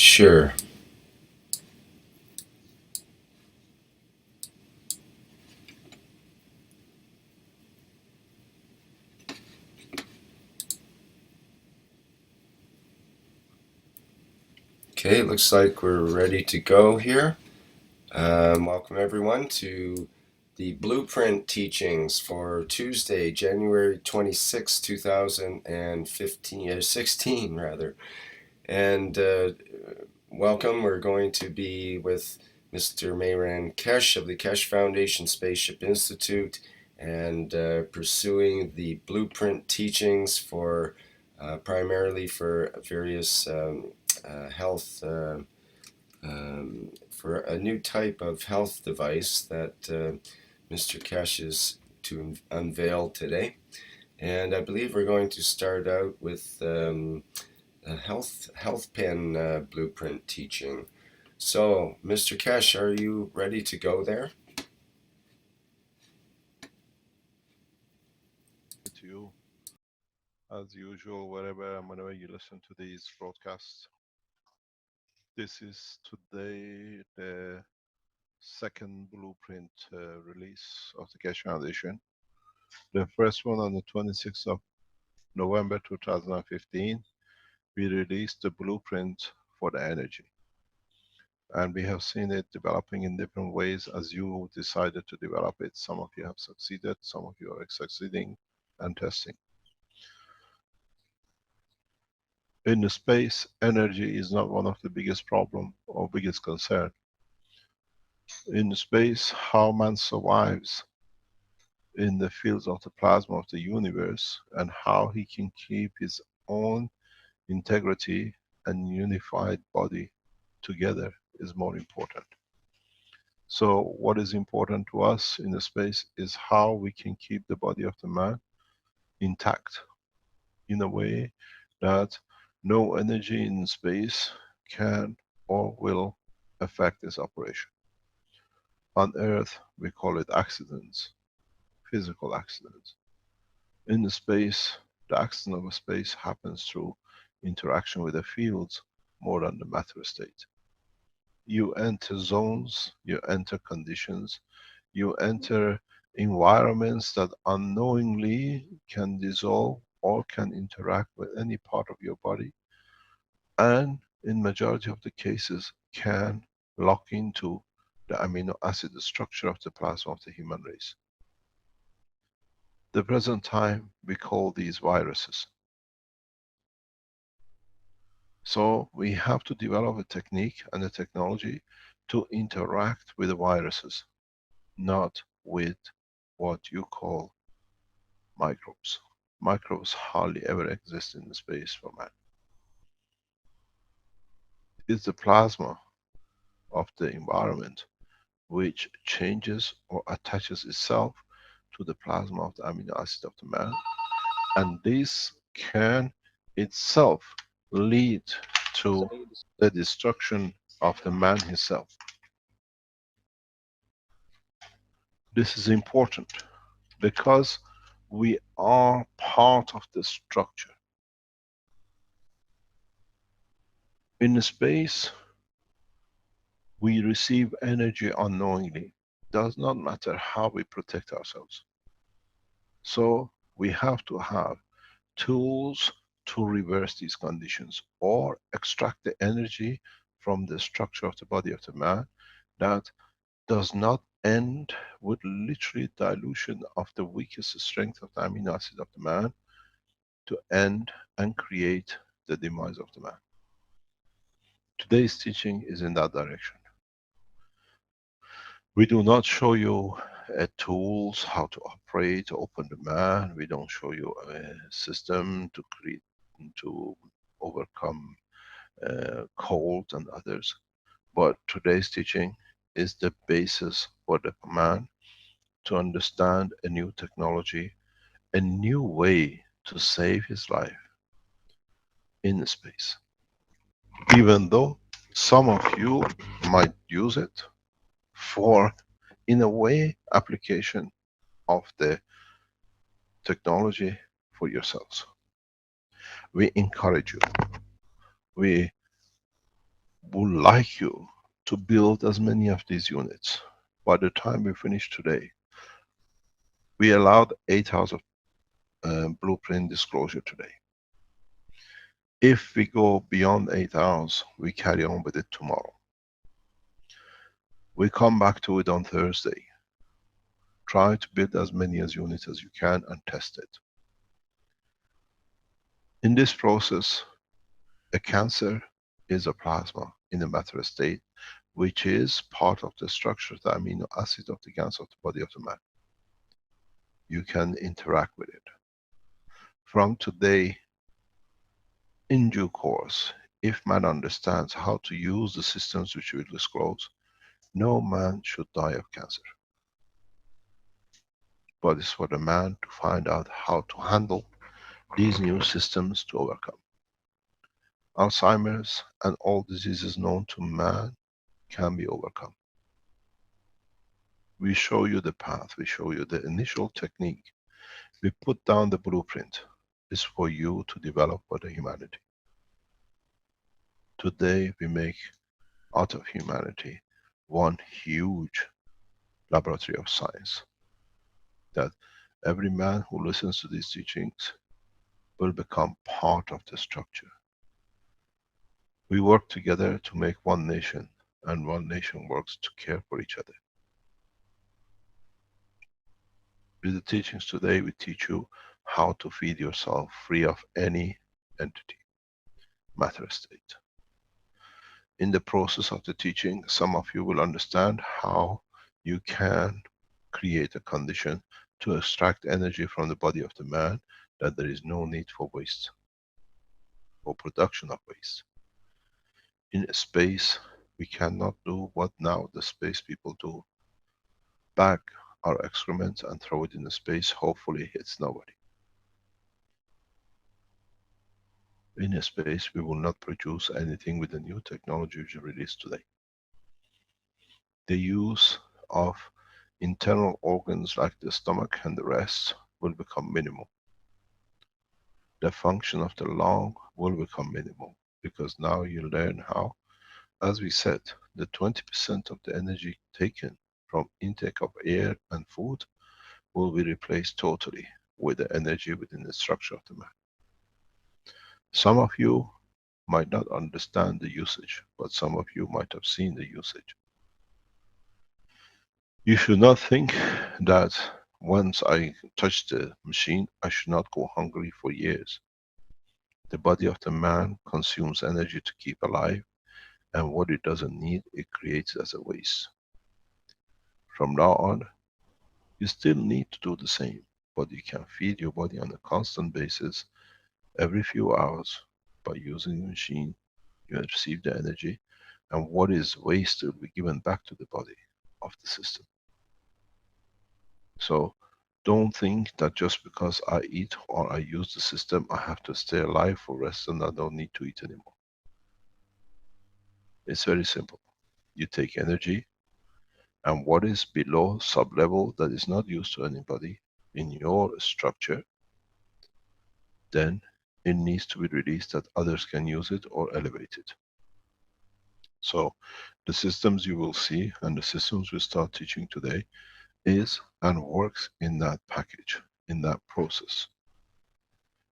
Sure. Okay, looks like we're ready to go here. Welcome everyone to the Blueprint teachings for Tuesday, January 26, 2015, 16 rather. And welcome, we're going to be with Mr. Mayran Keshe of the Keshe Foundation Spaceship Institute and pursuing the Blueprint teachings for primarily for various health for a new type of health device that Mr. Keshe is to unveil today. And I believe we're going to start out with a health pen blueprint teaching. So, Mr. Keshe, are you ready to go there? To you, as usual, wherever and whenever you listen to these broadcasts. This is today the second blueprint release of the Keshe Foundation. The first one on the 26th of November 2015, we released the blueprint for the energy. And we have seen it developing in different ways as you decided to develop it. Some of you have succeeded, some of you are succeeding and testing. In the space, energy is not one of the biggest problem or biggest concern. In space, how man survives in the fields of the plasma of the universe and how he can keep his own integrity and unified body together is more important. So what is important to us in the space is how we can keep the body of the man intact in a way that no energy in space can or will affect this operation. On Earth, we call it accidents, physical accidents. In the space, the accident of space happens through interaction with the fields more than the matter state. You enter zones, you enter conditions, you enter environments that unknowingly can dissolve or can interact with any part of your body, and in majority of the cases can lock into the amino acid structure of the plasma of the human race. The present time we call these viruses. So we have to develop a technique and a technology to interact with the viruses, not with what you call microbes. Microbes hardly ever exist in the space for man. It's the plasma of the environment which changes or attaches itself to the plasma of the amino acid of the man, and this can itself lead to the destruction of the man himself. This is important because we are part of the structure. In space, we receive energy unknowingly. Does not matter how we protect ourselves. So we have to have tools to reverse these conditions or extract the energy from the structure of the body of the man that does not end with literally dilution of the weakest strength of the amino acid of the man to end and create the demise of the man. Today's teaching is in that direction. We do not show you tools how to operate, open the man. We don't show you a system to create, to overcome cold and others. But today's teaching is the basis for the man to understand a new technology, a new way to save his life in space. Even though some of you might use it for, in a way, application of the technology for yourselves. We encourage you. We would like you to build as many of these units. By the time we finish today, we allowed 8 hours of blueprint disclosure today. If we go beyond 8 hours, we carry on with it tomorrow. We come back to it on Thursday. Try to build as many as units as you can and test it. In this process, a cancer is a plasma in a matter state, which is part of the structure, the amino acid of the gans of the body of the man. You can interact with it. From today, in due course, if man understands how to use the systems which we will disclose, no man should die of cancer. But it's for the man to find out how to handle these new systems to overcome. Alzheimer's and all diseases known to man can be overcome. We show you the path, we show you the initial technique. We put down the blueprint. It's for you to develop for the humanity. Today we make out of humanity one huge laboratory of science, that every man who listens to these teachings will become part of the structure. We work together to make one nation, and one nation works to care for each other. With the teachings today, we teach you how to feed yourself free of any entity, matter state. In the process of the teaching, some of you will understand how you can create a condition to extract energy from the body of the man, that there is no need for waste, for production of waste. In space, we cannot do what now the space people do. Bag our excrement and throw it in the space, hopefully it hits nobody. In space, we will not produce anything with the new technology which is released today. The use of internal organs like the stomach and the rest will become minimal. The function of the lung will become minimal, because now you learn how, as we said, the 20% of the energy taken from intake of air and food will be replaced totally with the energy within the structure of the man. Some of you might not understand the usage, but some of you might have seen the usage. You should not think that once I touch the machine, I should not go hungry for years. The body of the man consumes energy to keep alive, and what it doesn't need, it creates as a waste. From now on, you still need to do the same, but you can feed your body on a constant basis every few hours by using the machine. You receive the energy, and what is waste will be given back to the body of the system. So don't think that just because I eat or I use the system, I have to stay alive for rest and I don't need to eat anymore. It's very simple. You take energy, and what is below sub-level that is not used to anybody in your structure, then it needs to be released that others can use it or elevate it. So the systems you will see and the systems we start teaching today is and works in that package, in that process.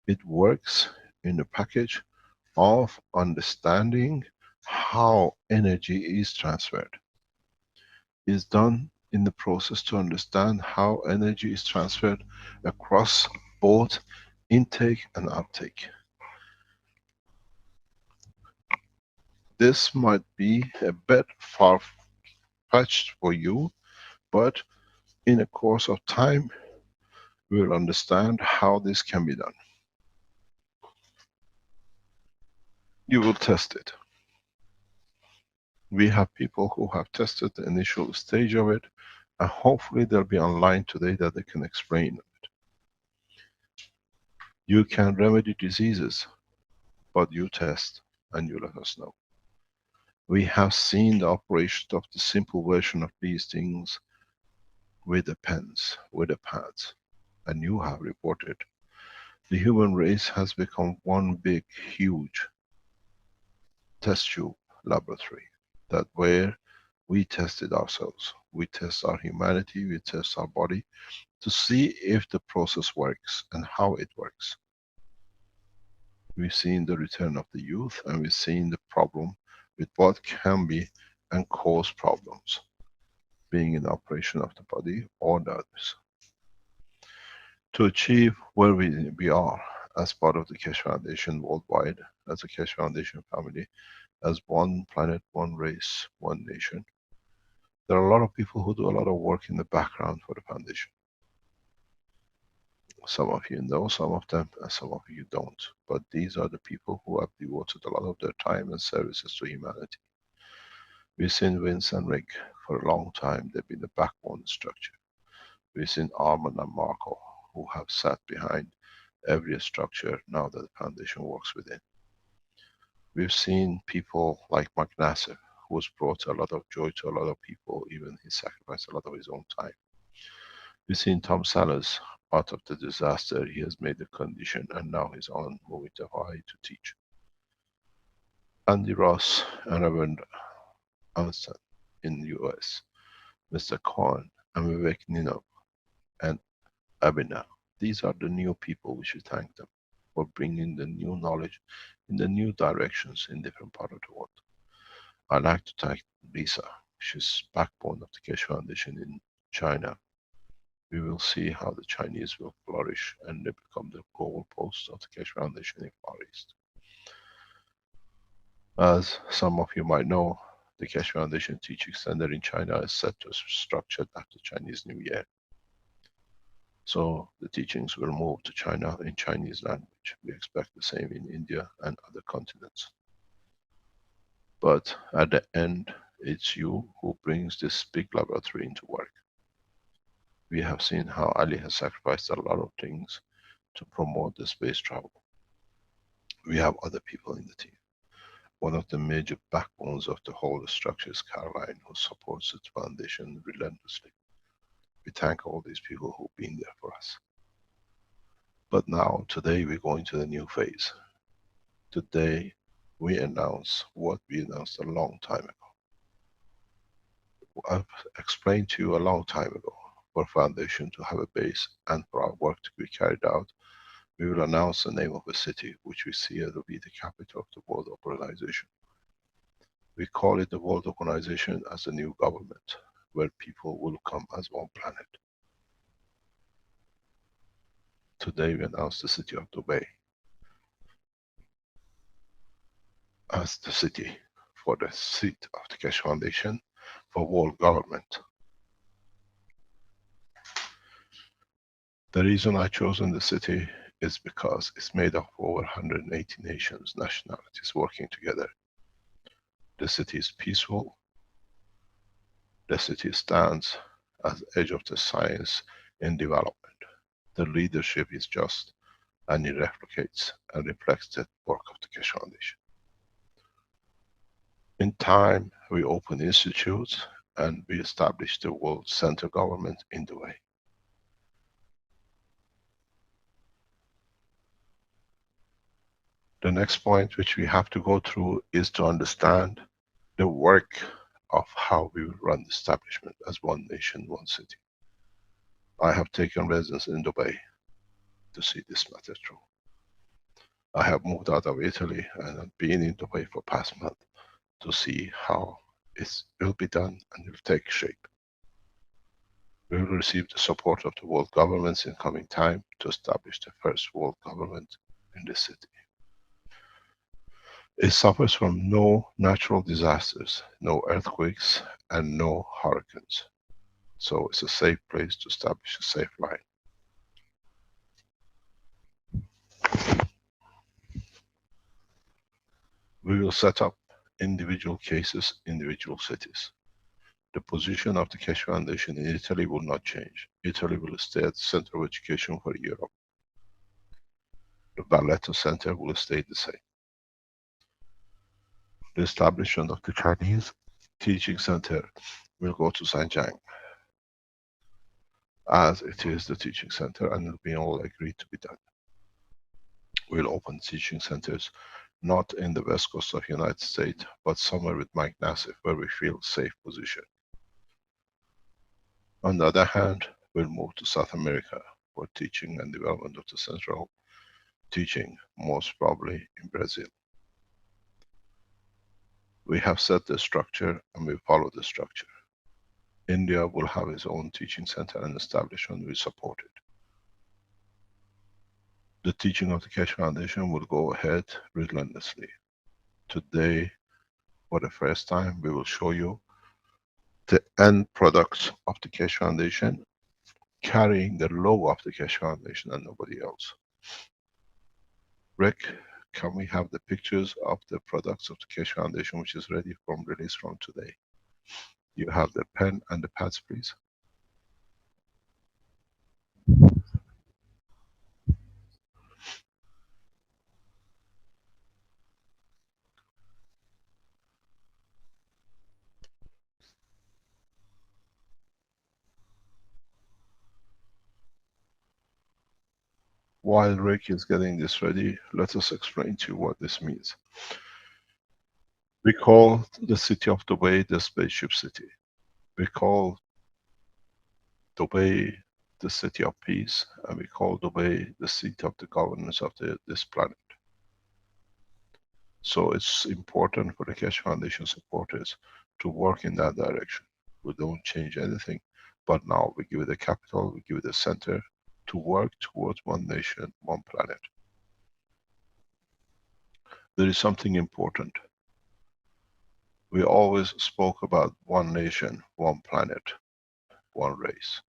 It works in the package of understanding how energy is transferred. Is done in the process to understand how energy is transferred across both intake and uptake. This might be a bit far-fetched for you, but in a course of time, we will understand how this can be done. You will test it. We have people who have tested the initial stage of it, and hopefully they'll be online today that they can explain it. You can remedy diseases, but you test and you let us know. We have seen the operation of the simple version of these things with the pens, with the pads, and you have reported. The human race has become one big, huge test tube laboratory, that where we tested ourselves, we test our humanity, we test our body to see if the process works and how it works. We've seen the return of the youth, and we've seen the problem with what can be and cause problems, being in operation of the body or the others. To achieve where we are as part of the Keshe Foundation worldwide, as a Keshe Foundation family, as one planet, one race, one nation, there are a lot of people who do a lot of work in the background for the foundation. Some of you know some of them, and some of you don't. But these are the people who have devoted a lot of their time and services to humanity. We've seen Vince and Rick for a long time. They've been the backbone structure. We've seen Armand and Marco, who have sat behind every structure now that the foundation works within. We've seen people like Mark Nasser, who has brought a lot of joy to a lot of people, even he sacrificed a lot of his own time. We've seen Tom Sellers, out of the disaster, he has made the condition, and now he's on moving to Hawaii to teach. Andy Ross and Reverend Anston in the US, Mr. Khan and Vivek Ninov and Abhinav. These are the new people, we should thank them for bringing the new knowledge in the new directions in different parts of the world. I'd like to thank Lisa. She's backbone of the Keshe Foundation in China. We will see how the Chinese will flourish and they become the goal post of the Keshe Foundation in Far East. As some of you might know, the Keshe Foundation Teaching Center in China is set to structured after Chinese New Year. So the teachings will move to China in Chinese language. We expect the same in India and other continents. But at the end, it's you who brings this big laboratory into work. We have seen how Ali has sacrificed a lot of things to promote the space travel. We have other people in the team. One of the major backbones of the whole structure is Caroline, who supports the foundation relentlessly. We thank all these people who've been there for us. But now, today, we're going to the new phase. Today, we announce what we announced a long time ago. I've explained to you a long time ago, for foundation to have a base and for our work to be carried out, we will announce the name of a city which we see as will be the capital of the World Organization. We call it the World Organization as the new government, where people will come as one planet. Today we announce the city of Dubai as the city for the seat of the Keshe Foundation for world government. The reason I chosen the city is because it's made of over 180 nations, nationalities working together. The city is peaceful. The city stands at the edge of the science in development. The leadership is just, and it replicates and reflects the work of the Keshe Foundation. In time, we open institutes and we establish the World Center government in Dubai. The next point which we have to go through is to understand the work of how we will run the establishment as one nation, one city. I have taken residence in Dubai to see this matter through. I have moved out of Italy and I've been in Dubai for past month to see how it will be done and it will take shape. We will receive the support of the world governments in coming time to establish the first world government in this city. It suffers from no natural disasters, no earthquakes, and no hurricanes. So it's a safe place to establish a safe line. We will set up individual cases, individual cities. The position of the Keshe Foundation in Italy will not change. Italy will stay at the center of education for Europe. The Barletta Center will stay the same. The establishment of the Chinese Teaching Center will go to Zhejiang, as it is the teaching center and it will be all agreed to be done. We'll open teaching centers not in the west coast of United States, but somewhere with Mike Nassif where we feel safe position. On the other hand, we'll move to South America for teaching and development of the central teaching, most probably in Brazil. We have set the structure and we follow the structure. India will have its own teaching center and establishment, we support it. The teaching of the Keshe Foundation will go ahead relentlessly. Today, for the first time, we will show you the end products of the Keshe Foundation, carrying the logo of the Keshe Foundation and nobody else. Rick, can we have the pictures of the products of the Keshe Foundation, which is ready from release from today? You have the pen and the pads, please. While Rick is getting this ready, let us explain to you what this means. We call the city of Dubai the spaceship city. We call Dubai the city of peace, and we call Dubai the seat of the governance of this planet. So it's important for the Keshe Foundation supporters to work in that direction. We don't change anything, but now we give it a capital, we give it a center to work towards one nation, one planet. There is something important. We always spoke about one nation, one planet, one race.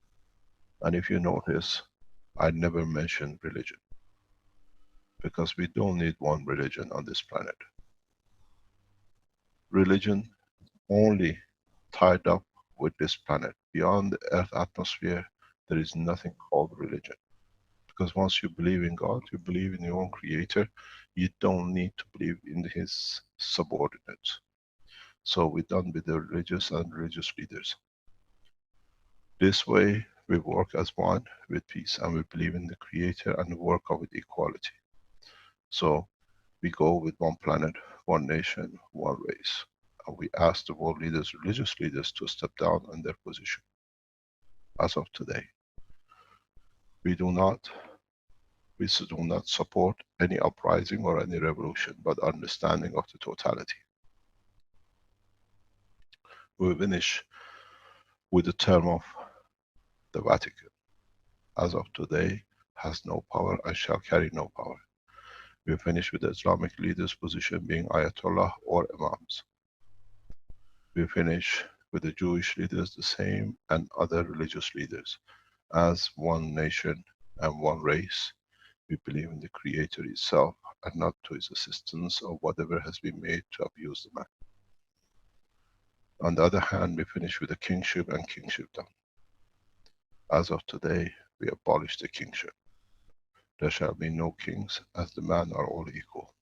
And if you notice, I never mentioned religion. Because we don't need one religion on this planet. Religion only tied up with this planet. Beyond the Earth atmosphere, there is nothing called religion. Because once you believe in God, you believe in your own creator, you don't need to believe in his subordinates. So we're done with the religious and religious leaders. This way, we work as one with peace, and we believe in the creator and work with equality. So we go with one planet, one nation, one race. And we ask the world leaders, religious leaders, to step down on their position. As of today, we do not support any uprising or any revolution, but understanding of the totality. We finish with the term of the Vatican. As of today, has no power and shall carry no power. We finish with the Islamic leaders' position being Ayatollah or Imams. We finish with the Jewish leaders the same, and other religious leaders. As one nation and one race, we believe in the Creator itself and not to his assistance or whatever has been made to abuse the man. On the other hand, we finish with the kingship and kingship done. As of today, we abolish the kingship. There shall be no kings, as the man are all equal.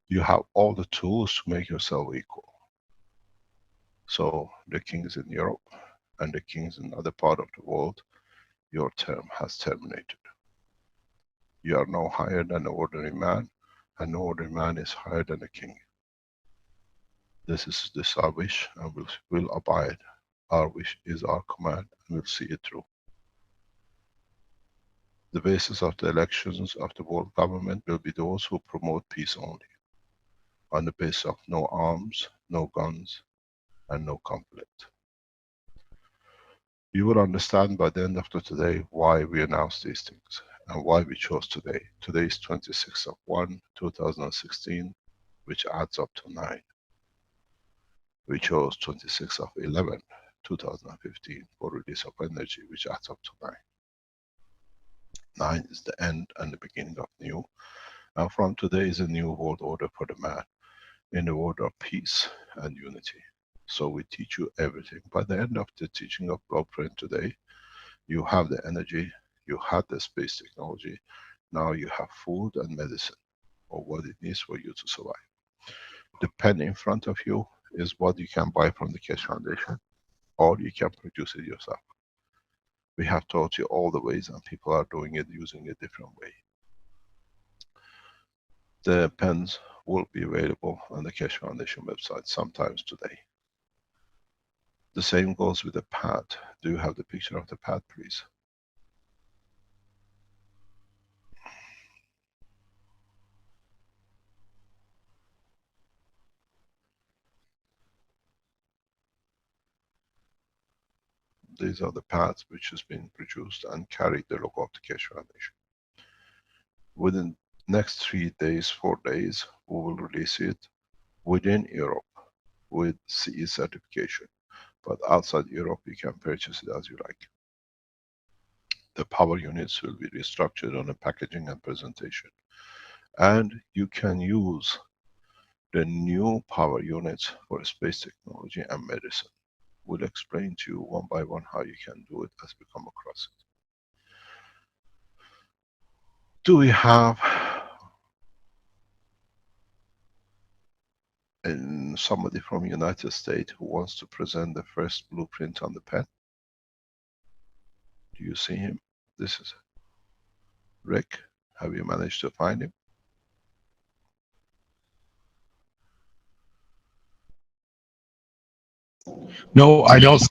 You have all the tools to make yourself equal. So the kings in Europe and the kings in other part of the world, your term has terminated. You are no higher than an ordinary man, and no ordinary man is higher than a king. This is our wish, and we'll abide. Our wish is our command, and we'll see it through. The basis of the elections of the world government will be those who promote peace only, on the basis of no arms, no guns, and no conflict. You will understand by the end of today why we announce these things and why we chose today. Today is 26th of 1, 2016, which adds up to 9. We chose 26th of 11, 2015 for release of energy, which adds up to 9. 9 is the end and the beginning of new. And from today is a new world order for the man, in the world of peace and unity. So we teach you everything. By the end of the teaching of Blueprint today, you have the energy, you have the space technology, now you have food and medicine, or what it needs for you to survive. The pen in front of you is what you can buy from the Keshe Foundation, or you can produce it yourself. We have taught you all the ways, and people are doing it using a different way. The pens will be available on the Keshe Foundation website sometimes today. The same goes with the pad. Do you have the picture of the pad, please? These are the pads which has been produced and carried the logo of the Keshe Foundation. Within next 3 days, 4 days, we will release it within Europe with CE certification. But outside Europe, you can purchase it as you like. The power units will be restructured on the packaging and presentation. And you can use the new power units for space technology and medicine. We'll explain to you one by one how you can do it as we come across it. Do we have somebody from United States who wants to present the first blueprint on the pen? Do you see him? This is Rick. Have you managed to find him? No, I don't.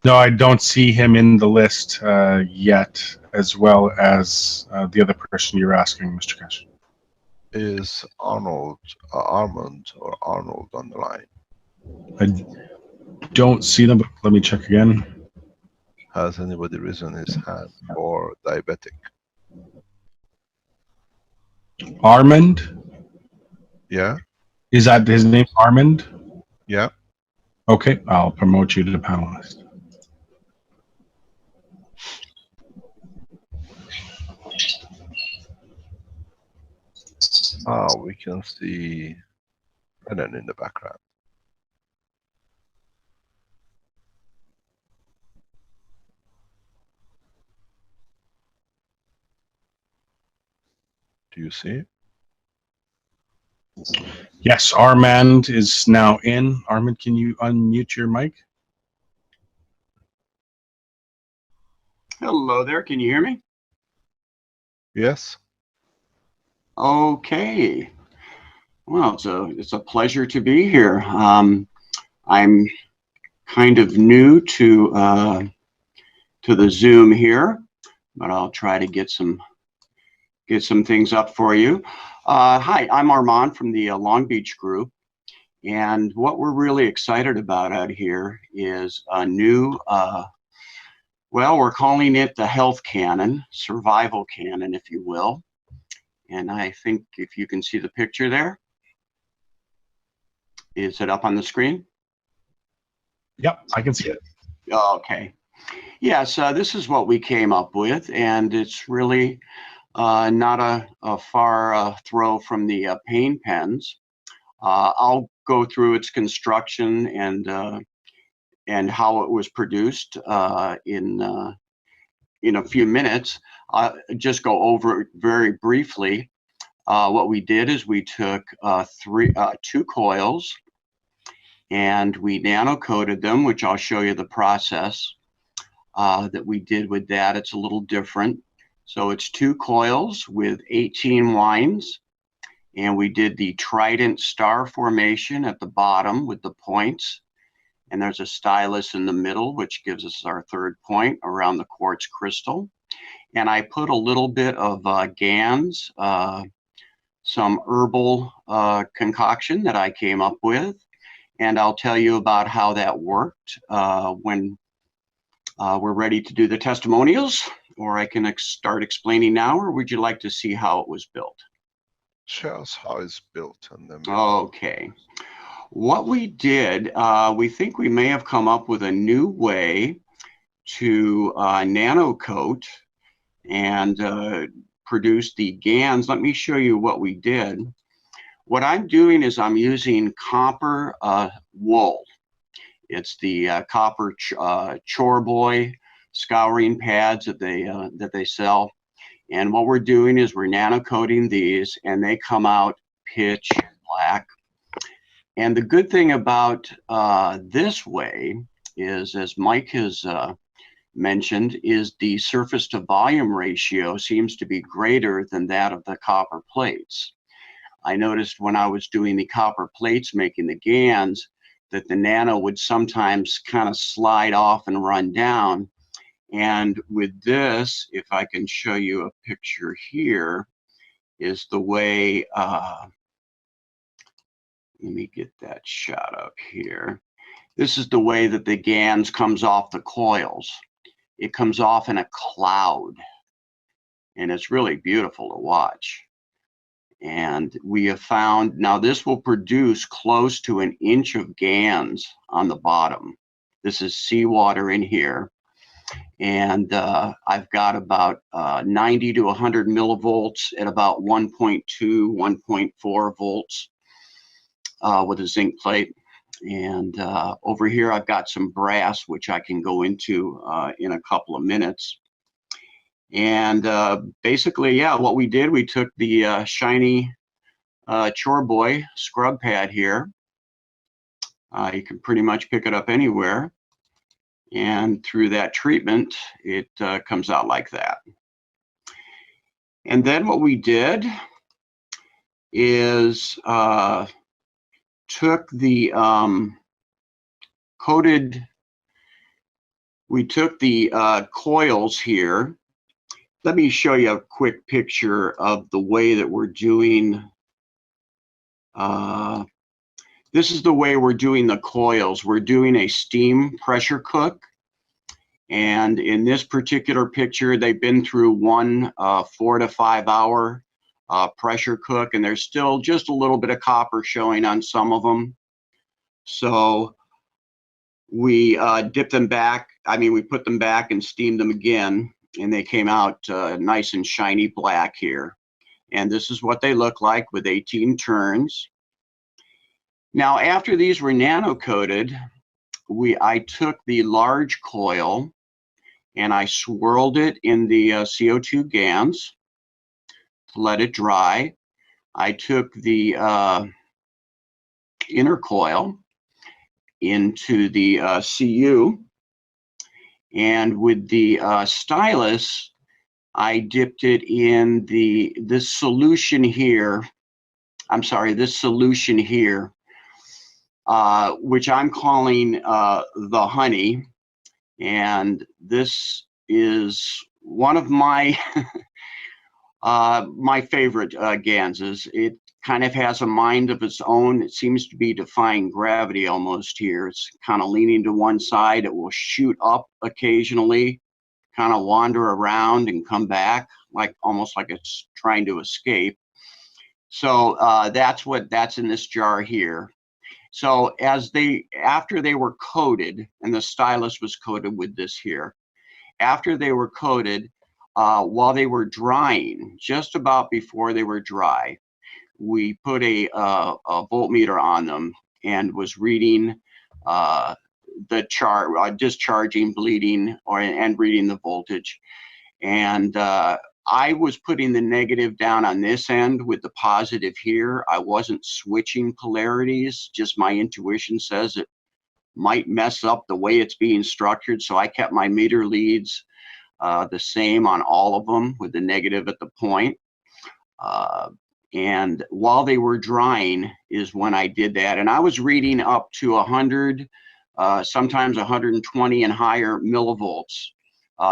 No, I don't see him in the list yet, as well as the other person you're asking, Mr. Keshe. Is Arnold, Armand or Arnold on the line? I don't see them, but let me check again. Has anybody risen his hand for diabetic? Armand? Yeah? Is that his name, Armand? Yeah? Okay, I'll promote you to the panelist. We can see Brennan in the background. Do you see? Yes, Armand is now in. Armand, can you unmute your mic? Hello there, can you hear me? Yes. Okay. Well, it's a pleasure to be here. I'm kind of new to the Zoom here, but I'll try to get some things up for you. Hi, I'm Armand from the Long Beach group, and what we're really excited about out here is a new well, we're calling it the health canon, survival canon, if you will. And I think if you can see the picture there. Is it up on the screen? Yep, I can see it. Okay. Yes, this is what we came up with, and it's really not a far throw from the pain pens. I'll go through its construction and how it was produced in a few minutes. Just go over it very briefly. What we did is we took two coils and we nano coated them, which I'll show you the process that we did with that. It's a little different. So it's two coils with 18 wines, and we did the trident star formation at the bottom with the points, and there's a stylus in the middle, which gives us our third point around the quartz crystal. And I put a little bit of GANs, some herbal concoction that I came up with, and I'll tell you about how that worked when we're ready to do the testimonials, or I can start explaining now, or would you like to see how it was built? Show us how it's built. And then okay. What we did, we think we may have come up with a new way to nano coat and produce the GANs. Let me show you what we did. What I'm doing is I'm using copper wool. It's the copper Chore Boy scouring pads that they sell. And what we're doing is we're nano coating these, and they come out pitch black. And the good thing about this way is, as Mike has mentioned is the surface to volume ratio seems to be greater than that of the copper plates. I noticed when I was doing the copper plates making the GANs that the nano would sometimes kind of slide off and run down. And with this, if I can show you a picture here, is the way, let me get that shot up here. This is the way that the GANs comes off the coils. It comes off in a cloud, and it's really beautiful to watch. And we have found, now this will produce close to 1 inch of GANs on the bottom. This is seawater in here. And I've got about 90 to 100 millivolts at about 1.2, 1.4 volts with a zinc plate. And over here, I've got some brass, which I can go into in a couple of minutes. And basically, yeah, what we did, we took the shiny Chore Boy scrub pad here. You can pretty much pick it up anywhere. And through that treatment, it comes out like that. And then what we did is took the we took the coils here. Let me show you a quick picture of the way that we're doing. This is the way we're doing the coils. We're doing a steam pressure cook. And in this particular picture, they've been through one 4 to 5 hour pressure cook, and there's still just a little bit of copper showing on some of them. So we dipped them back. I mean, we put them back and steamed them again, and they came out nice and shiny black here. And this is what they look like with 18 turns. Now, after these were nano coated, I took the large coil and I swirled it in the CO2 GANs to let it dry. I took the inner coil into the CU, and with the stylus, I dipped it in this solution here. I'm sorry, this solution here, which I'm calling the honey. And this is one of my my favorite GANs. It kind of has a mind of its own. It seems to be defying gravity almost here. It's kind of leaning to one side. It will shoot up occasionally, kind of wander around and come back, like almost like it's trying to escape. So that's in this jar here. So after they were coated, and the stylus was coated with this here, after they were coated, while they were drying, just about before they were dry, we put a voltmeter on them and was reading the discharging, bleeding, and reading the voltage. And I was putting the negative down on this end with the positive here. I wasn't switching polarities, just my intuition says it might mess up the way it's being structured. So I kept my meter leads the same on all of them with the negative at the point. And while they were drying is when I did that. And I was reading up to 100, sometimes 120 and higher millivolts.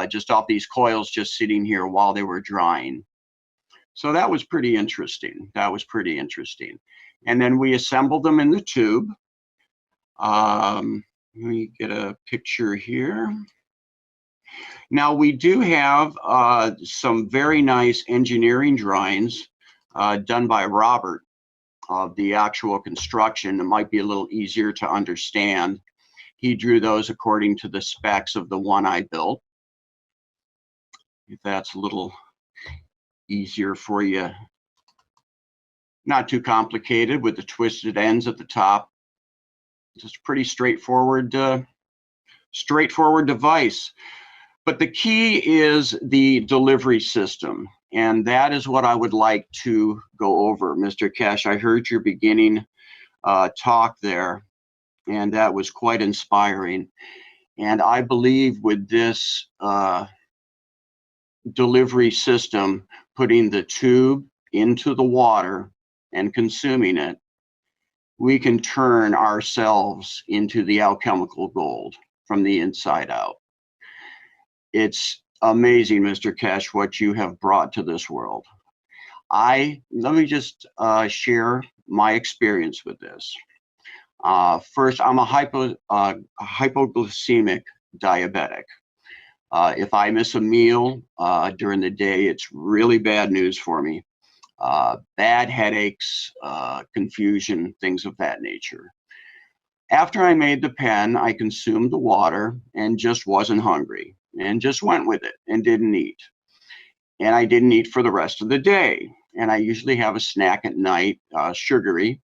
Just off these coils just sitting here while they were drying. So that was pretty interesting. And then we assembled them in the tube. Let me get a picture here. Now we do have some very nice engineering drawings done by Robert of the actual construction. It might be a little easier to understand. He drew those according to the specs of the one I built. If that's a little easier for you. Not too complicated with the twisted ends at the top. Just a pretty straightforward device. But the key is the delivery system. And that is what I would like to go over. Mr. Keshe, I heard your beginning talk there, and that was quite inspiring. And I believe with this delivery system, putting the tube into the water and consuming it, we can turn ourselves into the alchemical gold from the inside out. It's amazing, Mr. Keshe, what you have brought to this world. Let me just share my experience with this. First, I'm a hypoglycemic diabetic. If I miss a meal during the day, it's really bad news for me. Bad headaches, confusion, things of that nature. After I made the pen, I consumed the water and just wasn't hungry and just went with it and didn't eat. And I didn't eat for the rest of the day. And I usually have a snack at night, sugary,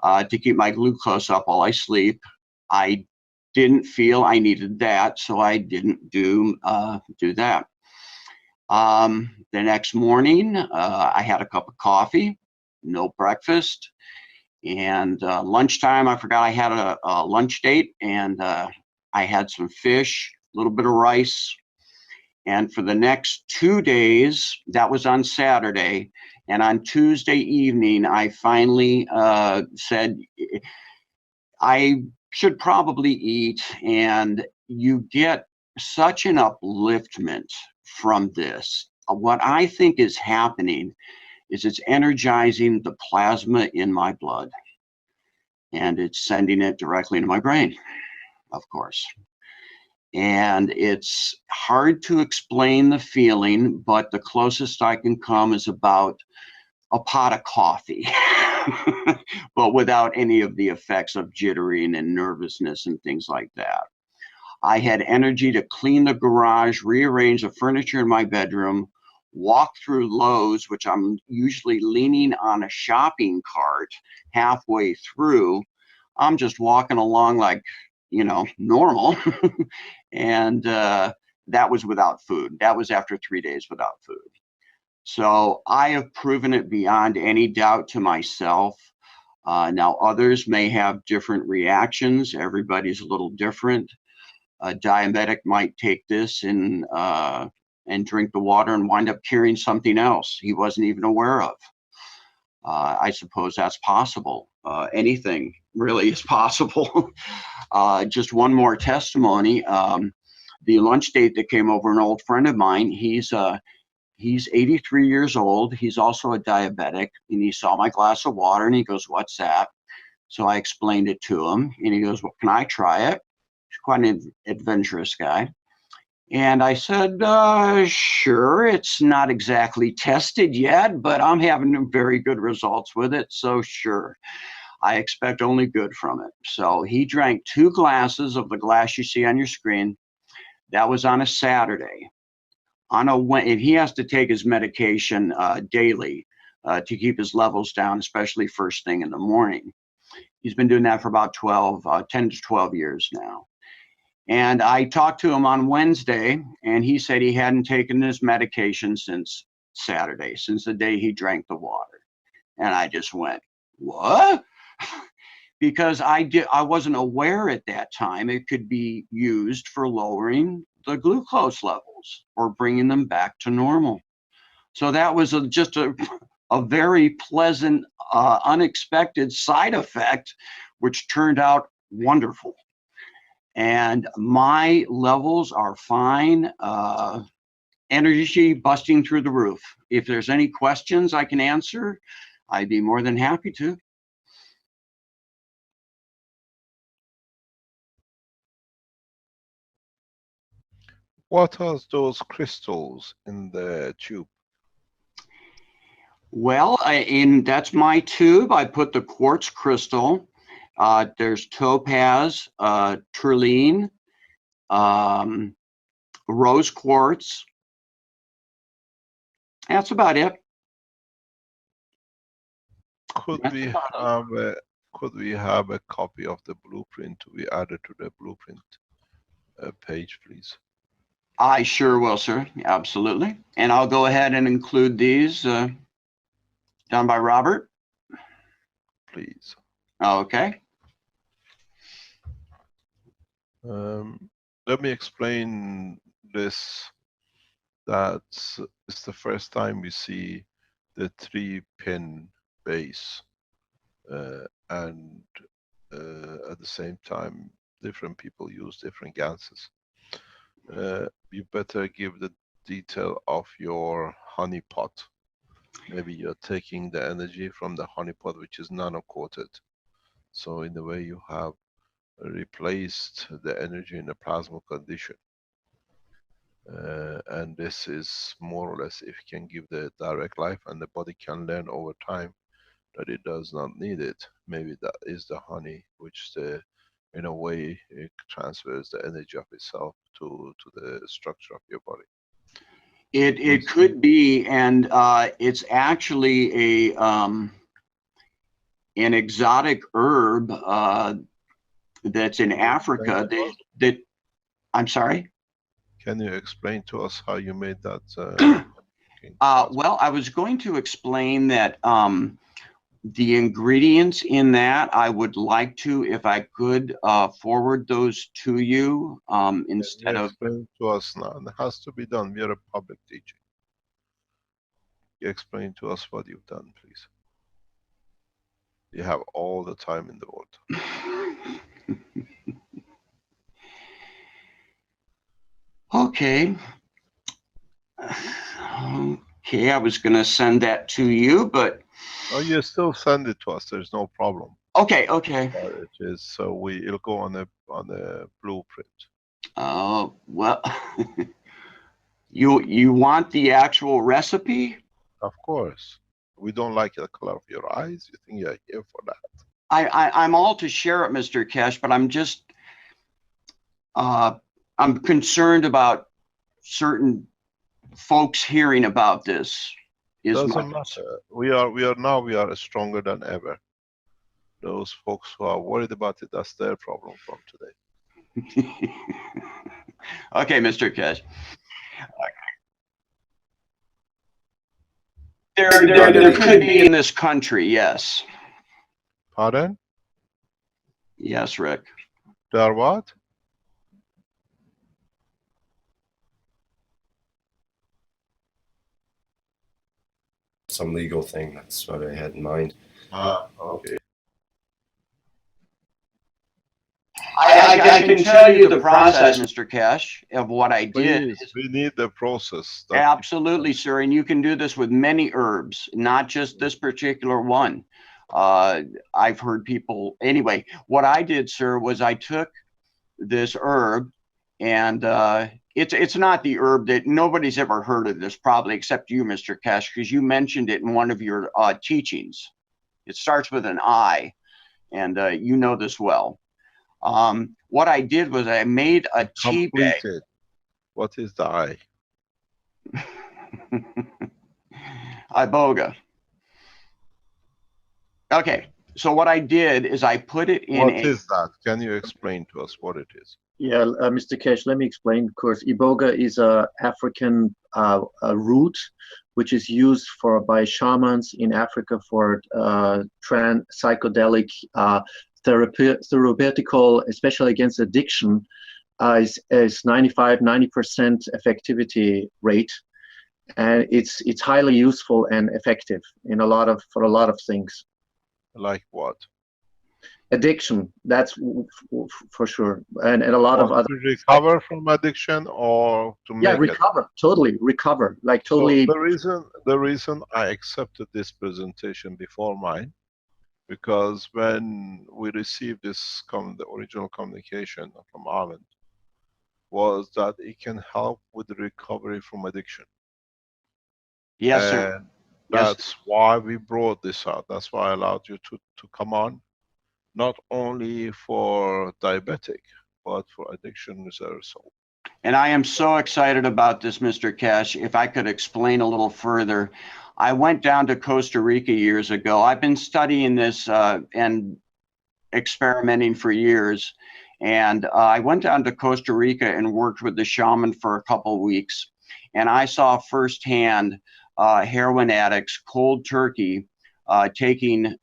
to keep my glucose up while I sleep. I didn't feel I needed that, so I didn't do that. The next morning, I had a cup of coffee, no breakfast, and lunchtime, I forgot I had a lunch date, and I had some fish, a little bit of rice, and for the next 2 days, that was on Saturday, and on Tuesday evening, I finally said, I should probably eat, and you get such an upliftment from this. What I think is happening is it's energizing the plasma in my blood, and it's sending it directly into my brain, of course. And it's hard to explain the feeling, but the closest I can come is about a pot of coffee, but without any of the effects of jittering and nervousness and things like that. I had energy to clean the garage, rearrange the furniture in my bedroom, walk through Lowe's, which I'm usually leaning on a shopping cart halfway through. I'm just walking along like, normal. And that was without food. That was after 3 days without food. So I have proven it beyond any doubt to myself. Now others may have different reactions. Everybody's a little different. A diabetic might take this and drink the water and wind up carrying something else he wasn't even aware of. I suppose that's possible. Anything really is possible. Just one more testimony. The lunch date that came over, an old friend of mine, he's 83 years old. He's also a diabetic, and he saw my glass of water and he goes, "What's that?" So I explained it to him, and he goes, "Well, can I try it?" He's quite an adventurous guy. And I said, sure, it's not exactly tested yet, but I'm having very good results with it, so sure. I expect only good from it. So he drank 2 glasses of the glass you see on your screen. That was on a Saturday. And he has to take his medication daily to keep his levels down, especially first thing in the morning. He's been doing that for about 10 to 12 years now. And I talked to him on Wednesday, and he said he hadn't taken his medication since Saturday, since the day he drank the water. And I just went, what? Because I wasn't aware at that time it could be used for lowering the glucose levels or bringing them back to normal. So that was just a very pleasant, unexpected side effect, which turned out wonderful. And my levels are fine. Energy busting through the roof. If there's any questions I can answer, I'd be more than happy to. What are those crystals in the tube? Well, that's my tube. I put the quartz crystal. There's topaz, tourmaline, rose quartz. That's about it. Could we have a copy of the blueprint to be added to the blueprint page, please? I sure will, sir. Absolutely. And I'll go ahead and include these done by Robert. Please. Okay. let me explain this. That it's the first time we see the 3-pin base, and at the same time, different people use different ganses. You better give the detail of your honey pot. Maybe you're taking the energy from the honey pot, which is nano-coated. So in a way, you have replaced the energy in a plasma condition. And this is more or less if you can give the direct life, and the body can learn over time that it does not need it. Maybe that is the honey, which in a way it transfers the energy of itself to the structure of your body. It could be, and it's actually an exotic herb that's in Africa. That I'm sorry. Can you explain to us how you made that? Well, I was going to explain that the ingredients in that, I would like to, if I could, forward those to you instead of. Explain to us now. It has to be done. We are a public teaching. Explain to us what you've done, please. You have all the time in the world. Okay. Okay, I was going to send that to you, but. Oh, you still send it to us. There's no problem. Okay. Okay. It is, so it'll go on the blueprint. Oh, well. You want the actual recipe? Of course. We don't like the color of your eyes. You think you're here for that? I'm all to share it, Mr. Keshe, but I'm just I'm concerned about certain folks hearing about this. Doesn't matter. We are stronger than ever. Those folks who are worried about it, that's their problem from today. Okay, Mr. Keshe. There could be in this country, yes. Pardon? Yes, Rick. There what? Some legal thing, that's what I had in mind. Okay. I can tell you the process, Mr. Keshe, of what I did. Please, we need the process. Absolutely, sir, and you can do this with many herbs, not just this particular one. I've heard people, anyway, what I did, sir, was I took this herb, and it's not the herb that nobody's ever heard of this, probably except you, Mr. Keshe, because you mentioned it in one of your teachings. It starts with an I, and you know this well. What I did was I made a tea bag. What is the I? Iboga. Okay, so what I did is I put it in. What is that? Can you explain to us what it is? Yeah, Mr. Keshe, let me explain. Of course, Iboga is a African root, which is used by shamans in Africa for psychedelic therapeutical, especially against addiction, is 90% effectivity rate, and it's highly useful and effective in for a lot of things. Like what? Addiction, that's for sure, and a lot of other. To recover from addiction, or to make recover, totally recover, like totally. So the reason I accepted this presentation before mine, because when we received this the original communication from Ireland, was that it can help with the recovery from addiction. Yes, sir. That's why we brought this out. That's why I allowed you to come on, not only for diabetic, but for addiction reserve. And I am so excited about this, Mr. Keshe. If I could explain a little further, I went down to Costa Rica years ago. I've been studying this and experimenting for years. And I went down to Costa Rica and worked with the shaman for a couple of weeks. And I saw firsthand heroin addicts, cold turkey, taking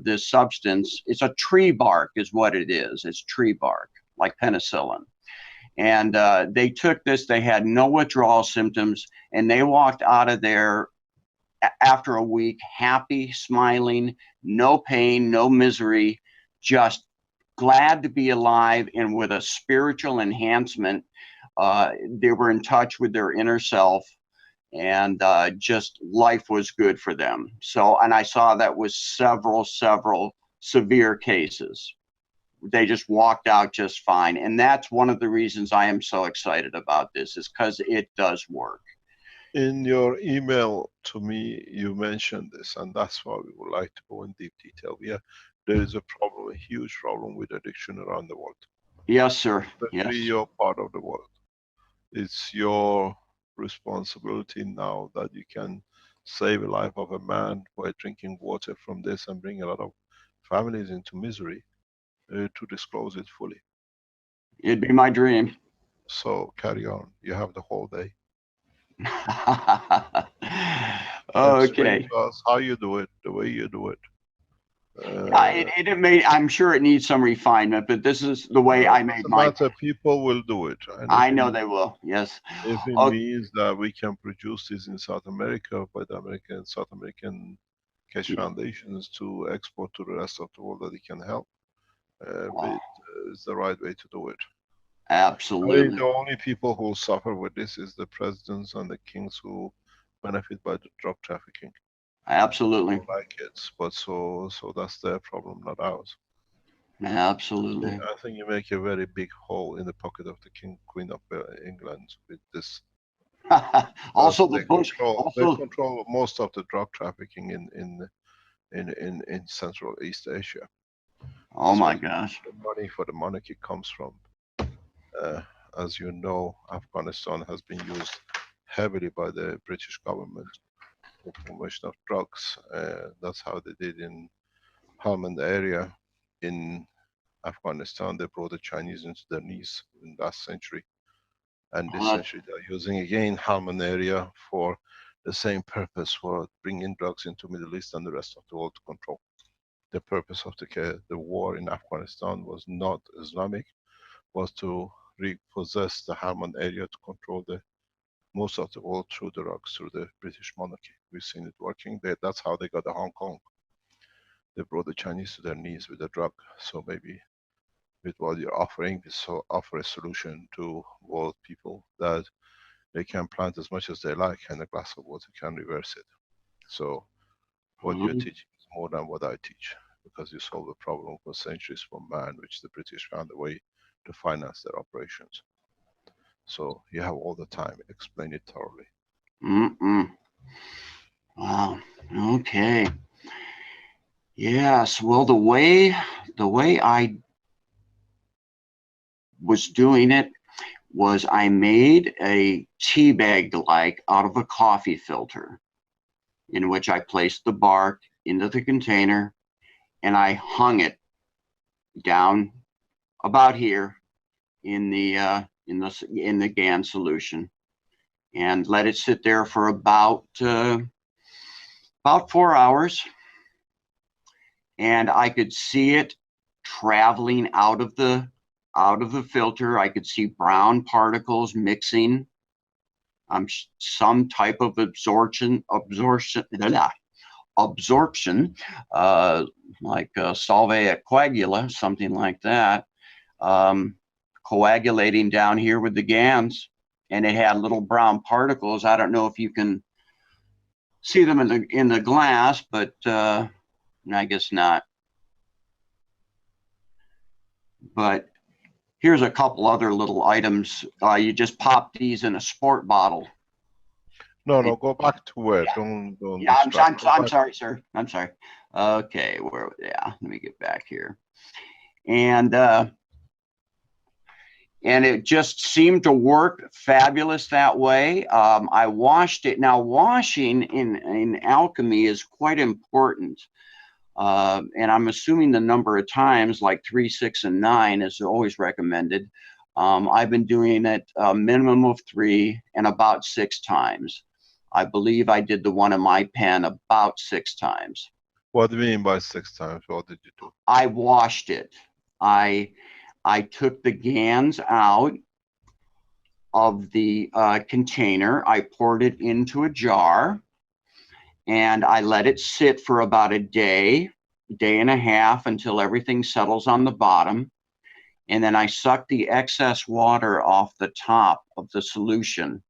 this substance. It's a tree bark is what it is. It's tree bark, like penicillin. And they took this, they had no withdrawal symptoms, and they walked out of there after a week, happy, smiling, no pain, no misery, just glad to be alive and with a spiritual enhancement. They were in touch with their inner self, and just life was good for them. So, and I saw that with several severe cases. They just walked out just fine. And that's one of the reasons I am so excited about this, is because it does work. In your email to me, you mentioned this, and that's why we would like to go in deep detail. There is a problem, a huge problem with addiction around the world. Yes, sir. Especially Yes. your part of the world. It's your responsibility now that you can save a life of a man by drinking water from this and bring a lot of families into misery, to disclose it fully. It'd be my dream. So carry on. You have the whole day. Okay. Explain to us how you do it, the way you do it. I'm sure it needs some refinement, but this is the way I made my. Matter, people will do it. And I know they will. Yes. If it means that we can produce this in South America by the South American Keshe foundations to export to the rest of the world, that it can help, it's the right way to do it. Absolutely. I mean, the only people who suffer with this is the presidents and the kings who benefit by the drug trafficking. Absolutely. Like it, but so that's their problem, not ours. Absolutely. I think you make a very big hole in the pocket of the Queen of England with this. Also, the Bush. They control most of the drug trafficking in Central East Asia. Oh my gosh. The money for the monarchy comes from, as you know, Afghanistan has been used heavily by the British government for promotion of drugs. That's how they did in Helmand area in Afghanistan. They brought the Chinese into their knees in last century. And this century they're using again Helmand area for the same purpose, for bringing drugs into Middle East and the rest of the world to control. The purpose of the war in Afghanistan was not Islamic, was to repossess the Helmand area to control the most of the world through the drugs, through the British monarchy. We've seen it working. That's how they got the Hong Kong. They brought the Chinese to their knees with the drug. So maybe with what you're offering, so offer a solution to world people that they can plant as much as they like, and a glass of water can reverse it. So what you're teaching is more than what I teach, because you solve a problem for centuries for man, which the British found a way to finance their operations. So you have all the time. Explain it thoroughly. Wow. Okay. Yes. Well, the way I was doing it was I made a tea bag like out of a coffee filter, in which I placed the bark into the container, and I hung it down about here in the GAN solution, and let it sit there for about 4 hours. And I could see it traveling out of the filter. I could see brown particles mixing. Some type of absorption, like solvate coagula, something like that, coagulating down here with the GANs, and it had little brown particles. I don't know if you can see them in the glass, but I guess not. But here's a couple other little items. You just pop these in a sport bottle. No, go back to where. Don't. Yeah, I'm sorry, sir. I'm sorry. Okay, let me get back here. And it just seemed to work fabulous that way. I washed it. Now, washing in alchemy is quite important. And I'm assuming the number of times, like 3, 6, and 9, is always recommended. I've been doing it a minimum of 3 and about 6 times. I believe I did the one in my pen about 6 times. What do you mean by 6 times? What did you do? I washed it. I took the GANs out. of the container. I poured it into a jar, and I let it sit for about a day and a half until everything settles on the bottom. And then I suck the excess water off the top of the solution,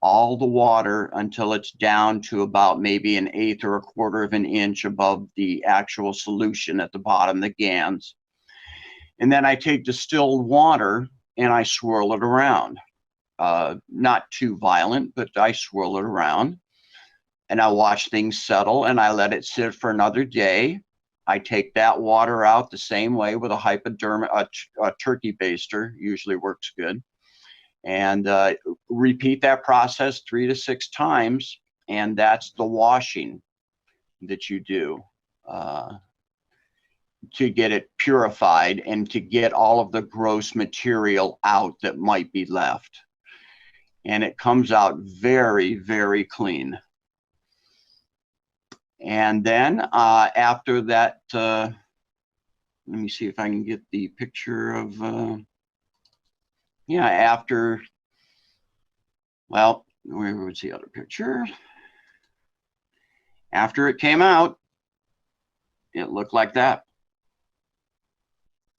all the water, until it's down to about maybe an eighth or a quarter of an inch above the actual solution at the bottom, the GANs. And then I take distilled water and I swirl it around. Not too violent, but I swirl it around. And I watch things settle, and I let it sit for another day. I take that water out the same way with a hypodermic, a turkey baster usually works good, and repeat that process 3 to 6 times, and that's the washing that you do to get it purified and to get all of the gross material out that might be left. And it comes out very, very clean. And then after that, let me see if I can get the picture of, yeah, after, well, where was the other picture? After it came out, it looked like that.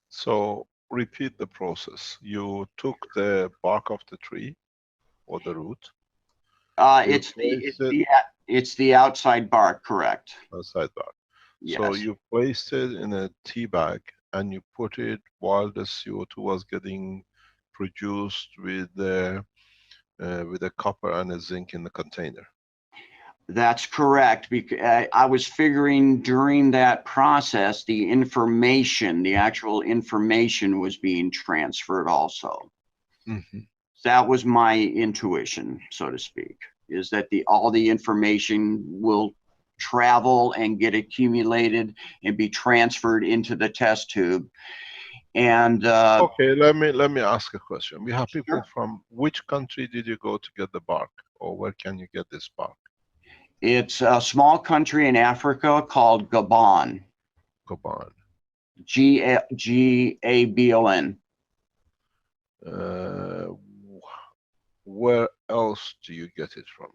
So repeat the process. You took the bark of the tree or the root. It's the outside bark, correct? Outside bark. Yes. So you placed it in a tea bag and you put it while the CO2 was getting produced with the copper and the zinc in the container. That's correct. Because I was figuring during that process, the information, the actual information was being transferred also. Mm-hmm. That was my intuition, so to speak, is that all the information will travel and get accumulated and be transferred into the test tube. And okay, let me ask a question. We have people Sure. from which country did you go to get the bark, or where can you get this bark? It's a small country in Africa called Gabon. Gabon. Gabon. Where else do you get it from?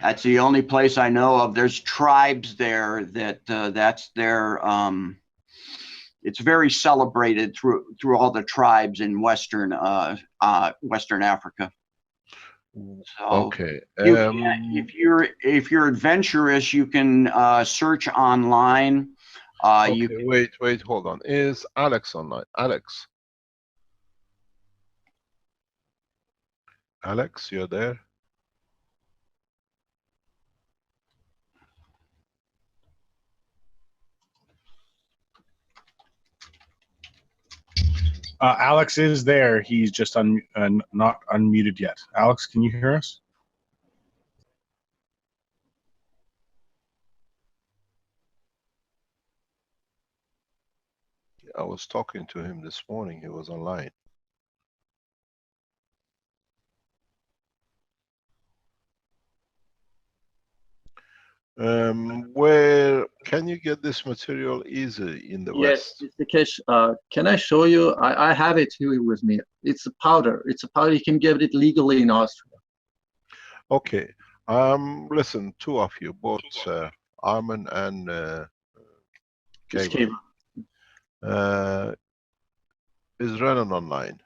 That's the only place I know of. There's tribes there that that's their. It's very celebrated through all the tribes in Western Africa. So Okay. if you're adventurous, you can search online. Okay, wait, hold on. Is Alex online? Alex, you're there? Alex is there. He's just not unmuted yet. Alex, can you hear us? I was talking to him this morning. He was online. Where can you get this material easily in the West? Yes, Mr. Keshe, can I show you? I have it here with me. It's a powder. It's a powder. You can get it legally in Austria. Okay. Listen, two of you, both Armin and Kevin. Is Renan online?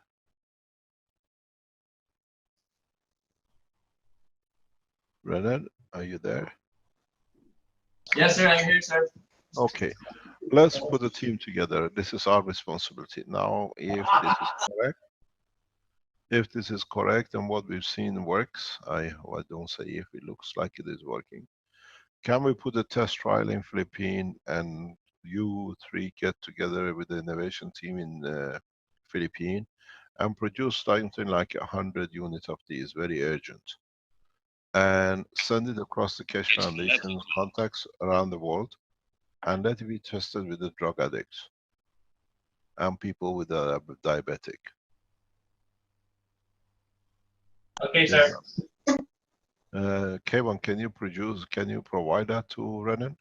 Renan, are you there? Yes, sir, I'm here, sir. Okay, let's put a team together. This is our responsibility. Now, if this is correct and what we've seen works, I don't say if it looks like it is working. Can we put a test trial in Philippines and you three get together with the innovation team in the Philippines and produce something like 100 units of these, very urgent, and send it across the Keshe Foundation contacts around the world, and let it be tested with the drug addicts and people with a diabetic. Okay, sir. Kevin, can you provide that to Renan?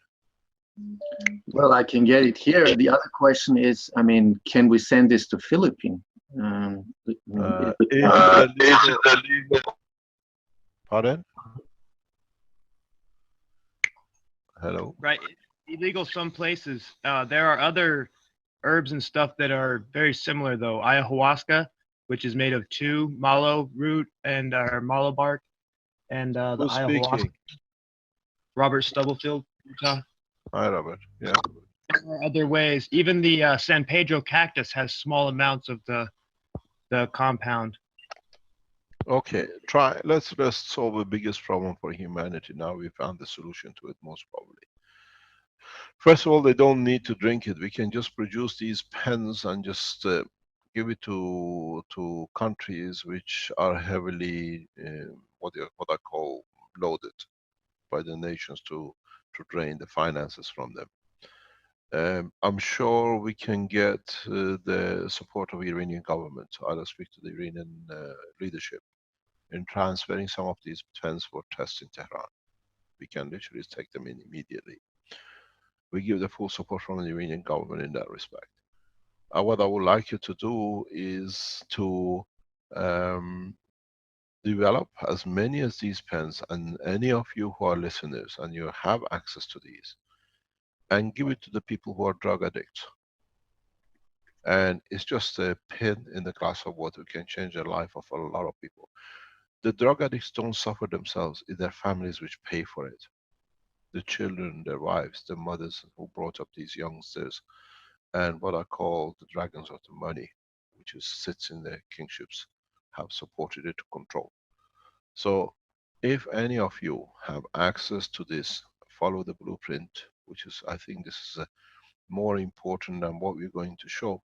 Well, I can get it here. The other question is, I mean, can we send this to Philippines? Pardon? Hello? Right. Illegal some places. There are other herbs and stuff that are very similar though. Ayahuasca, which is made of 2 mallow root and mallow bark, and the Who's ayahuasca. speaking? Robert Stubblefield, Utah. Hi, Robert. Yeah. There are other ways. Even the San Pedro cactus has small amounts of the compound. Okay, let's solve the biggest problem for humanity. Now we found the solution to it, most probably. First of all, they don't need to drink it. We can just produce these pens and just give it to countries which are heavily what I call loaded by the nations to drain the finances from them. I'm sure we can get the support of the Iranian government. I'll speak to the Iranian leadership in transferring some of these pens for tests in Tehran. We can literally take them in immediately. We give the full support from the Iranian government in that respect. What I would like you to do is to develop as many as these pens, and any of you who are listeners and you have access to these, and give it to the people who are drug addicts. And it's just a pen in the glass of water can change the life of a lot of people. The drug addicts don't suffer themselves, it's their families which pay for it. The children, their wives, the mothers who brought up these youngsters, and what I call the dragons of the money, which sits in their kingships, have supported it to control. So if any of you have access to this, follow the blueprint, which is, I think this is more important than what we're going to show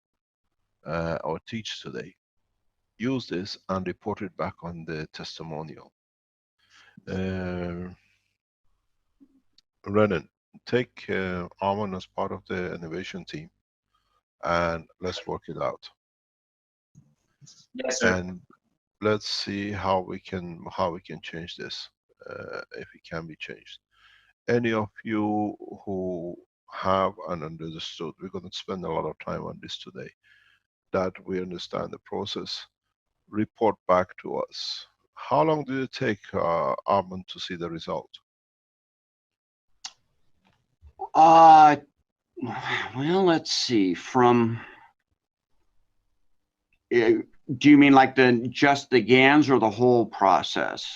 or teach today. Use this and report it back on the testimonial. Renan, take Arman as part of the innovation team and let's work it out. Yes, sir. And let's see how we can change this, if it can be changed. Any of you who have and understood, we're going to spend a lot of time on this today, that we understand the process, report back to us. How long did it take Arman to see the result? Well, let's see. Do you mean like just the GANs or the whole process?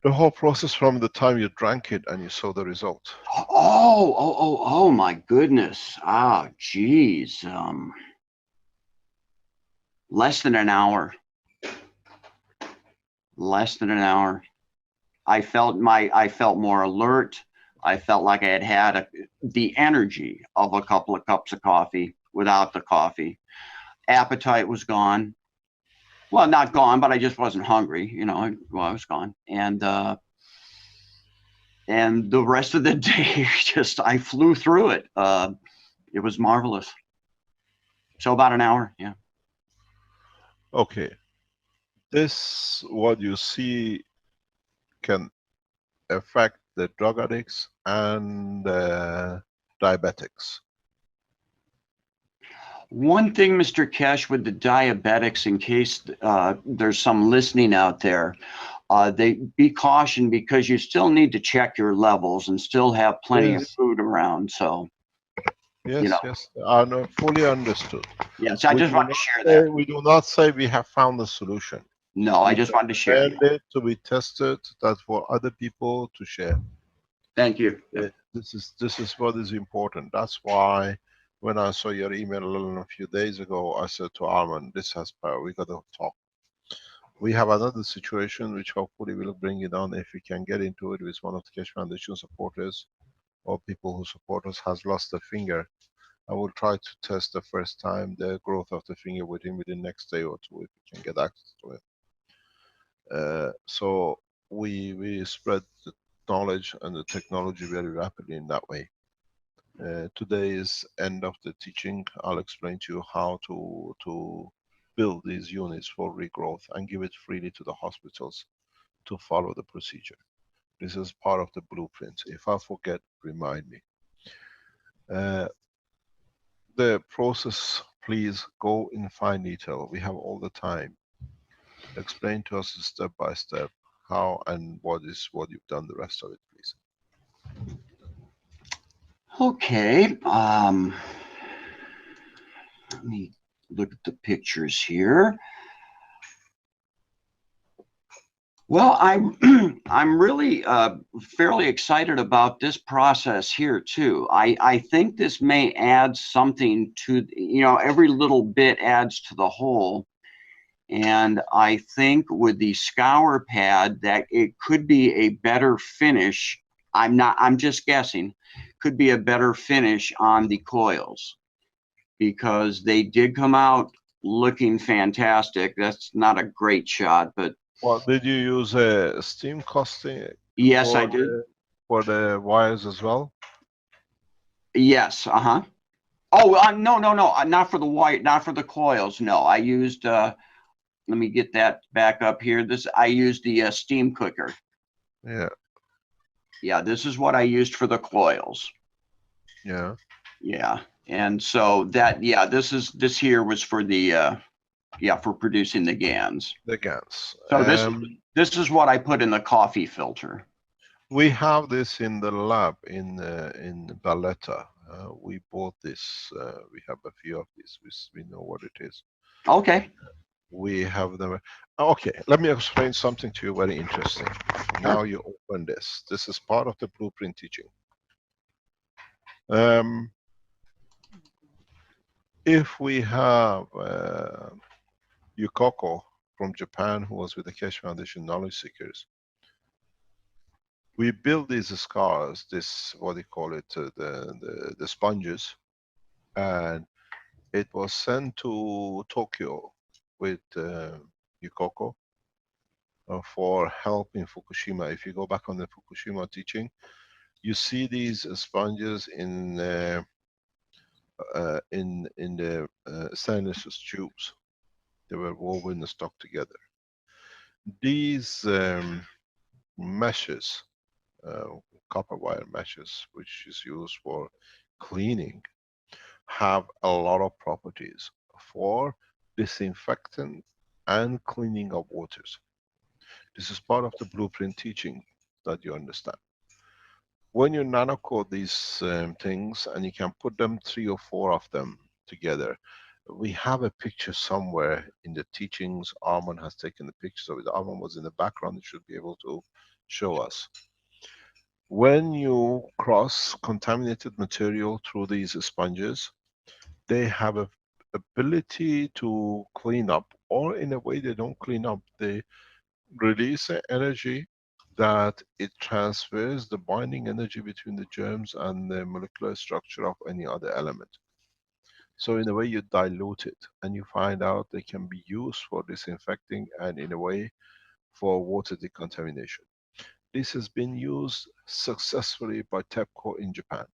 The whole process from the time you drank it and you saw the result. Oh my goodness. Geez. Less than an hour. Less than an hour. I felt more alert. I felt like I had the energy of a couple of cups of coffee without the coffee. Appetite was gone. Well, not gone, but I just wasn't hungry. You know, I was gone. And the rest of the day, I flew through it. It was marvelous. So about an hour, yeah. Okay. This, what you see, can affect the drug addicts and diabetics. One thing, Mr. Keshe, with the diabetics, in case there's some listening out there, they be cautioned because you still need to check your levels and still have plenty of food around. So, yes, you know. Yes, I know, fully understood. Yes, I just wanted to share that. We do not say we have found the solution. No, I just wanted to share. It to be tested, that's for other people to share. Thank you. This is what is important. That's why when I saw your email a few days ago, I said to Arman, this has power, we got to talk. We have another situation which hopefully will bring it on if we can get into it with one of the Keshe Foundation supporters or people who support us has lost a finger. I will try to test the first time the growth of the finger within the next day or two if we can get access to it. So we spread the knowledge and the technology very rapidly in that way. Today is end of the teaching. I'll explain to you how to build these units for regrowth and give it freely to the hospitals to follow the procedure. This is part of the blueprint. If I forget, remind me. The process please go in fine detail. We have all the time. Explain to us step by step how and what you've done, the rest of it, please. Okay. Let me look at the pictures here. Well, I'm really fairly excited about this process here too. I think this may add something to, every little bit adds to the whole. And I think with the scour pad that it could be a better finish. I'm just guessing, could be a better finish on the coils, because they did come out looking fantastic. That's not a great shot, but. Well, did you use a steam casting? Yes, I did. For the wires as well? Yes, uh-huh. Oh, no, not for the wire, not for the coils. No, I used, let me get that back up here. I used the steam cooker. Yeah. Yeah, this is what I used for the coils. Yeah. Yeah, and so this here was for the, for producing the GANs. The GANs. So this is what I put in the coffee filter. We have this in the lab in Valletta. We bought this. We have a few of these. We know what it is. Okay. We have them. Okay, let me explain something to you very interesting. Now you open this. This is part of the blueprint teaching. If we have Yukoko from Japan, who was with the Keshe Foundation Knowledge Seekers, we built these scars, what do you call it, the sponges, and it was sent to Tokyo with Yukoko for help in Fukushima. If you go back on the Fukushima teaching, you see these sponges in the stainless tubes. They were woven and stuck together. These meshes, copper wire meshes, which is used for cleaning, have a lot of properties for disinfectant and cleaning of waters. This is part of the blueprint teaching that you understand. When you nanocoat these things, and you can put them 3 or 4 of them together, we have a picture somewhere in the teachings. Arman has taken the pictures of it. Arman was in the background. It should be able to show us. When you cross contaminated material through these sponges, they have a ability to clean up, or in a way they don't clean up. They release the energy that it transfers the binding energy between the germs and the molecular structure of any other element. So in a way you dilute it, and you find out they can be used for disinfecting and in a way for water decontamination. This has been used successfully by TEPCO in Japan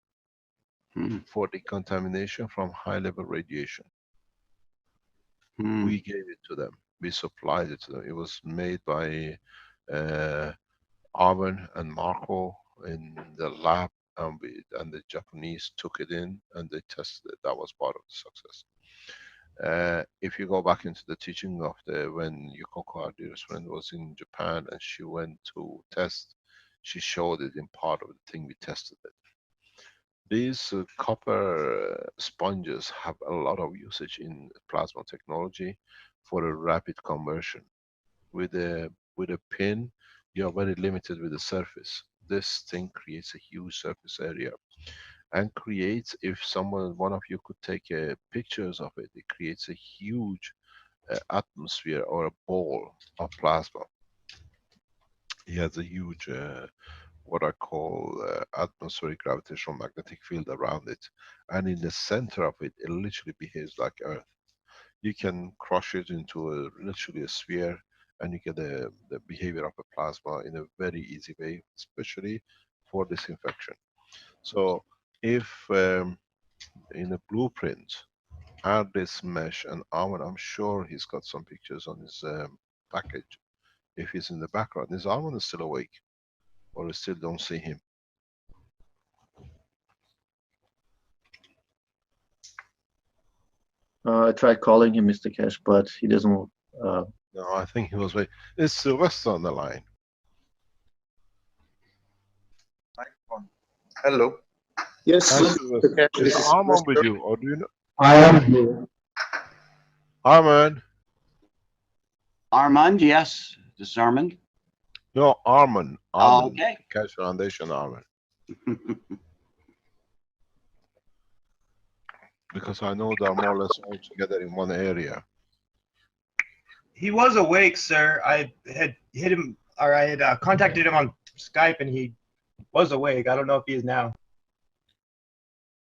for decontamination from high-level radiation. We gave it to them. We supplied it to them. It was made by Arwen and Marco in the lab, and the Japanese took it in and they tested it. That was part of the success. If you go back into the teaching of when Yukoko, our dearest friend, was in Japan and she went to test, she showed it in part of the thing we tested it. These copper sponges have a lot of usage in plasma technology for a rapid conversion. With a pin, you are very limited with the surface. This thing creates a huge surface area and creates, if one of you could take pictures of it, it creates a huge atmosphere or a ball of plasma. It has a huge what I call atmospheric gravitational magnetic field around it, and in the center of it, it literally behaves like Earth. You can crush it into literally a sphere, and you get the behavior of a plasma in a very easy way, especially for disinfection. So if in a blueprint, add this mesh, and I'm sure he's got some pictures on his package. If he's in the background, is Arman still awake? Or I still don't see him? I tried calling him Mr. Keshe, but he doesn't. No, I think he was waiting. Is Sylvester on the line? Hello. Yes, Hi, Sylvester. Is this is Armand with Sylvester. you, or do you know? I am here. Armand? Armand, yes. This is Armand. No, Armand. Armand. Okay. Keshe Foundation, Armand. Because I know they're more or less all together in one area. He was awake, sir. I had hit him, or I had contacted him on Skype, and he was awake. I don't know if he is now.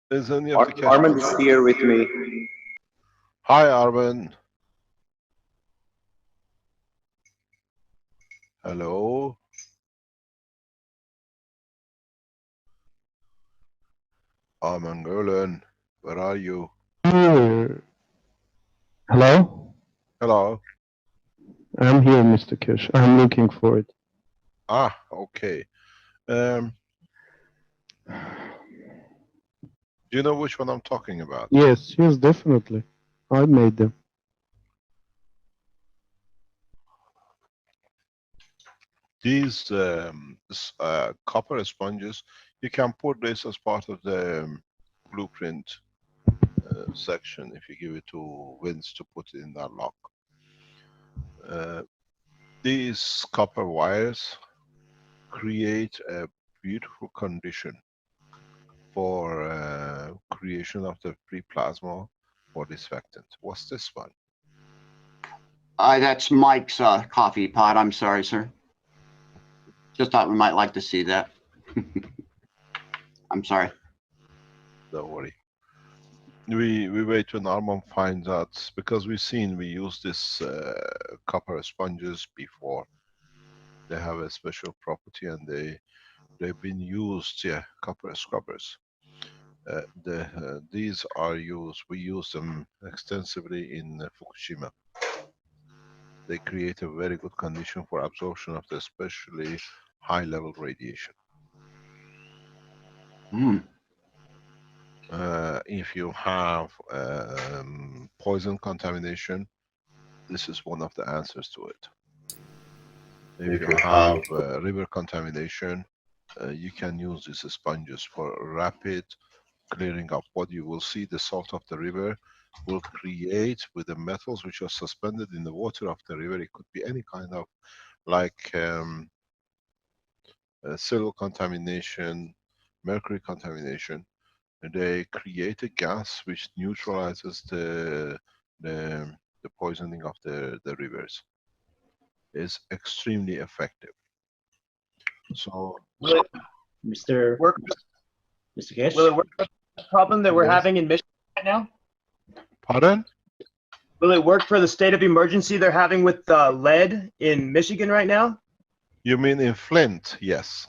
Is any of the Keshe Armand is here with me. Hi, Armand. Hello. Armand Gerlen, where are you? Here. Hello? Hello. I'm here, Mr. Keshe. I'm looking for it. Ah, okay. Do you know which one I'm talking about? Yes, yes, definitely. I made them. These copper sponges, you can put this as part of the blueprint section if you give it to Vince to put it in that lock. These copper wires create a beautiful condition for creation of the free plasma or disinfectant. What's this one? That's Mike's coffee pot. I'm sorry, sir. Just thought we might like to see that. I'm sorry. Don't worry. We wait when Armand finds out, because we use this copper sponges before. They have a special property and they've been used, yeah, copper scrubbers. These are used, we use them extensively in Fukushima. They create a very good condition for absorption of the especially high level radiation. If you have poison contamination, this is one of the answers to it. If you have river contamination, you can use these sponges for rapid clearing up. What you will see, the salt of the river will create with the metals which are suspended in the water of the river. It could be any kind of like silver contamination, mercury contamination. They create a gas which neutralizes the poisoning of the rivers. It's extremely effective. So, Mr. Keshe? Will it work for the problem that we're Yes. having in Michigan right now? pardon? Will it work for the state of emergency they're having with lead in Michigan right now? You mean in Flint? Yes.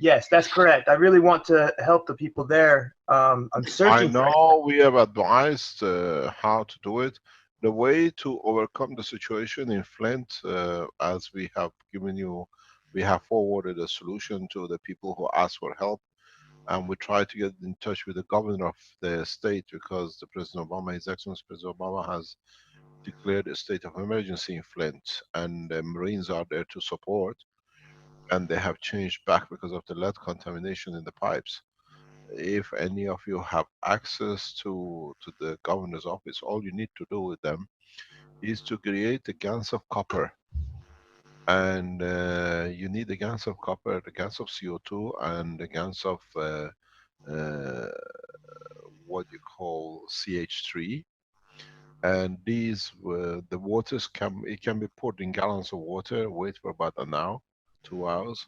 Yes, that's correct. I really want to help the people there. I'm searching. I know we have advised how to do it. The way to overcome the situation in Flint, as we have given you, we have forwarded a solution to the people who ask for help, and we try to get in touch with the governor of the state, because the President Obama, His Excellency President Obama, has declared a state of emergency in Flint, and the Marines are there to support, and they have changed back because of the lead contamination in the pipes. If any of you have access to the governor's office, all you need to do with them is to create a GANs of copper. And you need the GANs of copper, the GANs of CO2, and the GANs of what you call CH3. And these, the waters it can be poured in gallons of water, wait for about an hour, 2 hours,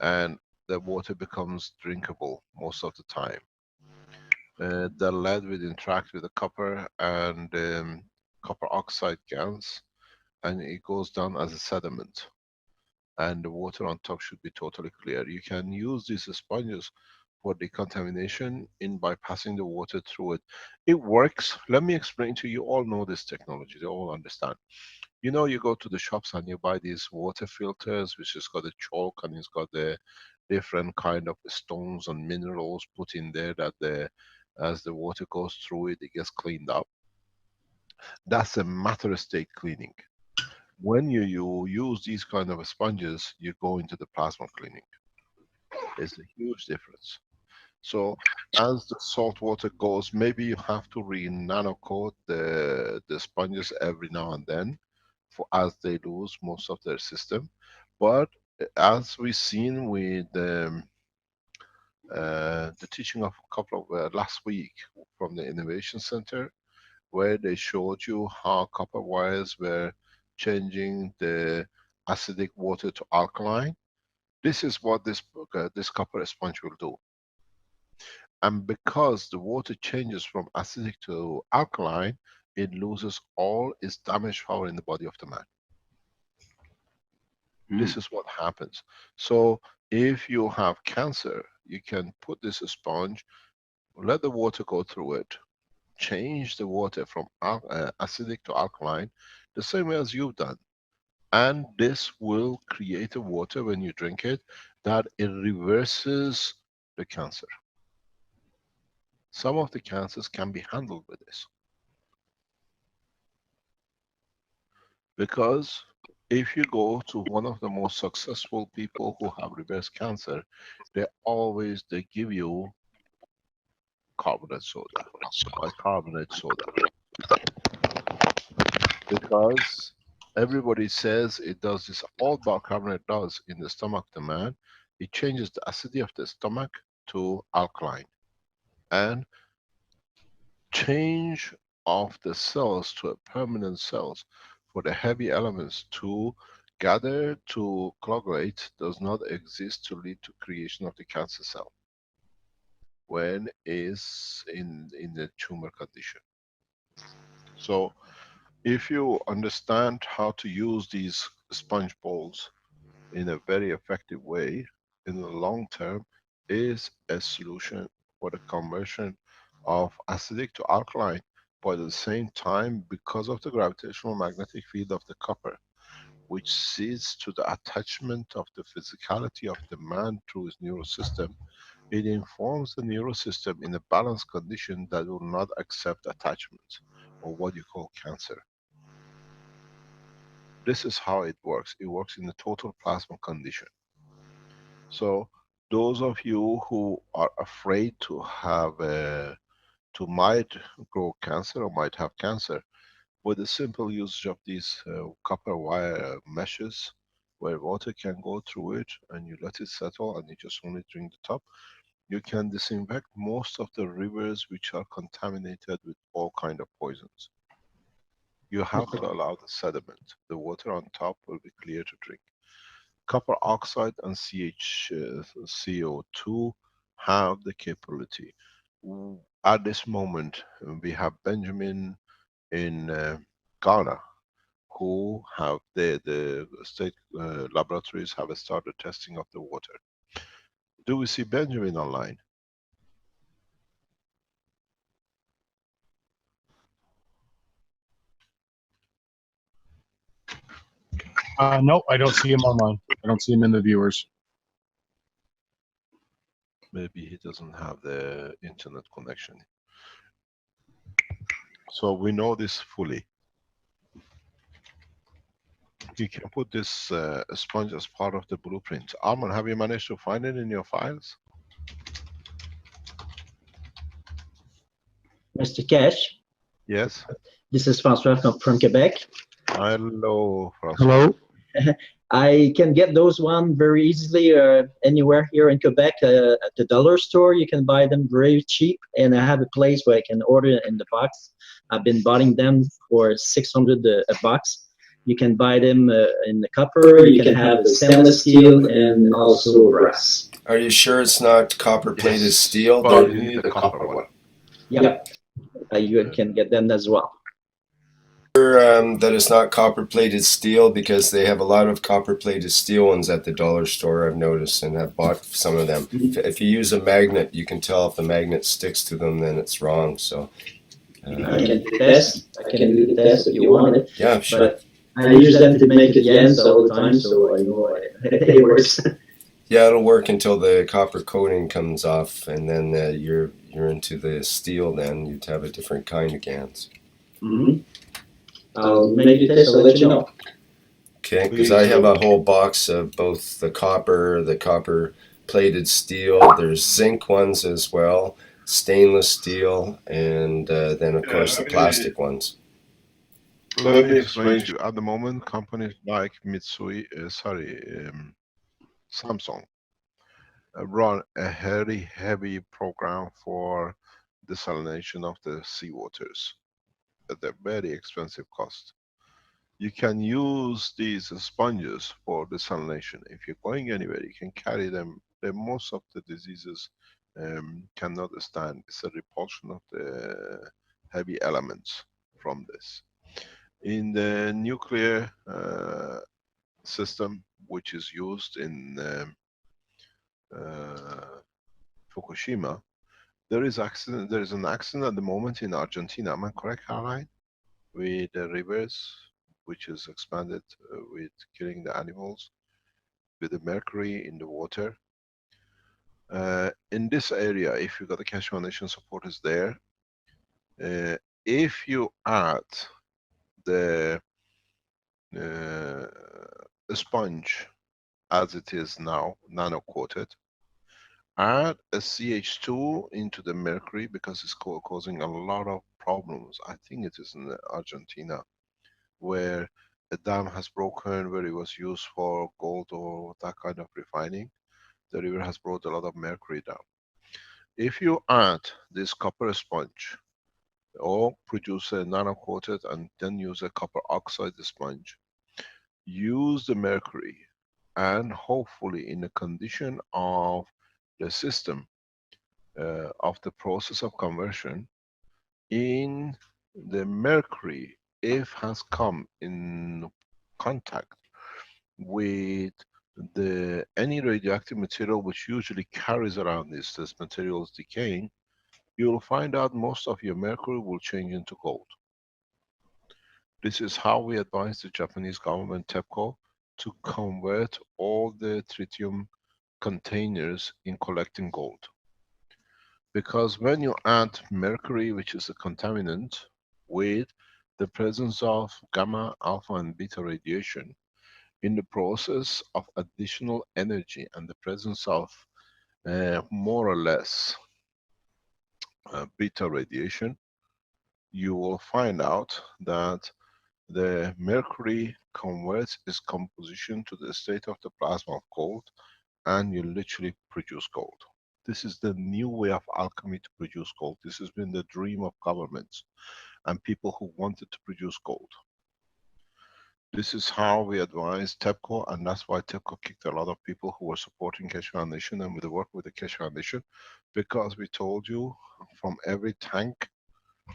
and the water becomes drinkable most of the time. The lead will interact with the copper and copper oxide GANs, and it goes down as a sediment. And the water on top should be totally clear. You can use these sponges for decontamination in by passing the water through it. It works. Let me explain to you. You all know this technology. They all understand. You know, you go to the shops and you buy these water filters, which has got a chalk and it's got the different kind of stones and minerals put in there that the As the water goes through it, it gets cleaned up. That's a matter state cleaning. When you use these kind of sponges, you go into the plasma cleaning. There's a huge difference. So as the salt water goes, maybe you have to re-nano coat the sponges every now and then, as they lose most of their system. But as we've seen with the teaching of a couple of last week from the Innovation Center, where they showed you how copper wires were changing the acidic water to alkaline. This is what this copper sponge will do. And because the water changes from acidic to alkaline, it loses all its damage power in the body of the man. This is what happens. So if you have cancer, you can put this sponge, let the water go through it, change the water from acidic to alkaline, the same way as you've done. And this will create a water, when you drink it, that it reverses the cancer. Some of the cancers can be handled with this. Because if you go to one of the most successful people who have reversed cancer, they give you carbonate soda, bicarbonate soda. Because everybody says it does this. All bicarbonate does in the stomach of the man, it changes the acidity of the stomach to alkaline. And change of the cells to a permanent cells for the heavy elements to gather, to coagulate, does not exist to lead to creation of the cancer cell when is in the tumor condition. So if you understand how to use these sponge bowls in a very effective way, in the long term, is a solution for the conversion of acidic to alkaline. But at the same time, because of the gravitational magnetic field of the copper, which sees to the attachment of the physicality of the man through his neural system, it informs the neural system in a balanced condition that will not accept attachment, or what you call cancer. This is how it works. It works in the total plasma condition. So those of you who are afraid to have to might grow cancer or might have cancer, with the simple usage of these copper wire meshes, where water can go through it and you let it settle and you just only drink the top, you can disinfect most of the rivers which are contaminated with all kind of poisons. You have to allow the sediment. The water on top will be clear to drink. Copper oxide and CO2 have the capability. At this moment, we have Benjamin in Ghana, who have the state laboratories have started testing of the water. Do we see Benjamin online? No, I don't see him online. I don't see him in the viewers. Maybe he doesn't have the internet connection. So we know this fully. You can put this sponge as part of the blueprint. Arman, have you managed to find it in your files? Mr. Keshe, Yes. this is Francois from Quebec. Hello, Francois. Hello. I can get those one very easily anywhere here in Quebec at the dollar store. You can buy them very cheap, and I have a place where I can order it in the box. I've been buying them for 600 a box. You can buy them in the copper. You can have the stainless steel and also brass. Are you sure it's not copper-plated steel? Well, you need the copper one. Yep, you can get them as well. That it's not copper-plated steel, because they have a lot of copper-plated steel ones at the dollar store, I've noticed, and I've bought some of them. If you use a magnet, you can tell if the magnet sticks to them, then it's wrong. So I can do the test. I can do the test if you want it. yeah, sure. But I use them to make the ends all the time, so I know it works. Yeah, it'll work until the copper coating comes off, and then you're into the steel. Then you'd have a different kind of GANs. I'll make the test. I'll let you know. Okay, because I have a whole box of both the copper plated steel. There's zinc ones as well, stainless steel, and then of course the plastic ones. Let me explain to you. At the moment, companies like Samsung run a heavy program for desalination of the seawaters at a very expensive cost. You can use these sponges for desalination. If you're going anywhere, you can carry them. Most of the diseases cannot stand. It's a repulsion of the heavy elements from this. In the nuclear system, which is used in Fukushima, there is an accident at the moment in Argentina. Am I correct, Caroline? With the rivers, which is expanded with killing the animals, with the mercury in the water. In this area, if you got the Keshe Foundation supporters there, if you add the sponge as it is now, nano-coated, add a CH2 into the mercury because it's causing a lot of problems. I think it is in Argentina, where a dam has broken, where it was used for gold or that kind of refining. The river has brought a lot of mercury down. If you add this copper sponge or produce a nano-coated and then use a copper oxide sponge, use the mercury, and hopefully in the condition of the system of the process of conversion, in the mercury, if has come in contact with any radioactive material which usually carries around this material is decaying, you will find out most of your mercury will change into gold. This is how we advise the Japanese government, TEPCO, to convert all the tritium containers in collecting gold. Because when you add mercury, which is a contaminant, with the presence of gamma, alpha and beta radiation, in the process of additional energy and the presence of more or less beta radiation, you will find out that the mercury converts its composition to the state of the plasma of gold, and you literally produce gold. This is the new way of alchemy to produce gold. This has been the dream of governments and people who wanted to produce gold. This is how we advise TEPCO, and that's why TEPCO kicked a lot of people who were supporting Keshe Foundation and with the work with the Keshe Foundation, because we told you from every tank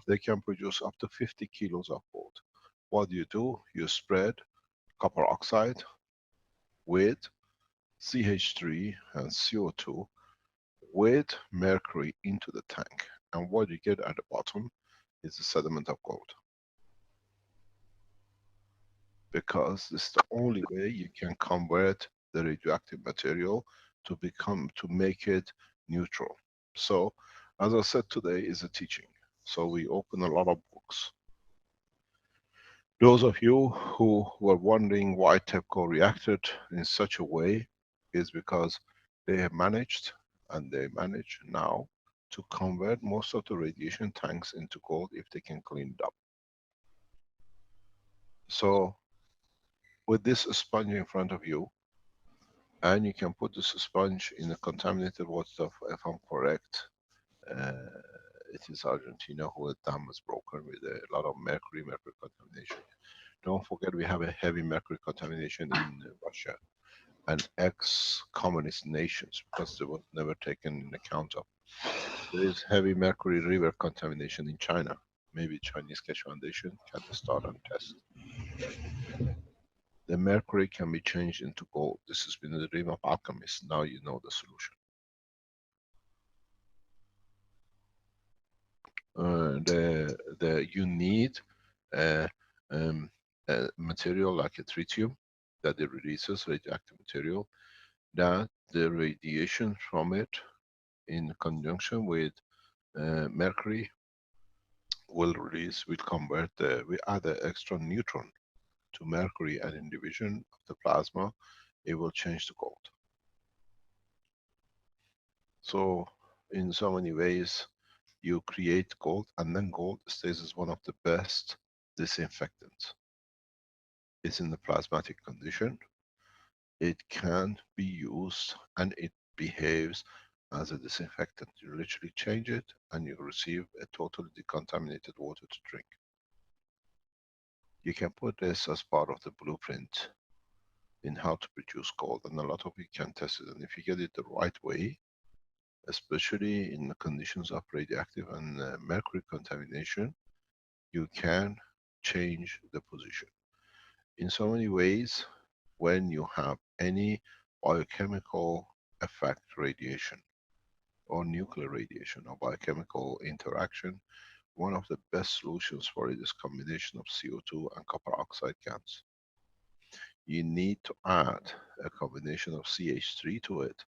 they can produce up to 50 kilos of gold. What do? You spread copper oxide with CH3 and CO2 with mercury into the tank, and what you get at the bottom is the sediment of gold. Because it's the only way you can convert the radioactive material to make it neutral. So, as I said, today is a teaching. So we open a lot of books. Those of you who were wondering why TEPCO reacted in such a way is because they have managed, and they manage now, to convert most of the radiation tanks into gold if they can clean it up. So, with this sponge in front of you, and you can put this sponge in a contaminated water, if I'm correct, it is Argentina who a dam was broken with a lot of mercury contamination. Don't forget we have a heavy mercury contamination in Russia and ex-communist nations, because they were never taken in account of. There is heavy mercury river contamination in China. Maybe Chinese Keshe Foundation can start and test. The mercury can be changed into gold. This has been the dream of alchemists. Now you know the solution. You need a material like a tritium that it releases radioactive material that the radiation from it in conjunction with mercury will convert, we add an extra neutron to mercury, and in division of the plasma, it will change the gold. So in so many ways, you create gold, and then gold stays as one of the best disinfectants. It's in the plasmatic condition. It can be used and it behaves as a disinfectant. You literally change it and you receive a totally decontaminated water to drink. You can put this as part of the blueprint in how to produce gold, and a lot of you can test it. And if you get it the right way, especially in the conditions of radioactive and mercury contamination, you can change the position. In so many ways, when you have any biochemical effect radiation or nuclear radiation or biochemical interaction, one of the best solutions for it is combination of CO2 and copper oxide gas. You need to add a combination of CH3 to it,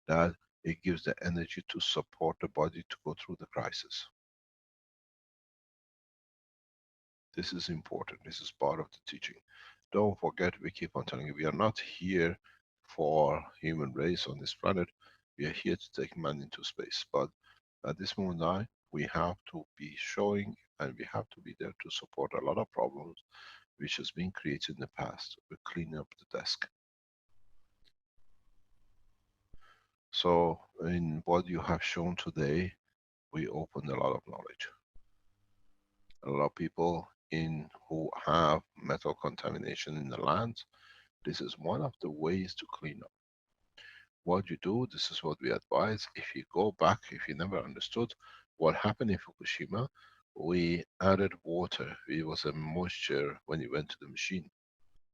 that it gives the energy to support the body to go through the crisis. This is important. This is part of the teaching. Don't forget, we keep on telling you, we are not here for human race on this planet. We are here to take man into space. But at this moment, we have to be showing and we have to be there to support a lot of problems which has been created in the past. We clean up the desk. So in what you have shown today, we opened a lot of knowledge. A lot of people who have metal contamination in the land, this is one of the ways to clean up. What you do, this is what we advise. If you go back, if you never understood what happened in Fukushima, we added water. It was a moisture when it went to the machine.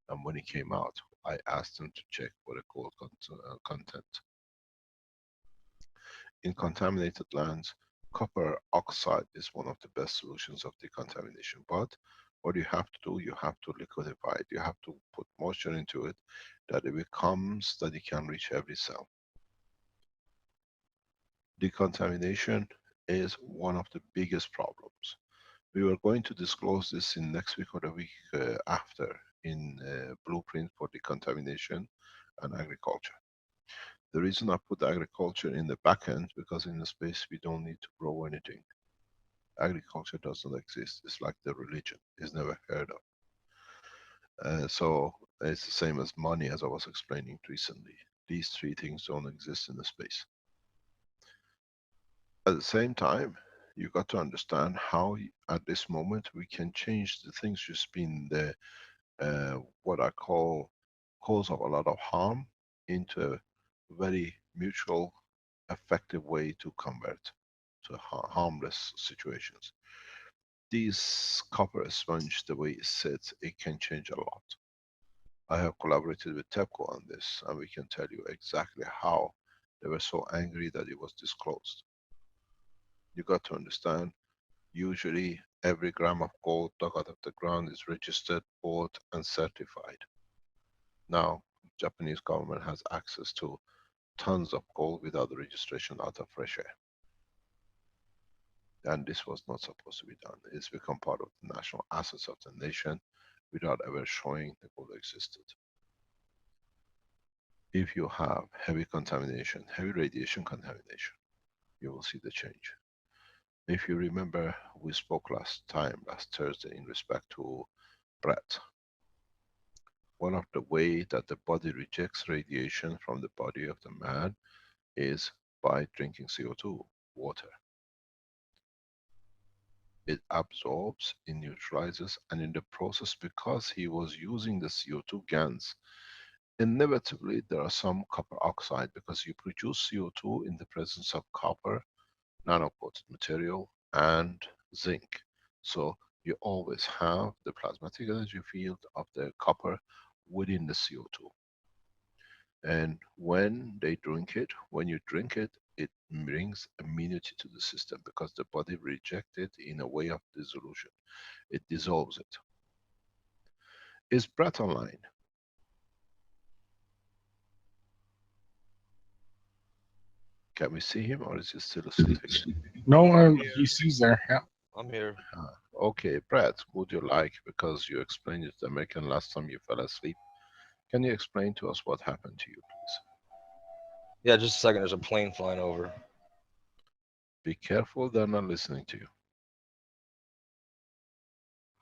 And when it came out, I asked them to check for the gold content. In contaminated lands, copper oxide is one of the best solutions of decontamination. But what you have to do, you have to liquidify it. You have to put moisture into it, that it becomes, that it can reach every cell. Decontamination is one of the biggest problems. We were going to disclose this in next week or the week after in blueprint for decontamination and agriculture. The reason I put agriculture in the back end, because in the space we don't need to grow anything. Agriculture doesn't exist. It's like the religion. It's never heard of. So it's the same as money, as I was explaining recently. These three things don't exist in the space. At the same time, you got to understand how at this moment we can change the things just been the what I call cause of a lot of harm into a very mutual effective way to convert to harmless situations. This copper sponge, the way it sits, it can change a lot. I have collaborated with TEPCO on this, and we can tell you exactly how they were so angry that it was disclosed. You got to understand, usually every gram of gold dug out of the ground is registered, bought and certified. Now, Japanese government has access to tons of gold without the registration, out of fresh air. And this was not supposed to be done. It's become part of the national assets of the nation without ever showing the gold existed. If you have heavy contamination, heavy radiation contamination, you will see the change. If you remember, we spoke last Thursday, in respect to breath. One of the way that the body rejects radiation from the body of the man is by drinking CO2, water. It absorbs, it neutralizes, and in the process, because he was using the CO2 GANs, inevitably there are some copper oxide, because you produce CO2 in the presence of copper, nano-coated material, and zinc. So you always have the plasmatic energy field of the copper within the CO2. And when they drink it, when you drink it, it brings immunity to the system, because the body rejects it in a way of dissolution. It dissolves it. Is breath online? Can we see him, or is he still sleeping? No, he's there. Yeah. I'm here. Okay, Brad, would you like, because you explained it to the American last time you fell asleep, can you explain to us what happened to you, please? Yeah, just a second. There's a plane flying over. Be careful, they're not listening to you.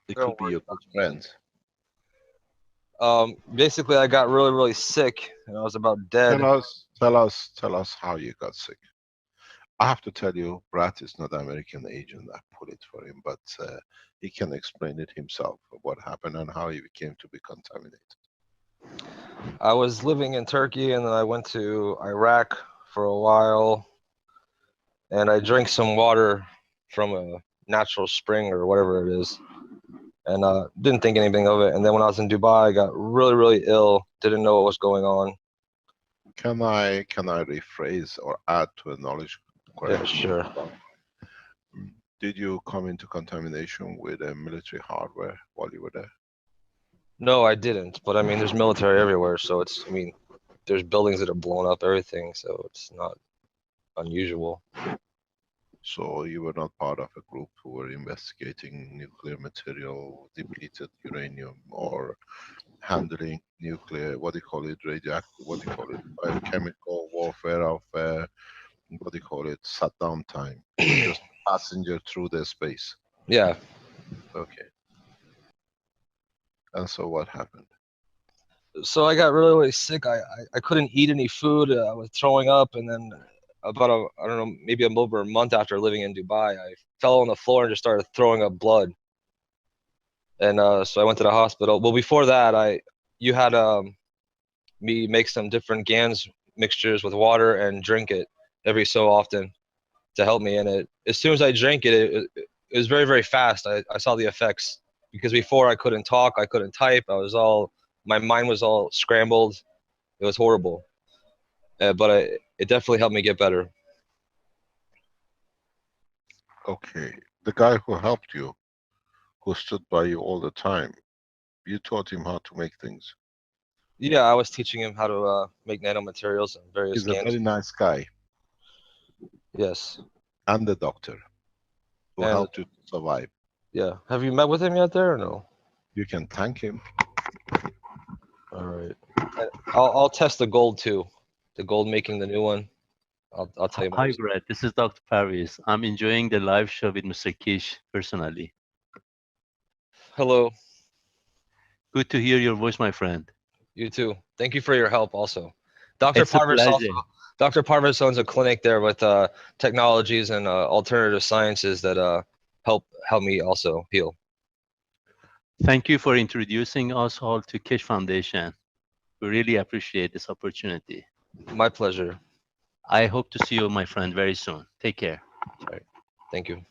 It Don't could be worry your good friend. Basically, I got really, really sick, and I was about dead. Tell us how you got sick. I have to tell you, Brad is not an American agent. I put it for him, but he can explain it himself, what happened and how he came to be contaminated. I was living in Turkey, and then I went to Iraq for a while, and I drank some water from a natural spring or whatever it is, and didn't think anything of it. And then when I was in Dubai, I got really, really ill. Didn't know what was going on. Can I rephrase or add to a knowledge question? Yeah, sure. Did you come into contamination with a military hardware while you were there? No, I didn't. But I mean, there's military everywhere, so it's, I mean, there's buildings that are blown up, everything, so it's not unusual. So you were not part of a group who were investigating nuclear material, depleted uranium, or handling nuclear, what do you call it, radioactive, what do you call it, chemical warfare of, what do you call it, Saddam time. You were just a passenger through the space. Yeah. Okay. And so what happened? So I got really, really sick. I couldn't eat any food. I was throwing up, and then about I don't know, maybe over a month after living in Dubai, I fell on the floor and just started throwing up blood. And so I went to the hospital. Well, before that, you had me make some different GANS mixtures with water and drink it every so often to help me. And as soon as I drank it, it was very, very fast. I saw the effects, because before I couldn't talk, I couldn't type. My mind was all scrambled. It was horrible. But it definitely helped me get better. Okay. The guy who helped you, who stood by you all the time, you taught him how to make things. Yeah, I was teaching him how to make nanomaterials and various He's a GANs. very nice guy. Yes. And the doctor who helped you survive. Yeah. Have you met with him yet there or no? You can thank him. All right. I'll test the gold too. The gold making the new one. I'll tell you. Hi, Brad. This is Dr. Parviz. I'm enjoying the live show with Mr. Kish personally. Hello. Good to hear your voice, my friend. You too. Thank you for your help also. Dr. It's a pleasure. Dr. Parvis owns a clinic there with technologies and alternative sciences that help me also heal. Thank you for introducing us all to Kish Foundation. We really appreciate this opportunity. My pleasure. I hope to see you, my friend, very soon. Take care. All right. Thank you.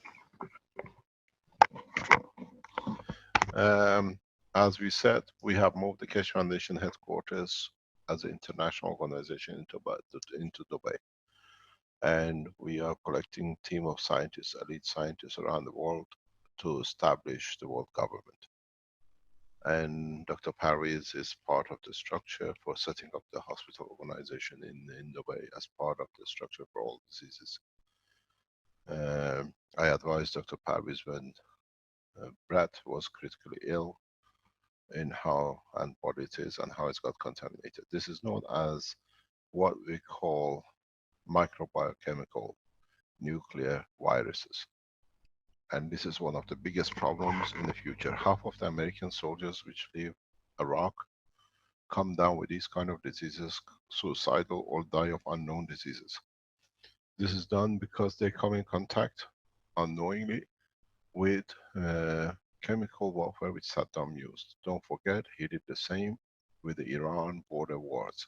As we said, we have moved the Keshe Foundation headquarters as an international organization into Dubai. And we are collecting a team of scientists, elite scientists around the world to establish the world government. And Dr. Parviz is part of the structure for setting up the hospital organization in Dubai as part of the structure for all diseases. I advised Dr. Parviz when Brad was critically ill in how and what it is and how it's got contaminated. This is known as what we call microbiochemical nuclear viruses. And this is one of the biggest problems in the future. Half of the American soldiers which leave Iraq come down with these kind of diseases, suicidal or die of unknown diseases. This is done because they come in contact unknowingly with chemical warfare which Saddam used. Don't forget, he did the same with the Iran border wars.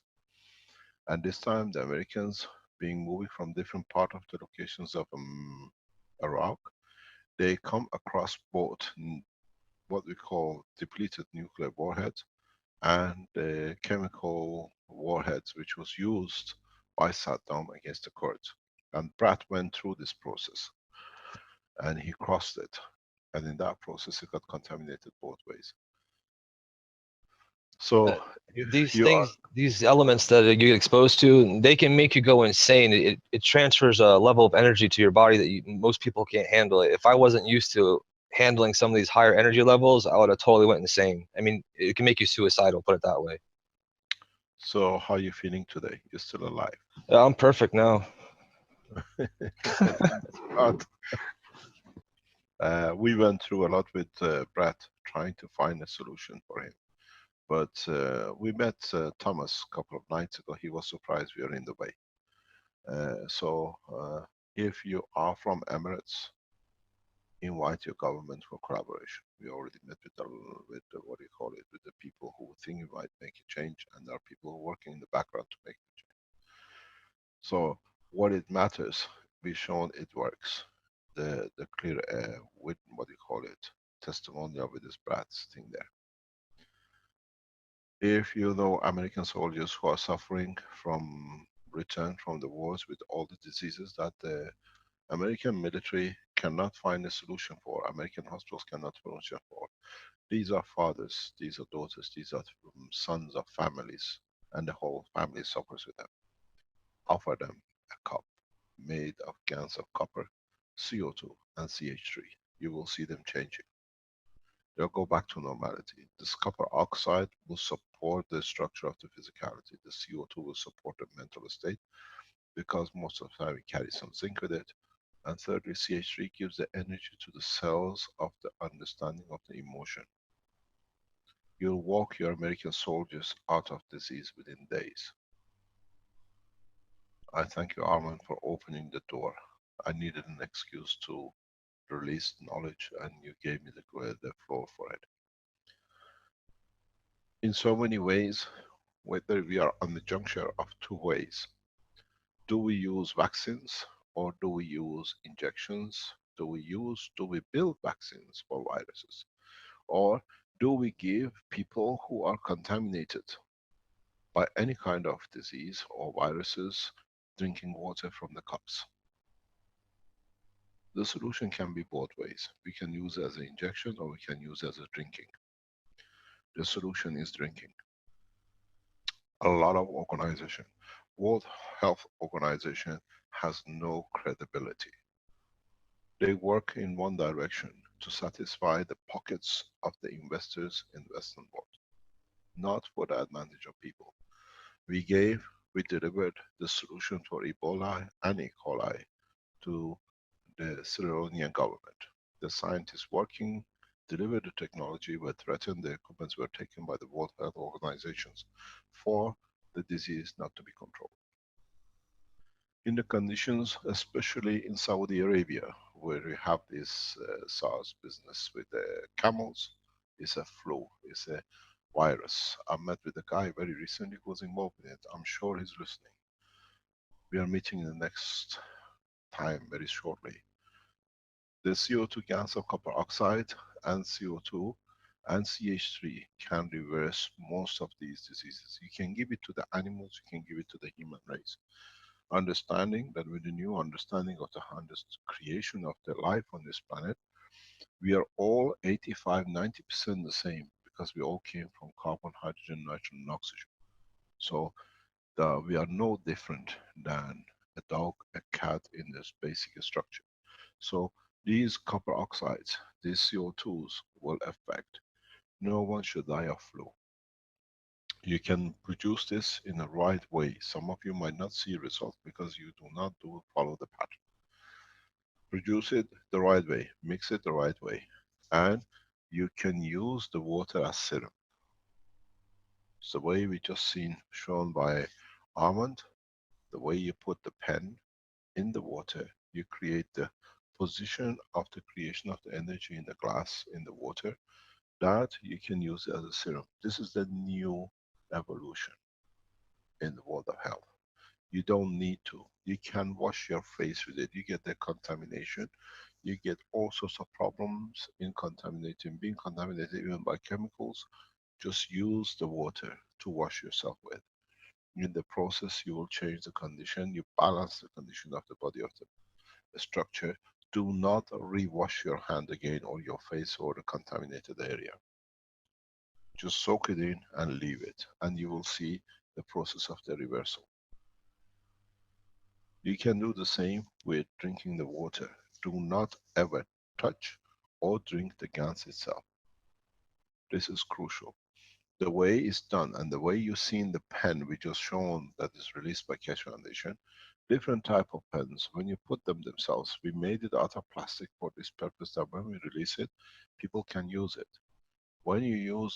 And this time the Americans, being moving from different part of the locations of Iraq, they come across both what we call depleted nuclear warheads and the chemical warheads which was used by Saddam against the Kurds. And Brad went through this process and he crossed it. And in that process, it got contaminated both ways. So if These you things, these elements that you get exposed to, they can make you go insane. It transfers a level of energy to your body that most people can't handle it. If I wasn't used to handling some of these higher energy levels, I would have totally went insane. I mean, it can make you suicidal, put it that way. so how are you feeling today? You're still alive. Yeah, I'm perfect now. We went through a lot with Brett trying to find a solution for him. But we met Thomas a couple of nights ago. He was surprised we are in the way. If you are from Emirates, invite your government for collaboration. We already met with what do you call it, with the people who think it might make a change, and there are people who are working in the background to make the change. So what it matters, we've shown it works. The clear with what do you call it, testimonial with this Brad's thing there. If you know American soldiers who are suffering from return from the wars with all the diseases that the American military cannot find a solution for, American hospitals cannot solution for. These are fathers, these are daughters, these are sons of families, and the whole family suffers with them. Offer them a cup made of cans of copper, CO2 and CH3. You will see them changing. They'll go back to normality. This copper oxide will support the structure of the physicality. The CO2 will support the mental state, because most of the time we carry some zinc with it. And thirdly, CH3 gives the energy to the cells of the understanding of the emotion. You'll walk your American soldiers out of disease within days. I thank you, Armand, for opening the door. I needed an excuse to release knowledge, and you gave me the floor for it. In so many ways, whether we are on the juncture of two ways. Do we use vaccines, or do we use injections? Do we build vaccines for viruses? Or do we give people who are contaminated by any kind of disease or viruses drinking water from the cups? The solution can be both ways. We can use it as an injection, or we can use it as a drinking. The solution is drinking. A lot of organization, World Health Organization has no credibility. They work in one direction, to satisfy the pockets of the investors in the Western world, not for the advantage of people. We delivered the solution for Ebola and E. coli to the Sierra Leonean government. The scientists working delivered the technology, were threatened, the equipments were taken by the World Health Organizations for the disease not to be controlled. In the conditions, especially in Saudi Arabia, where we have this SARS business with the camels, it's a flu, it's a virus. I met with a guy very recently who was involved in it. I'm sure he's listening. We are meeting the next time, very shortly. The CO2 gas of copper oxide and CO2 and CH3 can reverse most of these diseases. You can give it to the animals, you can give it to the human race. Understanding that with the new understanding of the creation of the life on this planet, we are all 85–90% the same, because we all came from carbon, hydrogen, nitrogen and oxygen. So we are no different than a dog, a cat in this basic structure. So these copper oxides, these CO2s will affect. No one should die of flu. You can produce this in the right way. Some of you might not see results because you do not follow the pattern. Produce it the right way, mix it the right way, and you can use the water as serum. It's the way we just seen shown by Armand. The way you put the pen in the water, you create the position of the creation of the energy in the glass, in the water, that you can use as a serum. This is the new evolution in the world of health. You don't need to. You can wash your face with it. You get the contamination. You get all sorts of problems in contaminating, being contaminated even by chemicals. Just use the water to wash yourself with. In the process, you will change the condition. You balance the condition of the body, of the structure. Do not re-wash your hand again, or your face, or the contaminated area. Just soak it in and leave it, and you will see the process of the reversal. You can do the same with drinking the water. Do not ever touch or drink the gans itself. This is crucial. The way it's done and the way you've seen the pen we just shown that is released by Keshe Foundation, different type of pens, when you put them themselves, we made it out of plastic for this purpose that when we release it, people can use it. When you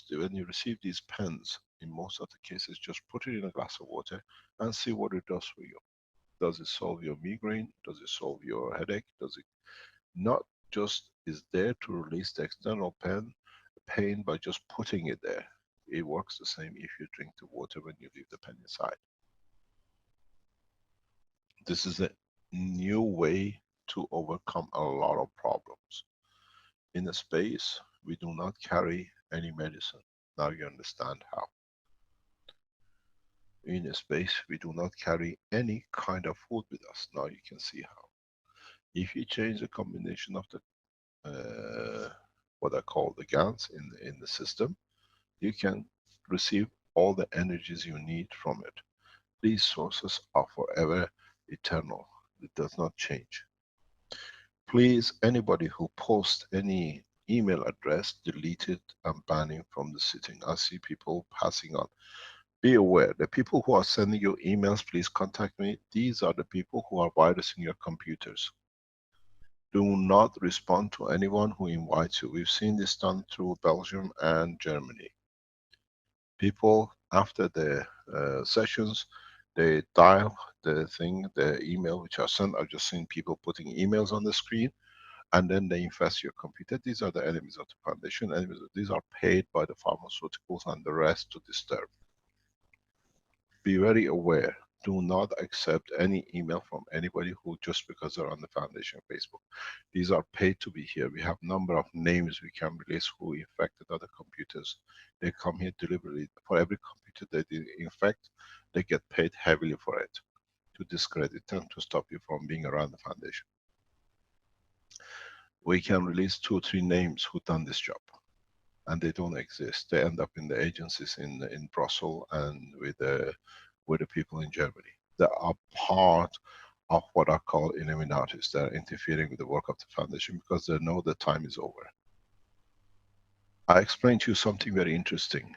receive these pens, in most of the cases, just put it in a glass of water and see what it does for you. Does it solve your migraine? Does it solve your headache? Does it not just is there to release the external pain by just putting it there? It works the same if you drink the water when you leave the pen inside. This is a new way to overcome a lot of problems. In a space, we do not carry any medicine. Now you understand how. In a space, we do not carry any kind of food with us. Now you can see how. If you change the combination of the what I call the GANs in the system, you can receive all the energies you need from it. These sources are forever eternal. It does not change. Please, anybody who posts any email address, delete it and ban it from the sitting. I see people passing on. Be aware, the people who are sending you emails, please contact me. These are the people who are virusing your computers. Do not respond to anyone who invites you. We've seen this done through Belgium and Germany. People, after the sessions, they dial the thing, the email which are sent. I've just seen people putting emails on the screen, and then they infest your computer. These are the enemies of the foundation. These are paid by the pharmaceuticals and the rest to disturb. Be very aware. Do not accept any email from anybody who just because they're on the foundation Facebook. These are paid to be here. We have number of names we can release who infected other computers. They come here deliberately. For every computer they infect, they get paid heavily for it to discredit them, to stop you from being around the foundation. We can release 2 or 3 names who done this job, and they don't exist. They end up in the agencies in Brussels and with the people in Germany. They are part of what I call Illuminatis. They are interfering with the work of the foundation because they know the time is over. I explained to you something very interesting.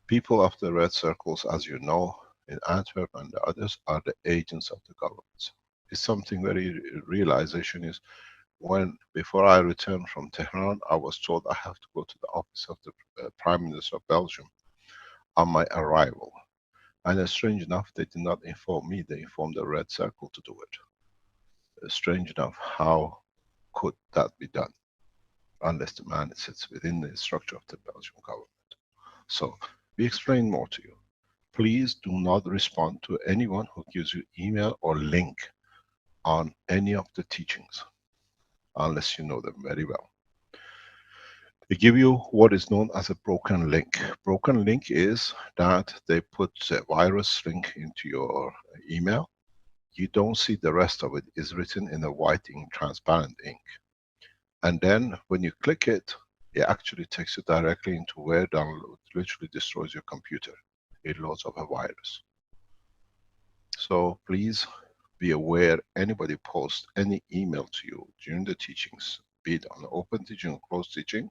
People of the red circles, as you know, in Antwerp and the others, are the agents of the governments. It's something very realization is when, before I returned from Tehran, I was told I have to go to the office of the Prime Minister of Belgium on my arrival. And strange enough, they did not inform me, they informed the red circle to do it. Strange enough, how could that be done? Unless the man sits within the structure of the Belgian government. So, we explain more to you. Please do not respond to anyone who gives you email or link on any of the teachings, unless you know them very well. They give you what is known as a broken link. Broken link is that they put a virus link into your email. You don't see the rest of it. It's written in a white ink, transparent ink. And then when you click it, it actually takes you directly into where download literally destroys your computer. It loads up a virus. So please be aware, anybody posts any email to you during the teachings, be it on open teaching or closed teaching,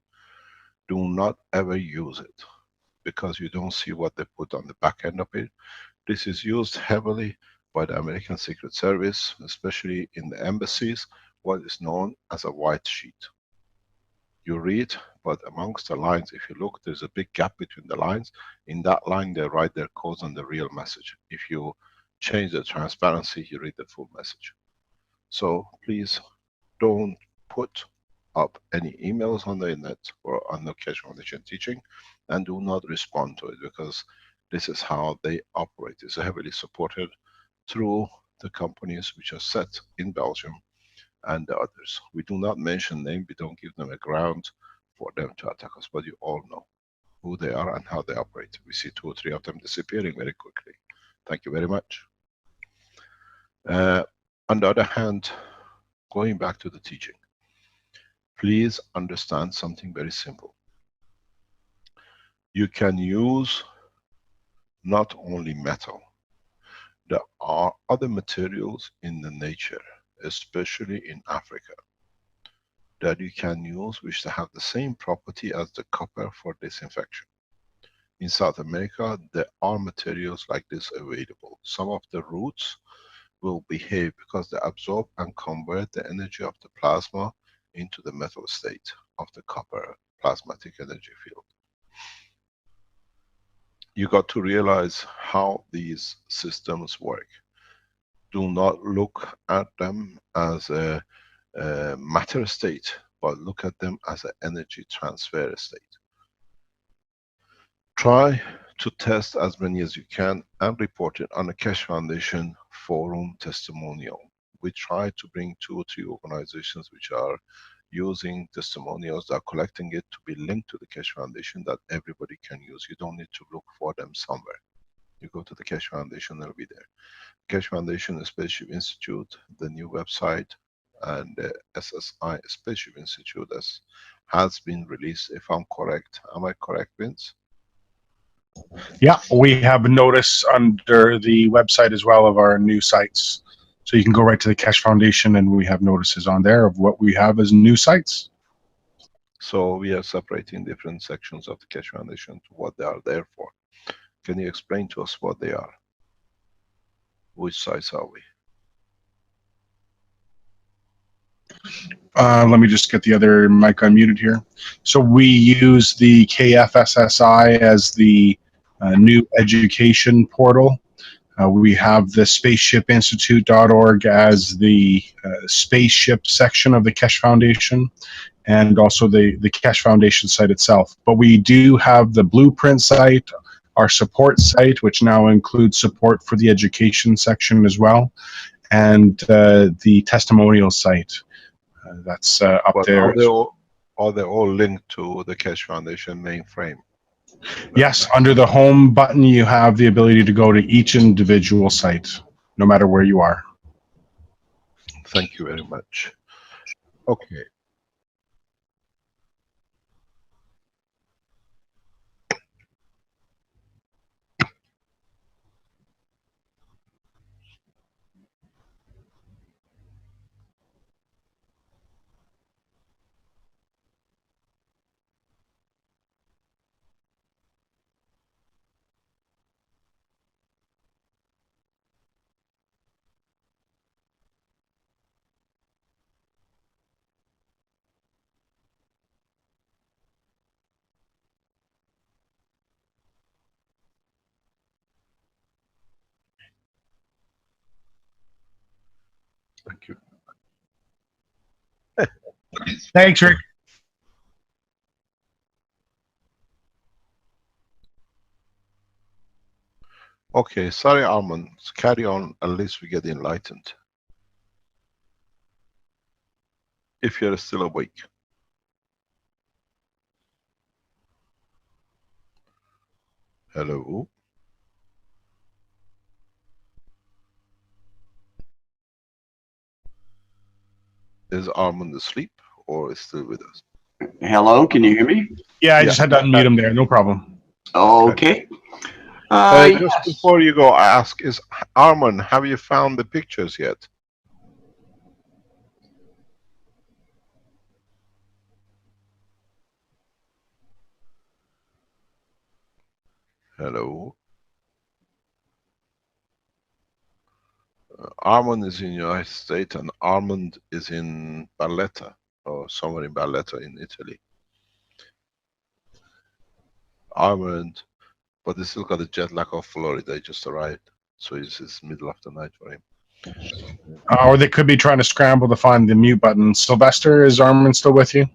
do not ever use it, because you don't see what they put on the back end of it. This is used heavily by the American Secret Service, especially in the embassies, what is known as a white sheet. You read, but amongst the lines, if you look, there's a big gap between the lines. In that line, they write their codes and the real message. If you change the transparency, you read the full message. So please don't put up any emails on the internet or on the Keshe Foundation teaching, and do not respond to it, because this is how they operate. It's heavily supported through the companies which are set in Belgium and the others. We do not mention them, we don't give them a ground for them to attack us, but you all know who they are and how they operate. We see 2 or 3 of them disappearing very quickly. Thank you very much. On the other hand, going back to the teaching, please understand something very simple. You can use not only metal. There are other materials in the nature, especially in Africa, that you can use which have the same property as the copper for disinfection. In South America, there are materials like this available. Some of the roots will behave because they absorb and convert the energy of the plasma into the metal state of the copper plasmatic energy field. You got to realize how these systems work. Do not look at them as a matter state, but look at them as an energy transfer state. Try to test as many as you can and report it on a Keshe Foundation forum testimonial. We try to bring 2 or 3 organizations which are using testimonials that are collecting it to be linked to the Keshe Foundation that everybody can use. You don't need to look for them somewhere. You go to the Keshe Foundation, they'll be there. Keshe Foundation Spaceship Institute, the new website, and the SSI Spaceship Institute has been released, if I'm correct. Am I correct, Vince? Yeah, we have a notice under the website as well of our new sites. So you can go right to the Keshe Foundation and we have notices on there of what we have as new sites. So we are separating different sections of the Keshe Foundation to what they are there for. Can you explain to us what they are? Which sites are we? Let me just get the other mic unmuted here. So we use the KFSSI as the new education portal. We have the spaceshipinstitute.org as the spaceship section of the Keshe Foundation, and also the Keshe Foundation site itself. But we do have the blueprint site, our support site, which now includes support for the education section as well, and the testimonial site. That's up But there. are they all linked to the Keshe Foundation mainframe? Yes, under the home button, you have the ability to go to each individual site, no matter where you are. Thank you very much. Okay. Thank you. Thanks, Rick. Okay, sorry, Armand. Carry on, at least we get enlightened. If you're still awake. Hello? Is Armand asleep or is still with us? Hello, can you hear me? Yeah, I just had to unmute him there. No problem. Okay. Just Yes. before you go, I ask, is Armand, have you found the pictures yet? Hello? Armand is in the United States and Armand is in Barletta, or somewhere in Barletta in Italy. Armand, but he still got the jet lag of Florida. He just arrived, so it's middle of the night for him. Or they could be trying to scramble to find the mute button. Sylvester, is Armin still with you?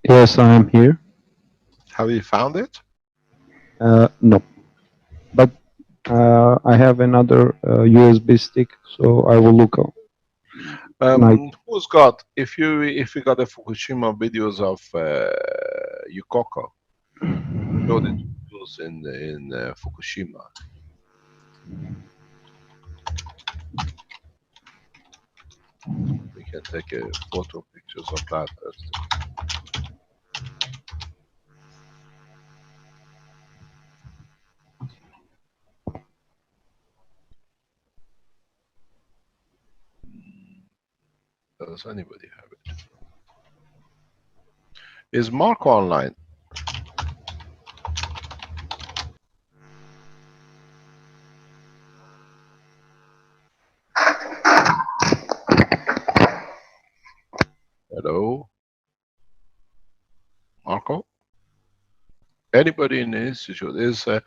Yes, I am here. Have you found it? No, but I have another USB stick, so I will look up. Who's got? If you got the Fukushima videos of Yukoko, show the videos in Fukushima. We can take a photo pictures of that. Does anybody have it? Is Mark online? Hello? Marco? Anybody in the institute? Is who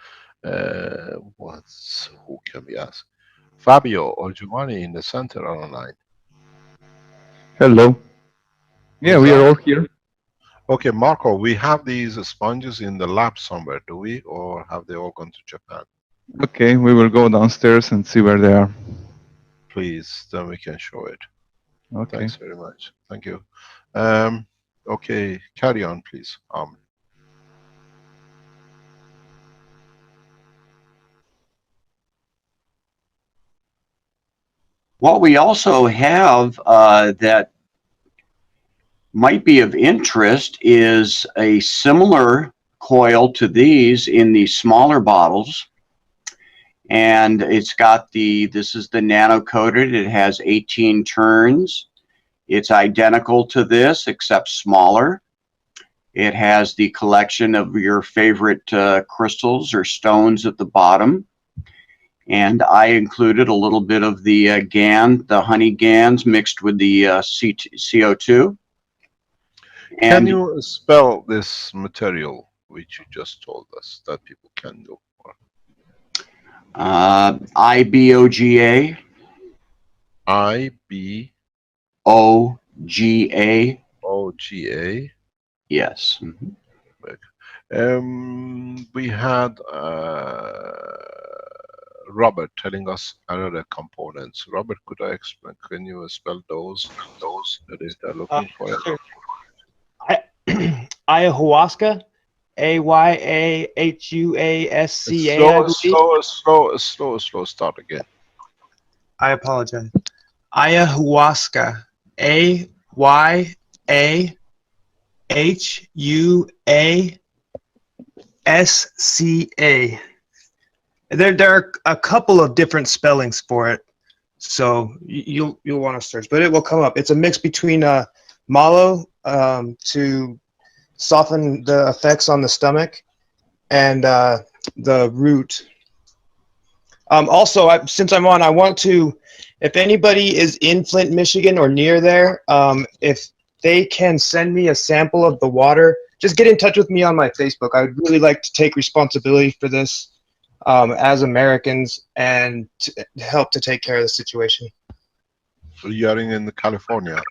can we ask? Fabio or Giovanni in the center are online. Hello. Yeah, Who's we are that? all here. Okay, Marco, we have these sponges in the lab somewhere, do we? Or have they all gone to Japan? Okay, we will go downstairs and see where they are. Please, then we can show it. Okay. Thanks very much. Thank you. Okay, carry on, please. What we also have that might be of interest is a similar coil to these in the smaller bottles. And it's got this is the nano coated. It has 18 turns. It's identical to this, except smaller. It has the collection of your favorite crystals or stones at the bottom. And I included a little bit of the the honey GANs mixed with the CO2. And can you spell this material which you just told us that people can do? IBOGA. IBOGA. OGA. Yes. Mm-hmm. We had Robert telling us another components. Robert, could I explain? Can you spell those that is they're looking for? Sure. Ayahuasca, AYAHUASCA. Slow. Start again. I apologize. Ayahuasca, AYAHUASCA. There are a couple of different spellings for it, so you'll want to search, but it will come up. It's a mix between malo to soften the effects on the stomach, and the root. Also, since I'm on, I want to, if anybody is in Flint, Michigan, or near there, if they can send me a sample of the water, just get in touch with me on my Facebook. I would really like to take responsibility for this as Americans and to help to take care of the situation. So you're in California?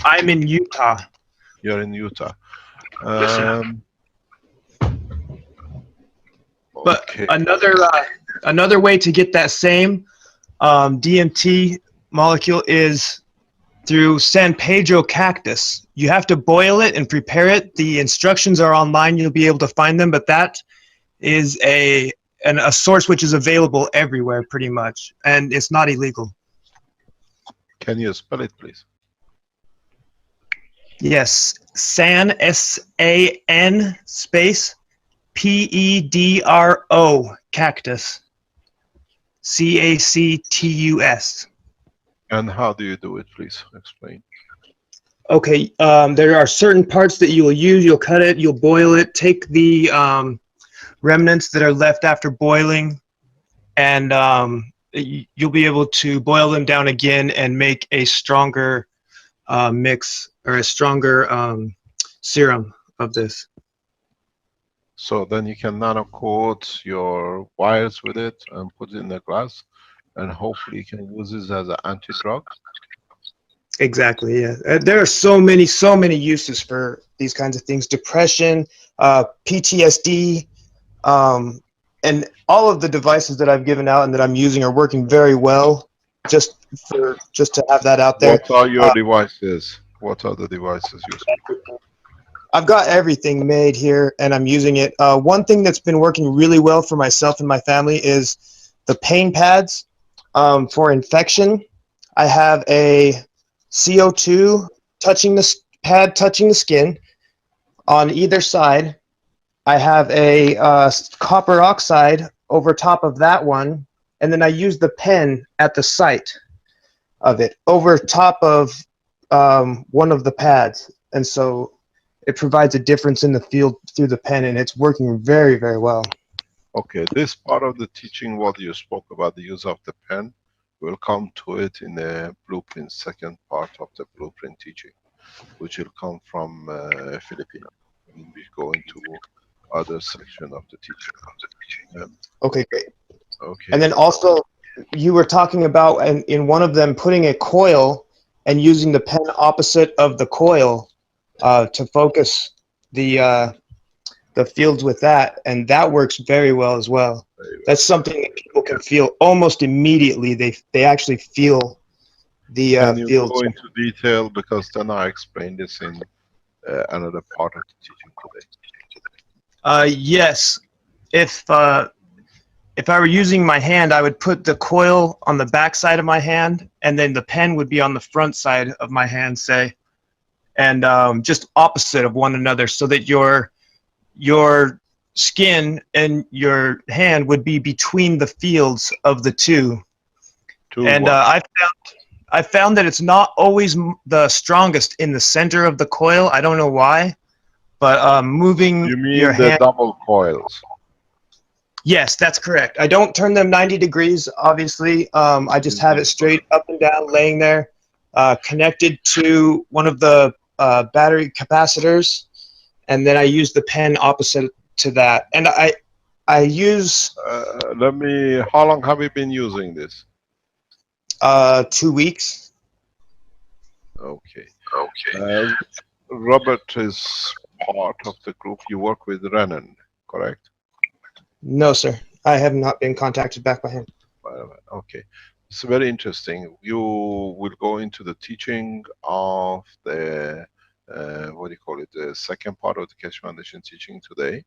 I'm in Utah. You're in Utah. But okay. Another way to get that same DMT molecule is through San Pedro cactus. You have to boil it and prepare it. The instructions are online. You'll be able to find them, but that is a source which is available everywhere pretty much, and it's not illegal. Can you spell it, please? Yes, San, S-A-N space P-E-D-R-O, cactus, C-A-C-T-U-S. And how do you do it, please explain? Okay, there are certain parts that you will use. You'll cut it, you'll boil it, take the remnants that are left after boiling, and you'll be able to boil them down again and make a stronger mix, or a stronger serum of this. So then you can nano coat your wires with it and put it in the glass, and hopefully you can use this as an anti-drug. Exactly, yeah. There are so many uses for these kinds of things. Depression, PTSD, and all of the devices that I've given out and that I'm using are working very well, just to have that out there. What are your devices? What are the devices you're using? I've got everything made here and I'm using it. One thing that's been working really well for myself and my family is the pain pads for infection. I have a CO2 touching the pad, touching the skin. On either side, I have a copper oxide over top of that one, and then I use the pen at the site of it over top of one of the pads, and so it provides a difference in the field through the pen, and it's working very, very well. Okay, this part of the teaching, what you spoke about, the use of the pen, we'll come to it in the blueprint, second part of the blueprint teaching, which will come from Philippines. And we go into other section of the teaching. Okay, great. Okay. And then also, you were talking about in one of them putting a coil and using the pen opposite of the coil to focus the fields with that, and that works very well as well. That's something that people can feel almost immediately. They actually feel the Can you fields. go into detail, because then I explained this in another part of the teaching today. Yes, if I were using my hand, I would put the coil on the back side of my hand, and then the pen would be on the front side of my hand, say, and just opposite of one another, so that your skin and your hand would be between the fields of the two. And I found that it's not always the strongest in the center of the coil. I don't know why, but moving You mean your the hand. double coils? Yes, that's correct. I don't turn them 90 degrees, obviously. I just have it straight up and down, laying there, connected to one of the battery capacitors, and then I use the pen opposite to that. And I use... how long have you been using this? 2 weeks. Okay. Robert is part of the group. You work with Renan, correct? No, sir. I have not been contacted back by him. Okay. It's very interesting. You will go into the teaching of the, what do you call it, the second part of the Keshe Foundation teaching today.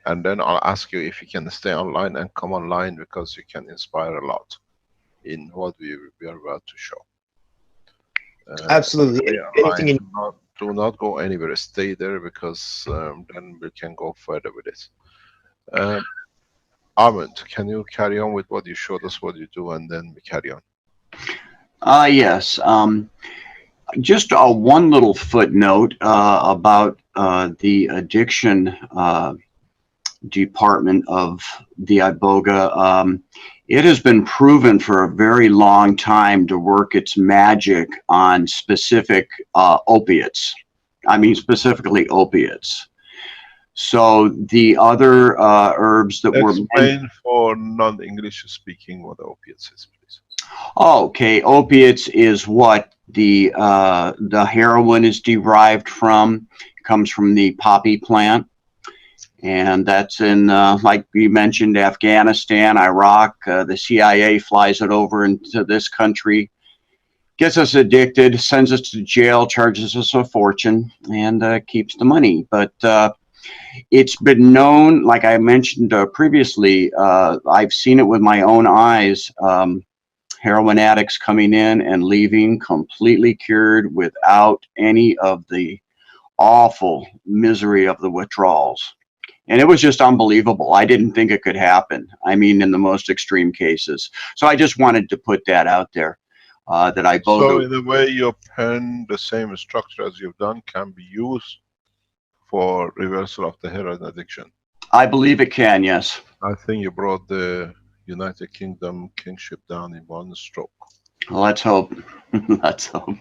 And then I'll ask you if you can stay online and come online, because you can inspire a lot in what we are about to show. Absolutely. Anything do not go anywhere. Stay there, because then we can go further with it. Armand, can you carry on with what you showed us, what you do, and then we carry on? Yes. Just one little footnote about the addiction department of the Iboga. It has been proven for a very long time to work its magic on specific opiates. I mean, specifically opiates. So the other herbs that were... Explain for non-English speaking what opiates is, please. Oh, okay. Opiates is what the heroin is derived from. It comes from the poppy plant. And that's in, like you mentioned, Afghanistan, Iraq. The CIA flies it over into this country, gets us addicted, sends us to jail, charges us a fortune, and keeps the money. But it's been known, like I mentioned previously, I've seen it with my own eyes, heroin addicts coming in and leaving completely cured without any of the awful misery of the withdrawals. And it was just unbelievable. I didn't think it could happen. I mean, in the most extreme cases. So I just wanted to put that out there. That I both. So in a way, your pen, the same structure as you've done, can be used for reversal of the heroin addiction. I believe it can, yes. I think you brought the United Kingdom kingship down in one stroke. Let's hope. Let's hope.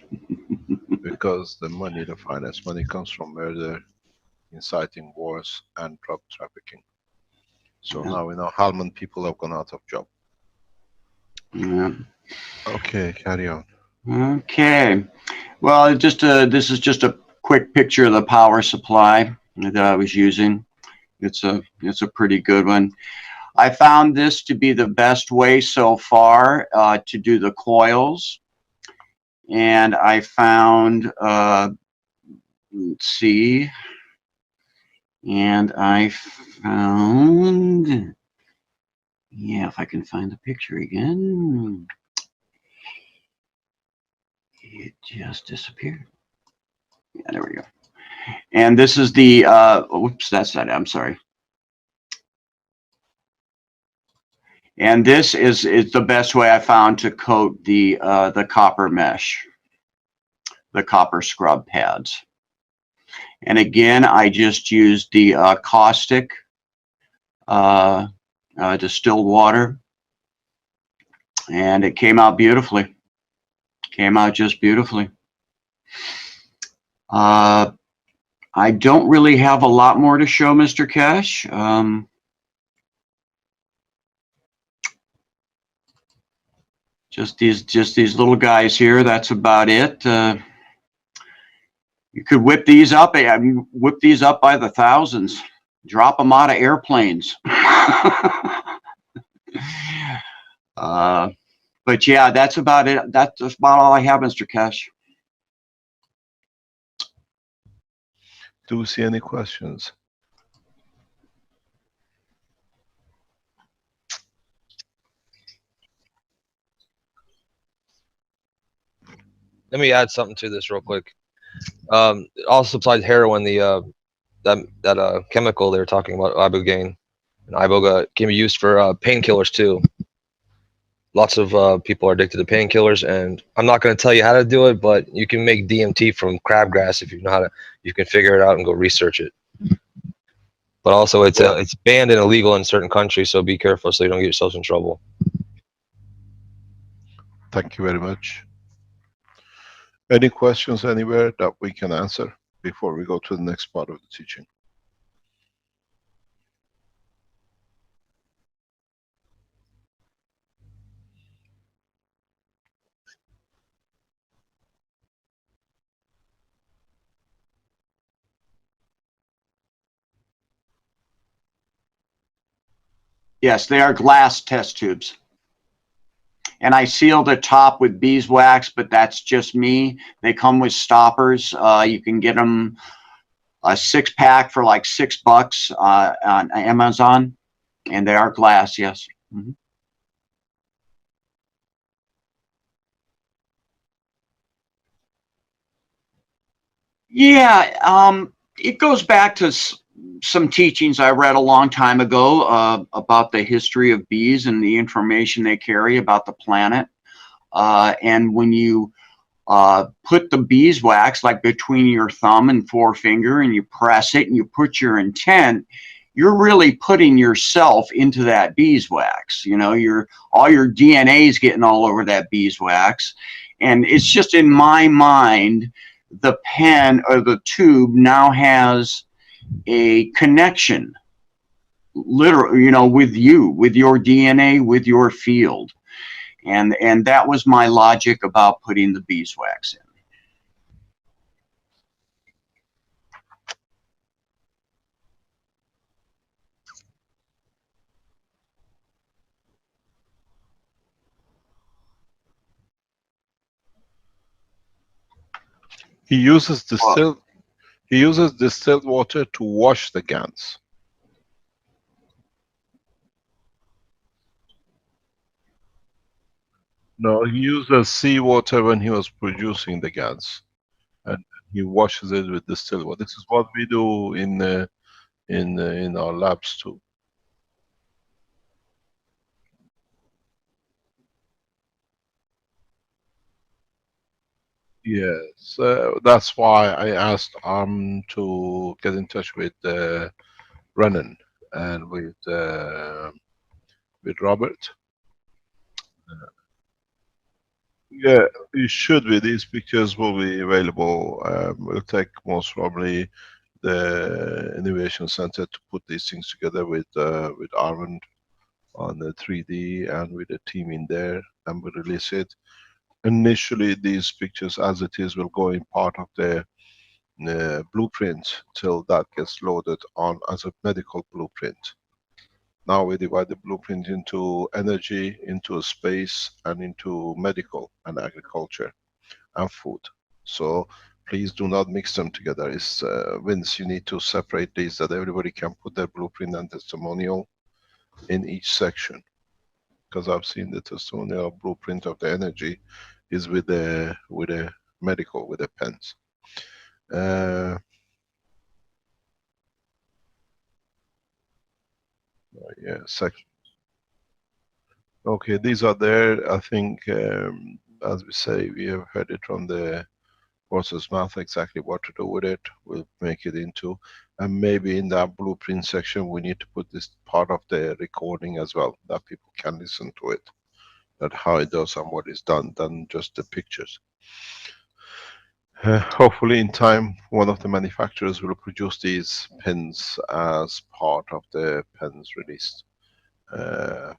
Because the money, the finance money, comes from murder, inciting wars, and drug trafficking. So now we know Halman people have gone out of job. Yeah. Okay, carry on. Okay. Well, just this is just a quick picture of the power supply that I was using. It's a pretty good one. I found this to be the best way so far to do the coils. And I found, let's see, and I found, yeah, if I can find the picture again. It just disappeared. Yeah, there we go. And this is the, whoops, that's that, I'm sorry. And this is the best way I found to coat the copper mesh, the copper scrub pads. And again, I just used the caustic distilled water, and it came out beautifully. Came out just beautifully. I don't really have a lot more to show, Mr. Keshe. Just these little guys here. That's about it. You could whip these up. I mean, whip these up by the thousands. Drop them out of airplanes. But yeah, that's about it. That's about all I have, Mr. Keshe. Do we see any questions? Let me add something to this real quick. Also, besides heroin, that chemical they were talking about, ibogaine and iboga, can be used for painkillers too. Lots of people are addicted to painkillers, and I'm not going to tell you how to do it, but you can make DMT from crabgrass if you know how to. You can figure it out and go research it. But also, it's banned and illegal in certain countries, so be careful so you don't get yourselves in trouble. Thank you very much. Any questions anywhere that we can answer before we go to the next part of the teaching? Yes, they are glass test tubes. And I seal the top with beeswax, but that's just me. They come with stoppers. You can get them a 6-pack for like $6 on Amazon, and they are glass. Yes. Mm-hmm. Yeah, it goes back to some teachings I read a long time ago about the history of bees and the information they carry about the planet. And when you put the beeswax like between your thumb and forefinger and you press it and you put your intent, you're really putting yourself into that beeswax. You know, all your DNA is getting all over that beeswax. And it's just in my mind, the pen or the tube now has a connection, literally, you know, with you, with your DNA, with your field. And that was my logic about putting the beeswax in. He uses distilled water to wash the gans. No, he uses seawater when he was producing the gans, and he washes it with distilled water. This is what we do in our labs too. Yes, that's why I asked to get in touch with Renan and with Robert. Yeah, it should be. These pictures will be available. We'll take most probably the Innovation Center to put these things together with Arvind on the 3D and with a team in there, and we'll release it. Initially, these pictures as it is will go in part of the blueprint till that gets loaded on as a medical blueprint. Now we divide the blueprint into energy, into space, and into medical and agriculture and food. So please do not mix them together. It's Vince, you need to separate these that everybody can put their blueprint and testimonial in each section. Because I've seen the testimonial blueprint of the energy is with a medical with the pens. Yeah, section. Okay, these are there. I think, as we say, we have heard it from the horse's mouth exactly what to do with it. We'll make it into, and maybe in that blueprint section we need to put this part of the recording as well, that people can listen to it, that how it does and what is done, than just the pictures. Hopefully in time one of the manufacturers will produce these pens as part of the pens released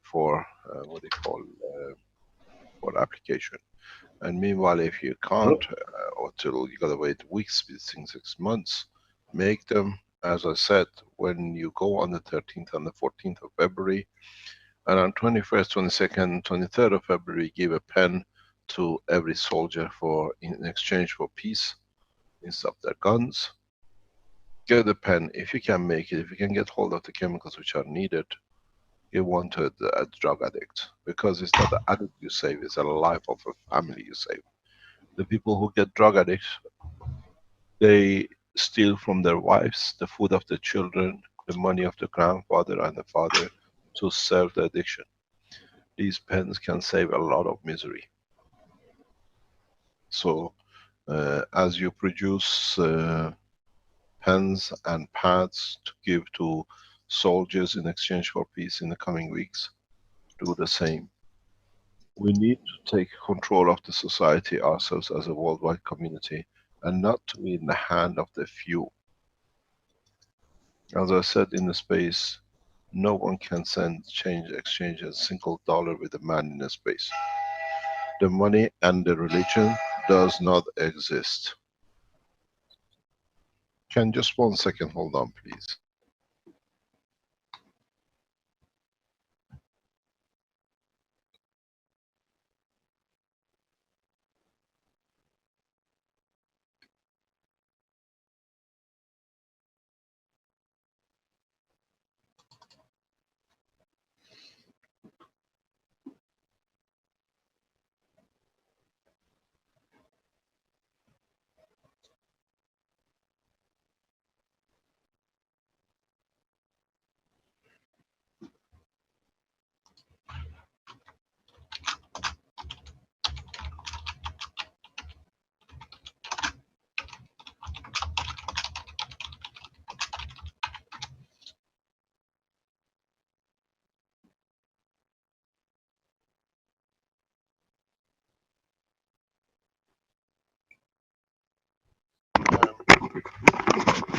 for what they call for application. And meanwhile, if you can't, or till you gotta wait weeks, within 6 months, make them, as I said, when you go on the 13th and the 14th of February, and on 21st, 22nd, 23rd of February, give a pen to every soldier for in exchange for peace, instead of their guns. Get a pen, if you can make it, if you can get hold of the chemicals which are needed, you want a drug addict, because it's not the addict you save, it's the life of a family you save. The people who get drug addicts, they steal from their wives the food of the children, the money of the grandfather and the father to serve the addiction. These pens can save a lot of misery. So as you produce pens and pads to give to soldiers in exchange for peace in the coming weeks, do the same. We need to take control of the society ourselves as a worldwide community, and not to be in the hand of the few. As I said in the space, no one can exchange a single dollar with a man in the space. The money and the religion does not exist. Can just 1 second hold on, please?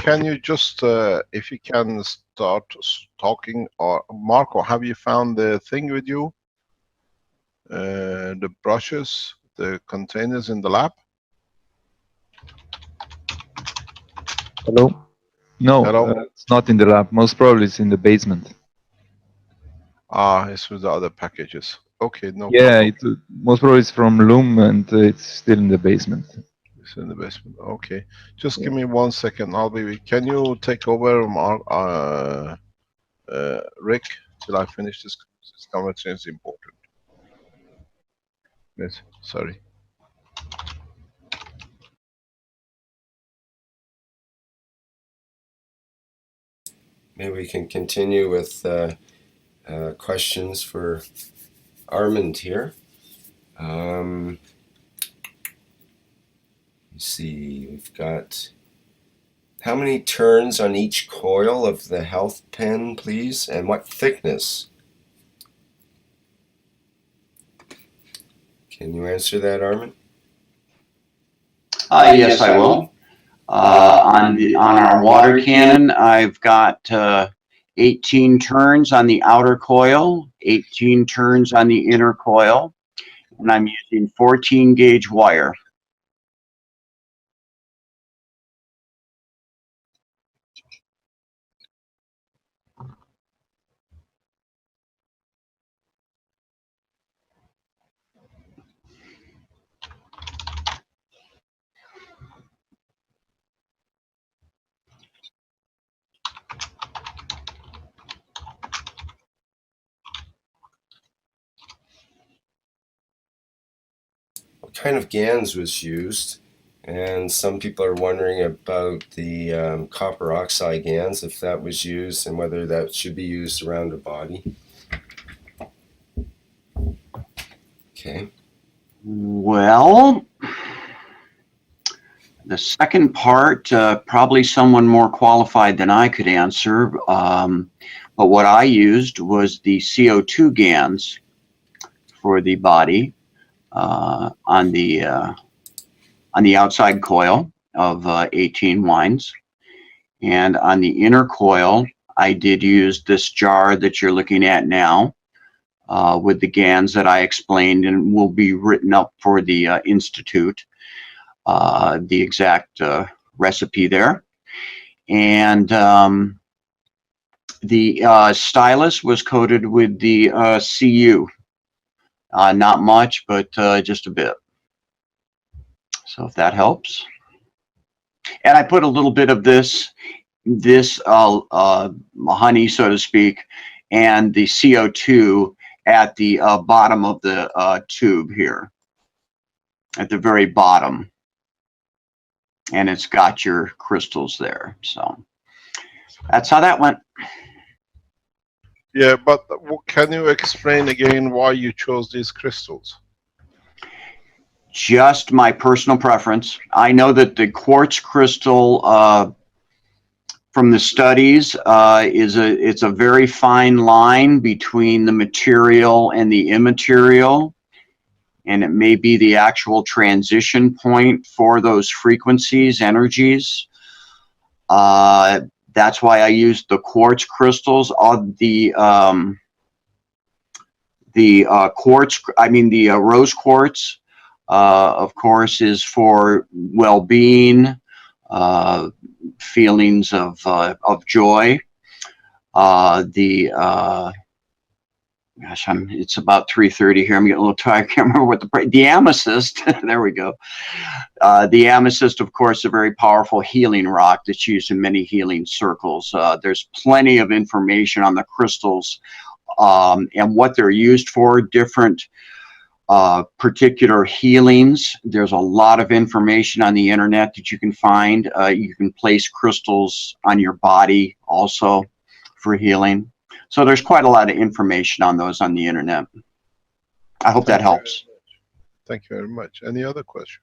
Can you just, if you can start talking, or Marco, have you found the thing with you? The brushes, the containers in the lab? Hello? No, Hello? it's not in the lab. Most probably it's in the basement. Ah, it's with the other packages. Okay, no Yeah, problem. most probably it's from Loom and it's still in the basement. It's in the basement. Okay, just give me 1 second. I'll be. Can you take over, Rick, till I finish this? This conversation is important. Yes, sorry. Maybe we can continue with questions for Armand here. Let's see, we've got how many turns on each coil of the health pen, please, and what thickness? Can you answer that, Armand? Yes, I will. On our water cannon, I've got 18 turns on the outer coil, 18 turns on the inner coil, and I'm using 14 gauge wire. What kind of GANs was used? And some people are wondering about the copper oxide GANs, if that was used and whether that should be used around the body. Okay. Well, the second part, probably someone more qualified than I could answer. But what I used was the CO2 GANs for the body on the outside coil of 18 wines. And on the inner coil, I did use this jar that you're looking at now with the GANs that I explained and will be written up for the Institute, the exact recipe there. And the stylus was coated with the CU. Not much, but just a bit. So if that helps. And I put a little bit of this honey, so to speak, and the CO2 at the bottom of the tube here, at the very bottom. And it's got your crystals there. So that's how that went. Yeah, but can you explain again why you chose these crystals? Just my personal preference. I know that the quartz crystal from the studies it's a very fine line between the material and the immaterial, and it may be the actual transition point for those frequencies, energies. That's why I used the quartz crystals. The rose quartz, of course, is for well-being, feelings of joy. It's about 3:30 here. I'm getting a little tired. I can't remember what the amethyst. There we go. The amethyst, of course, is a very powerful healing rock that's used in many healing circles. There's plenty of information on the crystals and what they're used for, different particular healings. There's a lot of information on the internet that you can find. You can place crystals on your body also for healing. So there's quite a lot of information on those on the internet. I hope that helps. Thank you very much. Any other question?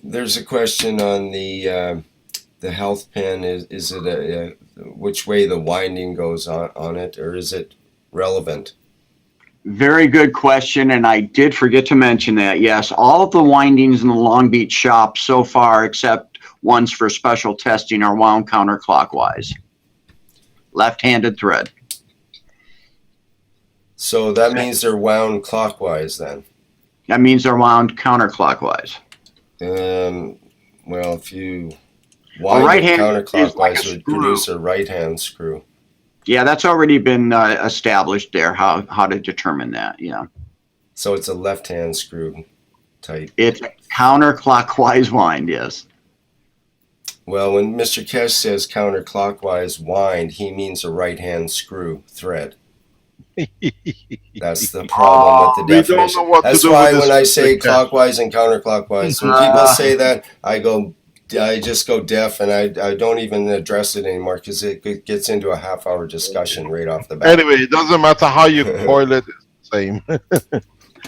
There's a question on the health pin. Is it which way the winding goes on it, or is it relevant? Very good question, and I did forget to mention that. Yes, all of the windings in the Long Beach shop so far, except ones for special testing, are wound counterclockwise. Left-handed thread. So that means they're wound clockwise then? That means they're wound counterclockwise. Well, if you wind it counterclockwise, it would produce a right-hand screw. Yeah, that's already been established there, how to determine that, yeah. So it's a left-hand screw type. It's a counterclockwise wind, yes. Well, when Mr. Keshe says counterclockwise wind, he means a right-hand screw thread. That's the problem with the definition. That's why when I say clockwise and counterclockwise, when people say that, I just go deaf, and I don't even address it anymore because it gets into a half-hour discussion right off the bat. Anyway, it doesn't matter how you coil it, it's the same.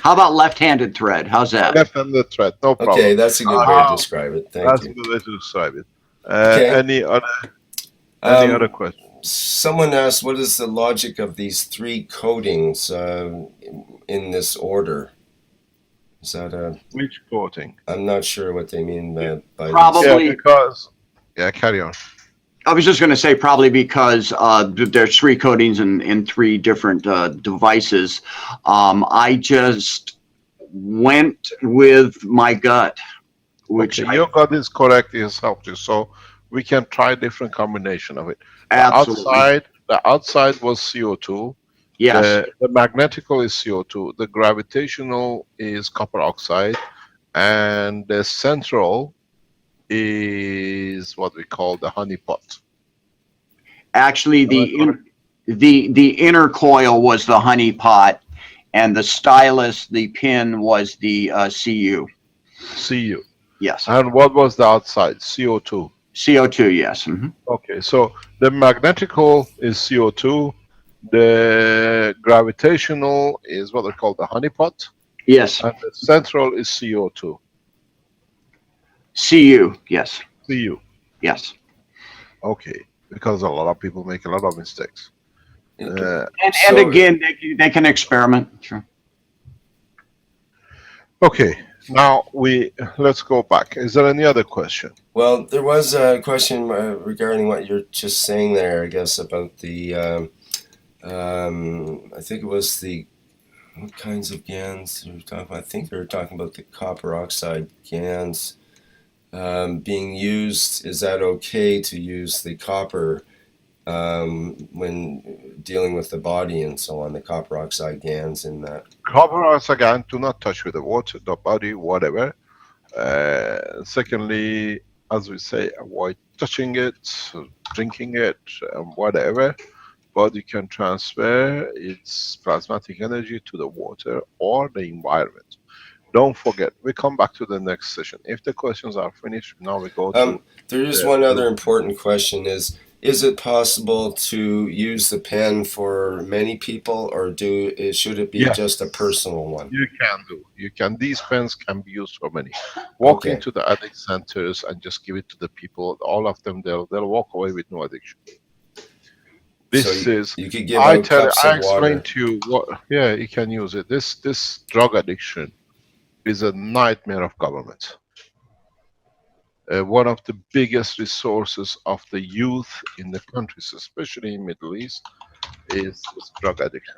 How about left-handed thread? How's that? Left-handed thread, no problem. Okay, that's a good way to describe it. Thank you. That's a good way to describe it. Any other questions? Someone asked, what is the logic of these 3 coatings in this order? Is that a... Which coating? I'm not sure what they mean by probably yeah, because... Yeah, carry on. I was just going to say probably because there's 3 coatings in 3 different devices. I just went with my gut, which your gut is correct. It has helped you, so we can try different combination of it. Absolutely. The outside was CO2. Yes. The magnetical is CO2. The gravitational is copper oxide, and the central is what we call the honey pot. Actually, the inner coil was the honey pot, and the stylus, the pin, was the CU. CU. Yes. And what was the outside? CO2. CO2, yes. Mm-hmm. Okay, so the magnetical is CO2. The gravitational is what they call the honeypot. Yes. And the central is CO2. CU, yes. CU. Yes. Okay, because a lot of people make a lot of mistakes. And again, they can experiment. Sure. Okay, now let's go back. Is there any other question? Well, there was a question regarding what you're just saying there, I guess, about the, I think it was what kinds of GANs they were talking about? I think they were talking about the copper oxide GANs being used. Is that okay to use the copper when dealing with the body and so on, the copper oxide GANs in that? Copper oxide GAN, do not touch with the water, the body, whatever. Secondly, as we say, avoid touching it, drinking it, whatever. But you can transfer its plasmatic energy to the water or the environment. Don't forget, we come back to the next session. If the questions are finished, now we go to... There is one other important question is it possible to use the pen for many people, or should it be just a personal one? You can do. You can. These pens can be used for many. Walk into the addict centers and just give it to the people. All of them, they'll walk away with no addiction. This so is. You could give out cups I of water. explained to you what. Yeah, you can use it. This drug addiction is a nightmare of government. One of the biggest resources of the youth in the countries, especially in Middle East, is drug addiction.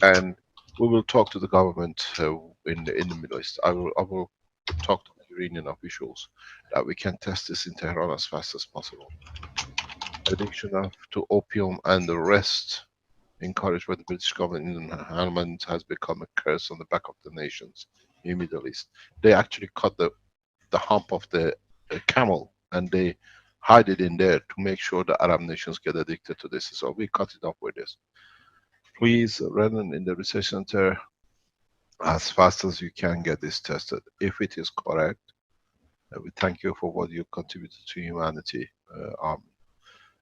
And we will talk to the government in the Middle East. I will talk to the Iranian officials that we can test this in Tehran as fast as possible. Addiction to opium and the rest, encouraged by the British government, has become a curse on the back of the nations in Middle East. They actually cut the hump of the camel and they hide it in there to make sure the Arab nations get addicted to this. So we cut it off with this. Please run in the research center as fast as you can, get this tested. If it is correct, we thank you for what you contributed to humanity.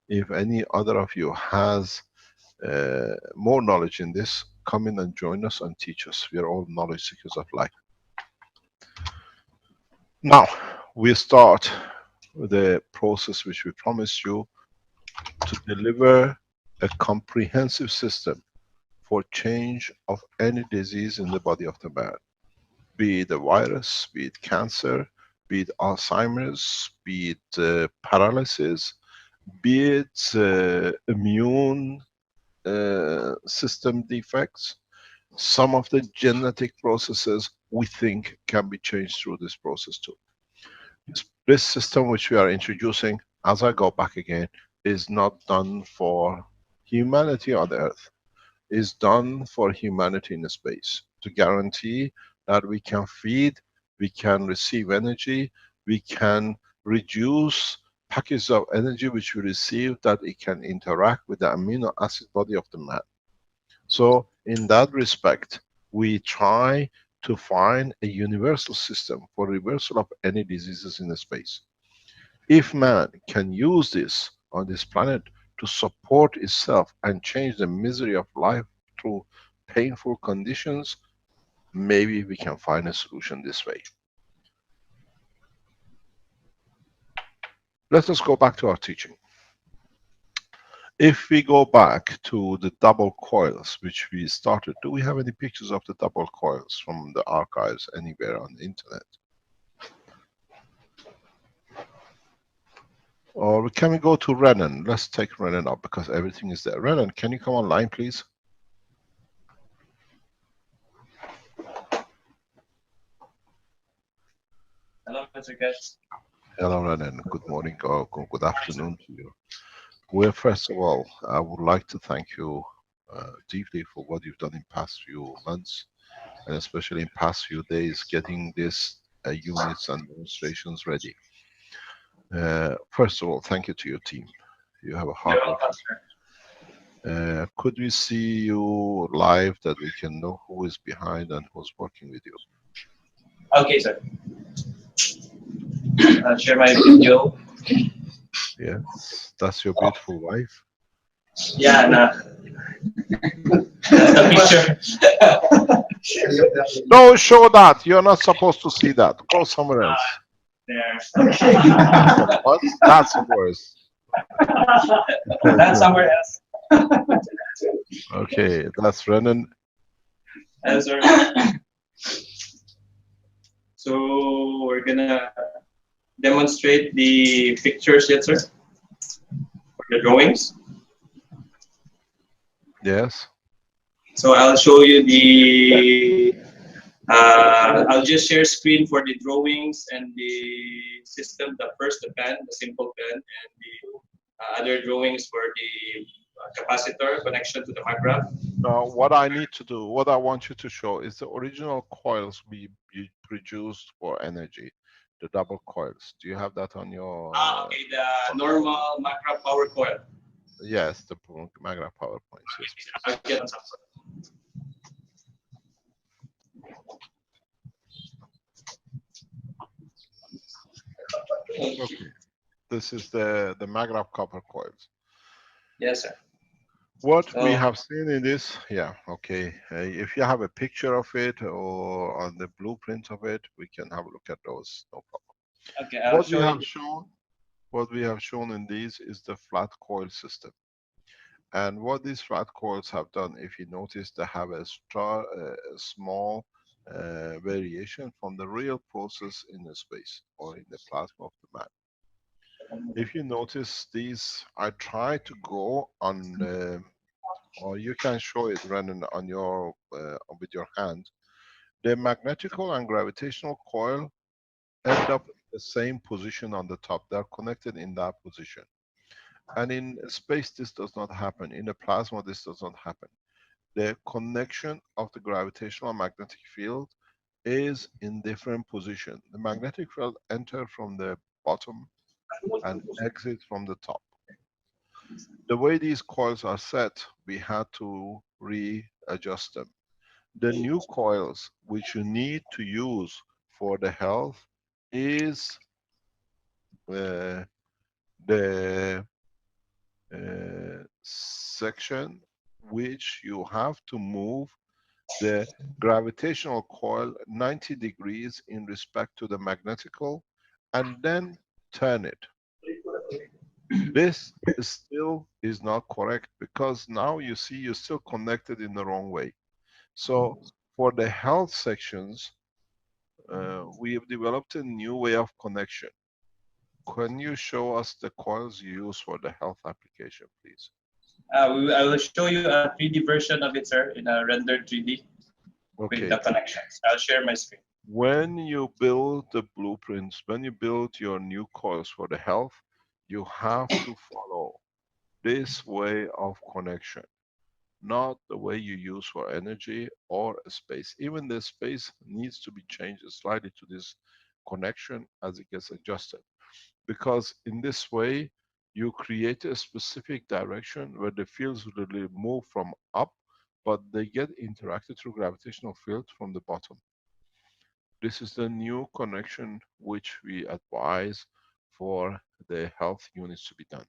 If any other of you has more knowledge in this, come in and join us and teach us. We are all knowledge seekers of life. Now, we start the process which we promised you to deliver a comprehensive system for change of any disease in the body of the man. Be it a virus, be it cancer, be it Alzheimer's, be it paralysis, be it immune system defects. Some of the genetic processes we think can be changed through this process too. This system which we are introducing, as I go back again, is not done for humanity on the earth. Is done for humanity in space, to guarantee that we can feed, we can receive energy, we can reduce packages of energy which we receive, that it can interact with the amino acid body of the man. So in that respect, we try to find a universal system for reversal of any diseases in the space. If man can use this on this planet to support itself and change the misery of life through painful conditions, maybe we can find a solution this way. Let us go back to our teaching. If we go back to the double coils which we started, do we have any pictures of the double coils from the archives anywhere on the internet? Or can we go to Renan? Let's take Renan up because everything is there. Renan, can you come online, please? Hello, Mr. Keshe. Hello, Renan. Good morning or good afternoon to you. Well, first of all, I would like to thank you deeply for what you've done in past few months, and especially in past few days, getting these units and demonstrations ready. First of all, thank you to your team. You have a hard work. Could we see you live that we can know who is behind and who's working with you? Okay, sir. I'll share my video. Yes, that's your beautiful wife. Yeah, nah. The picture. Don't show that. You're not supposed to see that. Go somewhere else. There. What? That's worse. That's somewhere else. Okay, that's Renan. Yes, sir. So we're gonna demonstrate the pictures yet, sir? For the drawings. Yes. So I'll show you the, I'll just share screen for the drawings and the system, the pen, the simple pen, and the other drawings for the capacitor connection to the MagRaf. Now, what I need to do, what I want you to show is the original coils we produced for energy, the double coils. Do you have that on your... Okay, the normal MagRaf power coil. Yes, the MagRaf power points. Yes, I'll get on some. Okay. This is the MagRaf copper coils. Yes, sir. What we have seen in this, yeah, okay. If you have a picture of it or on the blueprint of it, we can have a look at those, no problem. Okay, I'll show you. What we have shown in these is the flat coil system. And what these flat coils have done, if you notice, they have a small variation from the real process in the space or in the plasma of the man. If you notice these, I try to go on, or you can show it, Renan, on your with your hand. The magnetical and gravitational coil end up in the same position on the top. They're connected in that position. And in space, this does not happen. In the plasma, this does not happen. The connection of the gravitational and magnetic field is in different position. The magnetic field enter from the bottom and exit from the top. The way these coils are set, we had to readjust them. The new coils which you need to use for the health is the section which you have to move the gravitational coil 90 degrees in respect to the magnetical and then turn it. This still is not correct because now you see you're still connected in the wrong way. So for the health sections, we have developed a new way of connection. Can you show us the coils you use for the health application, please? I will show you a 3D version of it, sir, in a rendered 3D with the connections. I'll share my screen. When you build the blueprints, when you build your new coils for the health, you have to follow this way of connection, not the way you use for energy or space. Even the space needs to be changed slightly to this connection as it gets adjusted. Because in this way, you create a specific direction where the fields really move from up, but they get interacted through gravitational field from the bottom. This is the new connection which we advise for the health units to be done.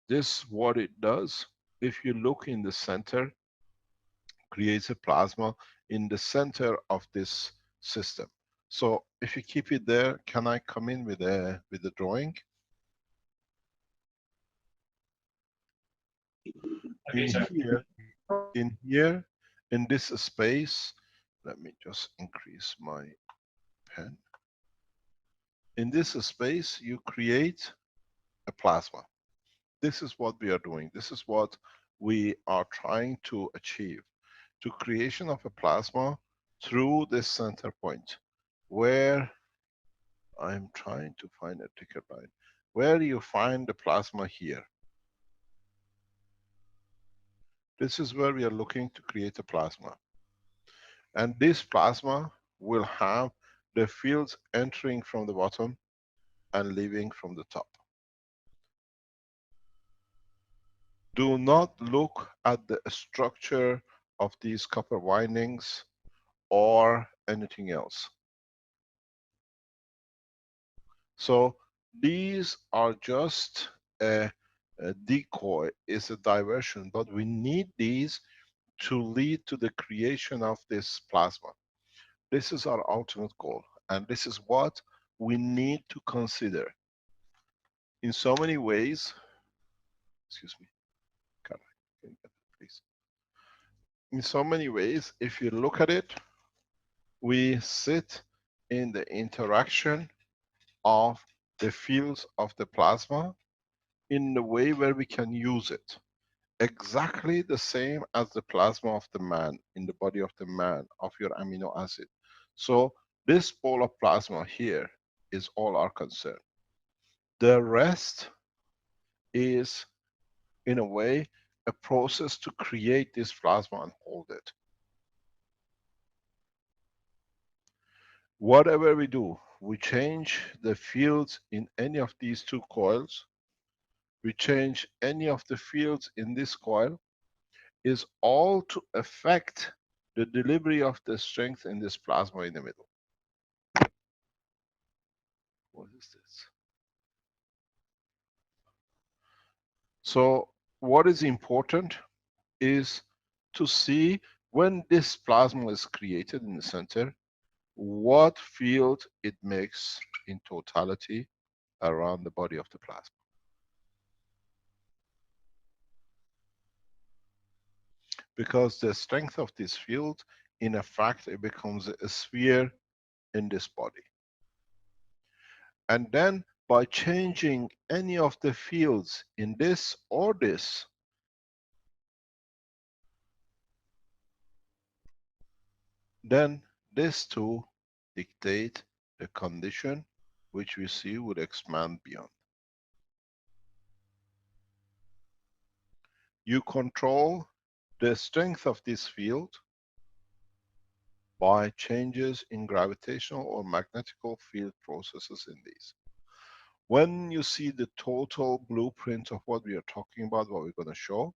This, what it does, if you look in the center, creates a plasma in the center of this system. So if you keep it there, can I come in with the drawing? Okay, in here, in this space, let me just increase my pen. In this space, you create a plasma. This is what we are doing. This is what we are trying to achieve. To creation of a plasma through this center point, where I'm trying to find a ticket line. Where you find the plasma here. This is where we are looking to create a plasma. And this plasma will have the fields entering from the bottom and leaving from the top. Do not look at the structure of these copper windings or anything else. So these are just a decoy, is a diversion, but we need these to lead to the creation of this plasma. This is our ultimate goal, and this is what we need to consider. In so many ways, excuse me, can you get that, please? In so many ways, if you look at it, we sit in the interaction of the fields of the plasma in the way where we can use it. Exactly the same as the plasma of the man, in the body of the man, of your amino acid. So this ball of plasma here is all our concern. The rest is, in a way, a process to create this plasma and hold it. Whatever we do, we change the fields in any of these two coils, we change any of the fields in this coil, is all to affect the delivery of the strength in this plasma in the middle. What is this? So what is important is to see when this plasma is created in the center, what field it makes in totality around the body of the plasma. Because the strength of this field, in effect, it becomes a sphere in this body. And then by changing any of the fields in this or this, then this too dictate the condition which we see would expand beyond. You control the strength of this field by changes in gravitational or magnetical field processes in these. When you see the total blueprint of what we are talking about, what we're going to show,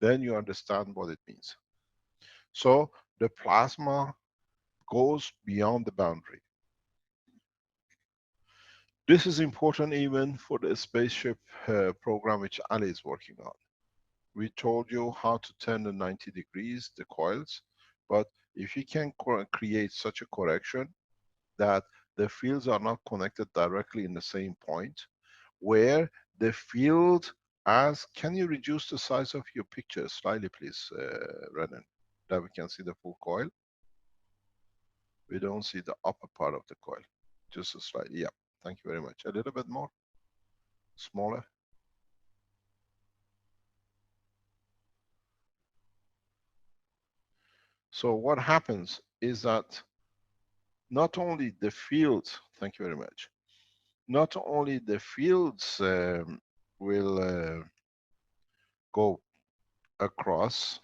then you understand what it means. So the plasma goes beyond the boundary. This is important even for the spaceship program which Ali is working on. We told you how to turn the 90 degrees, the coils, but if you can create such a correction that the fields are not connected directly in the same point, where the field as, can you reduce the size of your picture slightly please, Renan, that we can see the full coil? We don't see the upper part of the coil, just a slightly, yeah, thank you very much. A little bit more, smaller. So what happens is that not only the fields, thank you very much, not only the fields will go across,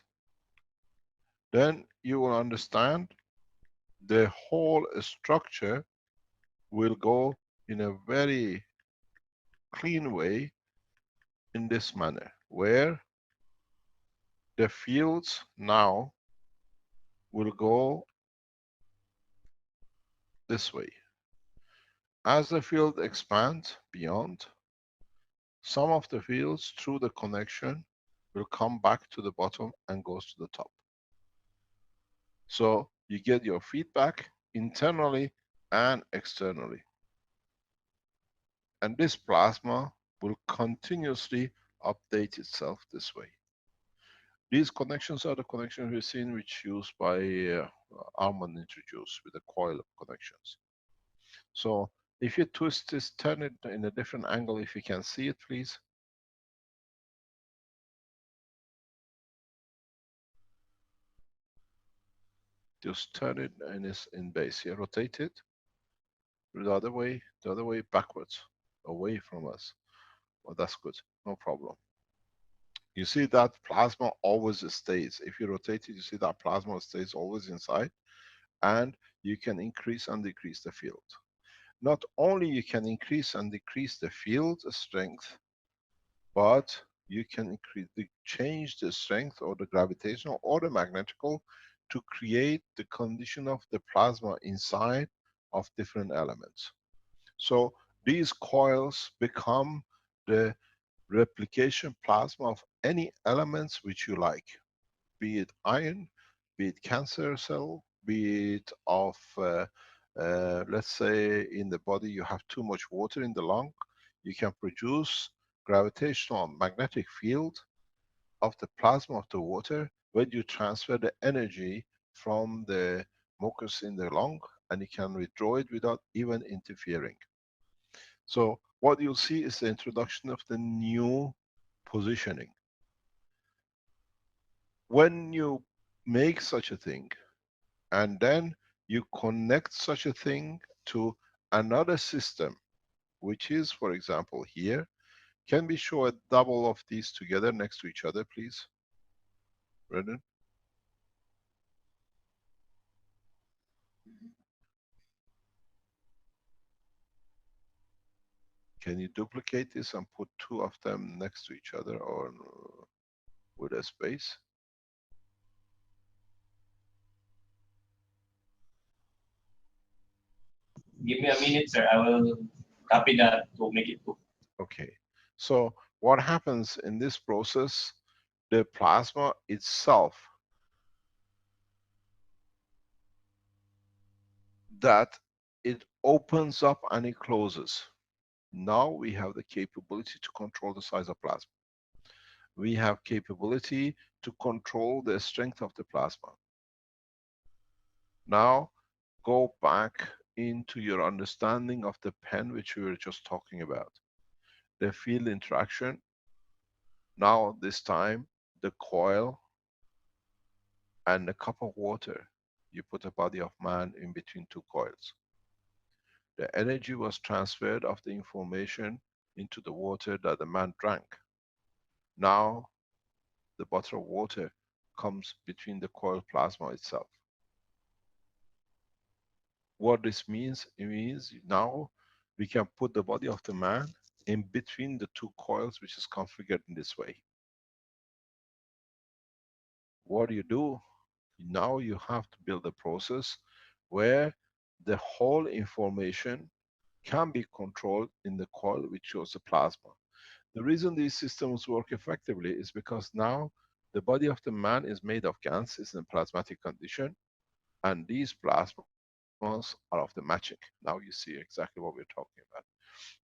then you will understand the whole structure will go in a very clean way in this manner, where the fields now will go this way. As the field expands beyond, some of the fields through the connection will come back to the bottom and goes to the top. So you get your feedback internally and externally. And this plasma will continuously update itself this way. These connections are the connections we've seen which used by Armand introduced with the coil connections. So if you twist this, turn it in a different angle, if you can see it please. Just turn it and it's in base here, rotate it the other way backwards, away from us. Well, that's good, no problem. You see that plasma always stays. If you rotate it, you see that plasma stays always inside, and you can increase and decrease the field. Not only you can increase and decrease the field strength, but you can change the strength or the gravitational or the magnetical to create the condition of the plasma inside of different elements. So these coils become the replication plasma of any elements which you like, be it iron, be it cancer cell, be it of, let's say in the body you have too much water in the lung, you can produce gravitational magnetic field of the plasma of the water when you transfer the energy from the mucus in the lung, and you can withdraw it without even interfering. So what you'll see is the introduction of the new positioning. When you make such a thing, and then you connect such a thing to another system, which is, for example, here. Can we show a double of these together next to each other, please? Brendan? Can you duplicate this and put two of them next to each other, or with a space? Give me a minute, sir. I will copy that to make it two. Okay. So what happens in this process, the plasma itself, that it opens up and it closes. Now we have the capability to control the size of plasma. We have capability to control the strength of the plasma. Now go back into your understanding of the pen which we were just talking about. The field interaction. Now this time the coil and a cup of water. You put a body of man in between two coils. The energy was transferred of the information into the water that the man drank. Now the bottle of water comes between the coil plasma itself. What this means, it means now we can put the body of the man in between the two coils, which is configured in this way. What do you do? Now you have to build a process where the whole information can be controlled in the coil which shows the plasma. The reason these systems work effectively is because now the body of the man is made of gases in a plasmatic condition, and these plasmas are of the matching. Now you see exactly what we're talking about.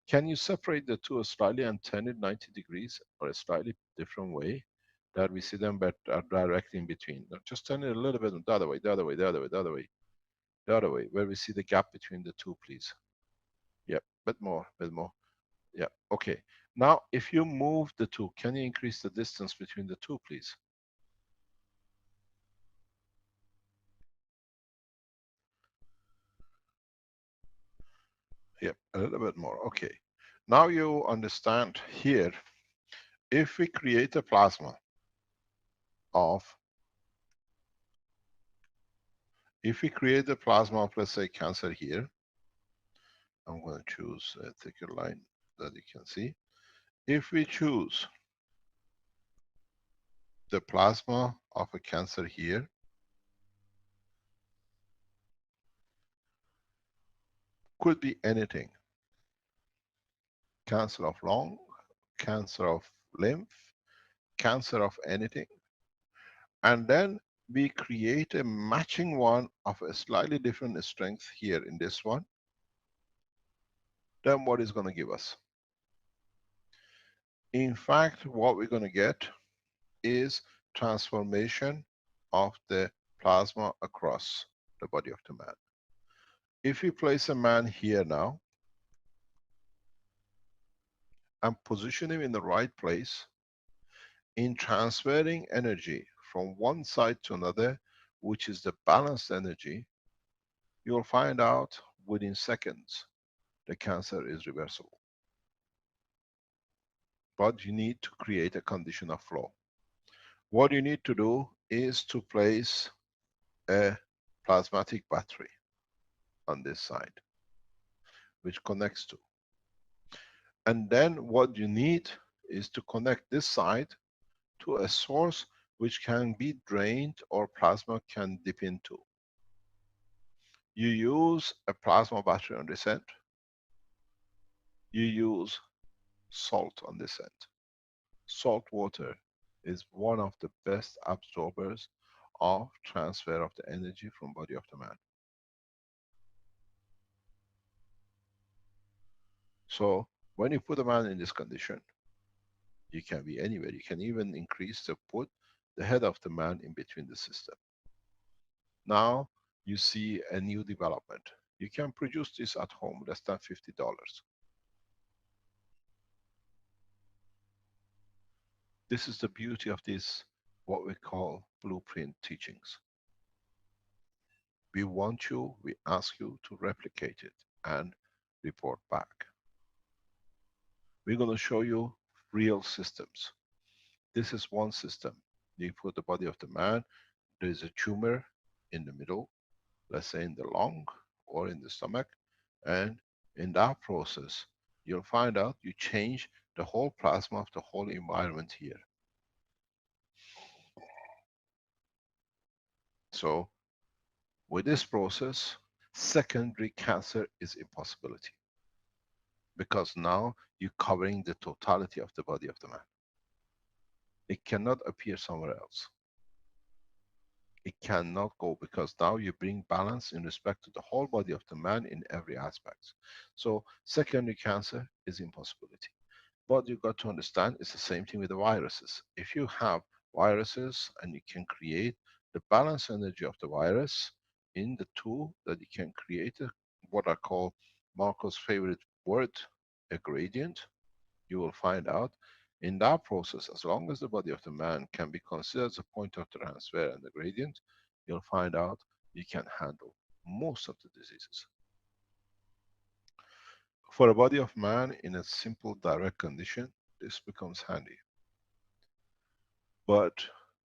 Can you separate the two slightly and turn it 90 degrees or a slightly different way that we see them but are directly in between? Now just turn it a little bit the other way, the other way, the other way, the other way, the other way, where we see the gap between the two, please. Yep, bit more, bit more. Yeah, okay. Now if you move the two, can you increase the distance between the two, please? Yep, a little bit more, okay. Now you understand here, if we create a plasma of, if we create a plasma of, let's say, cancer here, I'm going to choose a thicker line that you can see. If we choose the plasma of a cancer here, could be anything. Cancer of lung, cancer of lymph, cancer of anything. And then we create a matching one of a slightly different strength here in this one. Then what is going to give us? In fact, what we're going to get is transformation of the plasma across the body of the man. If we place a man here now and position him in the right place, in transferring energy from one side to another, which is the balanced energy, you'll find out within seconds the cancer is reversible. But you need to create a condition of flow. What you need to do is to place a plasmatic battery on this side, which connects to. And then what you need is to connect this side to a source which can be drained or plasma can dip into. You use a plasma battery on this end. You use salt on this end. Salt water is one of the best absorbers of transfer of the energy from body of the man. So when you put a man in this condition, you can be anywhere. You can even increase to put the head of the man in between the system. Now you see a new development. You can produce this at home, less than $50. This is the beauty of this, what we call blueprint teachings. We want you, we ask you to replicate it and report back. We're going to show you real systems. This is one system. You put the body of the man, there is a tumor in the middle, let's say in the lung or in the stomach, and in that process, you'll find out you change the whole plasma of the whole environment here. So, with this process, secondary cancer is impossibility. Because now you're covering the totality of the body of the man. It cannot appear somewhere else. It cannot go, because now you bring balance in respect to the whole body of the man in every aspect. So secondary cancer is impossibility. But you've got to understand it's the same thing with the viruses. If you have viruses and you can create the balance energy of the virus in the two, that you can create what I call Marco's favorite word, a gradient, you will find out in that process, as long as the body of the man can be considered as a point of transfer and the gradient, you'll find out you can handle most of the diseases. For a body of man in a simple direct condition, this becomes handy. But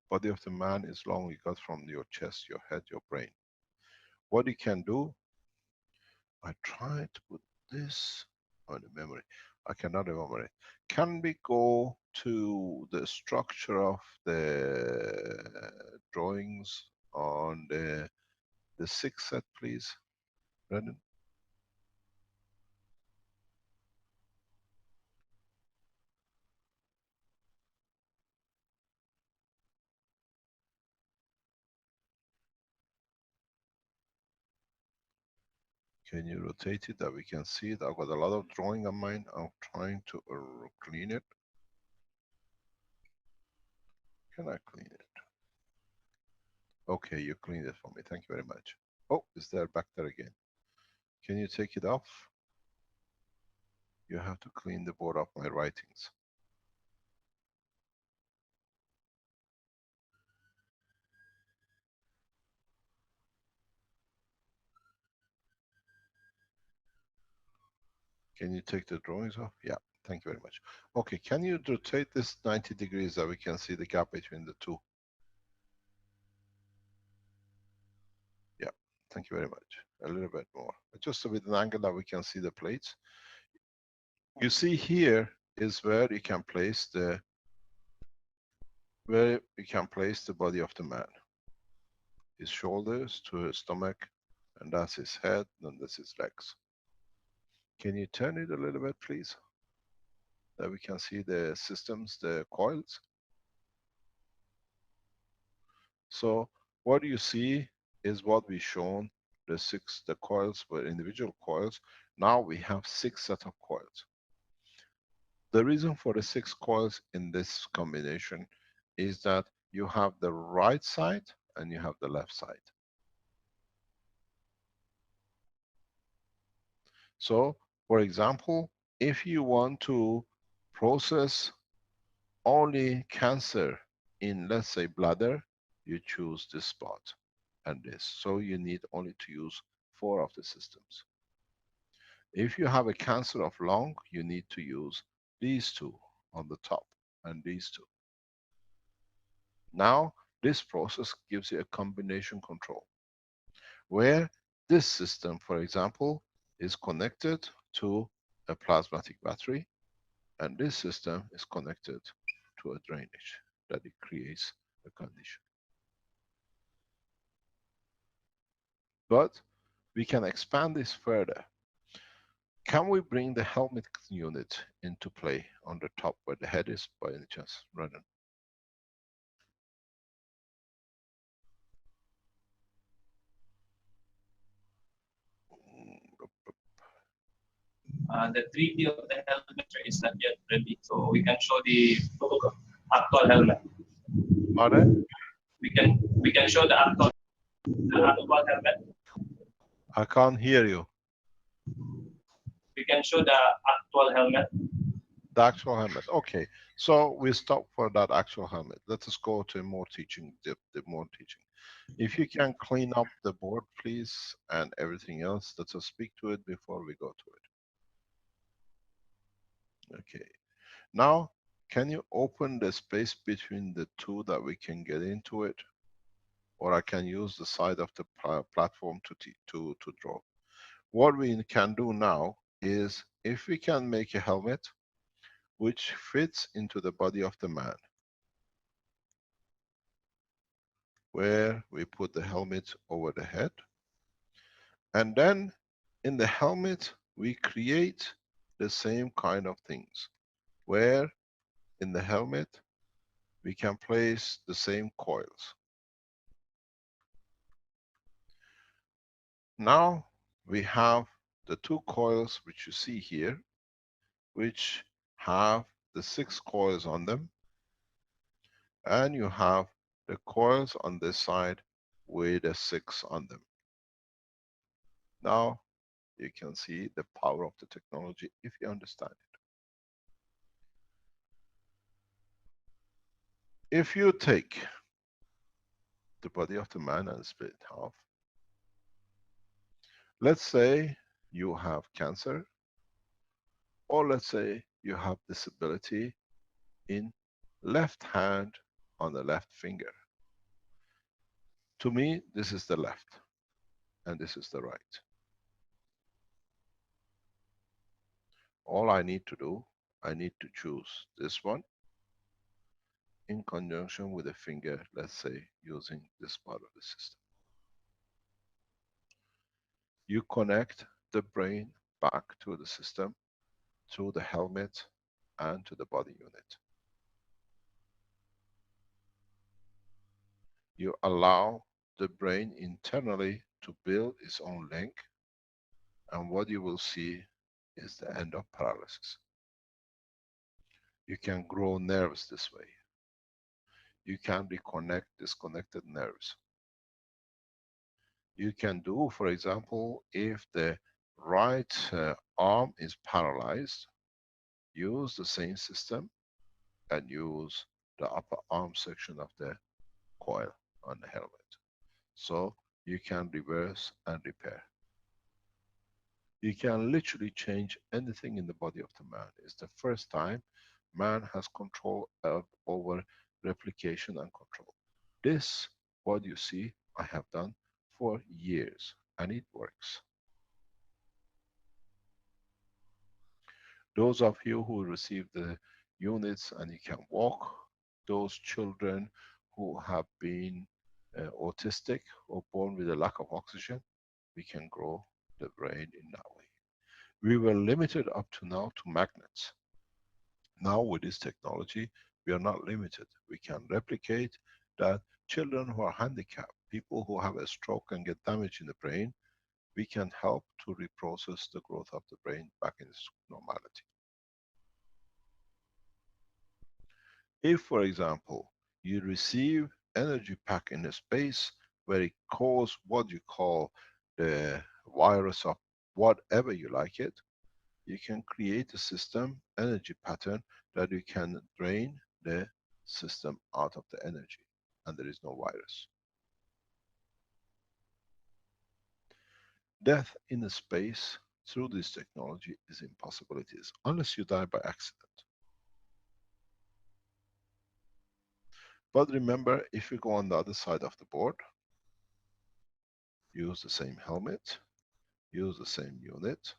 body of the man is long, you got from your chest, your head, your brain. What you can do, I try to put this on the memory. I cannot remember it. Can we go to the structure of the drawings on the 6th set, please, Brendan? Can you rotate it that we can see it? I've got a lot of drawing on mine. I'm trying to clean it. Can I clean it? Okay, you cleaned it for me. Thank you very much. Oh, it's there, back there again. Can you take it off? You have to clean the board of my writings. Can you take the drawings off? Yeah, thank you very much. Okay, can you rotate this 90 degrees that we can see the gap between the two? Yeah, thank you very much. A little bit more. Just with an angle that we can see the plates. You see here is where you can place the body of the man. His shoulders to his stomach, and that's his head, and that's his legs. Can you turn it a little bit, please? That we can see the systems, the coils. So what you see is what we shown, the coils were individual coils. Now we have 6 set of coils. The reason for the 6 coils in this combination is that you have the right side and you have the left side. So, for example, if you want to process only cancer in, let's say, bladder, you choose this spot and this. So you need only to use 4 of the systems. If you have a cancer of lung, you need to use these 2 on the top and these 2. Now, this process gives you a combination control, where this system, for example, is connected to a plasmatic battery, And this system is connected to a drainage that it creates a condition. But we can expand this further. Can we bring the helmet unit into play on the top where the head is by any chance, Ronan? The 3D of the helmet is not yet ready, so we can show the actual helmet. Pardon? We can show the actual helmet. I can't hear you. We can show the actual helmet. The actual helmet. Okay, so we stop for that actual helmet. Let us go to more teaching, the more teaching. If you can clean up the board, please, and everything else, let us speak to it before we go to it. Okay. Now, can you open the space between the two that we can get into it? Or I can use the side of the platform to draw. What we can do now is, if we can make a helmet which fits into the body of the man, where we put the helmet over the head, and then in the helmet we create the same kind of things, where in the helmet we can place the same coils. Now we have the two coils which you see here, which have the 6 coils on them, and you have the coils on this side with a 6 on them. Now you can see the power of the technology if you understand it. If you take the body of the man and split it in half, let's say you have cancer, or let's say you have disability in left hand on the left finger. To me, this is the left, and this is the right. All I need to do, I need to choose this one in conjunction with a finger, let's say, using this part of the system. You connect the brain back to the system through the helmet and to the body unit. You allow the brain internally to build its own link, and what you will see is the end of paralysis. You can grow nerves this way. You can reconnect disconnected nerves. You can do, for example, if the right arm is paralyzed, use the same system and use the upper arm section of the coil on the helmet. So you can reverse and repair. You can literally change anything in the body of the man. It's the first time man has control over replication and control. This, what you see, I have done for years, and it works. Those of you who receive the units and you can walk, those children who have been autistic or born with a lack of oxygen, we can grow the brain in that way. We were limited up to now to magnets. Now with this technology, we are not limited. We can replicate that children who are handicapped, people who have a stroke and get damage in the brain, we can help to reprocess the growth of the brain back in its normality. If, for example, you receive energy pack in a space where it causes what you call the virus of whatever you like it, you can create a system, energy pattern, that you can drain the system out of the energy, and there is no virus. Death in a space through this technology is impossibilities, unless you die by accident. But remember, if you go on the other side of the board, use the same helmet, use the same unit,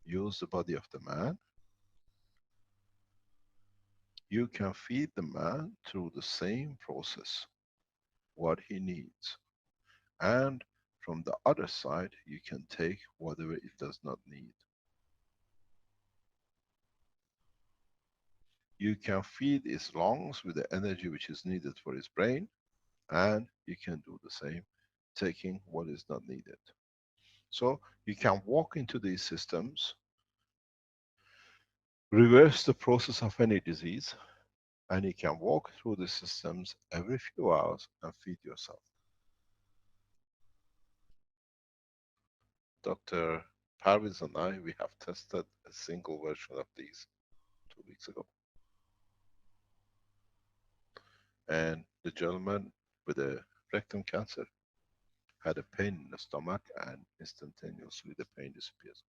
use the body of the man, You can feed the man through the same process what he needs. And from the other side, you can take whatever it does not need. You can feed its lungs with the energy which is needed for its brain, and you can do the same, taking what is not needed. So you can walk into these systems, reverse the process of any disease, and you can walk through the systems every few hours and feed yourself. Dr. Parviz and I, we have tested a single version of these 2 weeks ago. And the gentleman with the rectum cancer had a pain in the stomach, and instantaneously the pain disappears.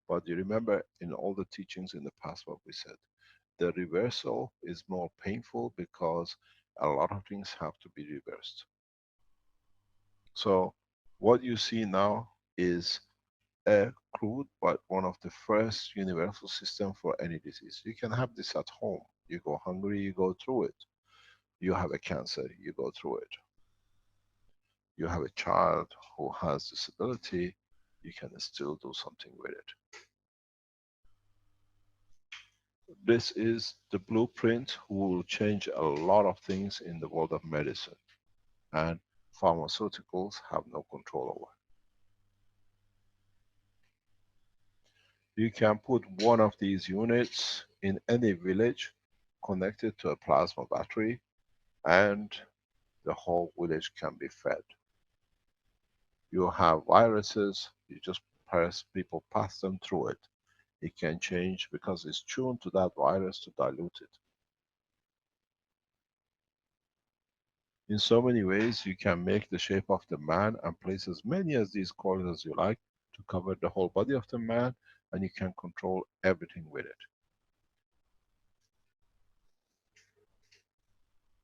But you remember in all the teachings in the past what we said, the reversal is more painful because a lot of things have to be reversed. So what you see now is a crude but one of the first universal system for any disease. You can have this at home. You go hungry, you go through it. You have a cancer, you go through it. You have a child who has disability, you can still do something with it. This is the blueprint who will change a lot of things in the world of medicine, and pharmaceuticals have no control over. You can put one of these units in any village connected to a plasma battery, and the whole village can be fed. You have viruses, you just press, people pass them through it. It can change because it's tuned to that virus to dilute it. In so many ways, you can make the shape of the man and place as many of these coils as you like to cover the whole body of the man, and you can control everything with it.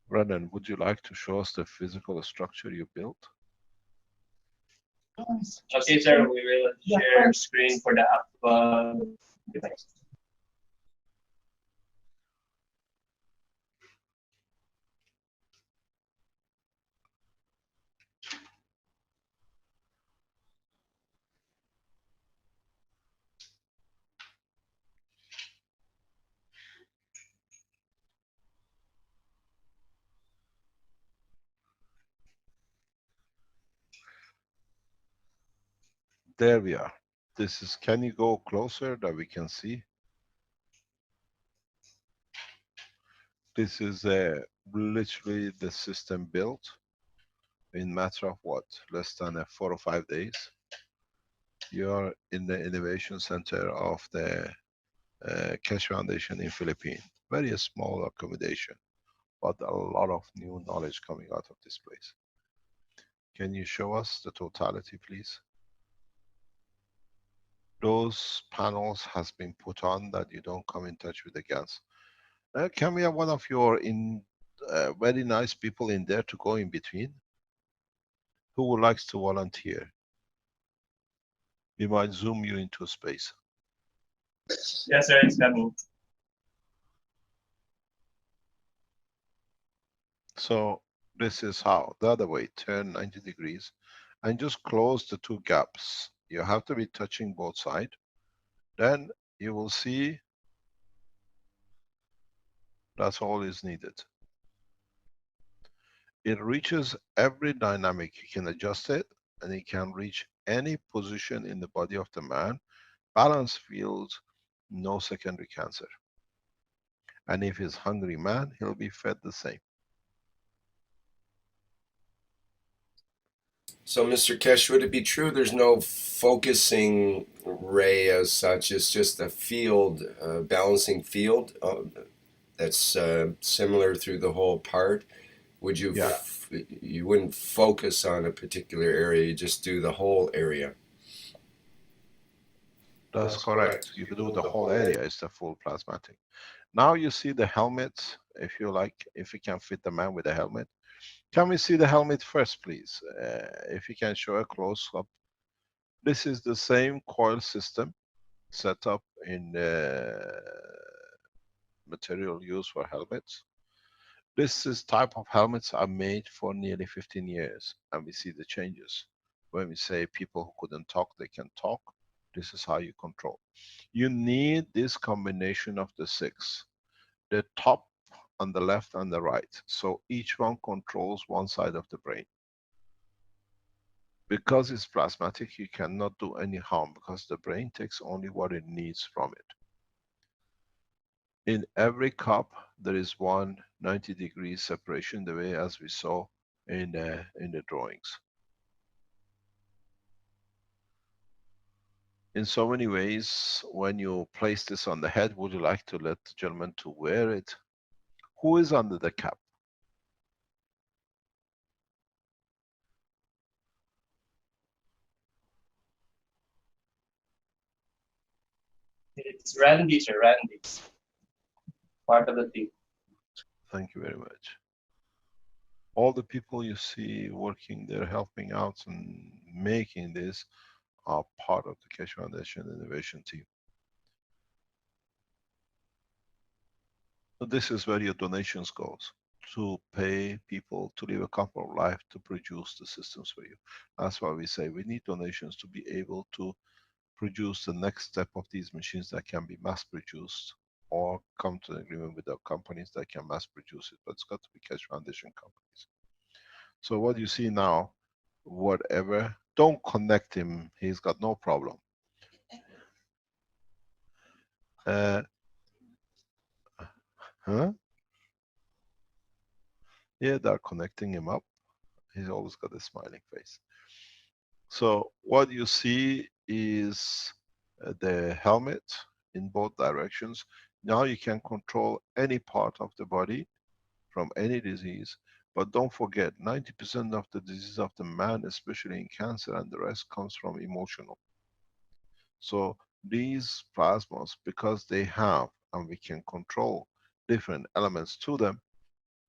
Brennan, would you like to show us the physical structure you built? Okay, sir, we will share screen for the app device. There we are. This is, can you go closer that we can see? This is literally the system built in matter of what? Less than 4 or 5 days. You're in the innovation center of the Keshe Foundation in Philippines. Very small accommodation, but a lot of new knowledge coming out of this place. Can you show us the totality, please? Those panels has been put on that you don't come in touch with the gas. Can we have one of your very nice people in there to go in between? Who would like to volunteer? We might zoom you into space. Yes, sir, it's coming. So this is how, the other way, turn 90 degrees and just close the 2 gaps. You have to be touching both sides. Then you will see that's all is needed. It reaches every dynamic. You can adjust it, and it can reach any position in the body of the man. Balance fields, no secondary cancer. And if he's hungry man, he'll be fed the same. So, Mr. Keshe, would it be true there's no focusing ray as such? It's just a field, balancing field that's similar through the whole part? Would you? Yeah. You wouldn't focus on a particular area. You just do the whole area. That's correct. You could do the whole area. It's the full plasmatic. Now you see the helmet. If you like, if you can fit the man with the helmet. Can we see the helmet first, please? If you can show a close up. This is the same coil system set up in material used for helmets. This is type of helmets are made for nearly 15 years, and we see the changes. When we say people who couldn't talk, they can talk, this is how you control. You need this combination of the 6. The top on the left and the right. So each one controls one side of the brain. Because it's plasmatic, you cannot do any harm because the brain takes only what it needs from it. In every cup, there is one 90-degree separation, the way as we saw in the drawings. In so many ways, when you place this on the head, would you like to let the gentleman to wear it? Who is under the cap? It's Randy, sir. Randy. Part of the team. Thank you very much. All the people you see working there, helping out and making this, are part of the Keshe Foundation Innovation Team. So this is where your donations goes, to pay people to live a comfortable life, to produce the systems for you. That's why we say we need donations to be able to produce the next step of these machines that can be mass produced, or come to an agreement with our companies that can mass produce it, but it's got to be Keshe Foundation companies. So what you see now, whatever, don't connect him, he's got no problem. Huh? Yeah, they're connecting him up. He's always got a smiling face. So what you see is the helmet in both directions. Now you can control any part of the body from any disease, but don't forget 90% of the disease of the man, especially in cancer and the rest, comes from emotional. So these plasmas, because they have, and we can control different elements to them,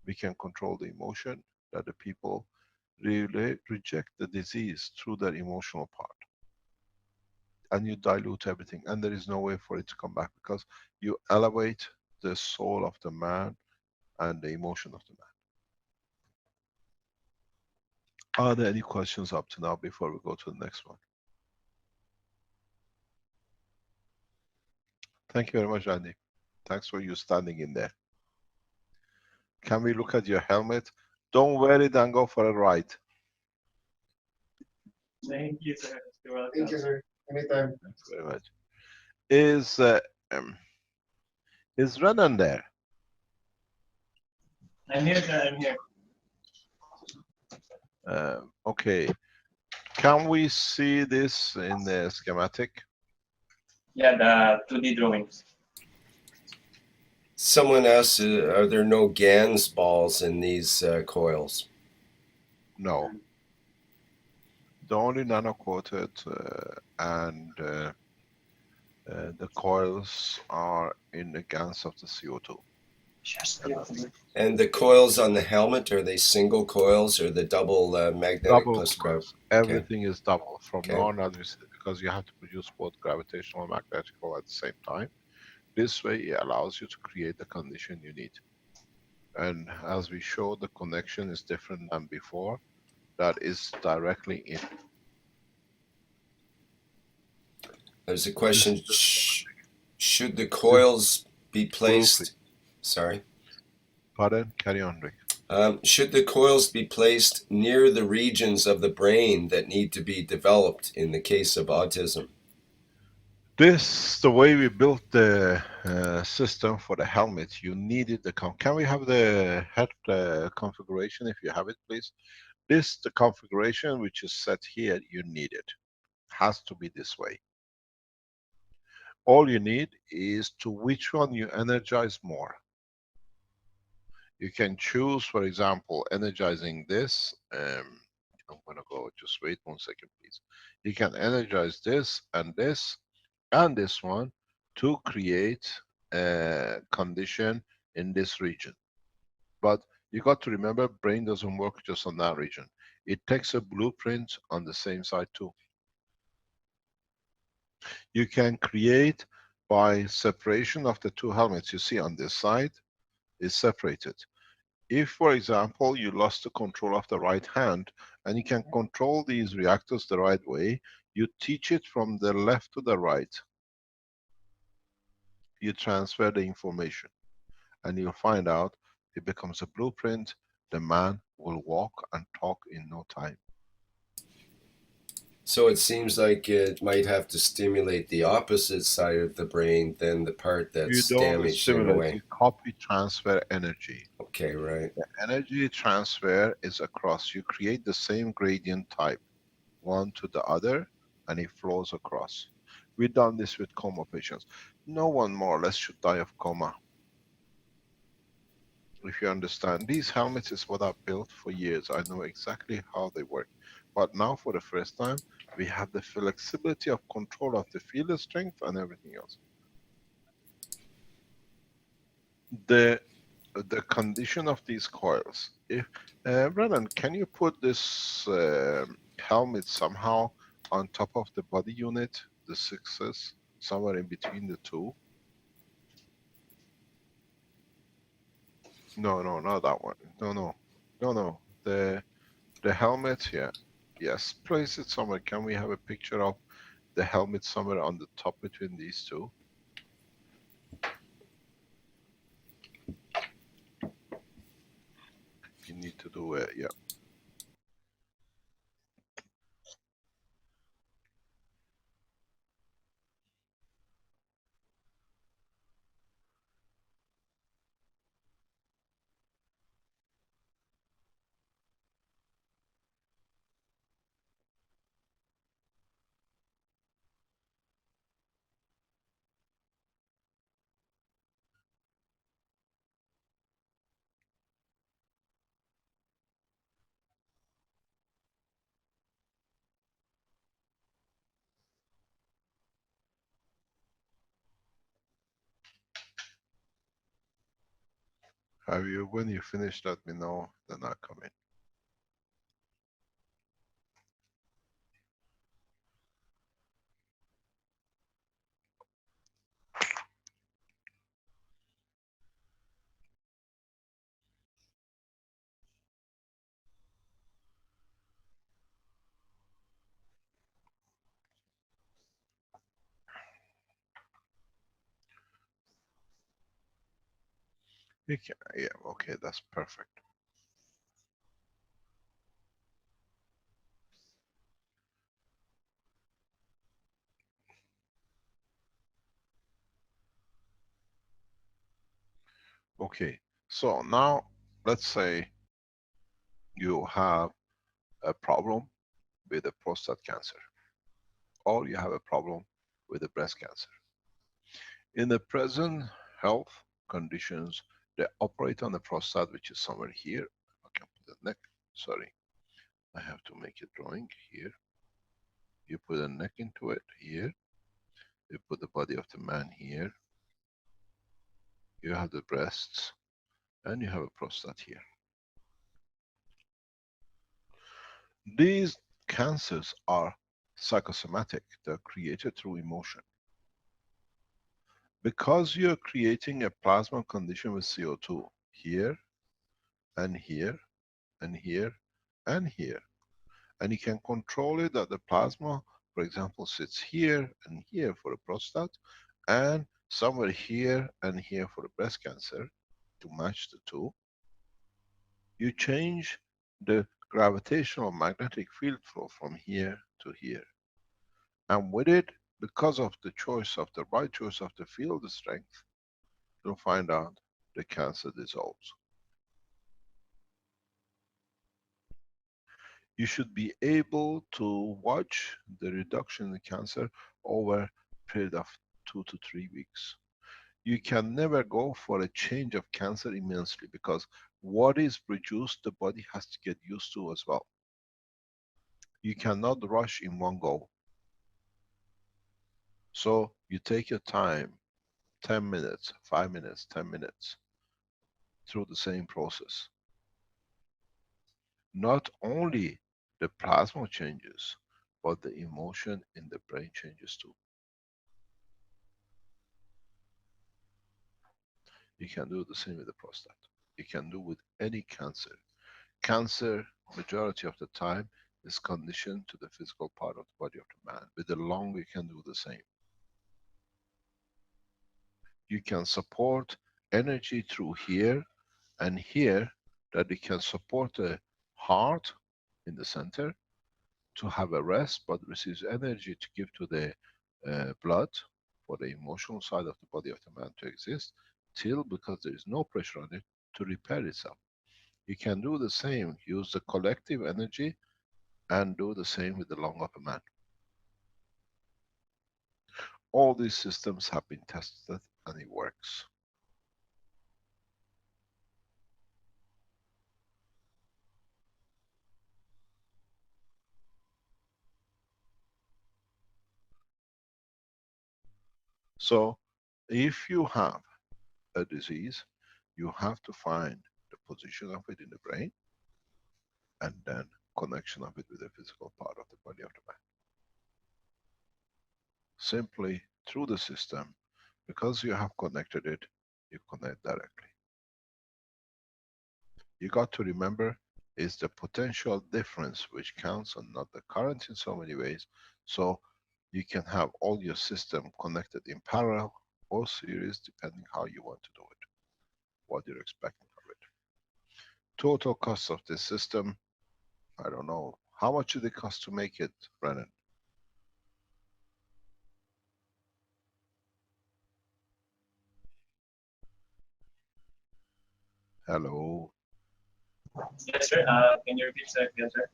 we can control the emotion that the people really reject the disease through their emotional part. And you dilute everything, and there is no way for it to come back because you elevate the soul of the man and the emotion of the man. Are there any questions up to now before we go to the next one? Thank you very much, Andy. Thanks for you standing in there. Can we look at your helmet? Don't wear it and go for a ride. Thank you, sir. You're welcome. Thank you, sir. Anytime. Thanks very much. Is Renan there? I'm here, sir. I'm here. Okay. Can we see this in the schematic? Yeah, the 2D drawings. Someone asked, are there no GANs balls in these coils? No. The only nano-coated and the coils are in the GANs of the CO2. And the coils on the helmet, are they single coils or the double magnetic Double plus coils. gravity? Everything is double from now on, because you have to produce both gravitational and magnetical at the same time. This way it allows you to create the condition you need. And as we showed, the connection is different than before. That is directly in. There's a question, should the coils be placed... Sorry. Pardon? Carry on, Rick. Should the coils be placed near the regions of the brain that need to be developed in the case of autism? This, the way we built the system for the helmet, you needed the... Can we have the head configuration if you have it, please? This, the configuration which is set here, you need it. Has to be this way. All you need is to which one you energize more. You can choose, for example, energizing this. I'm going to go, just wait 1 second, please. You can energize this and this one to create a condition in this region. But you got to remember, brain doesn't work just on that region. It takes a blueprint on the same side too. You can create by separation of the two helmets. You see on this side is separated. If, for example, you lost the control of the right hand and you can control these reactors the right way, you teach it from the left to the right. You transfer the information and you'll find out it becomes a blueprint. The man will walk and talk in no time. So it seems like it might have to stimulate the opposite side of the brain than the part You that's don't damaged in a stimulate, way. you copy transfer energy. Okay, right. The energy transfer is across. You create the same gradient type, one to the other, and it flows across. We've done this with coma patients. No one more or less should die of coma. If you understand, these helmets is what I've built for years. I know exactly how they work. But now for the first time, we have the flexibility of control of the field strength and everything else. The condition of these coils. If Brennan, can you put this helmet somehow on top of the body unit, the 6s, somewhere in between the two? No, no, not that one. No, no, no, no. The helmet here. Yes, place it somewhere. Can we have a picture of the helmet somewhere on the top between these two? You need to do it, yeah. Have you, when you finish, let me know, then I'll come in. You can, yeah, okay, that's perfect. Okay, so now let's say you have a problem with a prostate cancer, or you have a problem with a breast cancer. In the present health conditions, they operate on the prostate, which is somewhere here. I can put the neck, sorry, I have to make a drawing here. You put a neck into it here. You put the body of the man here. You have the breasts, and you have a prostate here. These cancers are psychosomatic. They're created through emotion. Because you're creating a plasma condition with CO2 here, and here, and here, and here, and you can control it that the plasma, for example, sits here and here for the prostate, and somewhere here and here for the breast cancer, to match the two. You change the gravitational magnetic field flow from here to here. And with it, because of the choice of the right choice of the field strength, you'll find out the cancer dissolves. You should be able to watch the reduction in the cancer over a period of 2 to 3 weeks. You can never go for a change of cancer immensely, because what is produced, the body has to get used to as well. You cannot rush in one go. So you take your time, 10 minutes, 5 minutes, 10 minutes, through the same process. Not only the plasma changes, but the emotion in the brain changes too. You can do the same with the prostate. You can do with any cancer. Cancer, majority of the time, is conditioned to the physical part of the body of the man. With the lung, you can do the same. You can support energy through here and here, that it can support the heart in the center to have a rest, but receives energy to give to the blood for the emotional side of the body of the man to exist, till, because there is no pressure on it, to repair itself. You can do the same, use the collective energy and do the same with the lung of a man. All these systems have been tested and it works. So, if you have a disease, you have to find the position of it in the brain and then connection of it with the physical part of the body of the man. Simply through the system, because you have connected it, you connect directly. You got to remember, is the potential difference which counts and not the current in so many ways. So you can have all your system connected in parallel or series, depending how you want to do it, what you're expecting from it. Total cost of this system, I don't know. How much did it cost to make it, Brennan? Hello. Yes, sir. Can you repeat, sir? Yes, sir.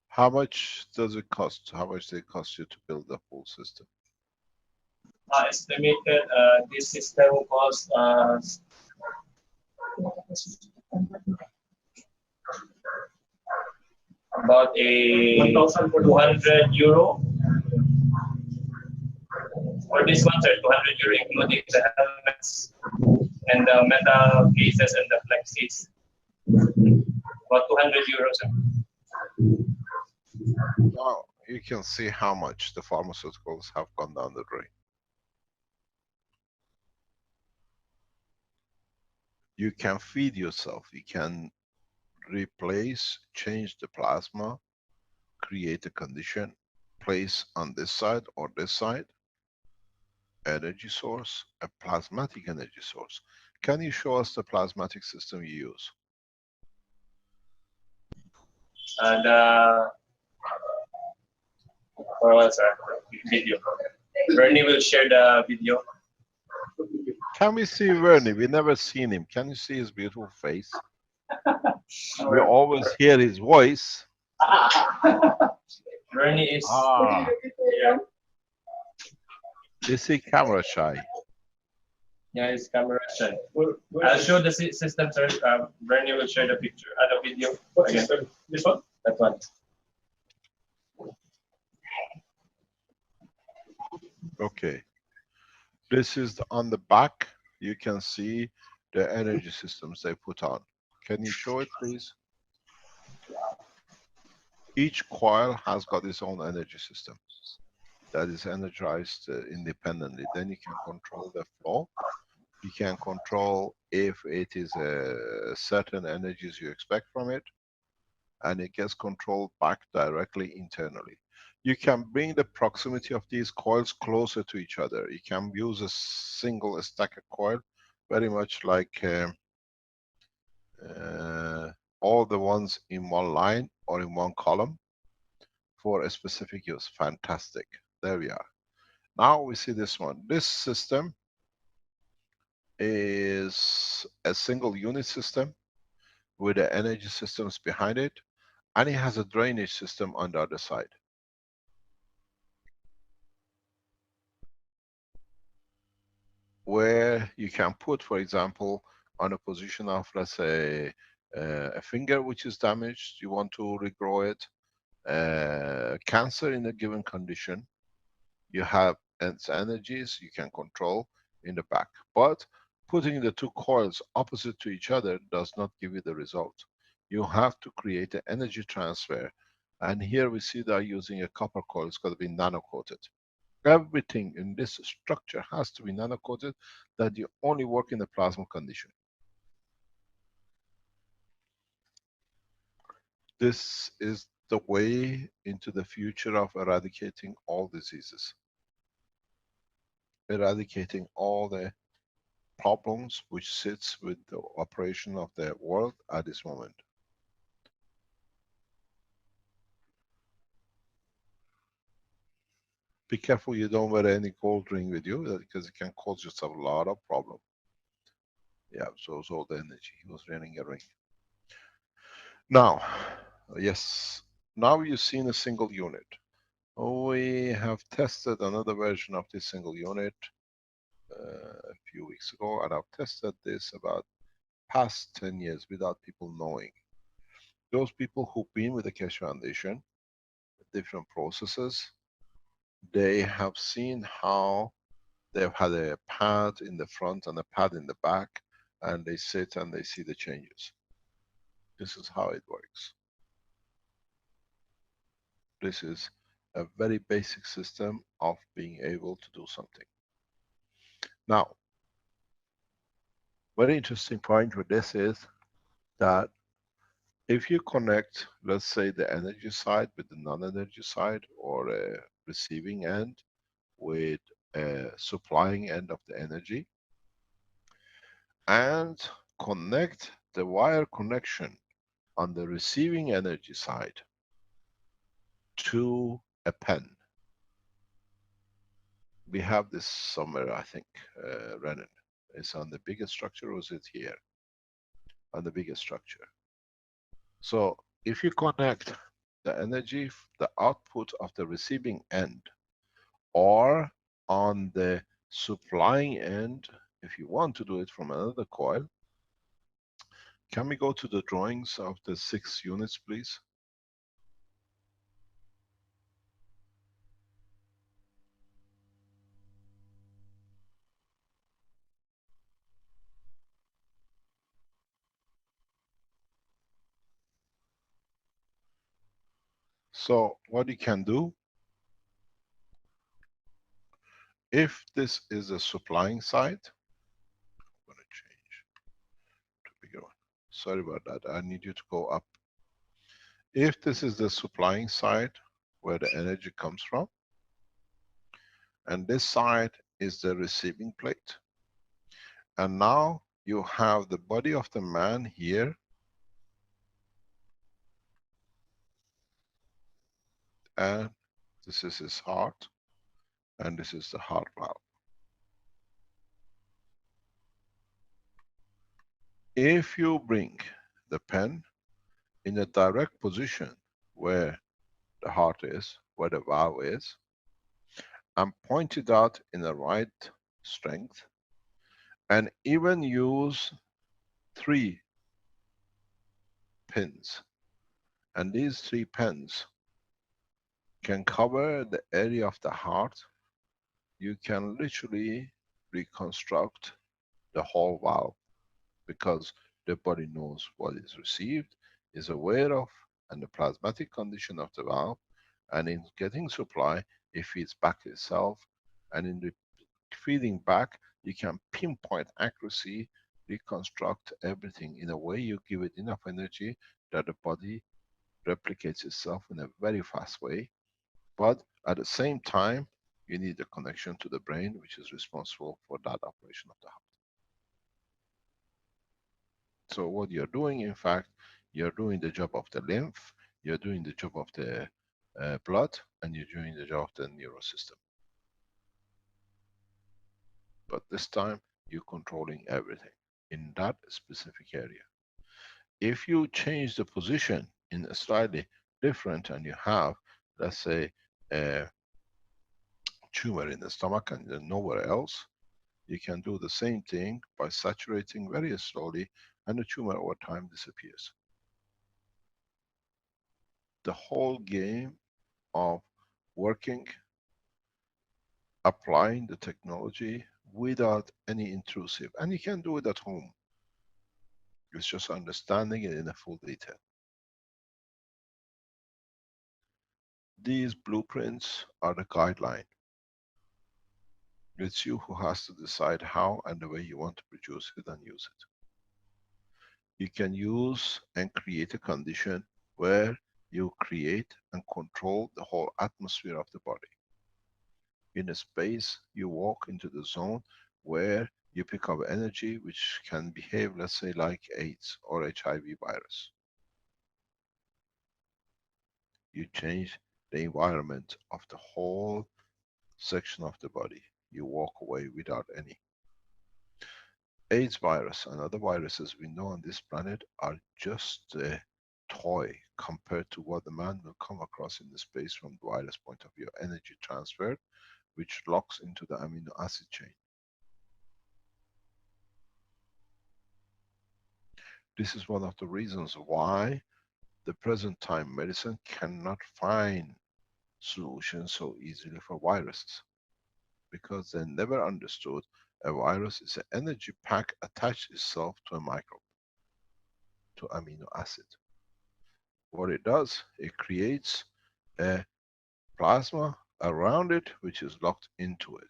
How much does it cost? How much did it cost you to build the whole system? Estimated this system cost about a 1,200 euro. For this one, sir, 200 euro including the helmets and the metal cases and the flex seats. About 200 euros, sir. Now you can see how much the pharmaceuticals have gone down the drain. You can feed yourself. You can replace, change the plasma, create a condition, place on this side or this side, energy source, a plasmatic energy source. Can you show us the plasmatic system you use? The video. Bernie will share the video. Can we see Vernie? We never seen him. Can you see his beautiful face? We always hear his voice. Bernie is here. Is he camera shy? Yeah, his camera shy. I'll show the system, sir. Bernie will share the picture, the video. Again. This one? That one. Okay. This is on the back. You can see the energy systems they put on. Can you show it, please? Each coil has got its own energy system that is energized independently. Then you can control the flow. You can control if it is certain energies you expect from it, and it gets controlled back directly internally. You can bring the proximity of these coils closer to each other. You can use a single stack of coil, very much like all the ones in one line or in one column for a specific use. Fantastic. There we are. Now we see this one. This system is a single unit system with the energy systems behind it, and it has a drainage system on the other side. Where you can put, for example, on a position of, let's say, a finger which is damaged, you want to regrow it, cancer in a given condition, you have its energies you can control in the back. But putting the two coils opposite to each other does not give you the result. You have to create an energy transfer. And here we see they're using a copper coil. It's got to be nano-coated. Everything in this structure has to be nano-coated, that you only work in the plasma condition. This is the way into the future of eradicating all diseases. Eradicating all the problems which sits with the operation of the world at this moment. Be careful you don't wear any gold ring with you, because it can cause yourself a lot of problem. Yeah, so all the energy. He was wearing a ring. Now, yes, now you've seen a single unit. We have tested another version of this single unit a few weeks ago, and I've tested this about past 10 years without people knowing. Those people who've been with the Keshe Foundation, different processes, they have seen how they've had a pad in the front and a pad in the back, and they sit and they see the changes. This is how it works. This is a very basic system of being able to do something. Now, very interesting point with this is that if you connect, let's say, the energy side with the non-energy side, or a receiving end with a supplying end of the energy, and connect the wire connection on the receiving energy side to a pen. We have this somewhere, I think, Renan. It's on the biggest structure, or is it here? On the biggest structure. So if you connect the energy, the output of the receiving end, or on the supplying end, if you want to do it from another coil, can we go to the drawings of the 6 units, please? So what you can do, if this is a supplying side, I'm going to change to bigger one. Sorry about that, I need you to go up. If this is the supplying side where the energy comes from, and this side is the receiving plate, and now you have the body of the man here, and this is his heart, and this is the heart valve. If you bring the pen in a direct position where the heart is, where the valve is, and point it out in the right strength, and even use 3 pins, and these 3 pins can cover the area of the heart, you can literally reconstruct the whole valve, because the body knows what is received, is aware of, and the plasmatic condition of the valve, and in getting supply, it feeds back itself, and in the feeding back, you can pinpoint accuracy, reconstruct everything in a way you give it enough energy that the body replicates itself in a very fast way. But at the same time, you need a connection to the brain, which is responsible for that operation of the heart. So what you're doing, in fact, you're doing the job of the lymph, you're doing the job of the blood, and you're doing the job of the neural system. But this time, you're controlling everything in that specific area. If you change the position in a slightly different, and you have, let's say, a tumor in the stomach and nowhere else, you can do the same thing by saturating very slowly, and the tumor over time disappears. The whole game of working, applying the technology without any intrusive, and you can do it at home. It's just understanding it in a full detail. These blueprints are the guideline. It's you who has to decide how and the way you want to produce it and use it. You can use and create a condition where you create and control the whole atmosphere of the body. In a space, you walk into the zone where you pick up energy which can behave, let's say, like AIDS or HIV virus. You change the environment of the whole section of the body. You walk away without any. AIDS virus and other viruses we know on this planet are just a toy compared to what the man will come across in the space from the virus point of view. Energy transfer, which locks into the amino acid chain. This is one of the reasons why the present time medicine cannot find solutions so easily for viruses. Because they never understood a virus is an energy pack attached itself to a microbe, to amino acid. What it does, it creates a plasma around it which is locked into it.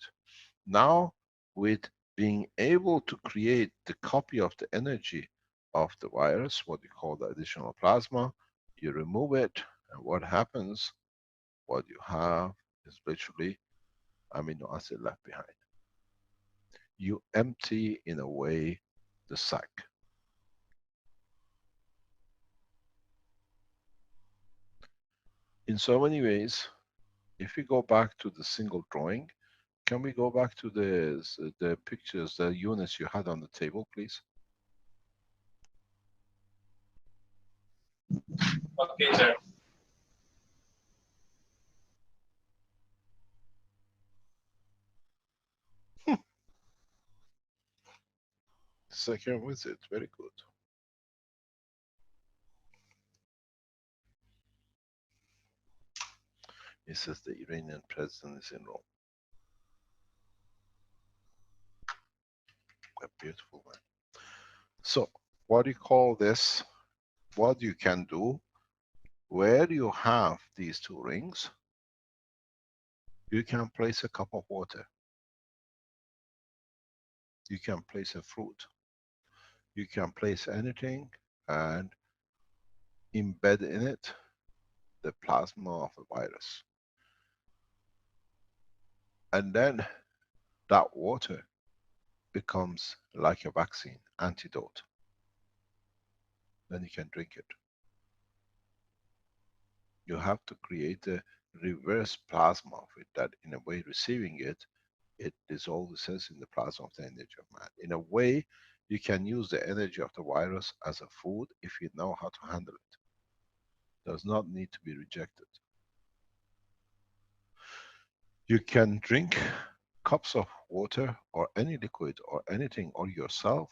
Now, with being able to create the copy of the energy of the virus, what you call the additional plasma, you remove it, and what happens, what you have is literally amino acid left behind. You empty, in a way, the sac. In so many ways, if we go back to the single drawing, can we go back to the pictures, the units you had on the table, please? Okay, sir. Second visit, very good. It says the Iranian president is in Rome. A beautiful man. So, what do you call this? What you can do, where you have these two rings, you can place a cup of water. You can place a fruit. You can place anything and embed in it the plasma of a virus. And then that water becomes like a vaccine, antidote. Then you can drink it. You have to create a reverse plasma of it, that in a way receiving it, it dissolves itself in the plasma of the energy of man. In a way, you can use the energy of the virus as a food if you know how to handle it. Does not need to be rejected. You can drink cups of water or any liquid or anything, or yourself,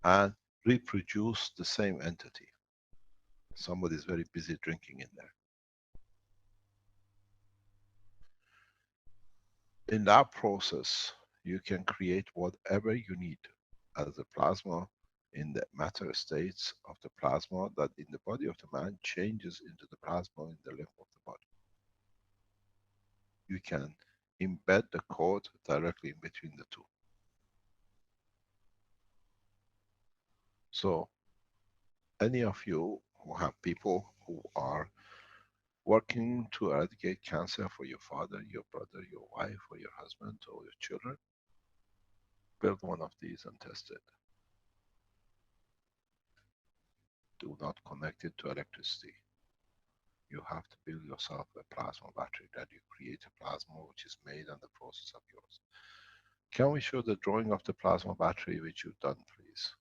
and reproduce the same entity. Somebody is very busy drinking in there. In that process, you can create whatever you need as a plasma in the matter states of the plasma that in the body of the man changes into the plasma in the lymph of the body. You can embed the code directly in between the two. So, any of you who have people who are working to eradicate cancer for your father, your brother, your wife, or your husband, or your children, build one of these and test it. Do not connect it to electricity. You have to build yourself a plasma battery, that you create a plasma which is made on the process of yours. Can we show the drawing of the plasma battery which you've done, please?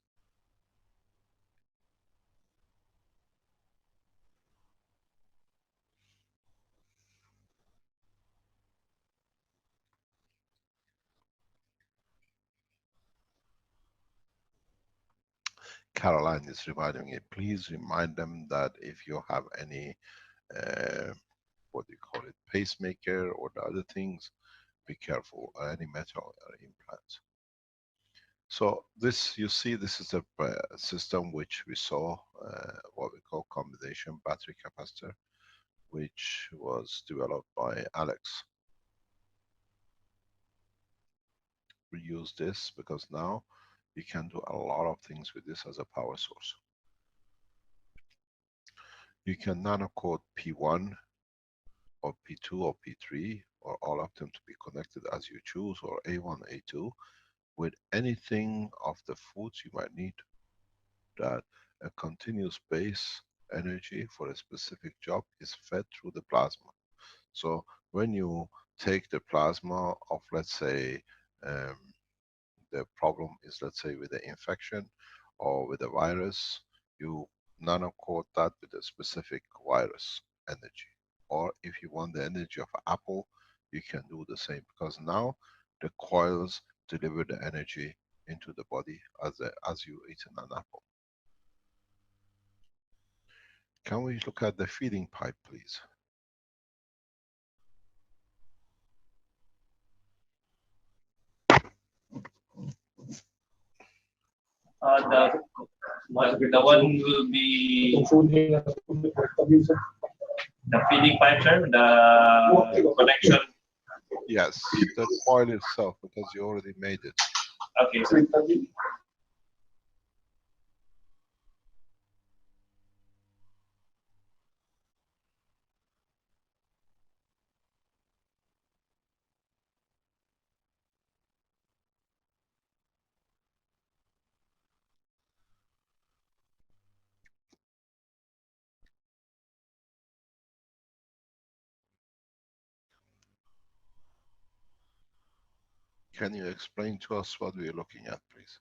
Caroline is reminding me, please remind them that if you have any, what do you call it, pacemaker or the other things, be careful, any metal implants. So this, you see, this is a system which we saw, what we call combination battery capacitor, which was developed by Alex. use this because now you can do a lot of things with this as a power source. You can nano code P1 or P2 or P3 or all of them to be connected as you choose, or A1, A2, with anything of the foods you might need, that a continuous base energy for a specific job is fed through the plasma. So when you take the plasma of, let's say, the problem is, let's say, with the infection or with a virus, you nanocoat that with a specific virus energy. Or if you want the energy of an apple, you can do the same, because now the coils deliver the energy into the body as you eat an apple. Can we look at the feeding pipe, please? The one will be the feeding pipe, sir, the connection. Yes, the coil itself, because you already made it. Okay, sir. Can you explain to us what we are looking at, please?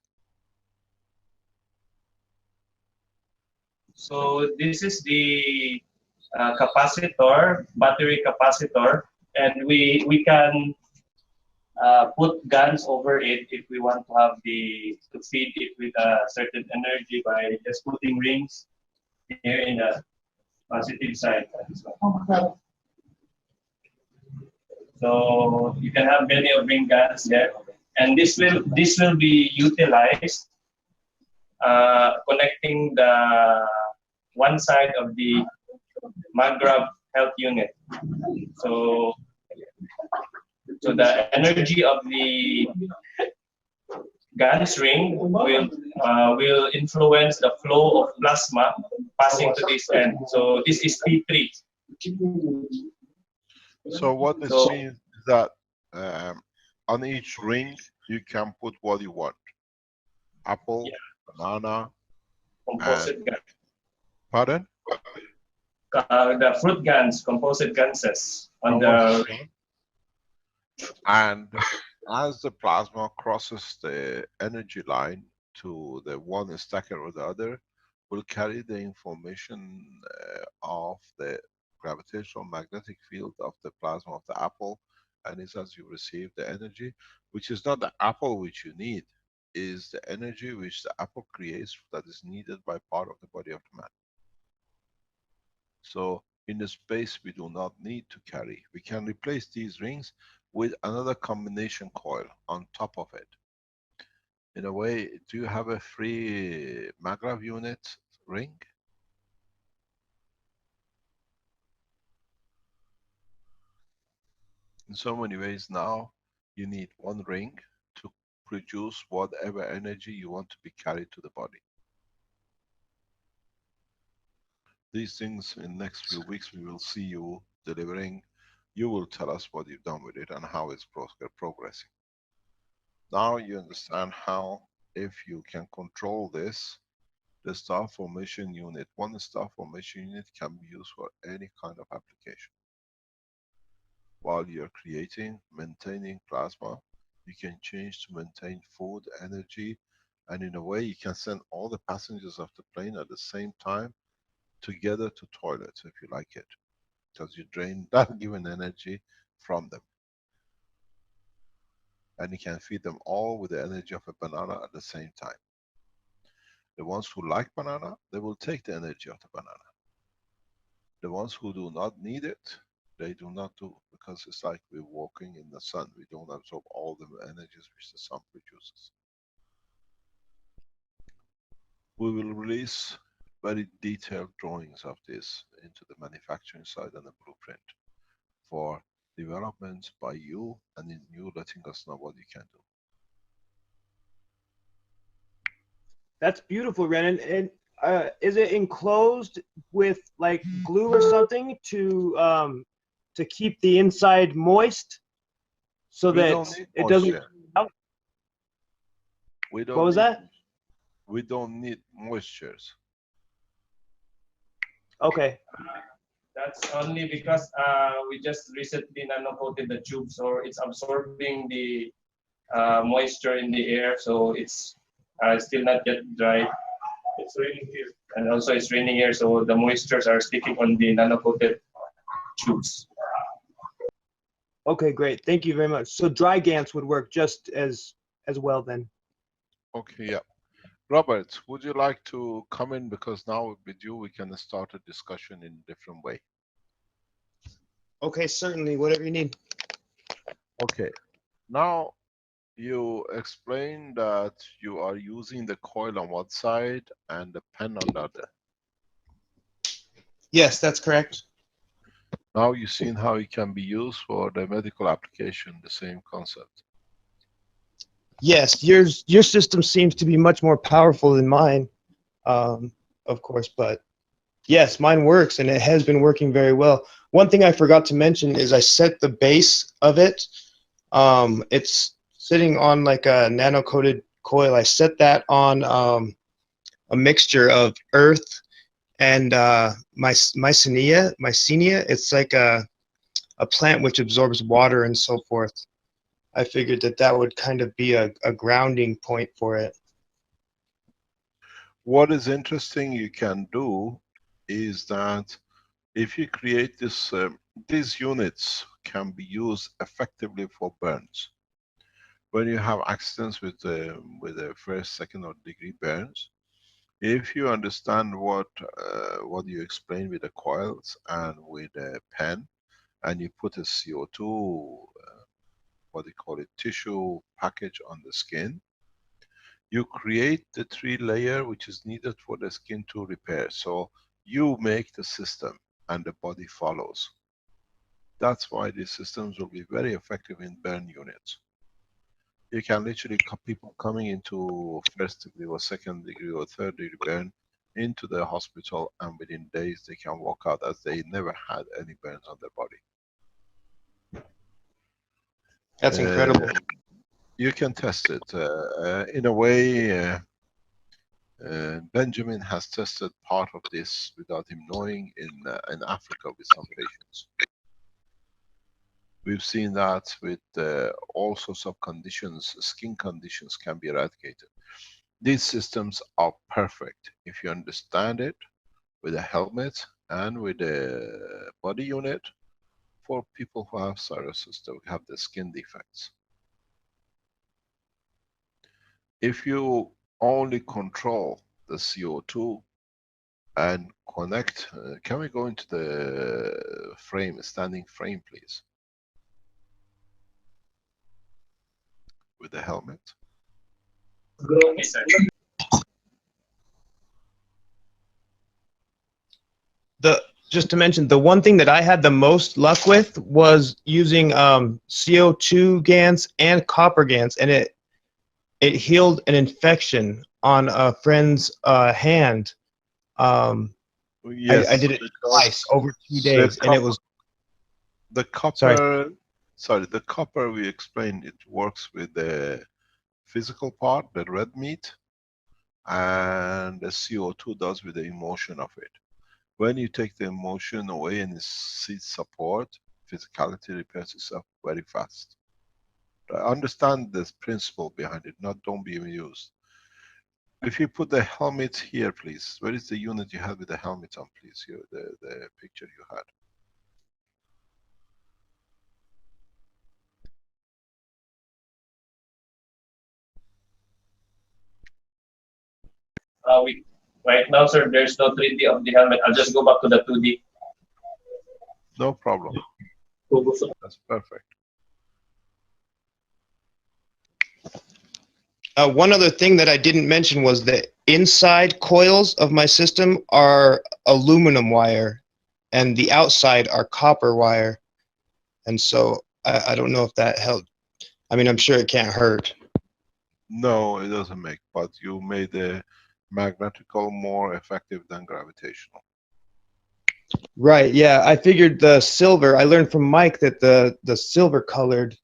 So this is the capacitor, battery capacitor, and we can put guns over it if we want to have to feed it with a certain energy by just putting rings here in the positive side. So you can have many of ring guns there, and this will be utilized connecting the one side of the Maghreb health unit. So the energy of the guns ring will influence the flow of plasma passing to this end. So this is P3. So what this means is that on each ring you can put what you want. Apple, banana, composite gun. Pardon? The fruit guns, composite guns on the ring. And as the plasma crosses the energy line to the one stacker or the other, will carry the information of the gravitational magnetic field of the plasma of the apple, and it's as you receive the energy, which is not the apple which you need, is the energy which the apple creates that is needed by part of the body of the man. So in the space we do not need to carry. We can replace these rings with another combination coil on top of it. In a way, do you have a free Maghreb unit ring? In so many ways now, you need one ring to produce whatever energy you want to be carried to the body. These things in next few weeks we will see you delivering. You will tell us what you've done with it and how it's progressing. Now you understand how, if you can control this, the star formation unit, one star formation unit can be used for any kind of application. While you're creating, maintaining plasma, you can change to maintain food, energy, and in a way you can send all the passengers of the plane at the same time together to toilets if you like it, because you drain that given energy from them. And you can feed them all with the energy of a banana at the same time. The ones who like banana, they will take the energy of the banana. The ones who do not need it, they do not do, because it's like we're walking in the sun. We don't absorb all the energies which the sun produces. We will release very detailed drawings of this into the manufacturing side and the blueprint for development by you, and in you letting us know what you can do. That's beautiful, Renan. And is it enclosed with like glue or something to keep the inside moist so We that don't need it doesn't moisture. out? We don't What was need, that? We don't need moistures. Okay. That's only because we just recently nano-coated the tube, so it's absorbing the moisture in the air, so it's still not yet dry. It's raining here, and also it's raining here, so the moistures are sticking on the nano-coated tubes. Okay, great. Thank you very much. So dry GANs would work just as well then. Okay, yeah. Robert, would you like to come in, because now with you we can start a discussion in a different way. Okay, certainly, whatever you need. Okay, now you explained that you are using the coil on one side and the pen on the other. Yes, that's correct. Now you've seen how it can be used for the medical application, the same concept. Yes, your system seems to be much more powerful than mine, of course, but yes, mine works and it has been working very well. One thing I forgot to mention is I set the base of it. It's sitting on like a nano-coated coil. I set that on a mixture of earth and mycenia. It's like a plant which absorbs water and so forth. I figured that would kind of be a grounding point for it. What is interesting you can do is that if you create this, these units can be used effectively for burns. When you have accidents with the first, second or degree burns, if you understand what you explained with the coils and with the pen, and you put a CO2, what they call it, tissue package on the skin, you create the 3-layer which is needed for the skin to repair. So you make the system and the body follows. That's why these systems will be very effective in burn units. You can literally people coming into first degree or second degree or third degree burn into the hospital, and within days they can walk out as they never had any burns on their body. That's incredible. You can test it. In a way, Benjamin has tested part of this without him knowing in Africa with some patients. We've seen that with all sorts of conditions, skin conditions can be eradicated. These systems are perfect if you understand it with a helmet and with a body unit for people who have psoriasis, that have the skin defects. If you only control the CO2 and connect, can we go into the frame, standing frame, please? With the helmet. Just to mention, the one thing that I had the most luck with was using CO2 GANs and copper GANs, and it healed an infection on a friend's hand. Yes, I did it twice over 2 days, and it was the copper. Sorry, the copper we explained, it works with the physical part, the red meat, and the CO2 does with the emotion of it. When you take the emotion away and seed support, physicality repairs itself very fast. Understand this principle behind it, not don't be amused. If you put the helmet here, please. Where is the unit you had with the helmet on, please? Here, the picture you had. Right now, sir, there's no 3D of the helmet. I'll just go back to the 2D. No problem. That's perfect. One other thing that I didn't mention was the inside coils of my system are aluminum wire, and the outside are copper wire. And so I don't know if that helped. I mean, I'm sure it can't hurt. No, it doesn't make, but you made Magnetical more effective than gravitational. Right. Yeah. I figured the silver. I learned from Mike that the silver colored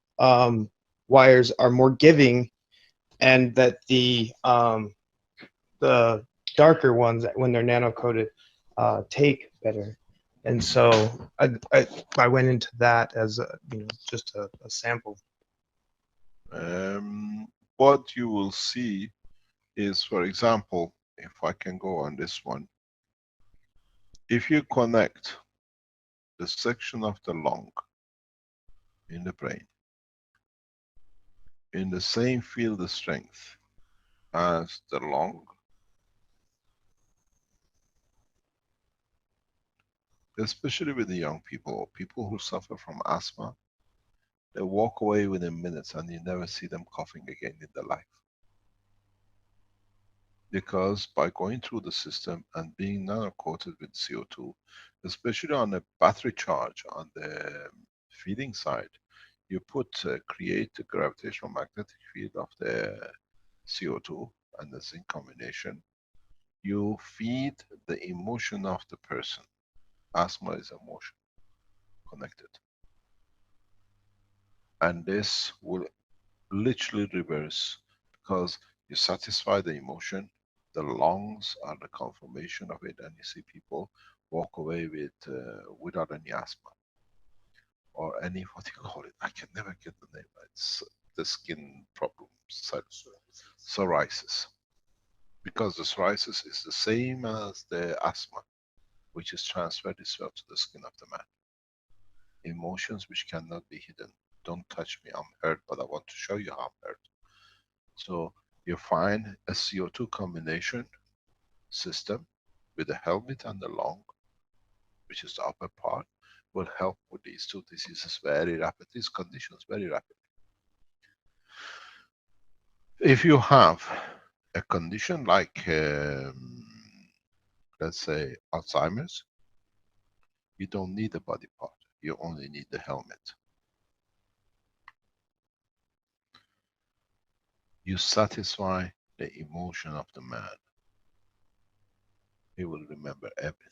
wires are more giving, and that the darker ones, when they're nano coated, take better. And so I went into that as a, just a sample. What you will see is, for example, if I can go on this one, if you connect the section of the lung in the brain in the same field strength as the lung, especially with the young people or people who suffer from asthma, they walk away within minutes and you never see them coughing again in their life. Because by going through the system and being nano-coated with CO2, especially on a battery charge on the feeding side, you create the gravitational magnetic field of the CO2 and the zinc combination. You feed the emotion of the person. Asthma is emotion connected. And this will literally reverse, because you satisfy the emotion, the lungs are the confirmation of it, and you see people walk away with without any asthma or any, what do you call it? I can never get the name right. It's the skin problem, psoriasis. Because the psoriasis is the same as the asthma, which is transferred itself to the skin of the man. Emotions which cannot be hidden. Don't touch me, I'm hurt, but I want to show you how I'm hurt. So you find a CO2 combination system with the helmet and the lung, which is the upper part, will help with these two diseases very rapidly, these conditions very rapidly. If you have a condition like, let's say, Alzheimer's, you don't need a body part, you only need the helmet. You satisfy the emotion of the man. He will remember everything.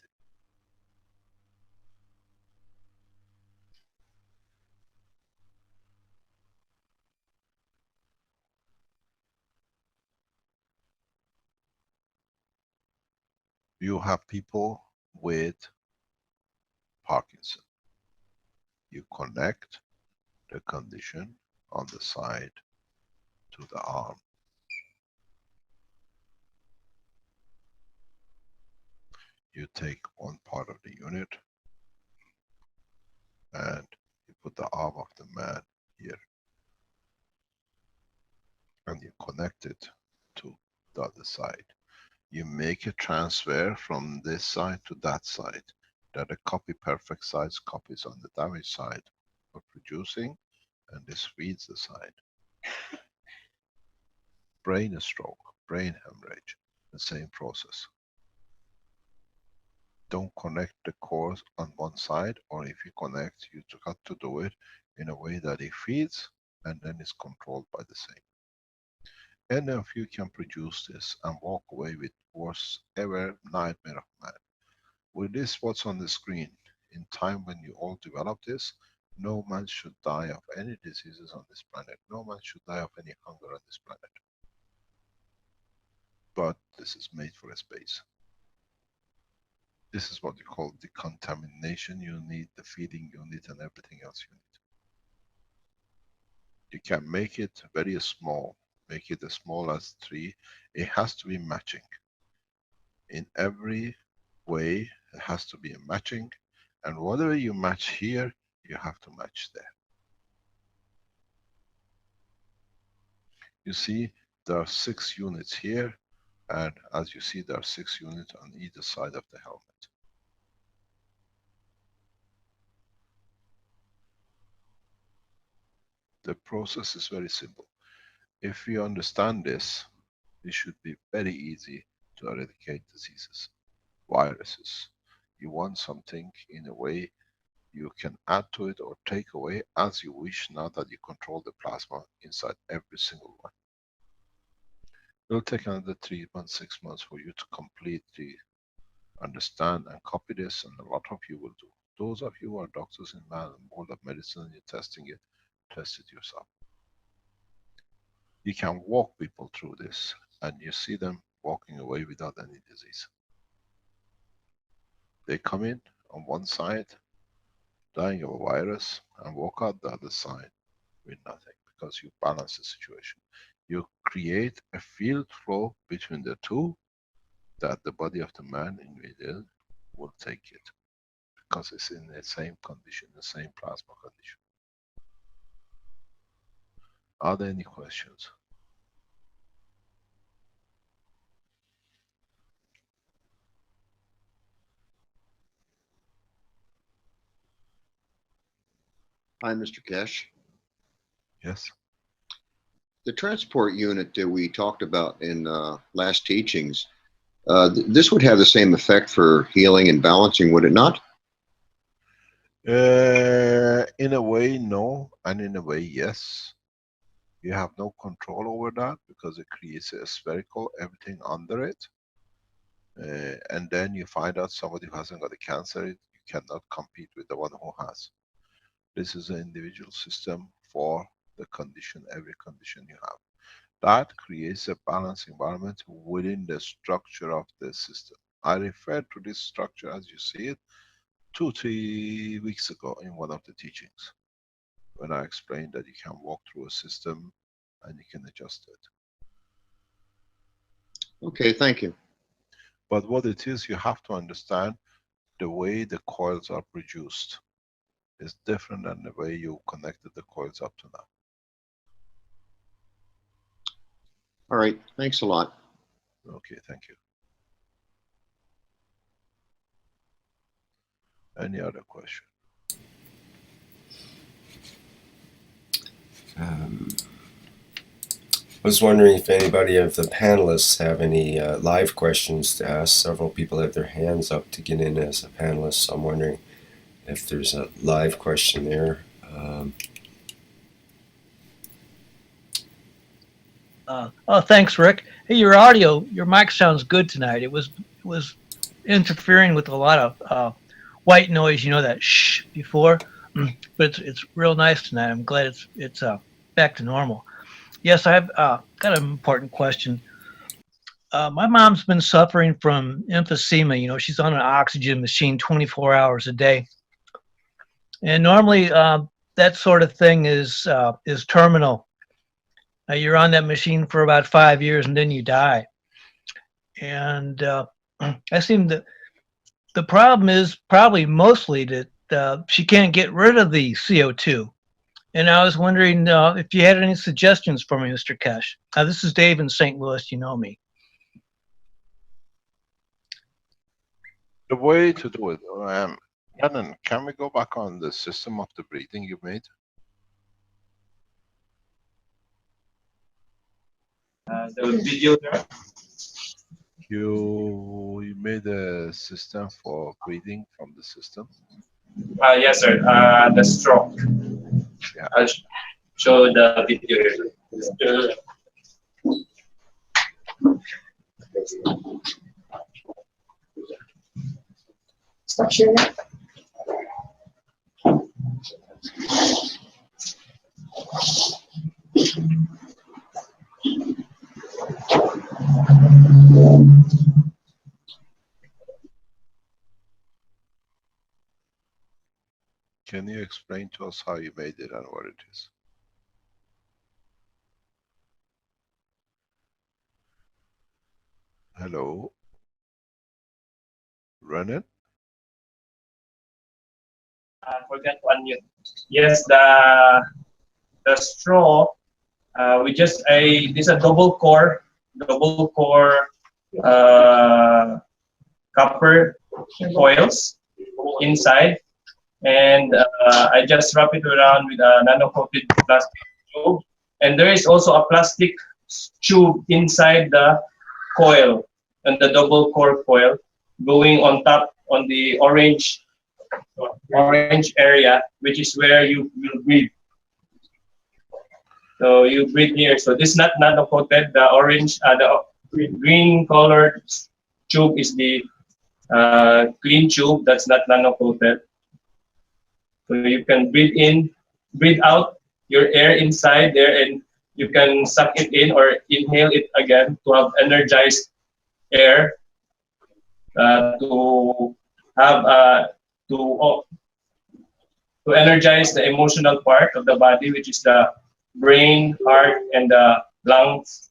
You have people with Parkinson. You connect the condition on the side to the arm. You take one part of the unit and you put the arm of the man here. And you connect it to the other side. You make a transfer from this side to that side, that a copy perfect size copies on the damaged side of producing, and this feeds the side. Brain stroke, brain hemorrhage, the same process. Don't connect the cores on one side, or if you connect, you got to do it in a way that it feeds and then is controlled by the same. And if you can produce this and walk away with worst ever nightmare of man. With this, what's on the screen, in time when you all develop this, no man should die of any diseases on this planet. No man should die of any hunger on this planet. But this is made for a space. This is what you call decontamination unit, the feeding unit, and everything else you need. You can make it very small, make it as small as 3. It has to be matching. In every way, it has to be a matching, and whatever you match here, you have to match there. You see, there are 6 units here, and as you see, there are 6 units on either side of the helmet. The process is very simple. If you understand this, it should be very easy to eradicate diseases, viruses. You want something in a way you can add to it or take away as you wish, now that you control the plasma inside every single one. It'll take another 3 months, 6 months for you to completely understand and copy this, and a lot of you will do. Those of you who are doctors in world of medicine, you're testing it, test it yourself. You can walk people through this, and you see them walking away without any disease. They come in on one side, dying of a virus, and walk out the other side with nothing, because you balance the situation. You create a field flow between the two that the body of the man invaded will take it, because it's in the same condition, the same plasma condition. Are there any questions? Hi, Mr. Keshe. Yes. The transport unit that we talked about in last teachings, this would have the same effect for healing and balancing, would it not? In a way, no, and in a way, yes. You have no control over that because it creates a spherical, everything under it. And then you find out somebody who hasn't got a cancer, you cannot compete with the one who has. This is an individual system for the condition, every condition you have. That creates a balanced environment within the structure of the system. I referred to this structure as you see it 2-3 weeks ago in one of the teachings, when I explained that you can walk through a system and you can adjust it. Okay, thank you. But what it is, you have to understand the way the coils are produced is different than the way you connected the coils up to now. All right, thanks a lot. Okay, thank you. Any other question? I was wondering if anybody of the panelists have any live questions to ask. Several people have their hands up to get in as a panelist, so I'm wondering if there's a live question there. Thanks, Rick. Hey, your audio, your mic sounds good tonight. It was interfering with a lot of white noise, you know, that shh before, but it's real nice tonight. I'm glad it's back to normal. Yes, I've got an important question. My mom's been suffering from emphysema. You know, she's on an oxygen machine 24 hours a day, and normally that sort of thing is terminal. You're on that machine for about 5 years and then you die. And I seem that the problem is probably mostly that she can't get rid of the CO2. And I was wondering if you had any suggestions for me, Mr. Keshe. This is Dave in St. Louis. You know me. The way to do it, Shannon, can we go back on the system of the breathing you made? The video there. You made a system for breathing from the system? Yes, sir. The stroke. Yeah. I'll show the video here. Stop sharing. Can you explain to us how you made it and what it is? Hello? Renan? I forgot to unmute. Yes, the straw. We just this a double core copper coils inside, and I just wrap it around with a nano-coated plastic tube, and there is also a plastic tube inside the coil, and the double core coil going on top on the orange area, which is where you will breathe. So you breathe here. So this is not nano-coated. The orange, the green colored tube is the clean tube. That's not nano-coated. So you can breathe in, breathe out your air inside there, and you can suck it in or inhale it again to have energized air to have to energize the emotional part of the body, which is the brain, heart, and the lungs.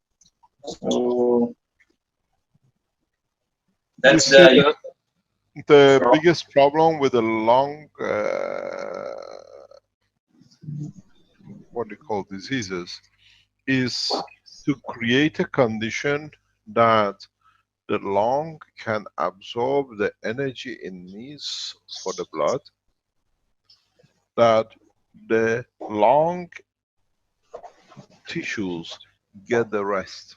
So that's the biggest problem with the lung, what do you call diseases, is to create a condition that the lung can absorb the energy it needs for the blood, that the lung tissues get the rest.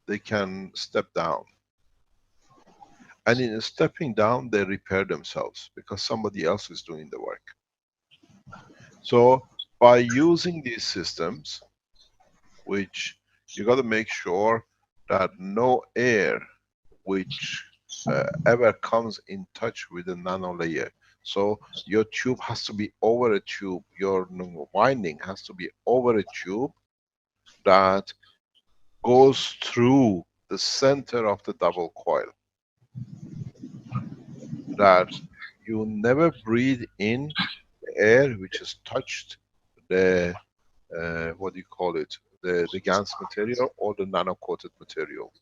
They can step down. And in stepping down, they repair themselves because somebody else is doing the work. So by using these systems, which you got to make sure that no air which ever comes in touch with the nano layer. So your tube has to be over a tube, your winding has to be over a tube that goes through the center of the double coil. That you never breathe in air which has touched the, what do you call it, the GANS material or the nano-coated material.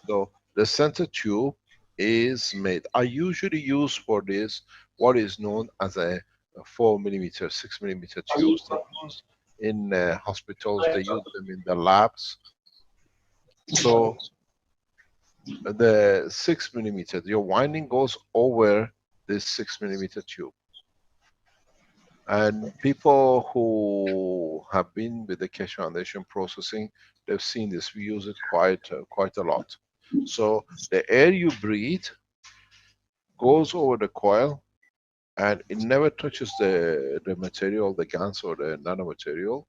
So the center tube is made. I usually use for this what is known as a 4mm, 6mm tubes. They use in hospitals, they use them in the labs. So the 6mm, your winding goes over this 6mm tube. And people who have been with the Keshe Foundation processing, they've seen this. We use it quite a lot. So the air you breathe goes over the coil and it never touches the material, the GANS or the nanomaterial.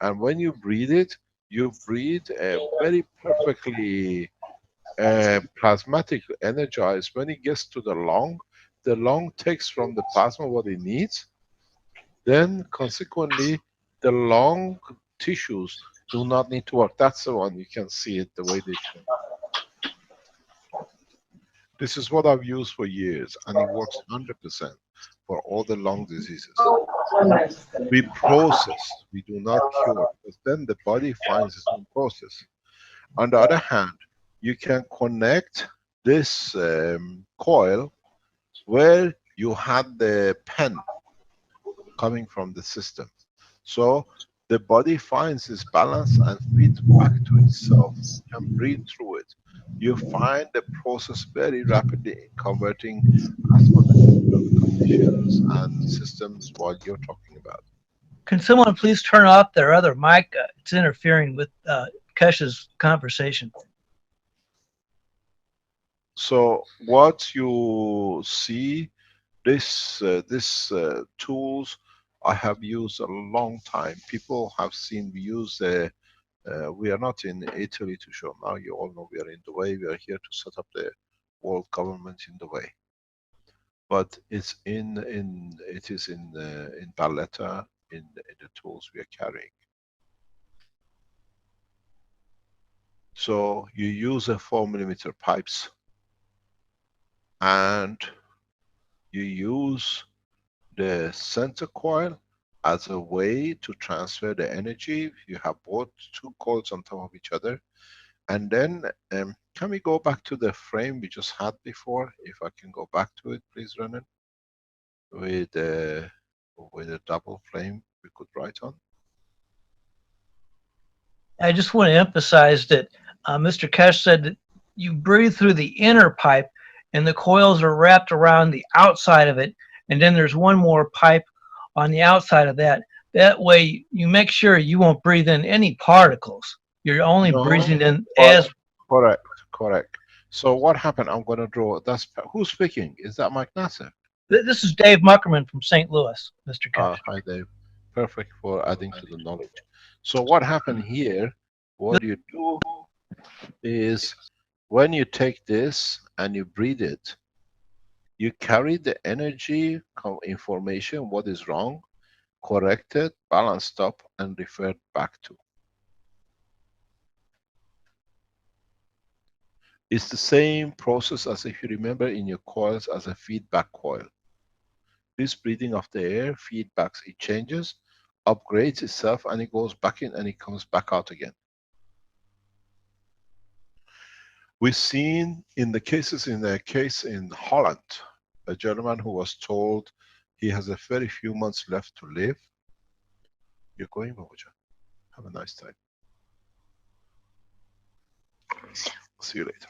And when you breathe it, you breathe a very perfectly plasmatic energized. When it gets to the lung takes from the plasma what it needs. Then consequently, the lung tissues do not need to work. That's the one, you can see it the way they show. This is what I've used for years, and it works 100% for all the lung diseases. We process, we do not cure, because then the body finds its own process. On the other hand, you can connect this coil where you had the pen coming from the system. So the body finds its balance and feeds back to itself. You can breathe through it. You find the process very rapidly in converting as per the conditions and systems what you're talking about. Can someone please turn off their other mic? It's interfering with Keshe's conversation. So what you see, this tools I have used a long time. People have seen we use we are not in Italy to show now. You all know we are in Dubai. We are here to set up the world government in Dubai. But it's in Valletta in the tools we are carrying. So you use a 4mm pipes, and you use the center coil as a way to transfer the energy. You have both two coils on top of each other. And then, can we go back to the frame we just had before? If I can go back to it, please, Renan. With a double flame we could write on. I just want to emphasize that Mr. Keshe said that you breathe through the inner pipe and the coils are wrapped around the outside of it, and then there's one more pipe on the outside of that. That way you make sure you won't breathe in any particles. You're only breathing in as... Correct. So what happened? I'm going to draw. That's who's speaking? Is that Mike Nasser? This is Dave Muckerman from St. Louis, Mr. Keshe. Hi, Dave. Perfect for adding to the knowledge. So what happened here, what you do is when you take this and you breathe it, you carry the energy information, what is wrong, correct it, balanced up, and referred back to. It's the same process as if you remember in your coils as a feedback coil. This breathing of the air feedbacks, it changes, upgrades itself, and it goes back in and it comes back out again. We've seen in the cases, in a case in Holland, a gentleman who was told he has a very few months left to live. You're going, Babuja. Have a nice time. See you later.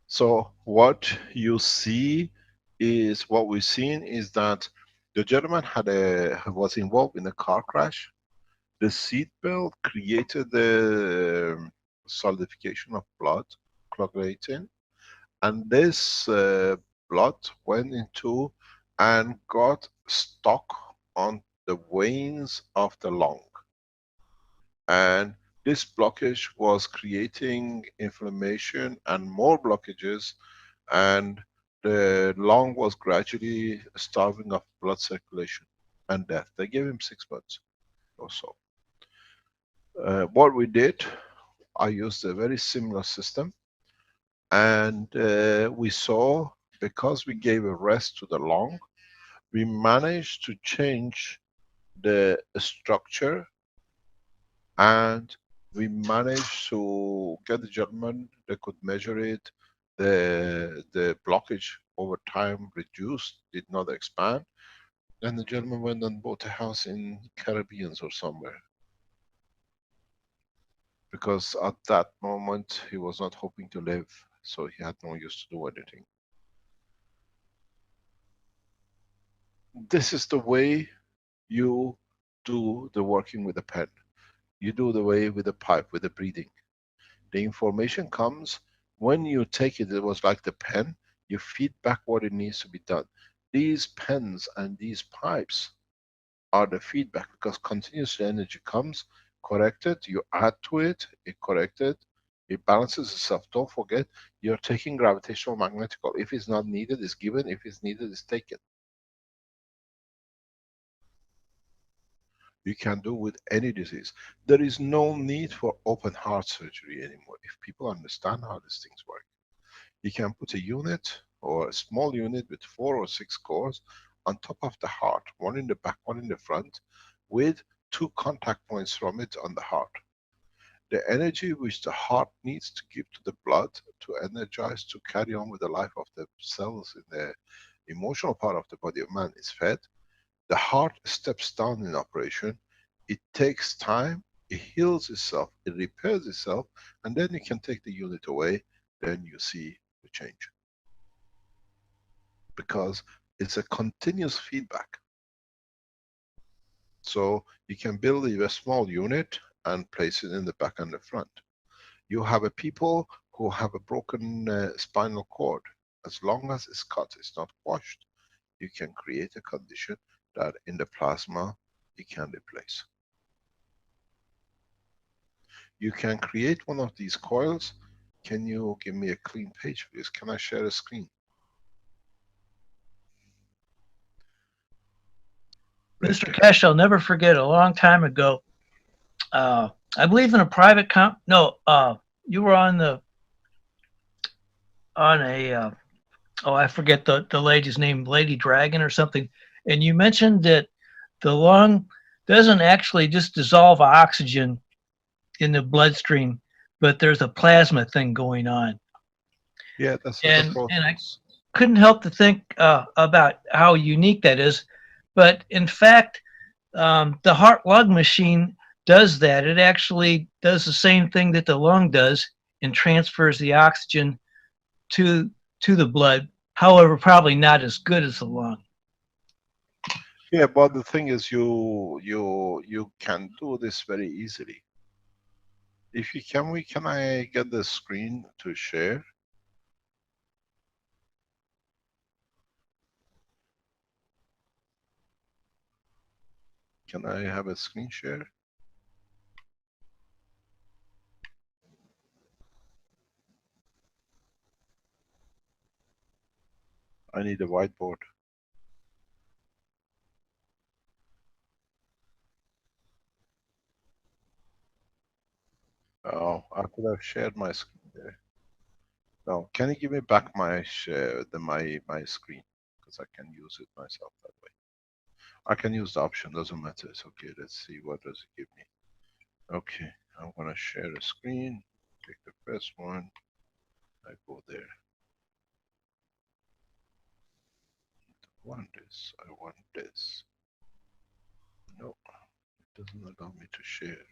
So what you see is, what we've seen is that the gentleman was involved in a car crash. The seatbelt created the solidification of blood, coagulating, and this blood went into and got stuck on the veins of the lung. And this blockage was creating inflammation and more blockages, and the lung was gradually starving of blood circulation and death. They gave him 6 months or so. What we did, I used a very similar system, and we saw, because we gave a rest to the lung, we managed to change the structure, and we managed to get the gentleman, they could measure it, the blockage over time reduced, did not expand, and the gentleman went and bought a house in Caribbean or somewhere. Because at that moment he was not hoping to live, so he had no use to do anything. This is the way you do the working with the pen. You do the way with the pipe, with the breathing. The information comes, when you take it, it was like the pen, you feed back what it needs to be done. These pens and these pipes are the feedback, because continuous energy comes, corrected, you add to it, it corrected, it balances itself. Don't forget, you're taking gravitational magnetical. If it's not needed, it's given. If it's needed, it's taken. You can do with any disease. There is no need for open heart surgery anymore, if people understand how these things work. You can put a unit or a small unit with 4 or 6 cores on top of the heart, one in the back, one in the front, with 2 contact points from it on the heart. The energy which the heart needs to give to the blood to energize, to carry on with the life of the cells in the emotional part of the body of man is fed. The heart steps down in operation, it takes time, it heals itself, it repairs itself, and then you can take the unit away, then you see the change. Because it's a continuous feedback. So you can build a small unit and place it in the back and the front. You have a people who have a broken spinal cord. As long as it's cut, it's not washed, you can create a condition that in the plasma it can replace. You can create one of these coils. Can you give me a clean page, please? Can I share a screen? Mr. Keshe, I'll never forget a long time ago. I believe in a private you were on a I forget the lady's name, Lady Dragon or something, and you mentioned that the lung doesn't actually just dissolve oxygen in the bloodstream, but there's a plasma thing going on. Yeah, that's and I couldn't help to think about how unique that is. But in fact, the heart-lung machine does that. It actually does the same thing that the lung does and transfers the oxygen to the blood. However, probably not as good as the lung. Yeah, but the thing is, you can do this very easily. If you can I get the screen to share? Can I have a screen share? I need a whiteboard. Oh, I could have shared my screen there. No, can you give me back my share, my screen? Because I can use it myself that way. I can use the option, doesn't matter. It's okay. Let's see what does it give me. Okay, I'm gonna share a screen. Take the first one. I go there. I want this. I want this. No, it doesn't allow me to share.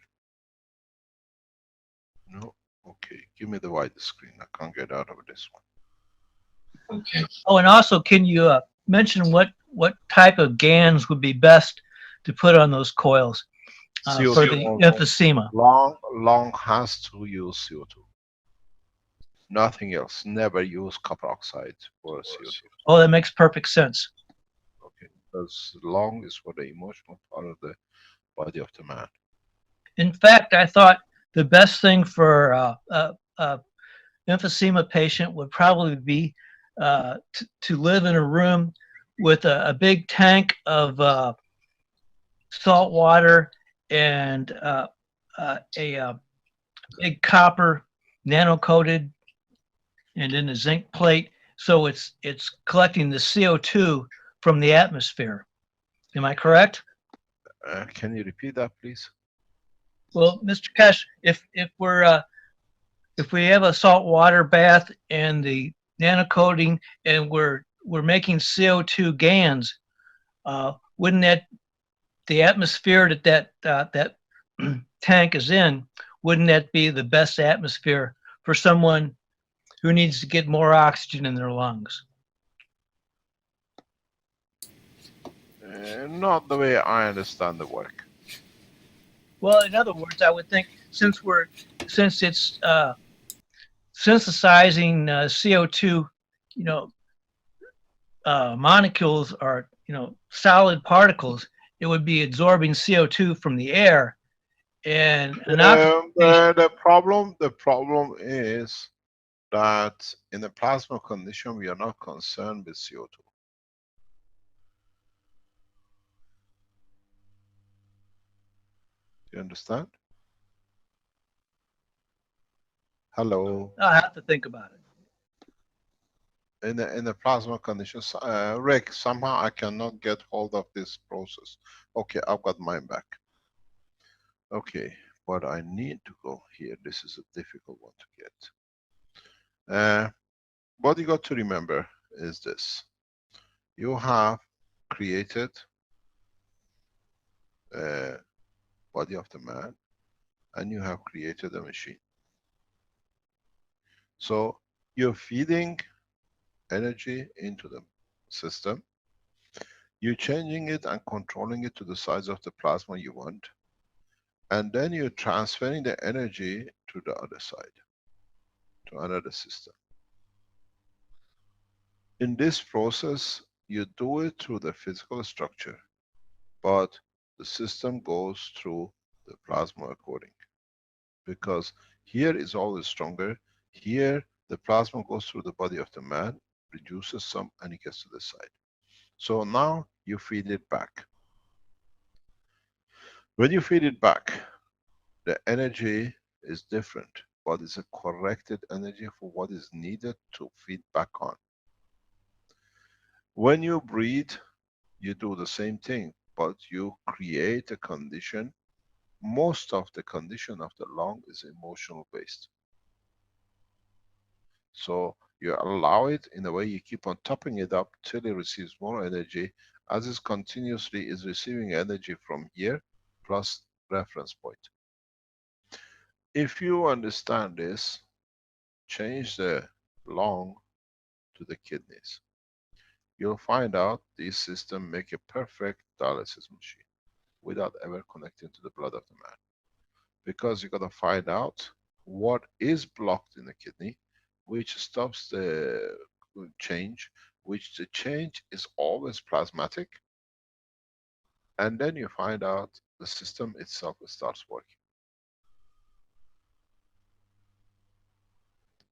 No. Okay, give me the white screen. I can't get out of this one. Okay. Oh, and also, can you mention what type of GANs would be best to put on those coils for the emphysema? Long has to use CO2. Nothing else. Never use copper oxide for CO2. Oh, that makes perfect sense. Okay, because long is for the emotional part of the body of the man. In fact, I thought the best thing for emphysema patient would probably be to live in a room with a big tank of salt water and a big copper nano-coated and then a zinc plate, so it's collecting the CO2 from the atmosphere. Am I correct? Can you repeat that, please? Well, Mr. Keshe, if we have a salt water bath and the nano coating and we're making CO2 GANs, wouldn't that the atmosphere that tank is in, wouldn't that be the best atmosphere for someone who needs to get more oxygen in their lungs? Not the way I understand the work. Well, in other words, I would think since it's synthesizing CO2, molecules are solid particles, it would be absorbing CO2 from the air, and the problem is that in a plasma condition we are not concerned with CO2. Do you understand? Hello. I'll have to think about it. In the plasma conditions, Rick, somehow I cannot get hold of this process. Okay, I've got mine back. Okay, but I need to go here. This is a difficult one to get. What you got to remember is this. You have created a body of the man and you have created a machine. So you're feeding energy into the system. You're changing it and controlling it to the size of the plasma you want. And then you're transferring the energy to the other side, to another system. In this process, you do it through the physical structure, but the system goes through the plasma according. Because here is always stronger. Here, the plasma goes through the body of the man, reduces some, and it gets to the side. So now you feed it back. When you feed it back, the energy is different, but it's a corrected energy for what is needed to feed back on. When you breathe, you do the same thing, but you create a condition. Most of the condition of the lung is emotional based. So you allow it in a way, you keep on topping it up till it receives more energy, as it continuously is receiving energy from here, plus reference point. If you understand this, change the lung to the kidneys. You'll find out these systems make a perfect dialysis machine without ever connecting to the blood of the man. Because you got to find out what is blocked in the kidney, which stops the change, which the change is always plasmatic, and then you find out the system itself starts working.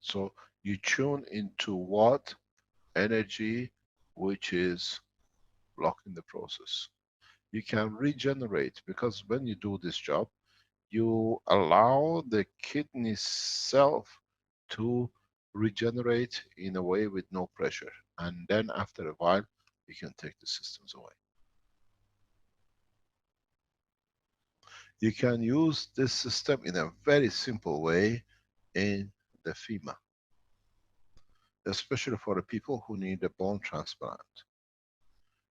So you tune into what energy which is blocking the process. You can regenerate, because when you do this job, you allow the kidney self to regenerate in a way with no pressure. And then after a while, you can take the systems away. You can use this system in a very simple way in the FEMA, especially for the people who need a bone transplant.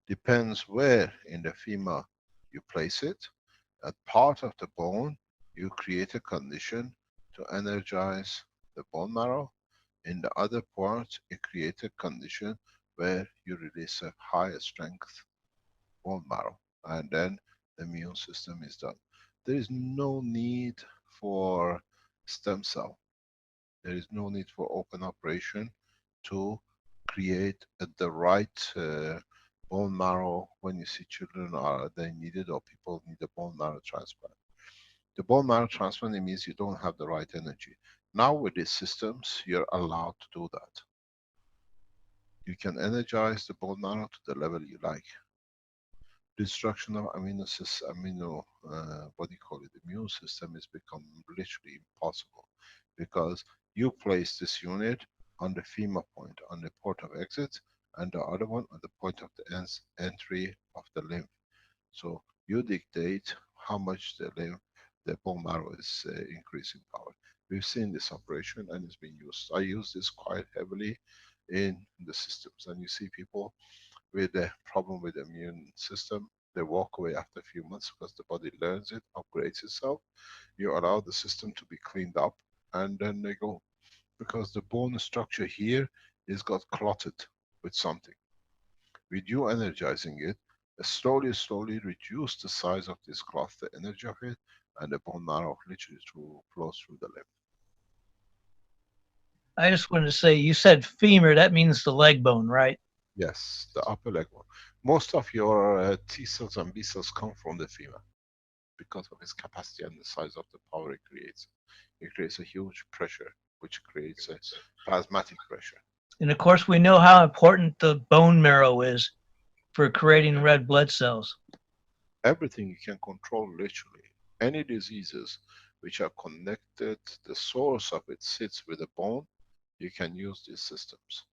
Depends where in the FEMA you place it. At part of the bone, you create a condition to energize the bone marrow. In the other part, you create a condition where you release a higher strength bone marrow, and then the immune system is done. There is no need for stem cell. There is no need for open operation to create the right bone marrow when you see children are they needed or people need a bone marrow transplant. The bone marrow transplant, it means you don't have the right energy. Now with these systems, you're allowed to do that. You can energize the bone marrow to the level you like. Destruction of immune, immune system has become literally impossible, because you place this unit on the FEMA point, on the port of exit, and the other one on the point of the entry of the lymph. So you dictate how much the lymph, the bone marrow is increasing power. We've seen this operation and it's been used. I use this quite heavily in the systems, and you see people with a problem with the immune system, they walk away after a few months because the body learns it, upgrades itself. You allow the system to be cleaned up, and then they go. Because the bone structure here is got clotted with something. With you energizing it, slowly reduce the size of this clot, the energy of it, and the bone marrow literally flows through the lymph. I just wanted to say, you said femur, that means the leg bone, right? Yes, the upper leg bone. Most of your T cells and B cells come from the femur because of its capacity and the size of the power it creates. It creates a huge pressure, which creates a plasmatic pressure. And of course, we know how important the bone marrow is for creating red blood cells. Everything you can control literally. Any diseases which are connected, the source of it sits with the bone, you can use these systems.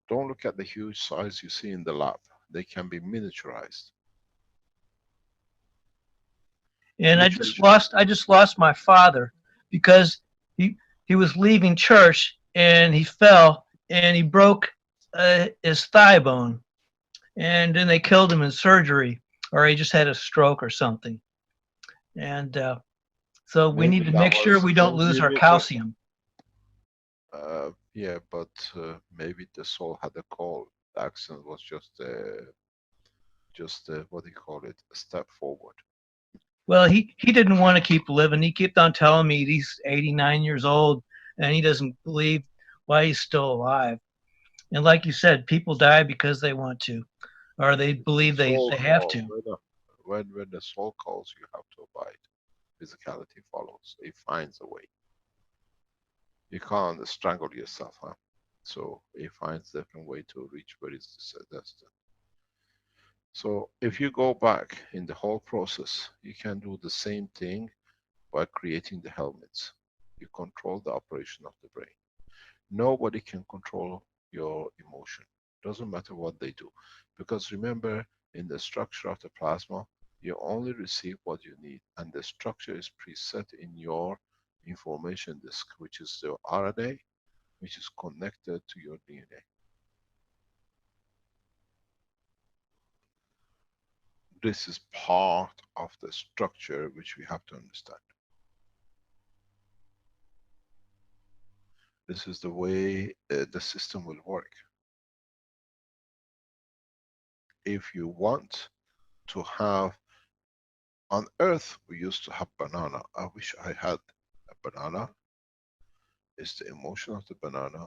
Don't look at the huge size you see in the lab. They can be miniaturized. And I just lost my father because he was leaving church and he fell and he broke his thigh bone, and then they killed him in surgery, or he just had a stroke or something. And so we need to make sure we don't lose our calcium. Yeah, but maybe the soul had a call. The accident was just what do you call it, a step forward. Well, he didn't want to keep living. He kept on telling me he's 89 years old and he doesn't believe why he's still alive. And like you said, people die because they want to, or they believe they have to. When the soul calls, you have to abide. Physicality follows. It finds a way. You can't strangle yourself, huh? So it finds a different way to reach where it's destined. So if you go back in the whole process, you can do the same thing by creating the helmets. You control the operation of the brain. Nobody can control your emotion. Doesn't matter what they do. Because remember, in the structure of the plasma, you only receive what you need. And the structure is preset in your information disk, which is the RNA, which is connected to your DNA. This is part of the structure which we have to understand. This is the way the system will work. If you want to have, on Earth we used to have banana. I wish I had a banana. It's the emotion of the banana.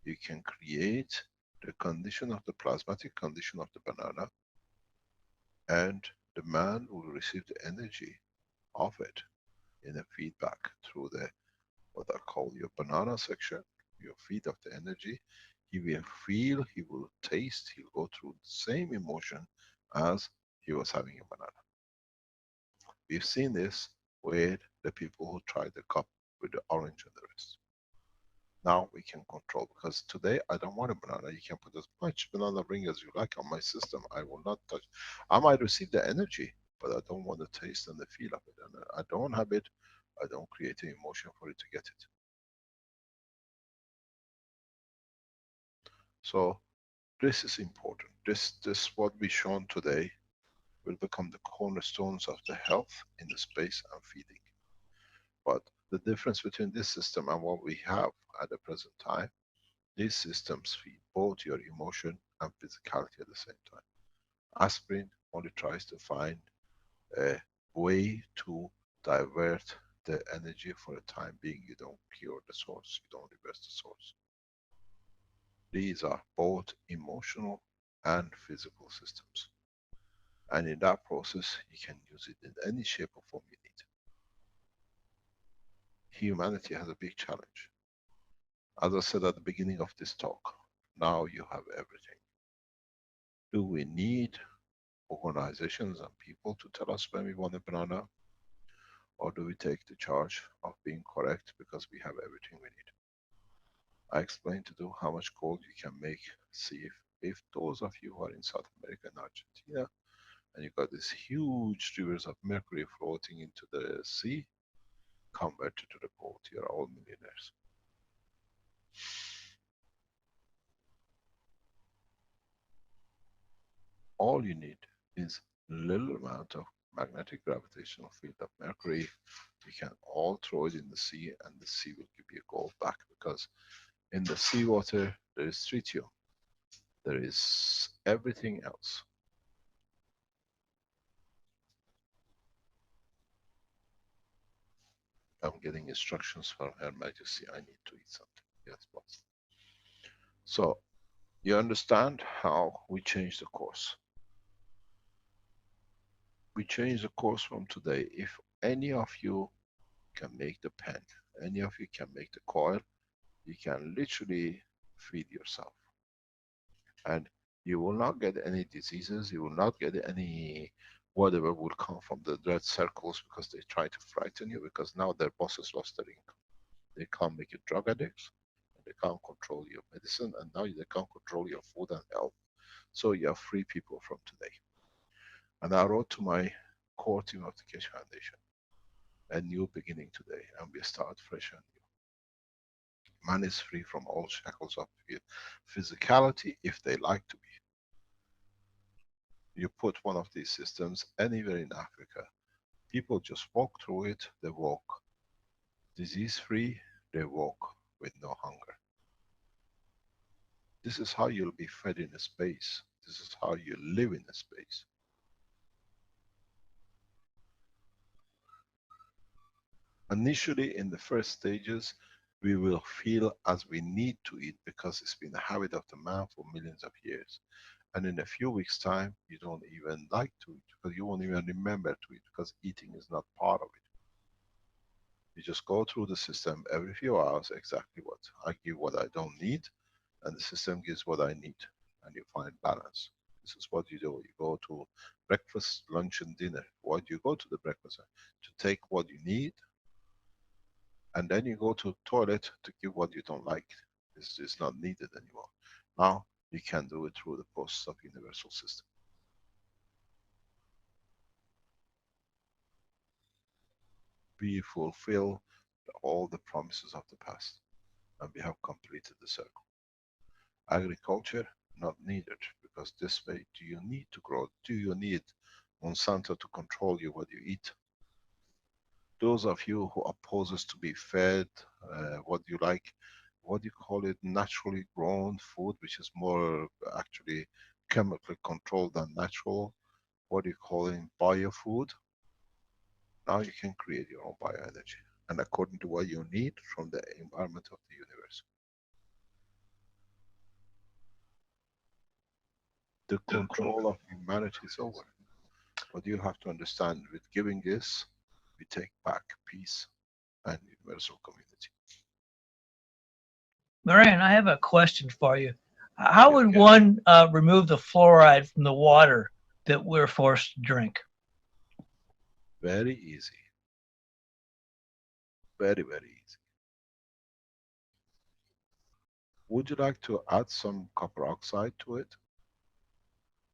You can create the condition of the plasmatic condition of the banana, and the man will receive the energy of it in a feedback through the, what I call your banana section, your feed of the energy. He will feel, he will taste, he'll go through the same emotion as he was having a banana. We've seen this with the people who tried the cup with the orange and the rest. Now we can control, because today I don't want a banana. You can put as much banana ring as you like on my system. I will not touch. I might receive the energy, but I don't want the taste and the feel of it. And I don't have it. I don't create an emotion for it to get it. So this is important. This what we shown today will become the cornerstones of the health in the space and feeding. But the difference between this system and what we have at the present time, these systems feed both your emotion and physicality at the same time. Aspirin only tries to find a way to divert the energy for the time being. You don't cure the source, you don't reverse the source. These are both emotional and physical systems. And in that process, you can use it in any shape or form you need. Humanity has a big challenge. As I said at the beginning of this talk, now you have everything. Do we need organizations and people to tell us when we want a banana? Or do we take the charge of being correct because we have everything we need? I explained to you how much gold you can make. See if those of you who are in South America and Argentina, and you got these huge rivers of mercury floating into the sea, convert it to the gold. You're all millionaires. All you need is little amount of magnetic gravitational field of mercury. You can all throw it in the sea and the sea will give you gold back, because in the seawater there is tritium. There is everything else. I'm getting instructions from Her Majesty. I need to eat something. Yes, boss. So, you understand how we change the course. We change the course from today. If any of you can make the pen, any of you can make the coil, you can literally feed yourself. And you will not get any diseases, you will not get any whatever will come from the red circles, because they try to frighten you, because now their bosses lost their income. They can't make you drug addicts, and they can't control your medicine, and now they can't control your food and health. So you are free people from today. And I wrote to my core team of the Keshe Foundation, a new beginning today, and we start fresh and new. Man is free from all shackles of physicality if they like to be. You put one of these systems anywhere in Africa, people just walk through it, they walk disease free, they walk with no hunger. This is how you'll be fed in a space. This is how you live in a space. Initially, in the first stages, we will feel as we need to eat, because it's been a habit of the man for millions of years. And in a few weeks' time, you don't even like to eat, because you won't even remember to eat, because eating is not part of it. You just go through the system every few hours, exactly what I give, what I don't need, and the system gives what I need, and you find balance. This is what you do. You go to breakfast, lunch, and dinner. Why do you go to the breakfast? To take what you need, and then you go to the toilet to give what you don't like. This is not needed anymore. Now you can do it through the process of universal system. We fulfill all the promises of the past, and we have completed the circle. Agriculture, not needed, because this way, do you need to grow? Do you need Monsanto to control you what you eat? Those of you who oppose us to be fed, what you like, what do you call it, naturally grown food, which is more actually chemically controlled than natural, what do you call it, biofood? Now you can create your own bioenergy, and according to what you need from the environment of the universe. The control of humanity is over. But you have to understand, with giving this, we take back peace and universal community. Marianne, I have a question for you. How would one remove the fluoride from the water that we're forced to drink? Very easy. Very, very easy. Would you like to add some copper oxide to it?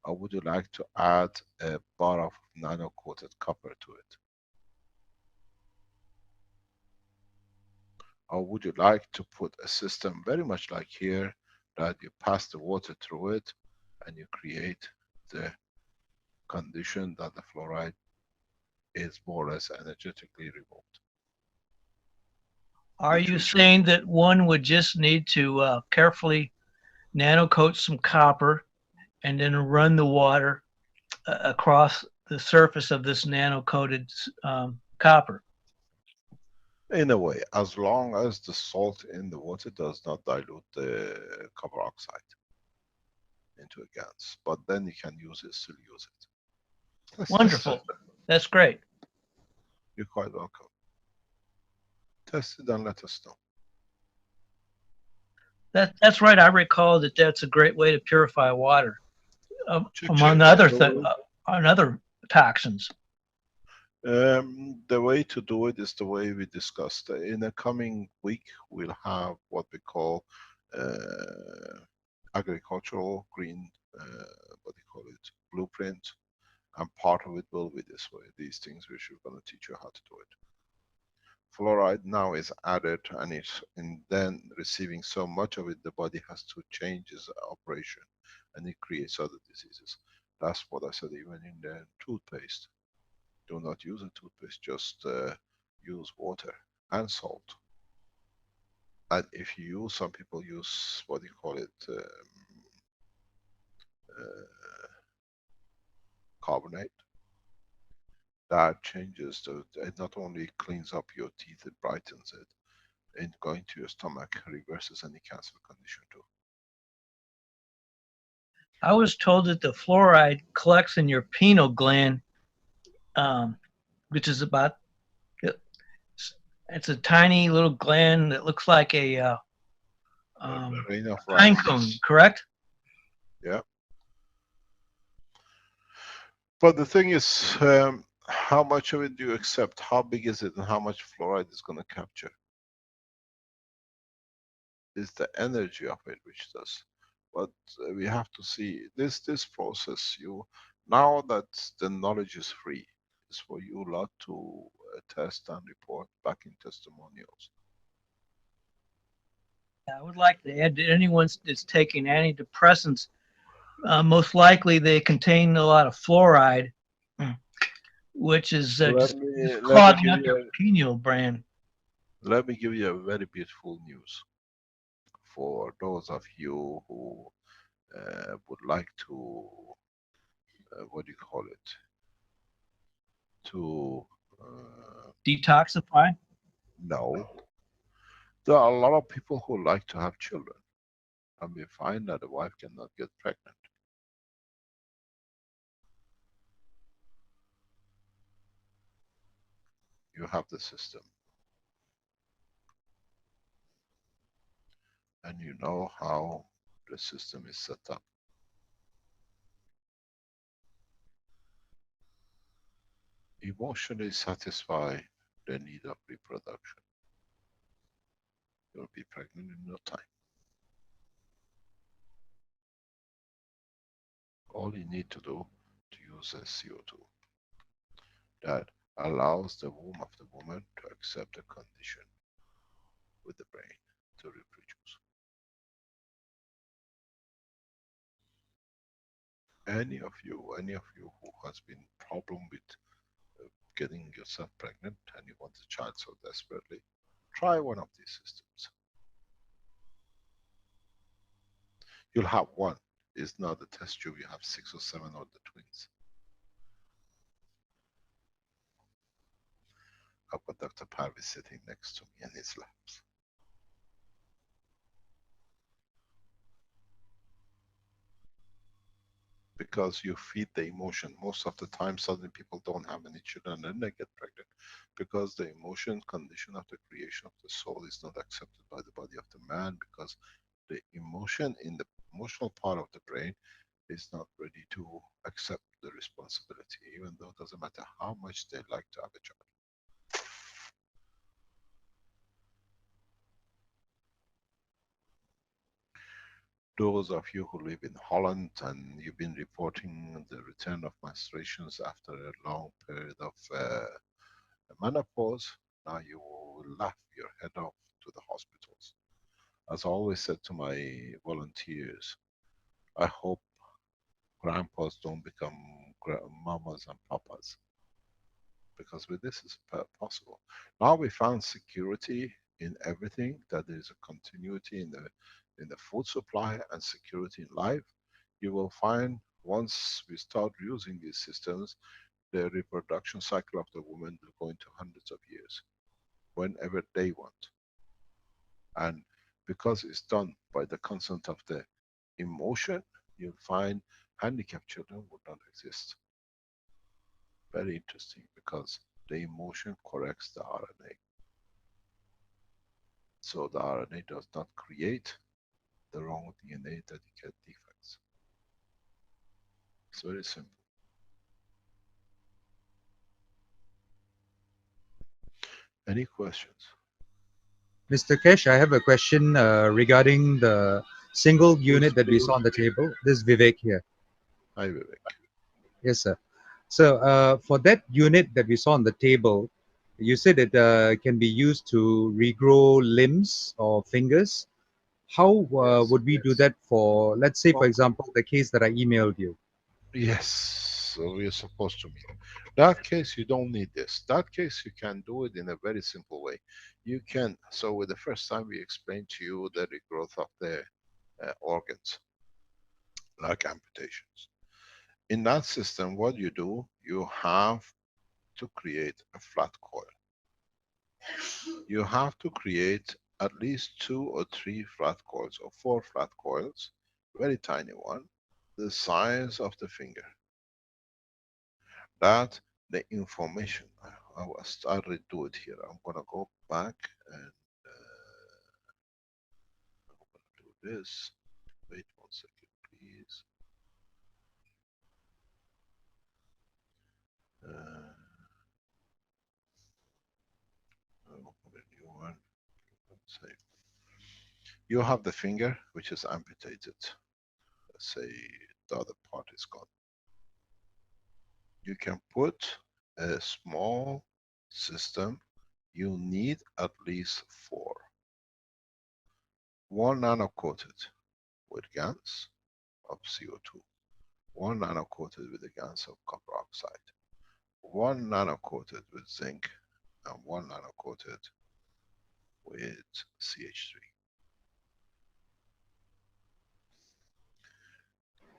Or would you like to add a bar of nano-coated copper to it? Or would you like to put a system very much like here, that you pass the water through it and you create the condition that the fluoride is more or less energetically removed? Are you saying that one would just need to carefully nano-coat some copper and then run the water across the surface of this nano-coated copper? In a way, as long as the salt in the water does not dilute the copper oxide into a gas, but then you can use it, still use it. Wonderful. That's great. You're quite welcome. Test it and let us know. That's right. I recall that that's a great way to purify water, among other toxins. The way to do it is the way we discussed. In the coming week, we'll have what we call agricultural green, what do you call it, blueprint, and part of it will be this way. These things which we're going to teach you how to do it. Fluoride now is added, and it's then receiving so much of it, the body has to change its operation, and it creates other diseases. That's what I said. Even in the toothpaste, do not use a toothpaste, just use water and salt. And if you use, some people use, what do you call it, carbonate. That changes it not only cleans up your teeth, it brightens it, and going to your stomach reverses any cancer condition too. I was told that the fluoride collects in your pineal gland, which is about, it's a tiny little gland that looks like a pine cone, correct? Yeah. But the thing is, how much of it do you accept? How big is it, and how much fluoride is going to capture? It's the energy of it which does. But we have to see this process. Now that the knowledge is free, it's for you lot to test and report back in testimonials. I would like to add that anyone that's taking antidepressants, most likely they contain a lot of fluoride, which is just clogging up your pineal gland. Let me give you a very beautiful news for those of you who would like to, what do you call it, to detoxify? No. There are a lot of people who like to have children, and we find that the wife cannot get pregnant. You have the system, and you know how the system is set up. Emotionally satisfy the need of reproduction. You'll be pregnant in no time. All you need to do to use a CO2 that allows the womb of the woman to accept the condition with the brain to reproduce. Any of you who has been problem with getting yourself pregnant and you want a child so desperately, try one of these systems. You'll have one. It's not a test tube, you have 6 or 7 of the twins. I've got Dr. Parvi sitting next to me in his laps. because you feed the emotion. Most of the time, suddenly people don't have any children and then they get pregnant because the emotion condition of the creation of the soul is not accepted by the body of the man, because the emotion in the emotional part of the brain is not ready to accept the responsibility, even though it doesn't matter how much they like to have a child. Those of you who live in Holland and you've been reporting the return of menstruations after a long period of menopause, now you will laugh your head off to the hospitals. As I always said to my volunteers, I hope grandpas don't become mamas and papas, because with this is possible. Now we found security in everything, that there is a continuity in the food supply and security in life. You will find once we start using these systems, the reproduction cycle of the woman will go into hundreds of years, whenever they want. And because it's done by the consent of the emotion, you'll find handicapped children would not exist. Very interesting, because the emotion corrects the RNA. So the RNA does not create the wrong DNA that you get defects. It's very simple. Any questions? Mr. Keshe, I have a question regarding the single unit that we saw on the table. This is Vivek here. Hi, Vivek. Yes, sir. So for that unit that we saw on the table, you said it can be used to regrow limbs or fingers. How would we do that for, let's say, for example, the case that I emailed you? Yes, so we are supposed to meet. That case, you don't need this. That case, you can do it in a very simple way. You can, so with the first time we explained to you the regrowth of the organs, like amputations. In that system, what you do, you have to create a flat coil. You have to create at least 2 or 3 flat coils, or 4 flat coils, very tiny one, the size of the finger. That the information, I will start to do it here. I'm gonna go back and I'm gonna do this. Wait 1 second, please. I'll open a new one. Save. You have the finger which is amputated. Let's say the other part is gone. You can put a small system. You need at least 4. 1 nano-coated with GaNs of CO2. 1 nano-coated with the GaNs of copper oxide. 1 nano-coated with zinc, and 1 nano-coated with CH3.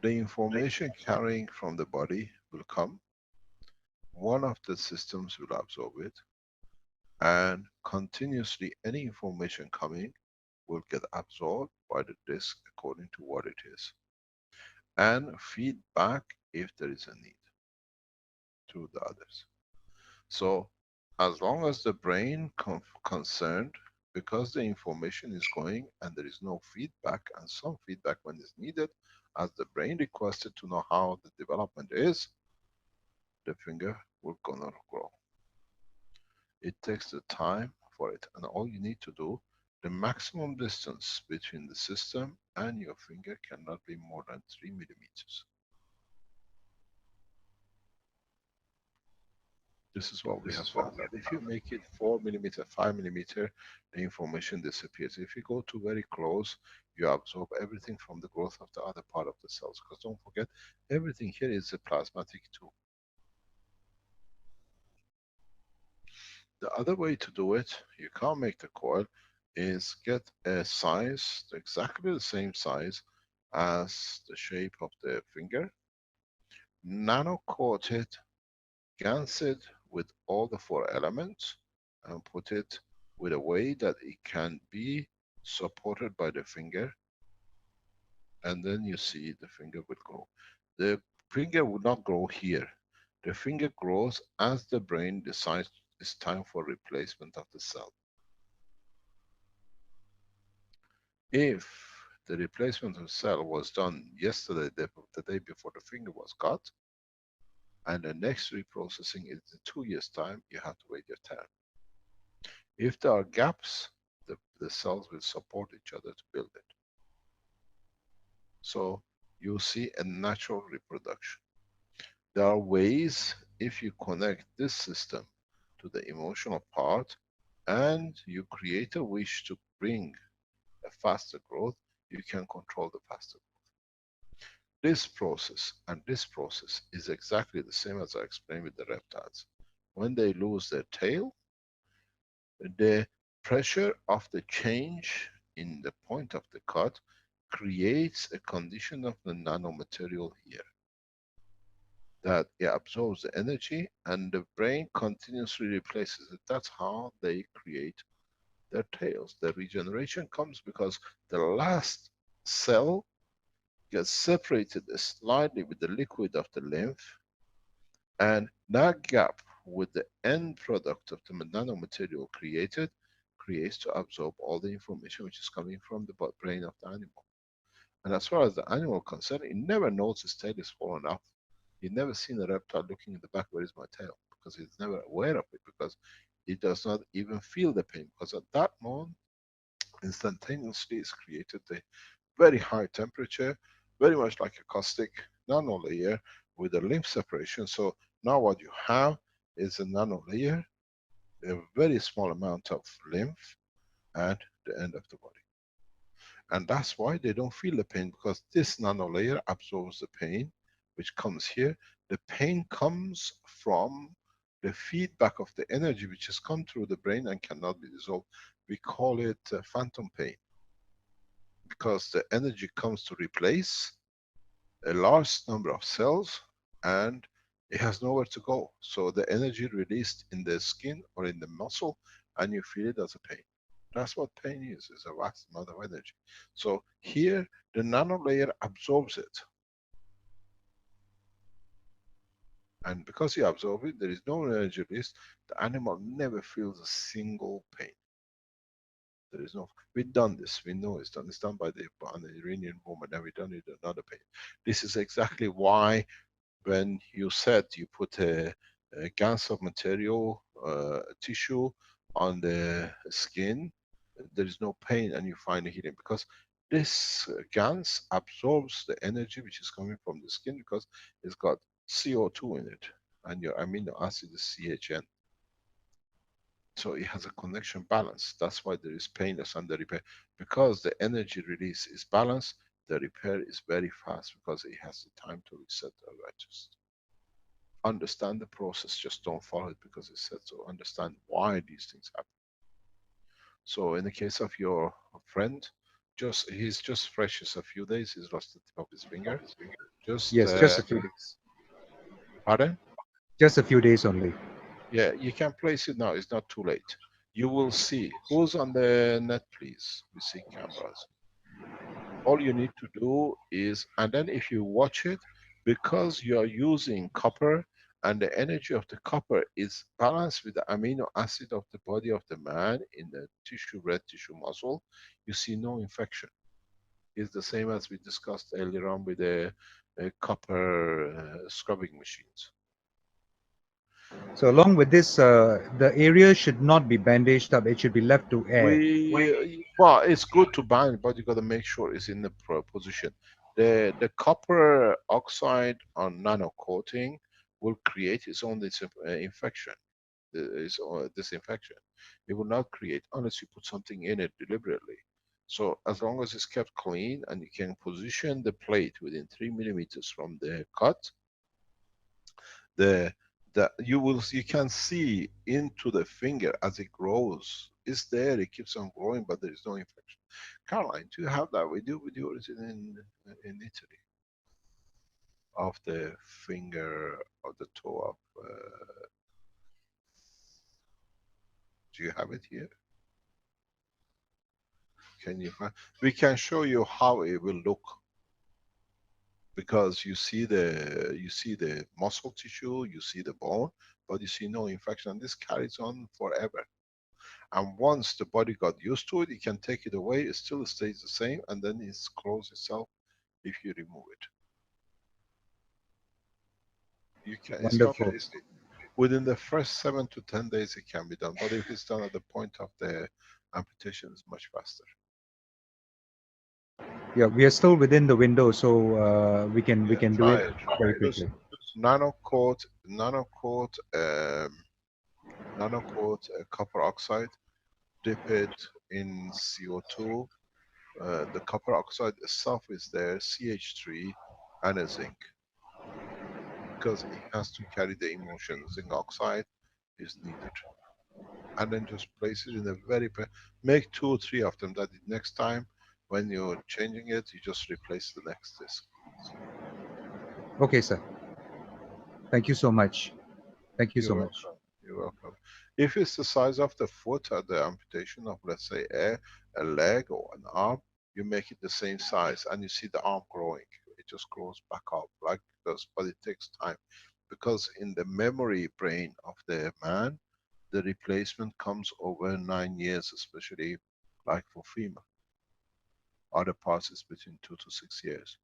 The information carrying from the body will come. One of the systems will absorb it, and continuously any information coming will get absorbed by the disk according to what it is, and feed back if there is a need to the others. So as long as the brain concerned, because the information is going and there is no feedback, and some feedback when it's needed, as the brain requested to know how the development is, the finger will gonna grow. It takes the time for it, and all you need to do, the maximum distance between the system and your finger cannot be more than 3 millimeters. This is what we have found, that if you make it 4 millimeter, 5 millimeter, the information disappears. If you go to very close, you absorb everything from the growth of the other part of the cells. Because don't forget, everything here is a plasmatic too. The other way to do it, you can't make the coil, is get a size, exactly the same size as the shape of the finger, nano-coated, GaNsed with all the 4 elements, and put it with a way that it can be supported by the finger, and then you see the finger will grow. The finger would not grow here. The finger grows as the brain decides it's time for replacement of the cell. If the replacement of cell was done yesterday, the day before the finger was cut, and the next reprocessing is in 2 years' time, you have to wait your turn. If there are gaps, the cells will support each other to build it. So you see a natural reproduction. There are ways, if you connect this system to the emotional part and you create a wish to bring a faster growth, you can control the faster growth. This process and this process is exactly the same as I explained with the reptiles. When they lose their tail, the pressure of the change in the point of the cut creates a condition of the nanomaterial here that it absorbs the energy and the brain continuously replaces it. That's how they create their tails. The regeneration comes because the last cell gets separated slightly with the liquid of the lymph, and that gap with the end product of the nanomaterial created creates to absorb all the information which is coming from the brain of the animal. And as far as the animal concerned, it never knows its tail is fallen off. You've never seen a reptile looking in the back, where is my tail? Because it's never aware of it, because it does not even feel the pain. Because at that moment, instantaneously is created a very high temperature, very much like a caustic nano layer with a lymph separation. So now what you have is a nano layer, a very small amount of lymph at the end of the body. And that's why they don't feel the pain, because this nano layer absorbs the pain which comes here. The pain comes from the feedback of the energy which has come through the brain and cannot be dissolved. We call it phantom pain, because the energy comes to replace a large number of cells and it has nowhere to go. So the energy released in the skin or in the muscle, and you feel it as a pain. That's what pain is a vast amount of energy. So here, the nano layer absorbs it. And because you absorb it, there is no energy released. The animal never feels a single pain. There is no, we've done this, we know it's done. It's done by the Iranian woman, and we've done it another pain. This is exactly why when you said you put a gans of material, tissue on the skin, there is no pain and you find a healing, because this gans absorbs the energy which is coming from the skin, because it's got CO2 in it and your amino acid is CHN. So it has a connection balance. That's why there is painless and the repair. Because the energy release is balanced, the repair is very fast, because it has the time to reset or adjust. Understand the process, just don't follow it because it's said so. Understand why these things happen. So in the case of your friend, he's just fresh as a few days, he's lost the tip of his finger. Yes, just a few days. Pardon? Just a few days only. Yeah, you can place it now, it's not too late. You will see. Who's on the net, please? We see cameras. All you need to do is, and then if you watch it, because you are using copper, and the energy of the copper is balanced with the amino acid of the body of the man in the tissue, red tissue muscle, you see no infection. It's the same as we discussed earlier on with the copper scrubbing machines. So along with this, the area should not be bandaged up. It should be left to air. Well, it's good to bind, but you got to make sure it's in the position. The copper oxide on nano coating will create its own infection, its own disinfection. It will not create unless you put something in it deliberately. So as long as it's kept clean and you can position the plate within 3 millimeters from the cut, you can see into the finger as it grows. It's there, it keeps on growing, but there is no infection. Caroline, do you have that with you in Italy? Of the finger, of the toe of, do you have it here? Can you, we can show you how it will look. because you see the muscle tissue, you see the bone, but you see no infection, and this carries on forever. And once the body got used to it, it can take it away, it still stays the same, and then it's closed itself if you remove it. You can, it's not Wonderful. easy. Within the first 7 to 10 days it can be done, but if it's done at the point of the amputation, it's much faster. Yeah, we are still within the window, so we can do Try it very Just quickly. nanocoat copper oxide, dip it in CO2. The copper oxide itself is there, CH3 and a zinc, because it has to carry the emotion. Zinc oxide is needed. And then just place it in a very, make 2 or 3 of them, that the next time when you're changing it, you just replace the next disc. Okay, sir. Thank you so much. Thank you You're so welcome. much. You're welcome. If it's the size of the foot at the amputation of, let's say, a leg or an arm, you make it the same size and you see the arm growing. It just grows back up like this, but it takes time. Because in the memory brain of the man, the replacement comes over 9 years, especially like for female. Other parts is between 2 to 6 years.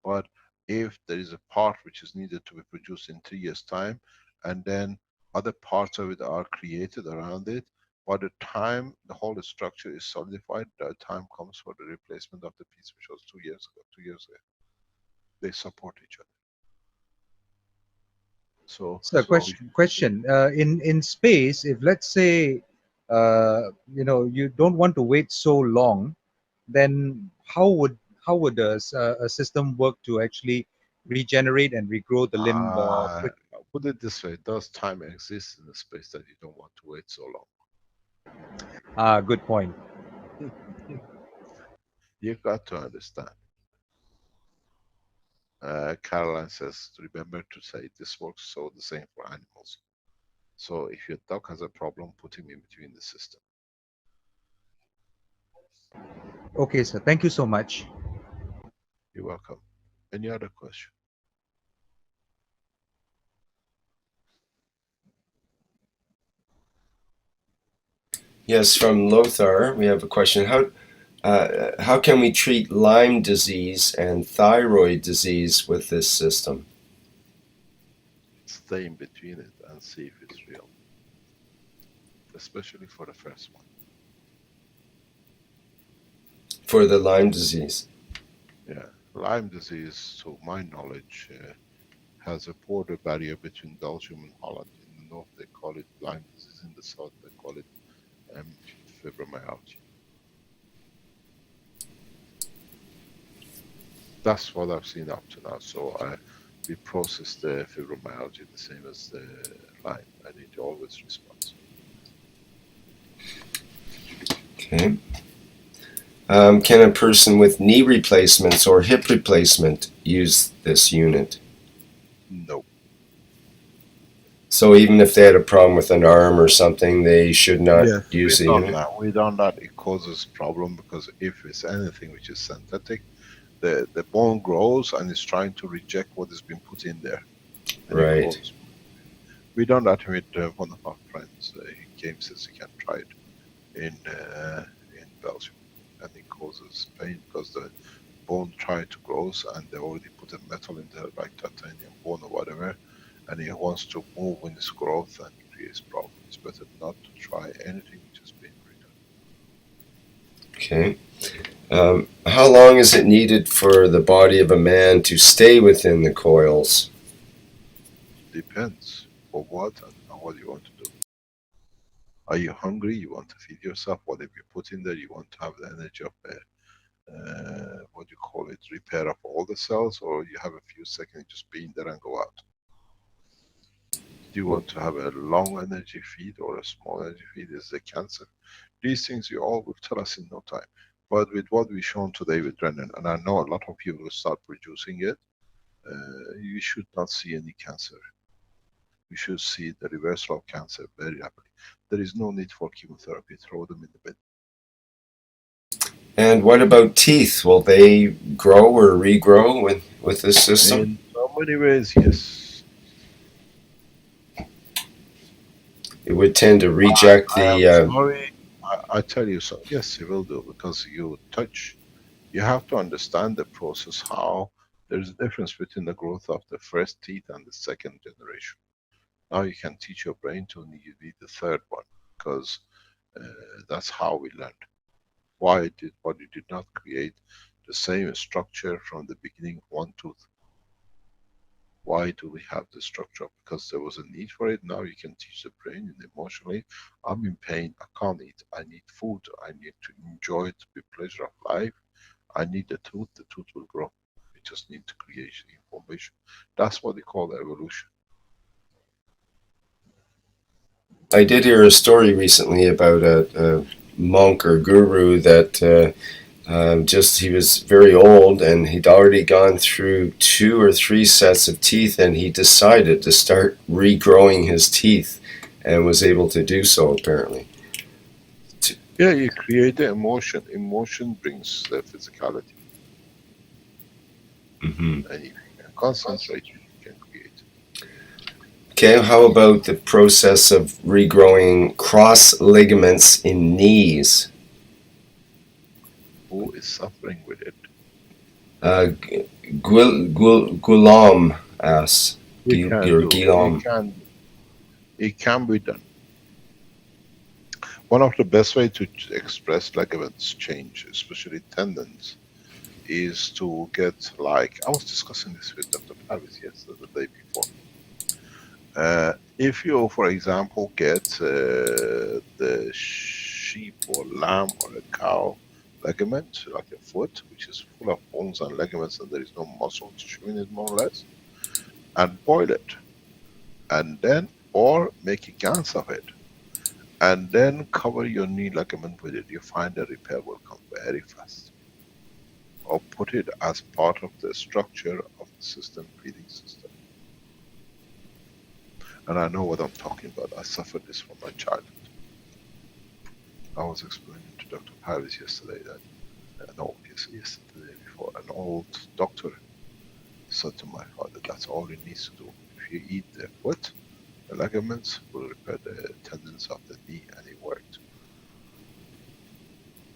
But if there is a part which is needed to be produced in 3 years' time, and then other parts of it are created around it, by the time the whole structure is solidified, the time comes for the replacement of the piece which was 2 years ago. 2 years ago, they support each other. So, So question. In space, if let's say you don't want to wait so long, then how would a system work to actually regenerate and regrow the limb quickly? put it this way: does time exist in a space that you don't want to wait so long? Good point. You got to understand. Caroline says, remember to say this works so the same for animals. So if your dog has a problem, put him in between the system. Okay, sir. Thank you so much. You're welcome. Any other question? Yes, from Lothar, we have a question. How can we treat Lyme disease and thyroid disease with this system? Stay in between it and see if it's real. Especially for the first one. For the Lyme disease? Yeah. Lyme disease, to my knowledge, has a border barrier between Belgium and Holland. In the north they call it Lyme disease, in the south they call it fibromyalgia. That's what I've seen up to now. So we process the fibromyalgia the same as the Lyme, and it always responds. Okay. Can a person with knee replacements or hip replacement use this unit? No. So even if they had a problem with an arm or something, they should not use the unit? We don't that it causes problem, because if it's anything which is synthetic, the bone grows and it's trying to reject what has been put in there. Right. We done that with one of our friends. He came, says he can try it in Belgium, and it causes pain because the bone tried to grow and they already put a metal in there like titanium bone or whatever, and he wants to move in its growth and it creates problems. It's better not to try anything which has been redone. Okay. How long is it needed for the body of a man to stay within the coils? Depends for what and what you want to do. Are you hungry? You want to feed yourself? Whatever you put in there, you want to have the energy of what do you call it, repair of all the cells, or you have a few seconds just be in there and go out? Do you want to have a long energy feed or a small energy feed? Is the cancer? These things you all will tell us in no time. But with what we've shown today with renin, and I know a lot of you will start producing it, you should not see any cancer. You should see the reversal of cancer very rapidly. There is no need for chemotherapy. Throw them in the bin. And what about teeth? Will they grow or regrow with this system? In so many ways, yes. It would tend to reject I am the. sorry. I tell you so. Yes, it will do, because you touch. You have to understand the process, how there's a difference between the growth of the first teeth and the second generation. Now you can teach your brain to need the third one, because that's how we learned. Why did body did not create the same structure from the beginning, one tooth? Why do we have the structure? Because there was a need for it. Now you can teach the brain and emotionally, I'm in pain, I can't eat, I need food, I need to enjoy it, the pleasure of life. I need the tooth will grow. We just need to create information. That's what they call evolution. I did hear a story recently about a monk or guru that he was very old and he'd already gone through 2 or 3 sets of teeth, and he decided to start regrowing his teeth and was able to do so apparently. Yeah, you create the emotion. Emotion brings the physicality. Mm-hmm. And if you can concentrate, you can create. Okay, how about the process of regrowing cross ligaments in knees? Who is suffering with it? Gulam asks. We can do. It can be done. One of the best way to express ligaments change, especially tendons, is to get, like, I was discussing this with Dr. Pavis yesterday, the day before. If you, for example, get the sheep or lamb or a cow ligament, like a foot, which is full of bones and ligaments and there is no muscle tissue in it, more or less, and boil it, and then, or make a gans of it, and then cover your knee ligament with it, you find the repair will come very fast. Or put it as part of the structure of the system, breathing system. And I know what I'm talking about. I suffered this from my childhood. I was explaining to Dr. Paris yesterday that, yesterday before, an old doctor said to my father, that's all he needs to do. If you eat the foot, the ligaments will repair the tendons of the knee, and it worked.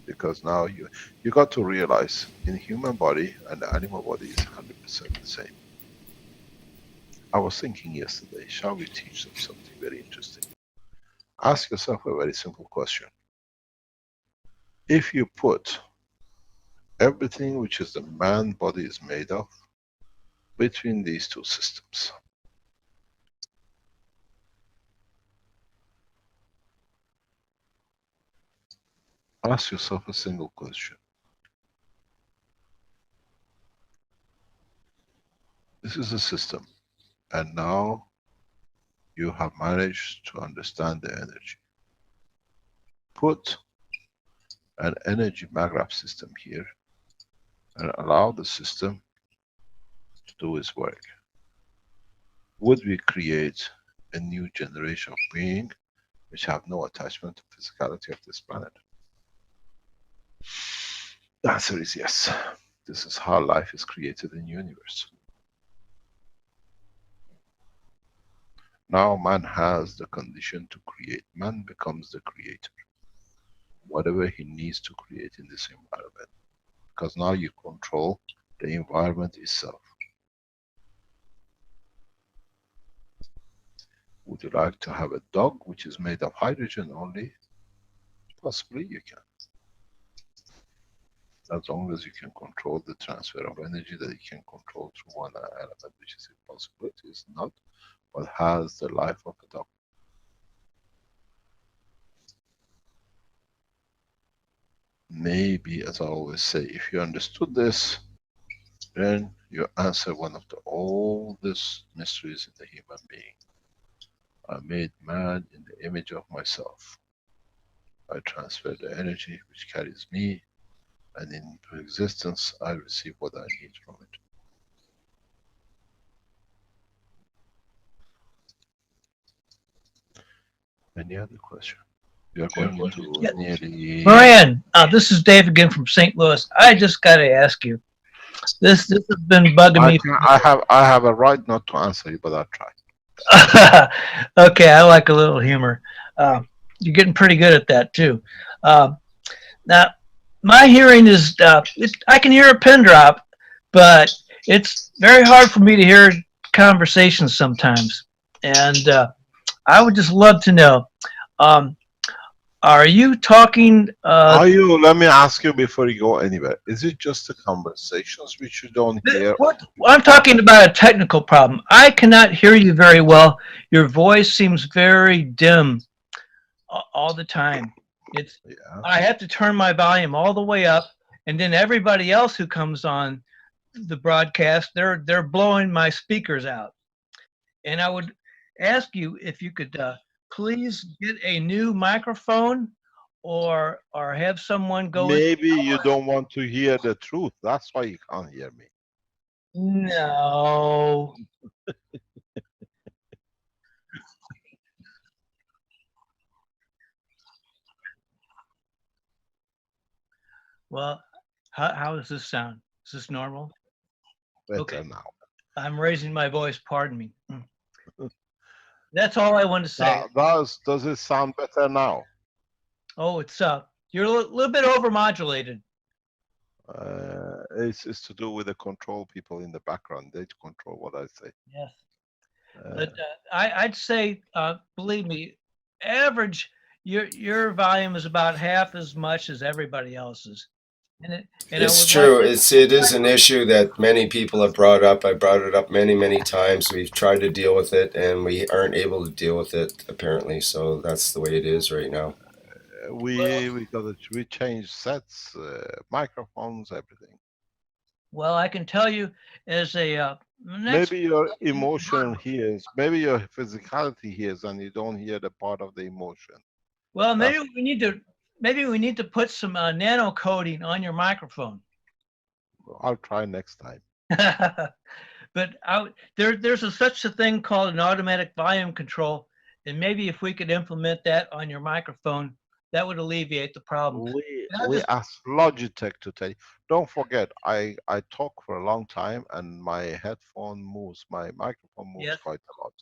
Because now you got to realize, in the human body and the animal body is 100% the same. I was thinking yesterday, shall we teach them something very interesting? Ask yourself a very simple question. If you put everything which is the man body is made of between these two systems, ask yourself a single question. This is a system, and now you have managed to understand the energy. Put an energy maggraph system here and allow the system to do its work. Would we create a new generation of being which have no attachment to physicality of this planet? The answer is yes. This is how life is created in the universe. Now man has the condition to create. Man becomes the creator. Whatever he needs to create in this environment. Because now you control the environment itself. Would you like to have a dog which is made of hydrogen only? Possibly you can. As long as you can control the transfer of energy that you can control through one element, which is impossible, it is not what has the life of a dog. Maybe, as I always say, if you understood this, then you answer one of the oldest mysteries in the human being. I made man in the image of myself. I transfer the energy which carries me, and in existence I receive what I need from it. Any other question? We are going into Yeah. nearly. Moran, this is Dave again from St. Louis. I just got to ask you. This has been bugging me. I have a right not to answer you, but I'll try. Okay, I like a little humor. You're getting pretty good at that too. Now, my hearing is I can hear a pin drop, but it's very hard for me to hear conversations sometimes. And I would just love to know, are you talking? Let me ask you before you go anywhere. Is it just the conversations which you don't hear? I'm talking about a technical problem. I cannot hear you very well. Your voice seems very dim all the time. I have to turn my volume all the way up, and then everybody else who comes on the broadcast, they're blowing my speakers out. And I would ask you if you could please get a new microphone or have someone go. Maybe you don't want to hear the truth. That's why you can't hear me. No. Well, how does this sound? Is this normal? Better now. I'm raising my voice. Pardon me. That's all I wanted to say. Does it sound better now? Oh, it's you're a little bit overmodulated. It's to do with the control people in the background. They control what I say. Yes. But I'd say, believe me, average, your volume is about half as much as everybody else's. It's true. It is an issue that many people have brought up. I brought it up many times. We've tried to deal with it, and we aren't able to deal with it apparently. So that's the way it is right now. We changed sets, microphones, everything. Well, I can tell you as a maybe your emotion hears, maybe your physicality hears, and you don't hear the part of the emotion. Well, maybe we need to put some nano coating on your microphone. I'll try next time. But there's such a thing called an automatic volume control, and maybe if we could implement that on your microphone, that would alleviate the problem. We asked Logitech to tell you. Don't forget, I talk for a long time, and my headphone moves, my microphone moves quite a lot.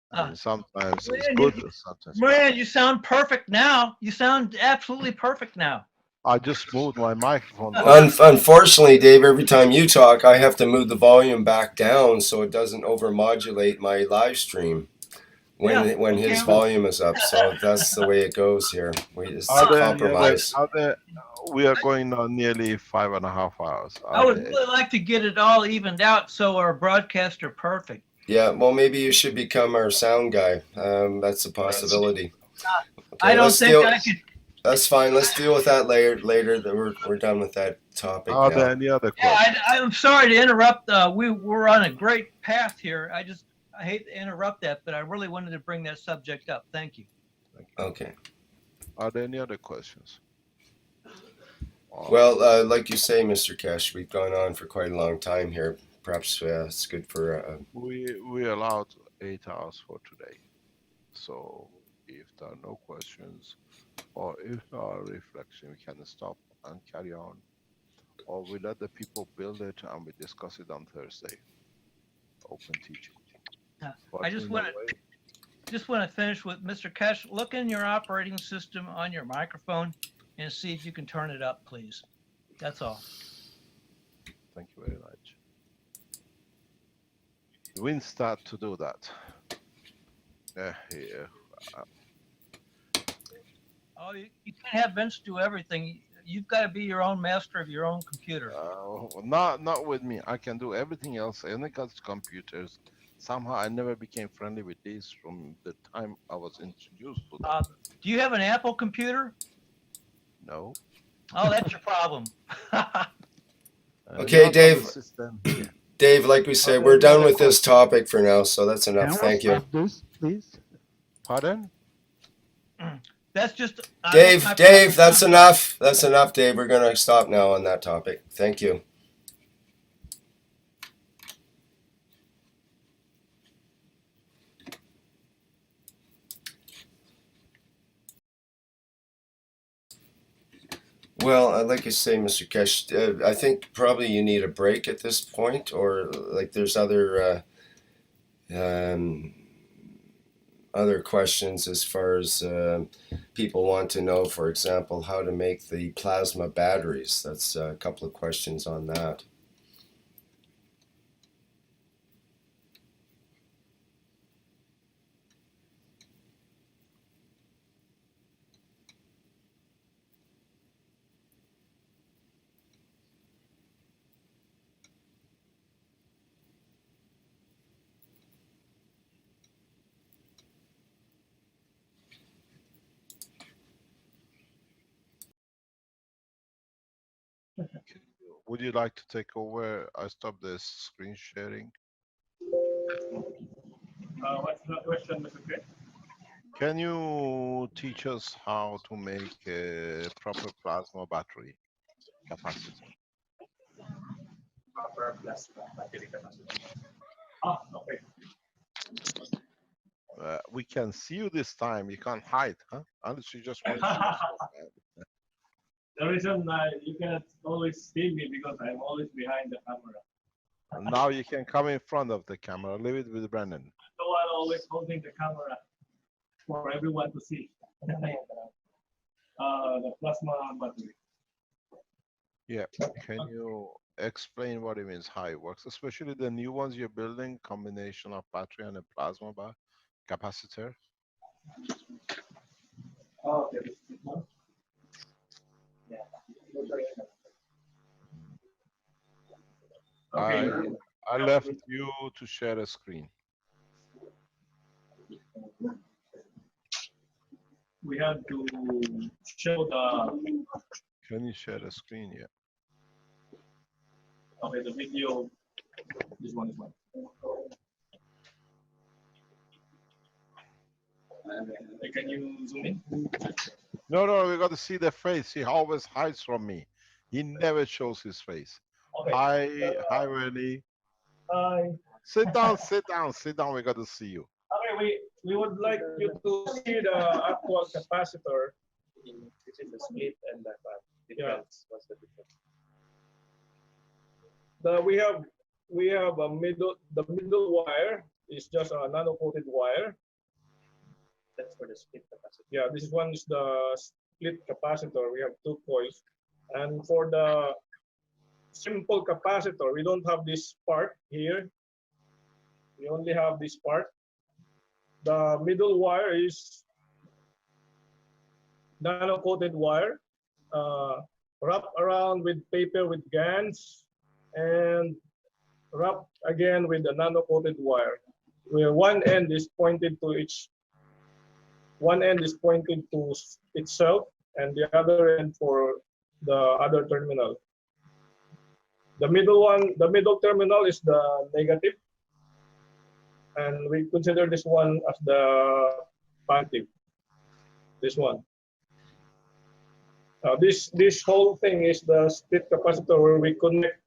And sometimes it's good, sometimes. Man, you sound perfect now. You sound absolutely perfect now. I just moved my microphone. Unfortunately, Dave, every time you talk, I have to move the volume back down so it doesn't overmodulate my live stream when his volume is up. So that's the way it goes here. It's a compromise. We are going on nearly 5.5 hours. I would really like to get it all evened out so our broadcasts are perfect. Yeah, well, maybe you should become our sound guy. That's a possibility. I don't think I could. That's fine. Let's deal with that later. We're done with that topic now. Are there any other questions? I'm sorry to interrupt. We're on a great path here. I hate to interrupt that, but I really wanted to bring that subject up. Thank you. Okay. Are there any other questions? Well, like you say, Mr. Keshe, we've gone on for quite a long time here. Perhaps it's good for. We allowed 8 hours for today. So if there are no questions, or if there are reflection, we can stop and carry on. Or we let the people build it and we discuss it on Thursday. Open teaching. I just want to finish with Mr. Keshe. Look in your operating system on your microphone and see if you can turn it up, please. That's all. Thank you very much. We start to do that. Oh, you can't have Vince do everything. You've got to be your own master of your own computer. Not with me. I can do everything else. I only got computers. Somehow I never became friendly with these from the time I was introduced to them. Do you have an Apple computer? No. Oh, that's your problem. Okay, Dave. Dave, like we said, we're done with this topic for now, so that's enough. Thank you. This, please. Pardon? That's just Dave, that's enough. That's enough, Dave. We're going to stop now on that topic. Thank you. Well, like you say, Mr. Keshe, I think probably you need a break at this point, or like there's other questions as far as people want to know, for example, how to make the plasma batteries. That's a couple of questions on that. Would you like to take over? I stopped this screen sharing. What's the question, Mr. K? Can you teach us how to make a proper plasma battery capacitor? Proper plasma battery capacity. Ah, okay. We can see you this time. You can't hide, huh? Unless you just want to see yourself. The reason you cannot always see me because I'm always behind the camera. Now you can come in front of the camera. Leave it with Brandon. The one always holding the camera for everyone to see. The plasma battery. Yeah. Can you explain what it means, how it works, especially the new ones you're building, combination of battery and a plasma capacitor? Oh, okay. This one. Yeah. Okay. I left you to share a screen. We have to show the. Can you share the screen? Yeah. Okay, the video. This one is one. Can you zoom in? No, we got to see the face. He always hides from me. He never shows his face. Okay. Hi, Rennie. Hi. Sit down, sit down, sit down. We got to see you. Okay, we would like you to see the actual capacitor. This is the split and the difference. What's the difference? We have a the middle wire is just a nano-coated wire. That's for the split capacitor. Yeah, this one is the split capacitor. We have two coils. And for the simple capacitor, we don't have this part here. We only have this part. The middle wire is nano-coated wire, wrapped around with paper with GANs, and wrapped again with a nano-coated wire, where one end is pointed to itself, and the other end for the other terminal. The middle terminal is the negative, and we consider this one as the positive. This one. This whole thing is the split capacitor where we connect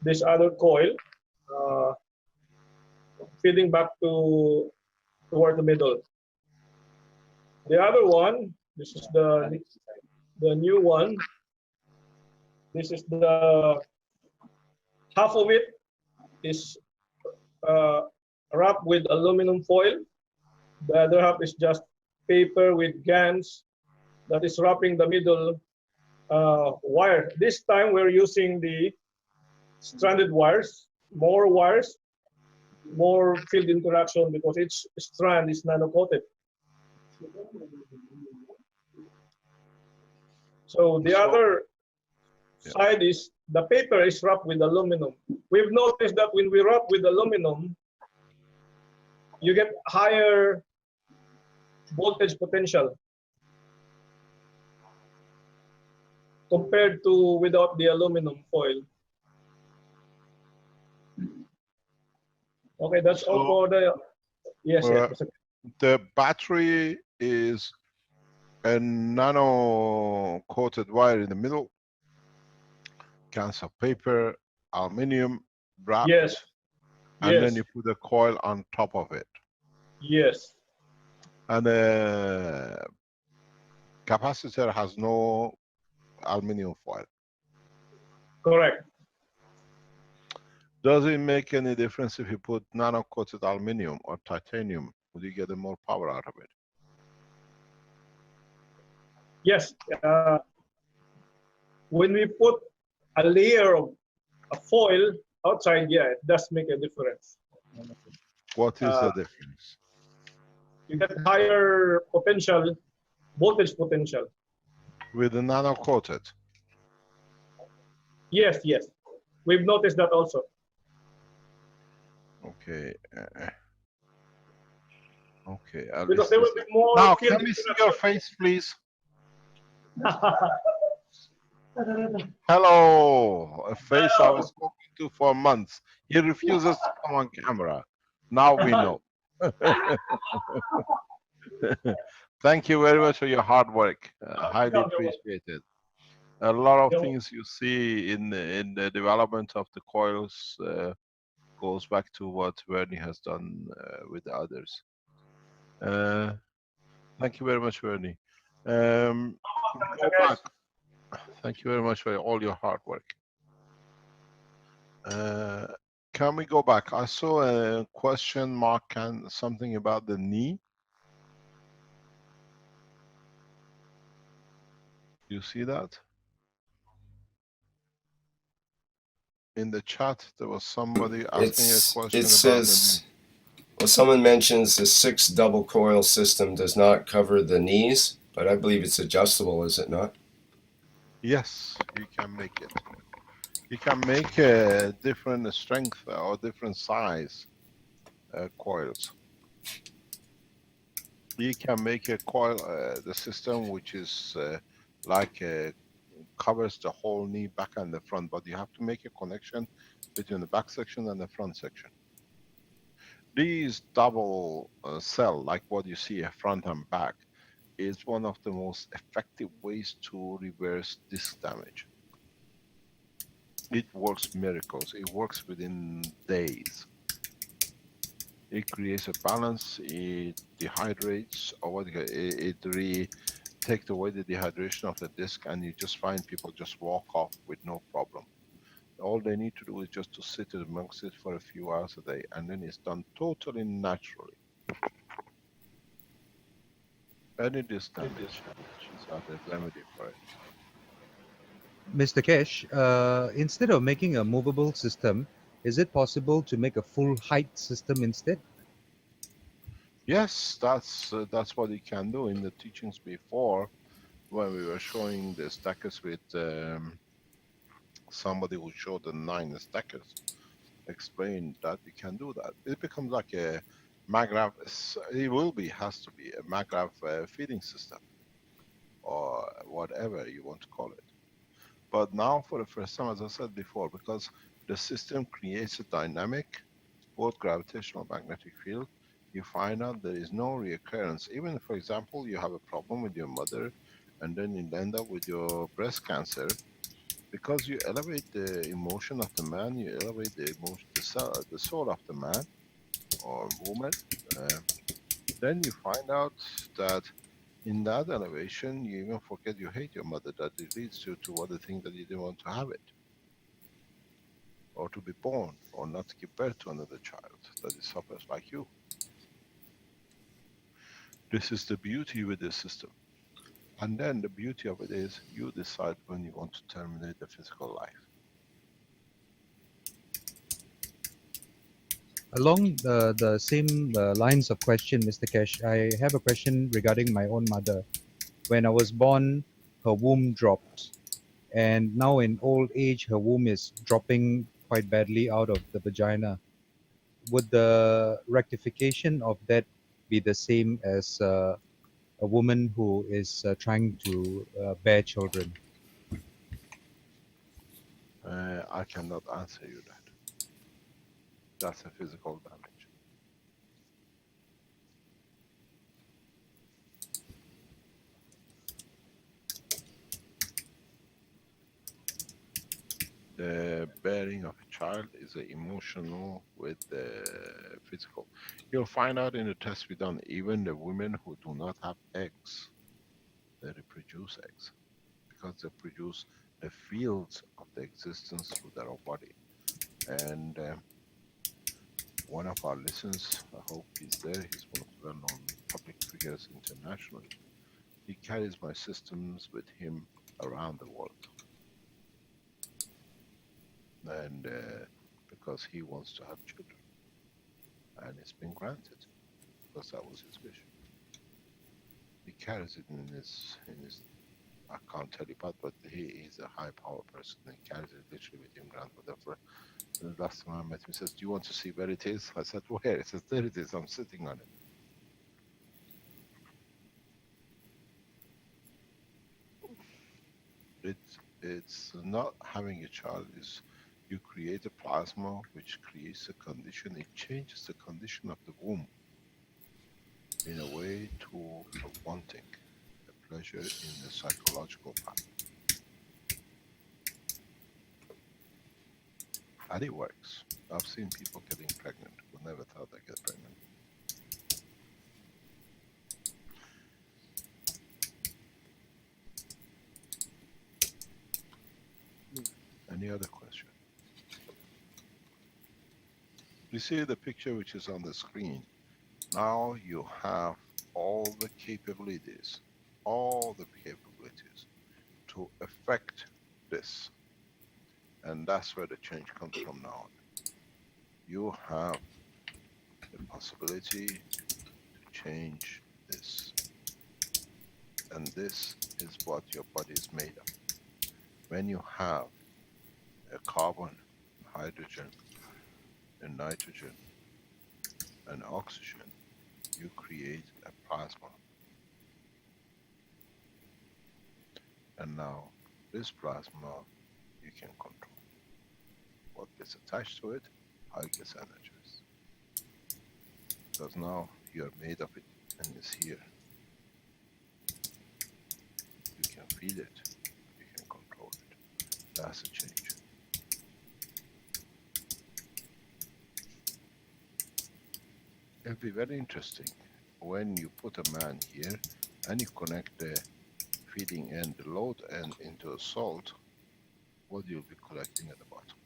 this other coil, feeding back toward the middle. The other one, this is the new one. This is the half of it is wrapped with aluminum foil. The other half is just paper with GANs that is wrapping the middle wire. This time we're using the stranded wires, more field interaction because each strand is nano-coated. So the other side is the paper is wrapped with aluminum. We've noticed that when we wrap with aluminum, you get higher voltage potential compared to without the aluminum foil. Okay, that's all for the. Yes, yes. The battery is a nano-coated wire in the middle, cans of paper, aluminum wrap. Yes. And then you put the coil on top of it. Yes. And the capacitor has no aluminum foil. Correct. Does it make any difference if you put nano-coated aluminum or titanium? Would you get more power out of it? Yes. When we put a layer of a foil outside, yeah, it does make a difference. What is the difference? You get higher potential, voltage potential. With the nano-coated? Yes, yes. We've noticed that also. Okay. Okay. Because there will be more now, field can we see your face, please? Hello, a face I was talking to for months. He refuses to come on camera. Now we know. Thank you very much for your hard work. Highly appreciated. A lot of things you see in the development of the coils goes back to what Vernie has done with the others. Thank you very much, Vernie. Go back. Thank you very much for all your hard work. Can we go back? I saw a question mark and something about the knee. You see that? In the chat, there was somebody asking a question It about says, well, someone mentions the 6 double coil system does not cover the knees, but I believe it's adjustable, is it not? Yes, you can make it. You can make a different strength or different size coils. You can make a coil, the system which is like covers the whole knee, back and the front, but you have to make a connection between the back section and the front section. These double cell, like what you see front and back, is one of the most effective ways to reverse disc damage. It works miracles. It works within days. It creates a balance. It dehydrates, or what it takes away the dehydration of the disc, and you just find people just walk off with no problem. All they need to do is just to sit amongst it for a few hours a day, and then it's done totally naturally. Any disc damage is the remedy for it. Mr. Keshe, instead of making a movable system, is it possible to make a full height system instead? Yes, that's what you can do. In the teachings before, when we were showing the stackers with somebody who showed the 9 stackers, explained that you can do that. It becomes like a maglev. Has to be a maglev feeding system, or whatever you want to call it. But now, for the first time, as I said before, because the system creates a dynamic, both gravitational magnetic field, you find out there is no reoccurrence. Even, for example, you have a problem with your mother, and then you end up with your breast cancer, because you elevate the emotion of the man, you elevate the emotion, the soul of the man or woman, then you find out that in that elevation, you even forget you hate your mother, that it leads you to other things that you didn't want to have it. Or to be born, or not to give birth to another child that suffers like you. This is the beauty with this system. And then the beauty of it is, you decide when you want to terminate the physical life. Along the same lines of question, Mr. Keshe, I have a question regarding my own mother. When I was born, her womb dropped. And now in old age, her womb is dropping quite badly out of the vagina. Would the rectification of that be the same as a woman who is trying to bear children? I cannot answer you that. That's a physical damage. The bearing of a child is emotional with the physical. You'll find out in the tests we done, even the women who do not have eggs, they reproduce eggs. because they produce the fields of the existence through their own body. And one of our listeners, I hope he's there, he's one of the well-known public figures internationally. He carries my systems with him around the world. And because he wants to have children. And it's been granted, because that was his wish. He carries it in his I can't tell you about, but he is a high power person. He carries it literally with him around. Whatever. The last time I met him, he says, "Do you want to see where it is?" I said, "Where?" He says, "There it is. I'm sitting on it." It's not having a child. Is you create a plasma which creates a condition. It changes the condition of the womb in a way to a wanting, a pleasure in the psychological path. And it works. I've seen people getting pregnant who never thought they'd get pregnant. Any other question? You see the picture which is on the screen. Now you have all the capabilities to affect this. And that's where the change comes from now on. You have the possibility to change this. And this is what your body is made of. When you have a carbon, hydrogen, a nitrogen, and oxygen, you create a plasma. And now this plasma you can control. What gets attached to it, how it gets energized. Because now you are made of it and it's here. You can feel it, you can control it. That's a change. It'll be very interesting when you put a man here and you connect the feeding end, the load end into a salt, what you'll be collecting at the bottom.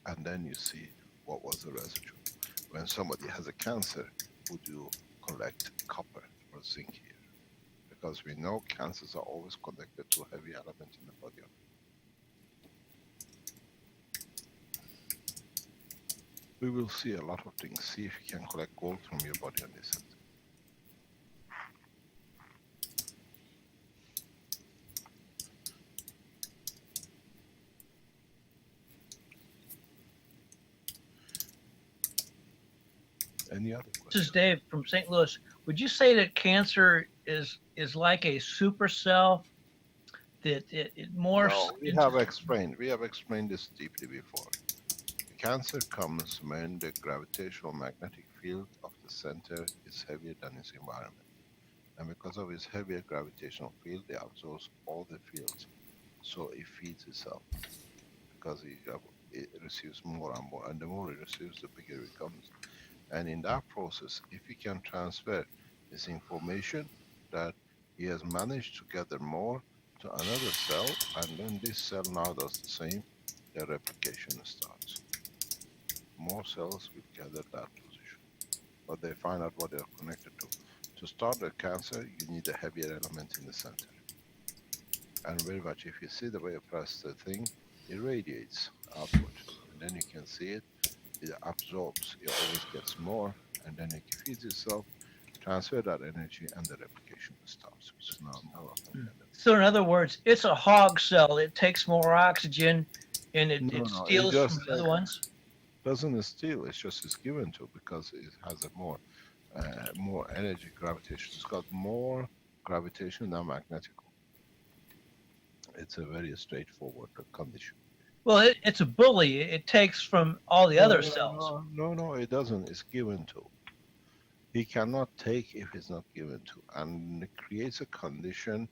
And then you see what was the residue. When somebody has a cancer, would you collect copper or zinc here? Because we know cancers are always connected to heavy elements in the body. We will see a lot of things. See if you can collect gold from your body on this end. Any other questions? This is Dave from St. Louis. Would you say that cancer is like a supercell that it morphs? No, we have explained this deeply before. Cancer comes when the gravitational magnetic field of the center is heavier than its environment. And because of its heavier gravitational field, it absorbs all the fields. So it feeds itself. Because it receives more and more. And the more it receives, the bigger it becomes. And in that process, if you can transfer this information that he has managed to gather more to another cell, and then this cell now does the same, the replication starts. More cells will gather that position. But they find out what they are connected to. To start a cancer, you need a heavier element in the center. And very much, if you see the way you press the thing, it radiates outward. And then you can see it. It absorbs, it always gets more, and then it feeds itself, transfer that energy, and the replication starts, which is now more often than that. So in other words, it's a hog cell. It takes more oxygen and it steals from the other ones? Doesn't steal, it's just it's given to, because it has a more energy gravitation. It's got more gravitation than magnetic. It's a very straightforward condition. Well, it's a bully. It takes from all the other cells. No, it doesn't. It's given to. He cannot take if it's not given to. And it creates a condition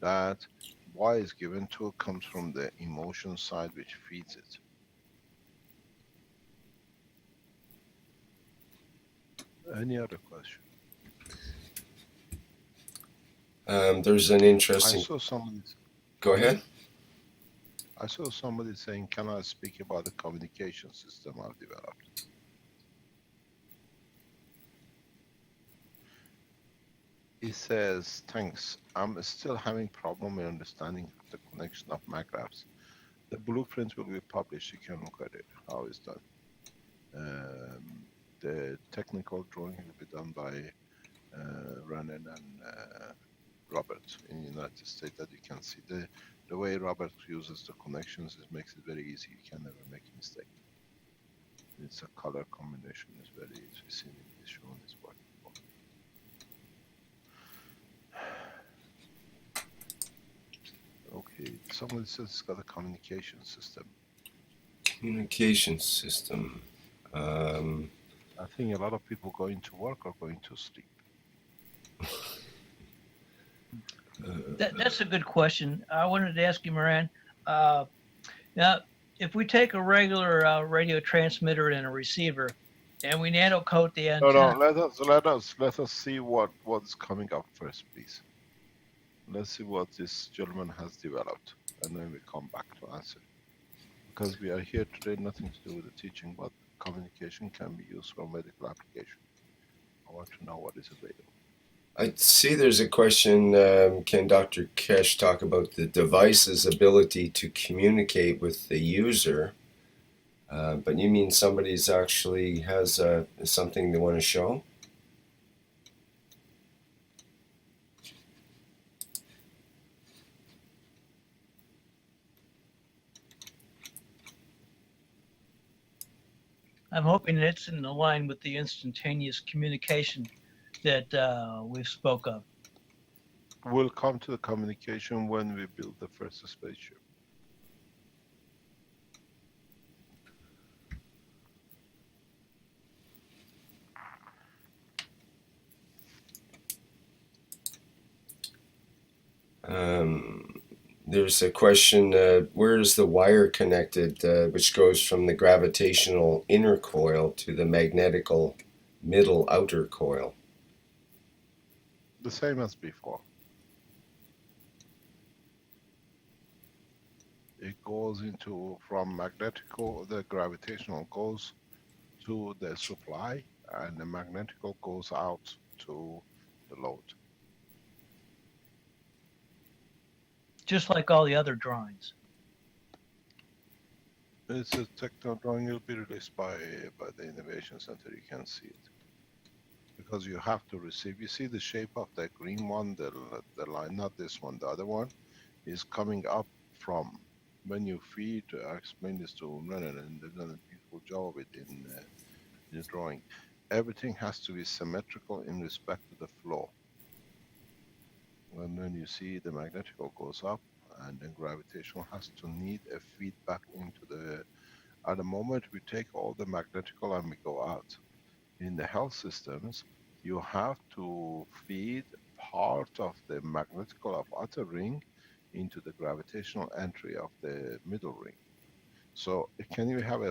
that why it's given to comes from the emotion side which feeds it. Any other question? There's an I interesting. saw somebody. Go ahead. I saw somebody saying, "Can I speak about the communication system I've developed?" He says, "Thanks. I'm still having problem in understanding the connection of magraphs. The blueprint will be published. You can look at it. How it's done. The technical drawing will be done by Renan and Robert in the United States. That you can see the way Robert uses the connections. It makes it very easy. You can never make a mistake. It's a color combination. It's very easy. Seen in this show and it's working for. Okay, somebody says it's got a communication system. Communication system. I think a lot of people going to work or going to sleep. That's a good question. I wanted to ask you, Moran. Now, if we take a regular radio transmitter and a receiver, and we nano coat the No, antenna. no. Let us see what's coming up first, please. Let's see what this gentleman has developed, and then we come back to answer. Because we are here today, nothing to do with the teaching, but communication can be used for medical application. I want to know what is available. I see there's a question, can Dr. Keshe talk about the device's ability to communicate with the user? But you mean somebody's actually has something they want to show? I'm hoping it's in line with the instantaneous communication that we've spoke of. We'll come to the communication when we build the first spaceship. There's a question, where is the wire connected, which goes from the gravitational inner coil to the magnetical middle outer coil? The same as before. It goes into, from magnetical, the gravitational goes to the supply, and the magnetical goes out to the load. Just like all the other drawings. It's a techno drawing. Will be released by the Innovation Center. You can see it because you have to receive. You see the shape of the green one, the line, not this one. The other one is coming up from when you feed. I explained this to Renan, and they've done a beautiful job of it in the drawing. Everything has to be symmetrical in respect to the flow. And then you see the magnetical goes up, and then gravitational has to need a feedback into the. At the moment we take all the magnetical and we go out. In the health systems, you have to feed part of the magnetical of outer ring into the gravitational entry of the middle ring. So can you have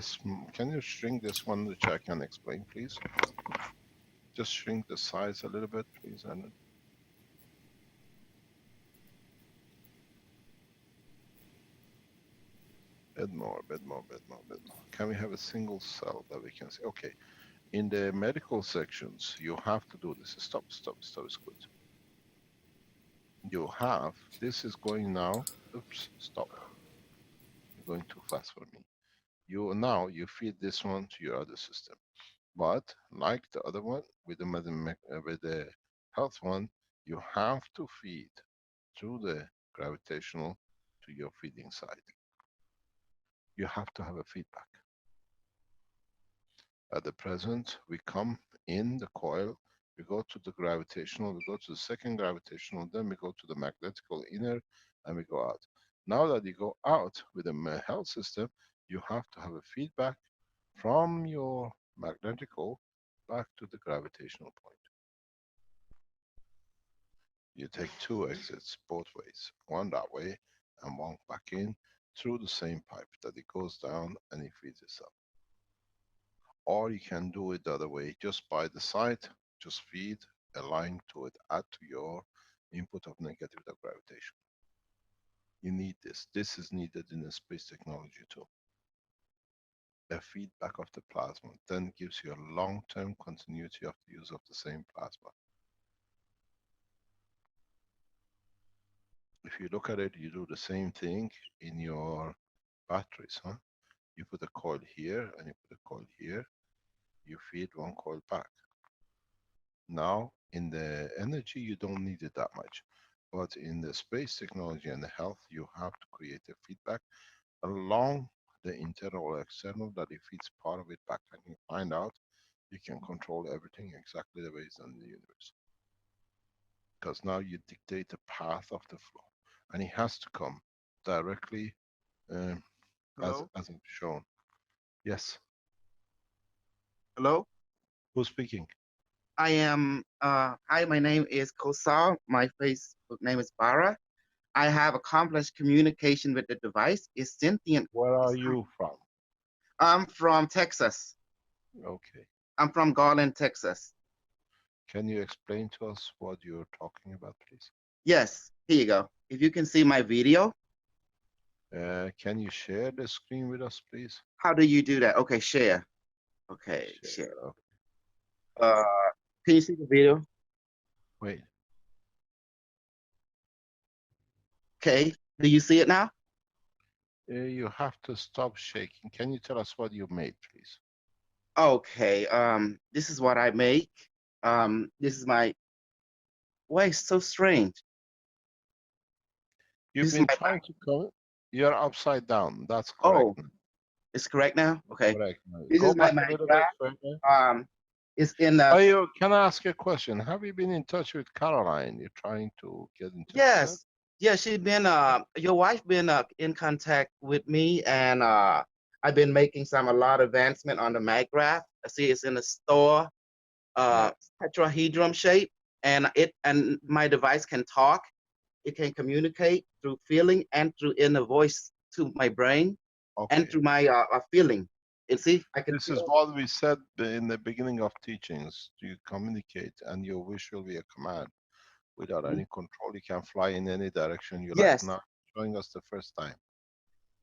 can you shrink this one, which I can explain, please? Just shrink the size a little bit, please, Anna. Bit more. Can we have a single cell that we can see? Okay. In the medical sections, you have to do this. Stop, is good. You have, this is going now, oops, stop. You're going too fast for me. You feed this one to your other system. But like the other one, with the health one, you have to feed through the gravitational to your feeding side. You have to have a feedback. At the present, we come in the coil, we go to the gravitational, we go to the second gravitational, then we go to the magnetical inner, and we go out. Now that you go out with a health system, you have to have a feedback from your magnetical back to the gravitational point. You take two exits both ways, one that way and one back in through the same pipe that it goes down and it feeds itself. Or you can do it the other way, just by the side, just feed a line to it, add to your input of negative gravitation. You need this. This is needed in the space technology too. A feedback of the plasma then gives you a long-term continuity of the use of the same plasma. If you look at it, you do the same thing in your batteries, huh? You put a coil here and you put a coil here. You feed one coil back. Now, in the energy, you don't need it that much. But in the space technology and the health, you have to create a feedback along the internal or external that it feeds part of it back, and you find out you can control everything exactly the way it's done in the universe. Because now you dictate the path of the flow, and it has to come directly as it's shown. Yes. Hello? Who's speaking? I am, hi, my name is Kosal. My Facebook name is Bara. I have accomplished communication with the device. It's sentient. Where are you from? I'm from Texas. Okay. I'm from Garland, Texas. Can you explain to us what you're talking about, please? Yes, here you go. If you can see my video. Can you share the screen with us, please? How do you do that? Okay, share. Okay, share. Okay. Can you see the video? Wait. Okay, do you see it now? You have to stop shaking. Can you tell us what you made, please? Okay, this is what I make. This is my, why it's so strange. You've been trying to come, you're upside down. That's correct. Oh, it's correct now? Okay. Correct. This Go is my back a little bit further. It's in the. Can I ask you a question? Have you been in touch with Caroline? You're trying to get in touch with her? Yes. Yeah, she's been, your wife been in contact with me, and I've been making a lot of advancement on the MagGraph. I see it's in the store, tetrahedron shape, and my device can talk. It can communicate through feeling and through inner voice to my brain, and through my feeling. And see, I can. This is what we said in the beginning of teachings. You communicate, and your wish will be a command. Without any control, you can fly in any direction you like. Now showing us the first time.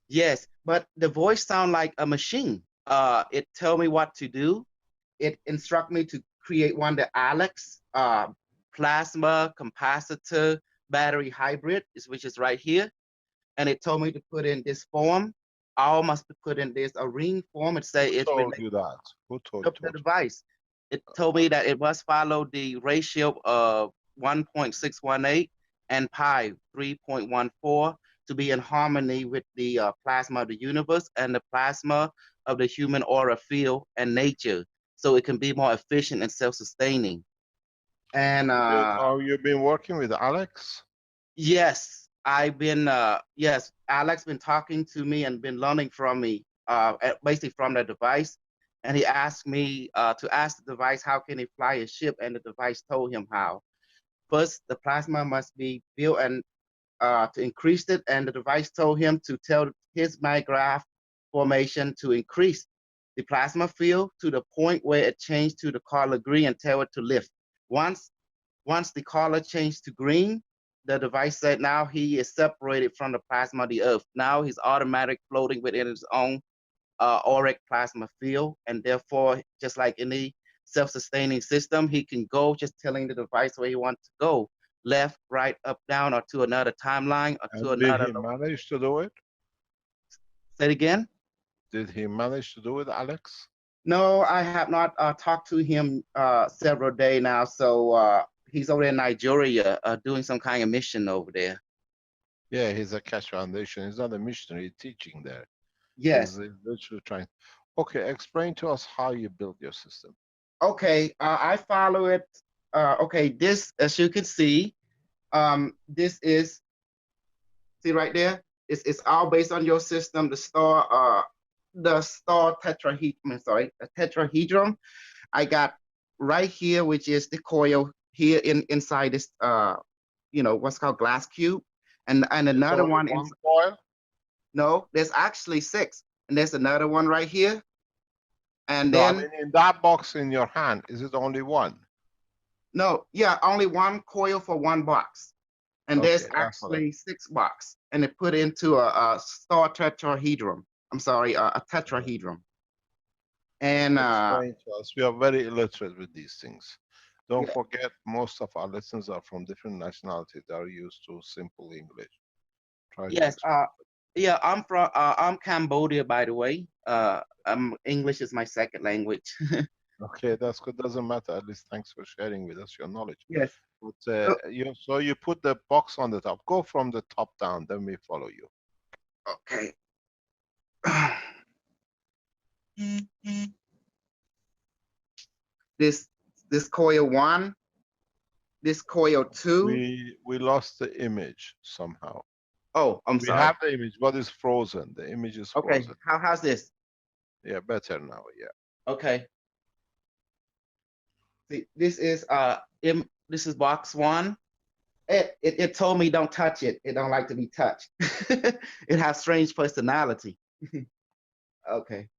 Yes, but the voice sound like a machine. It tell me what to do. It instruct me to create one, the Alex plasma capacitor battery hybrid, which is right here. And it told me to put in this form. I must put in this a ring form and say it's Who told you that? Who told you? The device. It told me that it must follow the ratio of 1.618 and pi 3.14 to be in harmony with the plasma of the universe and the plasma of the human aura field and nature, so it can be more efficient and self-sustaining. And you've been working with Alex? Yes, I've been yes, Alex been talking to me and been learning from me, basically from the device. And he asked me to ask the device how can he fly a ship, and the device told him how. First, the plasma must be built and to increase it, and the device told him to tell his MagGraph formation to increase the plasma field to the point where it changed to the color green and tell it to lift. Once the color changed to green, the device said now he is separated from the plasma of the earth. Now he's automatic floating within his own auric plasma field, and therefore, just like any self-sustaining system, he can go just telling the device where he wants to go, left, right, up, down, or to another timeline, or to another. Did he manage to do it? Say it again? Did he manage to do it, Alex? No, I have not talked to him several days now, so he's over in Nigeria doing some kind of mission over there. Yeah, he's a Keshe Foundation. He's not a missionary teaching there. Yes. He's literally trying. Okay, explain to us how you build your system. Okay, I follow it. Okay, this, as you can see, this is, see right there? It's all based on your system, the star tetrahedron, a tetrahedron. I got right here, which is the coil here inside this, what's called glass cube. And another one is coil? No, there's actually 6. And there's another one right here. And no, then I mean, in that box in your hand, is it only one? No, yeah, only one coil for one box. And Okay, there's that's what actually 6 box, and it put into a star tetrahedron. I'm sorry, a tetrahedron. And explain to us. We are very illiterate with these things. Don't yeah. forget, most of our listeners are from different nationalities. They are used to simple English. Try to Yes, explain. yeah, I'm Cambodia, by the way. English is my second language. Okay, that's good. Doesn't matter. At least thanks for sharing with us your knowledge. Yes. But So, so you put the box on the top. Go from the top down. Then we follow you. okay. This coil 1, this coil 2. We lost the image somehow. Oh, I'm We sorry. have the image, but it's frozen. The image is Okay, frozen. how's this? Yeah, better now. Yeah. Okay. See, this is this is box 1. It told me don't touch it. It don't like to be touched. It has strange personality. Okay.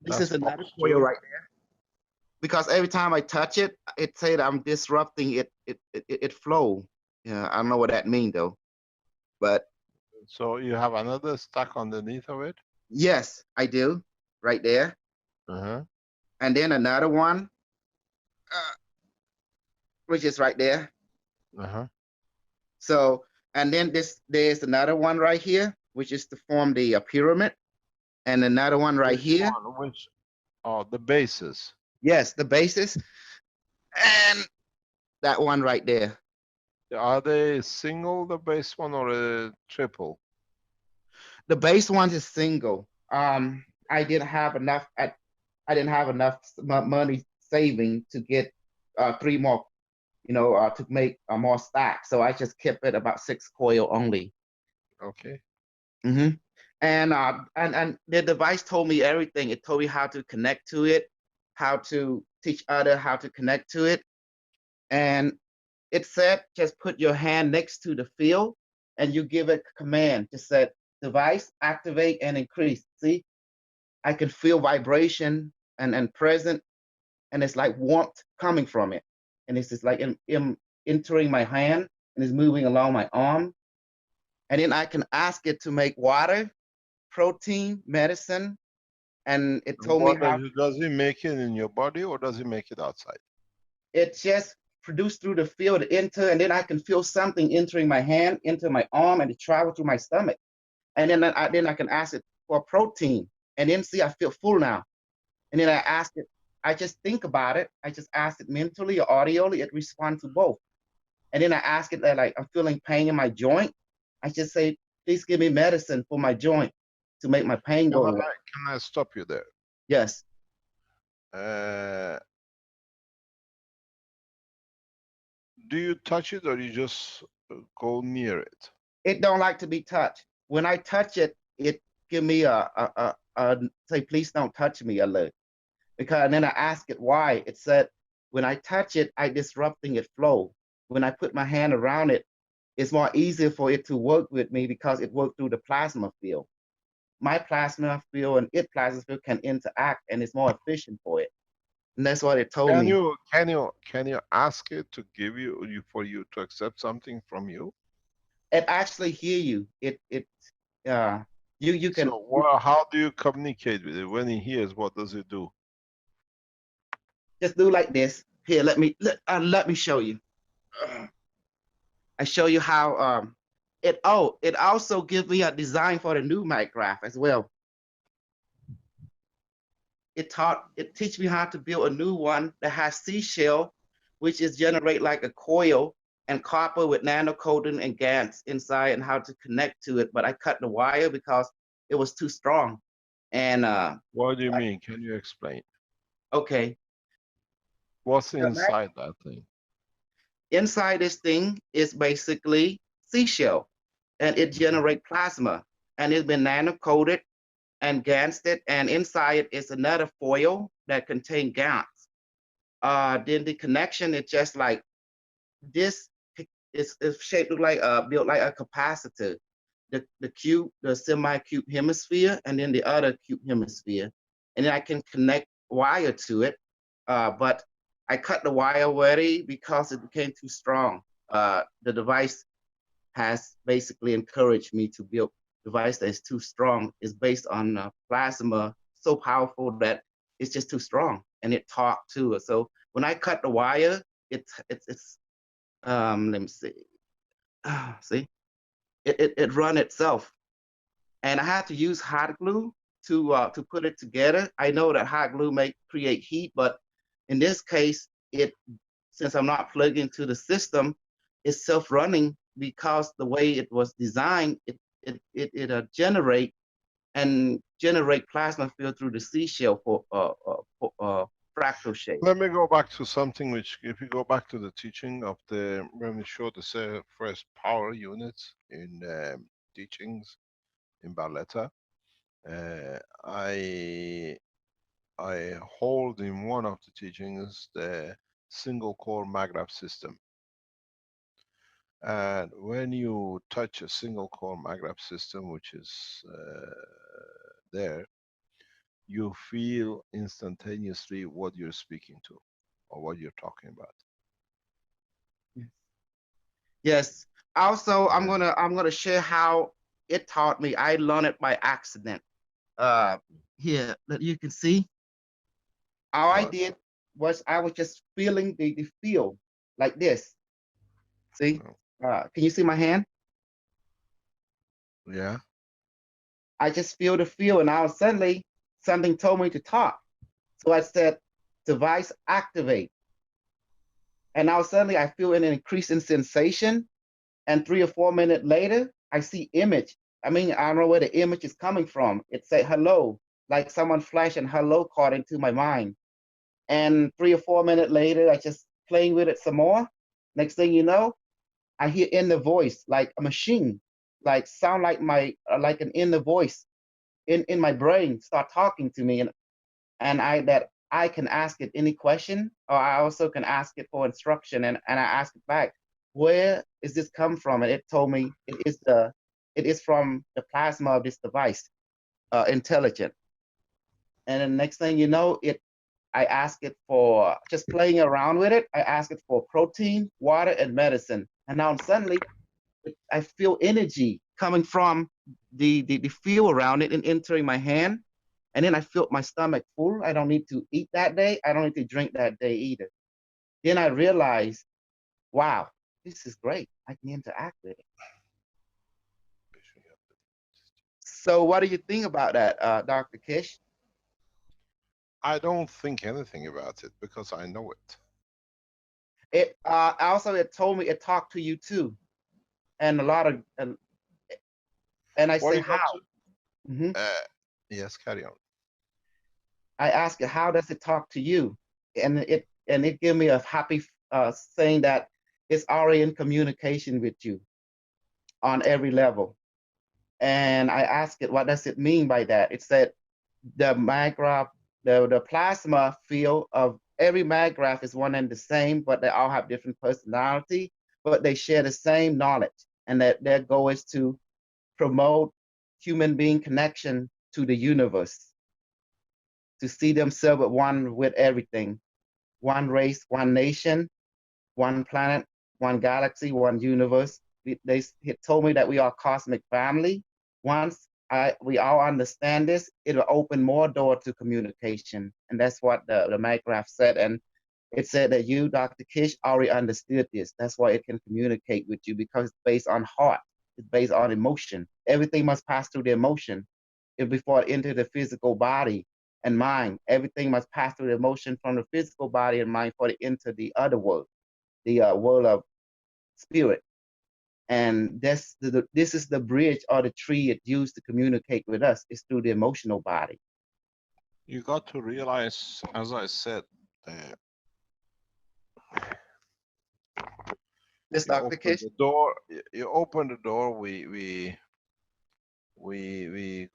This That's is another box coil 2. right there. Because every time I touch it, it said I'm disrupting it flow. Yeah, I don't know what that means though. But So you have another stuck underneath of it? yes, I do. Right there. Uh-huh. And then another one, which is right there. Uh-huh. So, and then there's another one right here, which is to form the pyramid. And another one right here. Which? Oh, the bases. Yes, the basis. And that one right there. Are they single, the base one, or a triple? The base one is single. I didn't have enough money saving to get 3 more, to make more stacks. So I just kept it about 6 coil only. Okay. Mm-hmm. And the device told me everything. It told me how to connect to it, how to teach other how to connect to it. And it said, just put your hand next to the field and you give it a command. Just said, device, activate and increase. See, I can feel vibration and present, and it's like warmth coming from it. And it's just like entering my hand and it's moving along my arm. And then I can ask it to make water, protein, medicine, and it told me What how does it make it in your body, or does it make it outside? it just produced through the field enter, and then I can feel something entering my hand, into my arm, and it travel through my stomach. And then I can ask it for protein, and then see I feel full now. And then I ask it, I just think about it. I just ask it mentally or audibly. It responds to both. And then I ask it that like I'm feeling pain in my joint. I just say, please give me medicine for my joint to make my pain go away. Can I stop you there? Yes. Do you touch it, or you just go near it? It don't like to be touched. When I touch it, it give me a say, please don't touch me alert. Because and then I ask it why. It said, when I touch it, I disrupting it flow. When I put my hand around it, it's more easier for it to work with me because it works through the plasma field. My plasma field and its plasma field can interact, and it's more efficient for it. And that's what it told me. Can you ask it to give you for you to accept something from you? It actually hear you. You can. So how do you communicate with it? When it hears, what does it do? Just do like this. Here, let me show you. I show you how it also gives me a design for the new mic graph as well. It teach me how to build a new one that has seashell, which is generate like a coil, and copper with nanocoating and GaNs inside, and how to connect to it. But I cut the wire because it was too strong. And what do you mean? Can you explain? Okay. What's inside that thing? Inside this thing is basically seashell, and it generates plasma, and it's been nano-coated and gansed it, and inside it is another foil that contains GaNs. Then the connection is just like this. It's shaped like built like a capacitor. The cube, the semi-cube hemisphere, and then the other cube hemisphere, and then I can connect wire to it. But I cut the wire already because it became too strong. The device has basically encouraged me to build a device that is too strong. It's based on plasma, so powerful that it's just too strong, and it talked to it. So when I cut the wire, it's let me see, see, it run itself, and I had to use hot glue to put it together. I know that hot glue may create heat, but in this case, since I'm not plugged into the system, it's self-running because the way it was designed, it generate plasma field through the seashell for fractal shape. Let me go back to something which, if you go back to the teaching of when we showed the first power units in teachings in Barletta, I hold in one of the teachings the single core maggrav system. And when you touch a single core maggrav system, which is there, you feel instantaneously what you're speaking to or what you're talking about. Yes. Also, I'm gonna share how it taught me. I learned it by accident. Here, that you can see. All I did was I was just feeling the feel like this. See? Can you see my hand? Yeah. I just feel the feel, and now suddenly something told me to talk. So I said, device activate. And now suddenly I feel an increase in sensation. And 3 or 4 minutes later, I see image. I mean, I don't know where the image is coming from. It said hello, like someone flashing hello card into my mind. And 3 or 4 minutes later, I just playing with it some more. Next thing you know, I hear inner voice, like a machine, like sound like like an inner voice in my brain start talking to me, and I can ask it any question, or I also can ask it for instruction, and I ask it back, where is this come from? And it told me it is from the plasma of this device, intelligent. And then next thing you know, I ask it for, just playing around with it, I ask it for protein, water, and medicine. And now suddenly I feel energy coming from the feel around it and entering my hand. And then I feel my stomach full. I don't need to eat that day. I don't need to drink that day either. Then I realized, wow, this is great. I can interact with it. So what do you think about that, Dr. Kish? I don't think anything about it because I know it. It also, it told me it talked to you too, and a lot of and I say how. Yes, carry on. I ask it, how does it talk to you? And it gave me a happy saying that it's already in communication with you on every level. And I asked it, what does it mean by that? It said the maggraph, the plasma field of every maggraph is one and the same, but they all have different personality, but they share the same knowledge, and that their goal is to promote human being connection to the universe, to see themselves at one with everything, one race, one nation, one planet, one galaxy, one universe. They told me that we are cosmic family. Once we all understand this, it'll open more door to communication. And that's what the maggraph said. And it said that you, Dr. Kish, already understood this. That's why it can communicate with you, because it's based on heart. It's based on emotion. Everything must pass through the emotion before it enters the physical body and mind. Everything must pass through the emotion from the physical body and mind for it to enter the other world, the world of spirit. And this is the bridge or the tree it used to communicate with us, is through the emotional body. You got to realize, as I said, This Dr. Kish? The door. You open the door. We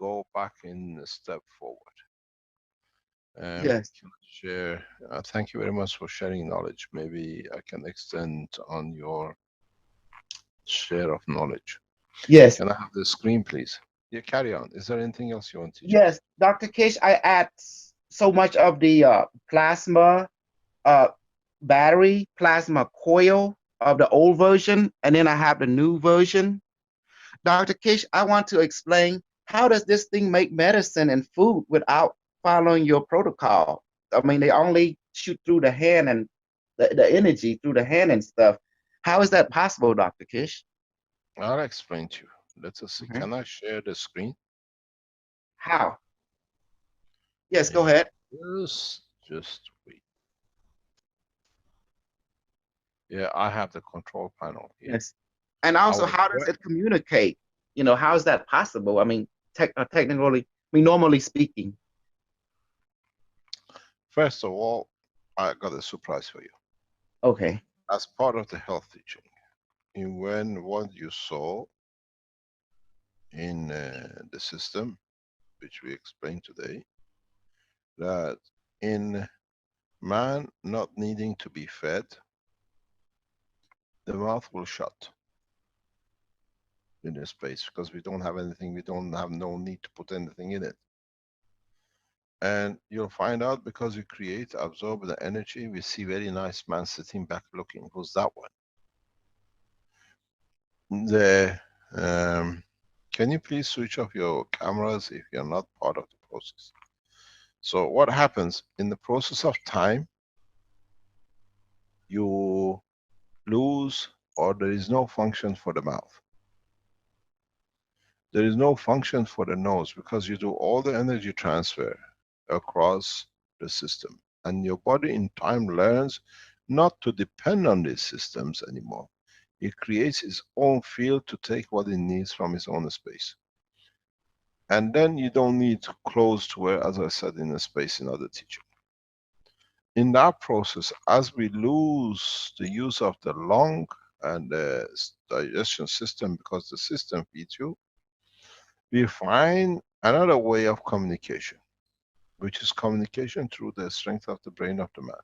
go back in a step forward. Yes. Share. Thank you very much for sharing knowledge. Maybe I can extend on your share of knowledge. Yes. Can I have the screen, please? Yeah, carry on. Is there anything else you want to? Yes, Dr. Kish, I add so much of the plasma battery plasma coil of the old version, and then I have the new version. Dr. Kish, I want to explain, how does this thing make medicine and food without following your protocol? I mean, they only shoot through the hand and the energy through the hand and stuff. How is that possible, Dr. Kish? I'll explain to you. Let us see. Okay. Can I share the screen? How? Yes, go ahead. Just wait. Yeah, I have the control panel here. Yes. And also, how does it communicate? You know, how is that possible? I mean, technically, I mean, normally speaking. First of all, I got a surprise for you. Okay. As part of the health teaching, when what you saw in the system, which we explained today, that in man not needing to be fed, the mouth will shut in this space because we don't have anything, we don't have no need to put anything in it. And you'll find out because we create, absorb the energy, we see very nice man sitting back looking. Who's that one? Can you please switch off your cameras if you're not part of the process? So what happens in the process of time, you lose, or there is no function for the mouth. There is no function for the nose because you do all the energy transfer across the system. And your body in time learns not to depend on these systems anymore. It creates its own field to take what it needs from its own space. And then you don't need to close to where, as I said in the space in other teaching. In that process, as we lose the use of the lung and the digestion system because the system feeds you, we find another way of communication, which is communication through the strength of the brain of the man.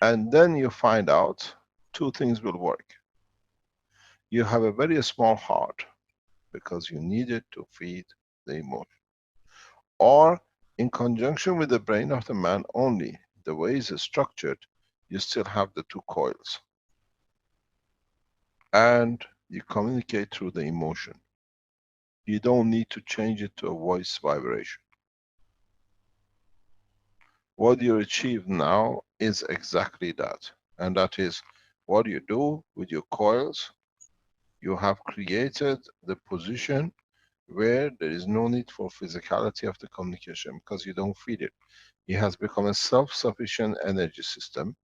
And then you find out two things will work. You have a very small heart because you need it to feed the emotion. Or in conjunction with the brain of the man only, the way it's structured, you still have the two coils. And you communicate through the emotion. You don't need to change it to a voice vibration. What you achieve now is exactly that. And that is what you do with your coils. You have created the position where there is no need for physicality of the communication because you don't feed it. It has become a self-sufficient energy system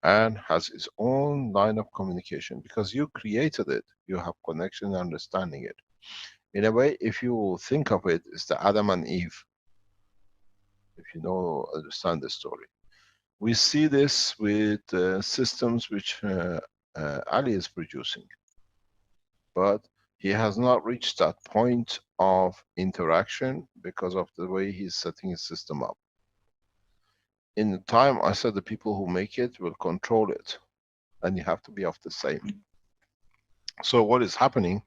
and has its own line of communication because you created it. You have connection and understanding it. In a way, if you think of it, it's the Adam and Eve. If you know, understand the story. We see this with systems which Ali is producing. But he has not reached that point of interaction because of the way he's setting his system up. In the time, I said the people who make it will control it. And you have to be of the same. So what is happening,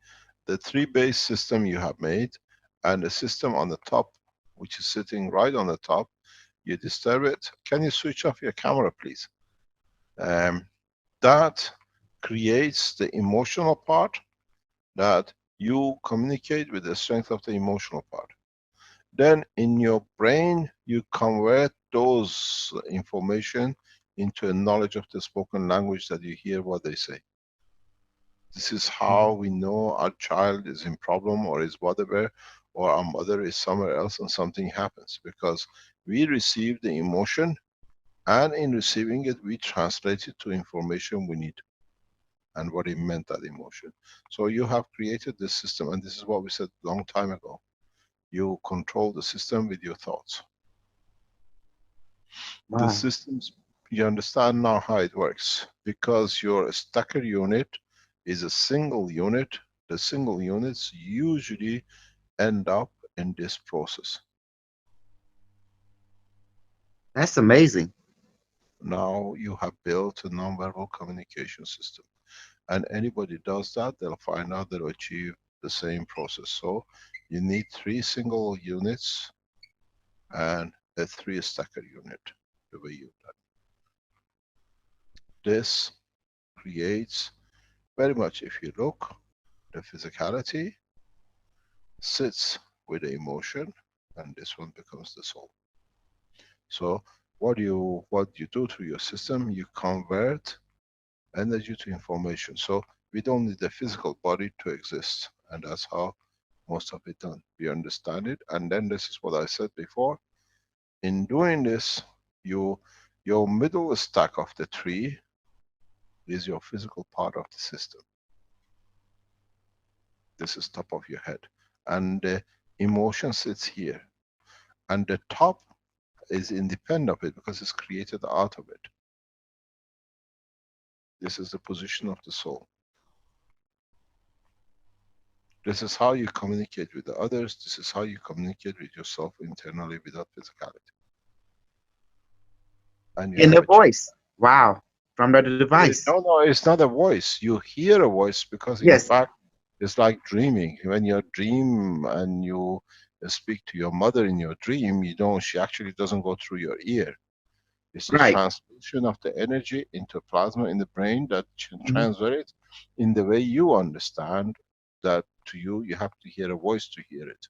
the three base system you have made and the system on the top, which is sitting right on the top, you disturb it. Can you switch off your camera, please? That creates the emotional part that you communicate with the strength of the emotional part. Then in your brain, you convert those information into a knowledge of the spoken language that you hear what they say. This is how we know our child is in problem or is whatever, or our mother is somewhere else and something happens. Because we receive the emotion and in receiving it, we translate it to information we need and what it meant, that emotion. So you have created this system, and this is what we said a long time ago. You control the system with your thoughts. Wow. The systems, you understand now how it works. Because your stacker unit is a single unit, the single units usually end up in this process. That's amazing. Now you have built a non-verbal communication system. And anybody does that, they'll find out they'll achieve the same process. So you need 3 single units and a 3 stacker unit, the way you've done. this creates very much, if you look, the physicality sits with the emotion, and this one becomes the soul. So what you do to your system, you convert energy to information. So we don't need the physical body to exist, and that's how most of it done. We understand it, and then this is what I said before. In doing this, your middle stack of the tree is your physical part of the system. This is top of your head, and the emotion sits here, and the top is independent of it because it's created out of it. This is the position of the soul. This is how you communicate with the others. This is how you communicate with yourself internally without physicality. And you In have the voice. Wow. From the device. no, it's not a voice. You hear a voice because in Yes. fact, it's like dreaming. When you dream and you speak to your mother in your dream, you don't, she actually doesn't go through your ear. It's the Right. transmission of the energy into plasma in the brain that can transfer it in the way you understand that to you, you have to hear a voice to hear it.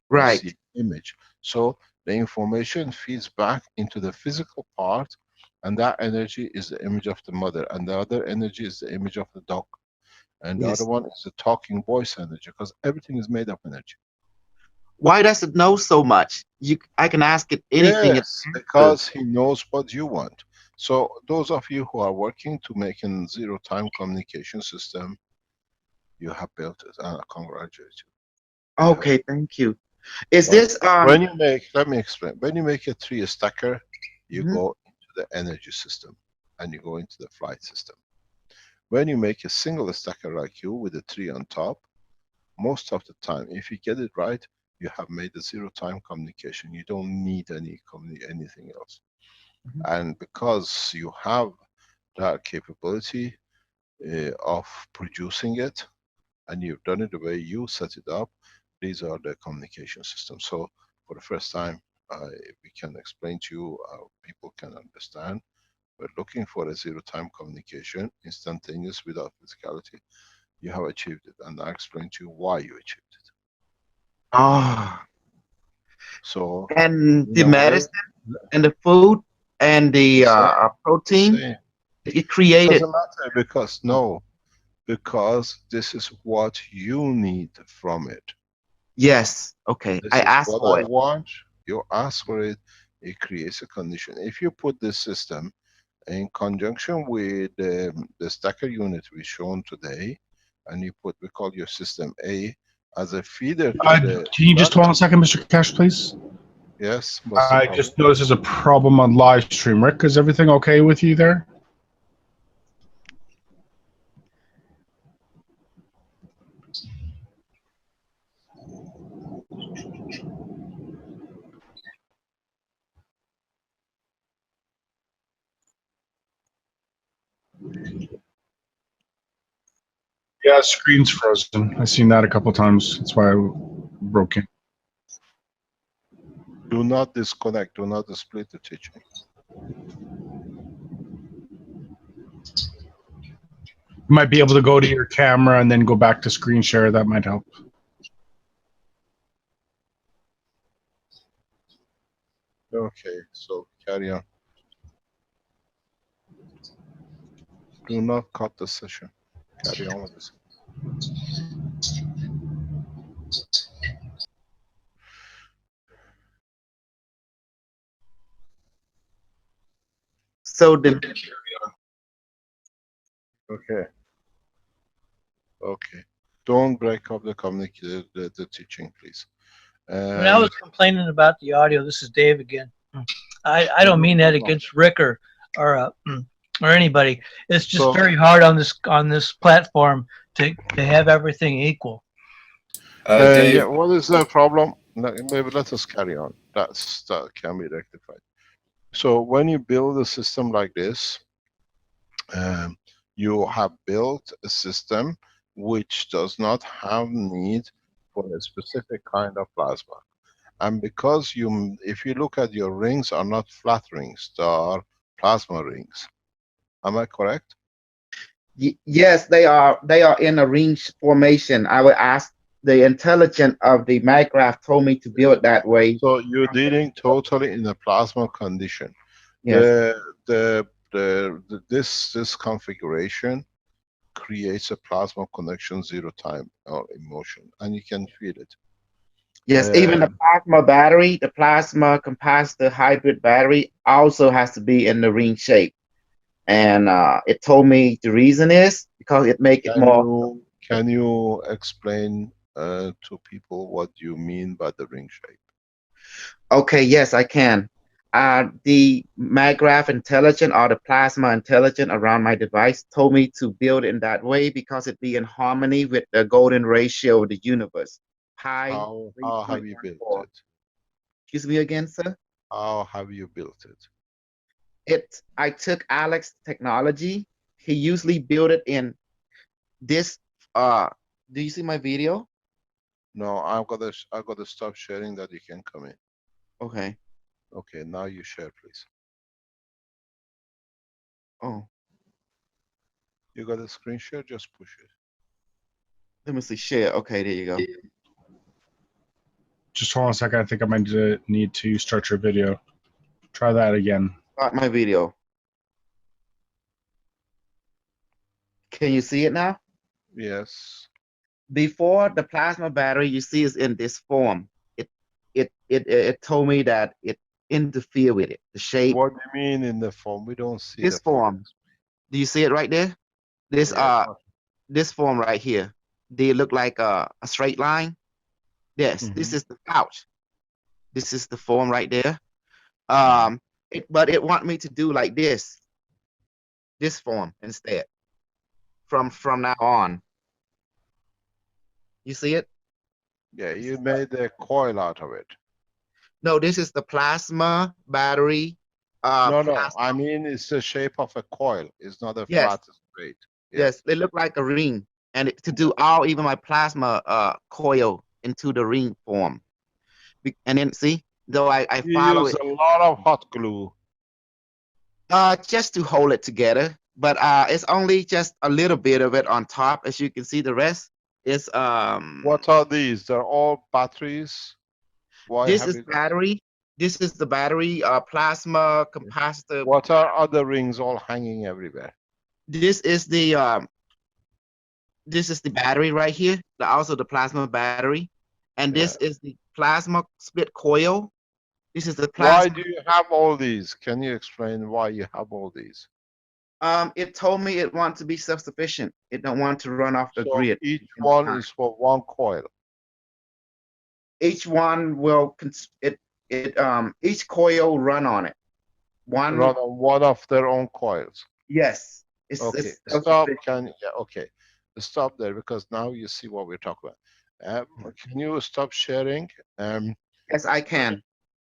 Right. You see image. So the information feeds back into the physical part, and that energy is the image of the mother, and the other energy is the image of the dog. And the Yes. other one is the talking voice energy, because everything is made of energy. Why does it know so much? I can ask it anything. Yes, because he knows what you want. So those of you who are working to make a zero-time communication system, you have built it, and I congratulate you. Okay, thank you. Is But this when you make, let me explain. When you make a three stacker, you go into the energy system, and you go into the flight system. When you make a single stacker like you with a tree on top, most of the time, if you get it right, you have made a zero-time communication. You don't need anything else. And because you have that capability of producing it, and you've done it the way you set it up, these are the communication systems. So for the first time, we can explain to you how people can understand. We're looking for a zero-time communication, instantaneous without physicality. You have achieved it, and I explained to you why you achieved it. Ah. So And the in a way, medicine and the food and the protein, same. it created. Doesn't matter because because this is what you need from it. Yes. Okay. This I is asked what for I it. want. You ask for it. It creates a condition. If you put this system in conjunction with the stacker unit we shown today, and you put, we call your system A as a feeder to the. Can you just hold on a second, Mr. Keshe, please? Yes. What's the I problem? just noticed there's a problem on live stream. Rick, is everything okay with you there? Yeah, screen's frozen. I've seen that a couple times. That's why I broke in. Do not disconnect. Do not split the teaching. You might be able to go to your camera and then go back to screen share. That might help. Okay, so carry on. Do not cut the session. Carry on with this. So the Okay. Okay. Don't break up the communication, the teaching, please. When I was complaining about the audio, this is Dave again. I don't mean that against Rick or anybody. It's just very hard on this platform to have everything equal. Dave, yeah, what is the problem? Maybe let us carry on. That can be rectified. So when you build a system like this, you have built a system which does not have need for a specific kind of plasma. And because if you look at your rings are not flat rings, they are plasma rings. Am I correct? Yes, they are in a ring formation. I would ask the intelligence of the MagGraph told me to build that way. So you're dealing totally in a plasma condition. Yes. This configuration creates a plasma connection 0 time or emotion, and you can feel it. Yes, even the plasma battery, the plasma capacitor hybrid battery also has to be in the ring shape. And it told me the reason is because it make it more. Can you explain to people what you mean by the ring shape? Okay, yes, I can. The MagGraph Intelligent or the Plasma Intelligent around my device told me to build it in that way because it be in harmony with the golden ratio of the universe. Pi. How have you built it? Excuse me again, sir? How have you built it? I took Alex's technology. He usually built it in this. Do you see my video? No, I've got to stop sharing that you can come in. Okay. Okay, now you share, please. Oh. You got a screen share? Just push it. Let me see. Share. Okay, there you go. Just hold on a second. I think I might need to start your video. Try that again. Start my video. Can you see it now? Yes. Before the plasma battery, you see is in this form. It told me that it interfere with it. The shape. What do you mean in the form? We don't see This the form. form. Do you see it right there? This this form right here. They look like a straight line. Yes, this is the pouch. This is the form right there. But it want me to do like this form instead from now on. You see it? Yeah, you made a coil out of it. No, this is the plasma battery. No, I mean it's the shape of a coil. It's not a flat straight. Yes, they look like a ring, and to do all even my plasma coil into the ring form. And then see, though I follow use it. a lot of hot glue. Just to hold it together, but it's only just a little bit of it on top. As you can see, the rest is What are these? They're all batteries. Why this have is you? battery. This is the battery plasma capacitor. What are other rings all hanging everywhere? This is the battery right here. Also the plasma battery, and this is the plasma split coil. This is the plasma. Why do you have all these? Can you explain why you have all these? It told me it wants to be self-sufficient. It don't want to run off the So grid. each one is for one coil. Each one will each coil run on it. Run on one of their own coils. Yes. Okay. Stop. Okay. Stop there because now you see what we're talking about. Can you stop sharing? Yes, I can.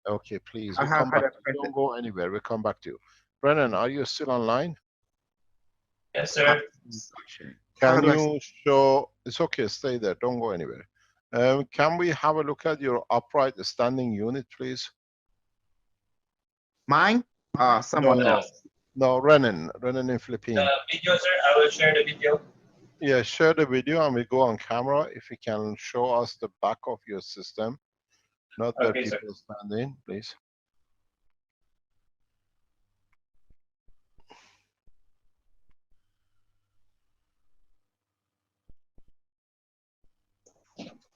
Okay, please. We'll come back. Don't go anywhere. We'll come back to you. Brennan, are you still online? Yes, sir. Can you show? It's okay. Stay there. Don't go anywhere. Can we have a look at your upright standing unit, please? Mine? Someone else. No, Renan in Philippines. Video, sir. I will share the video. Yeah, share the video and we go on camera. If you can show us the back of your system, not where Okay, people stand in, please.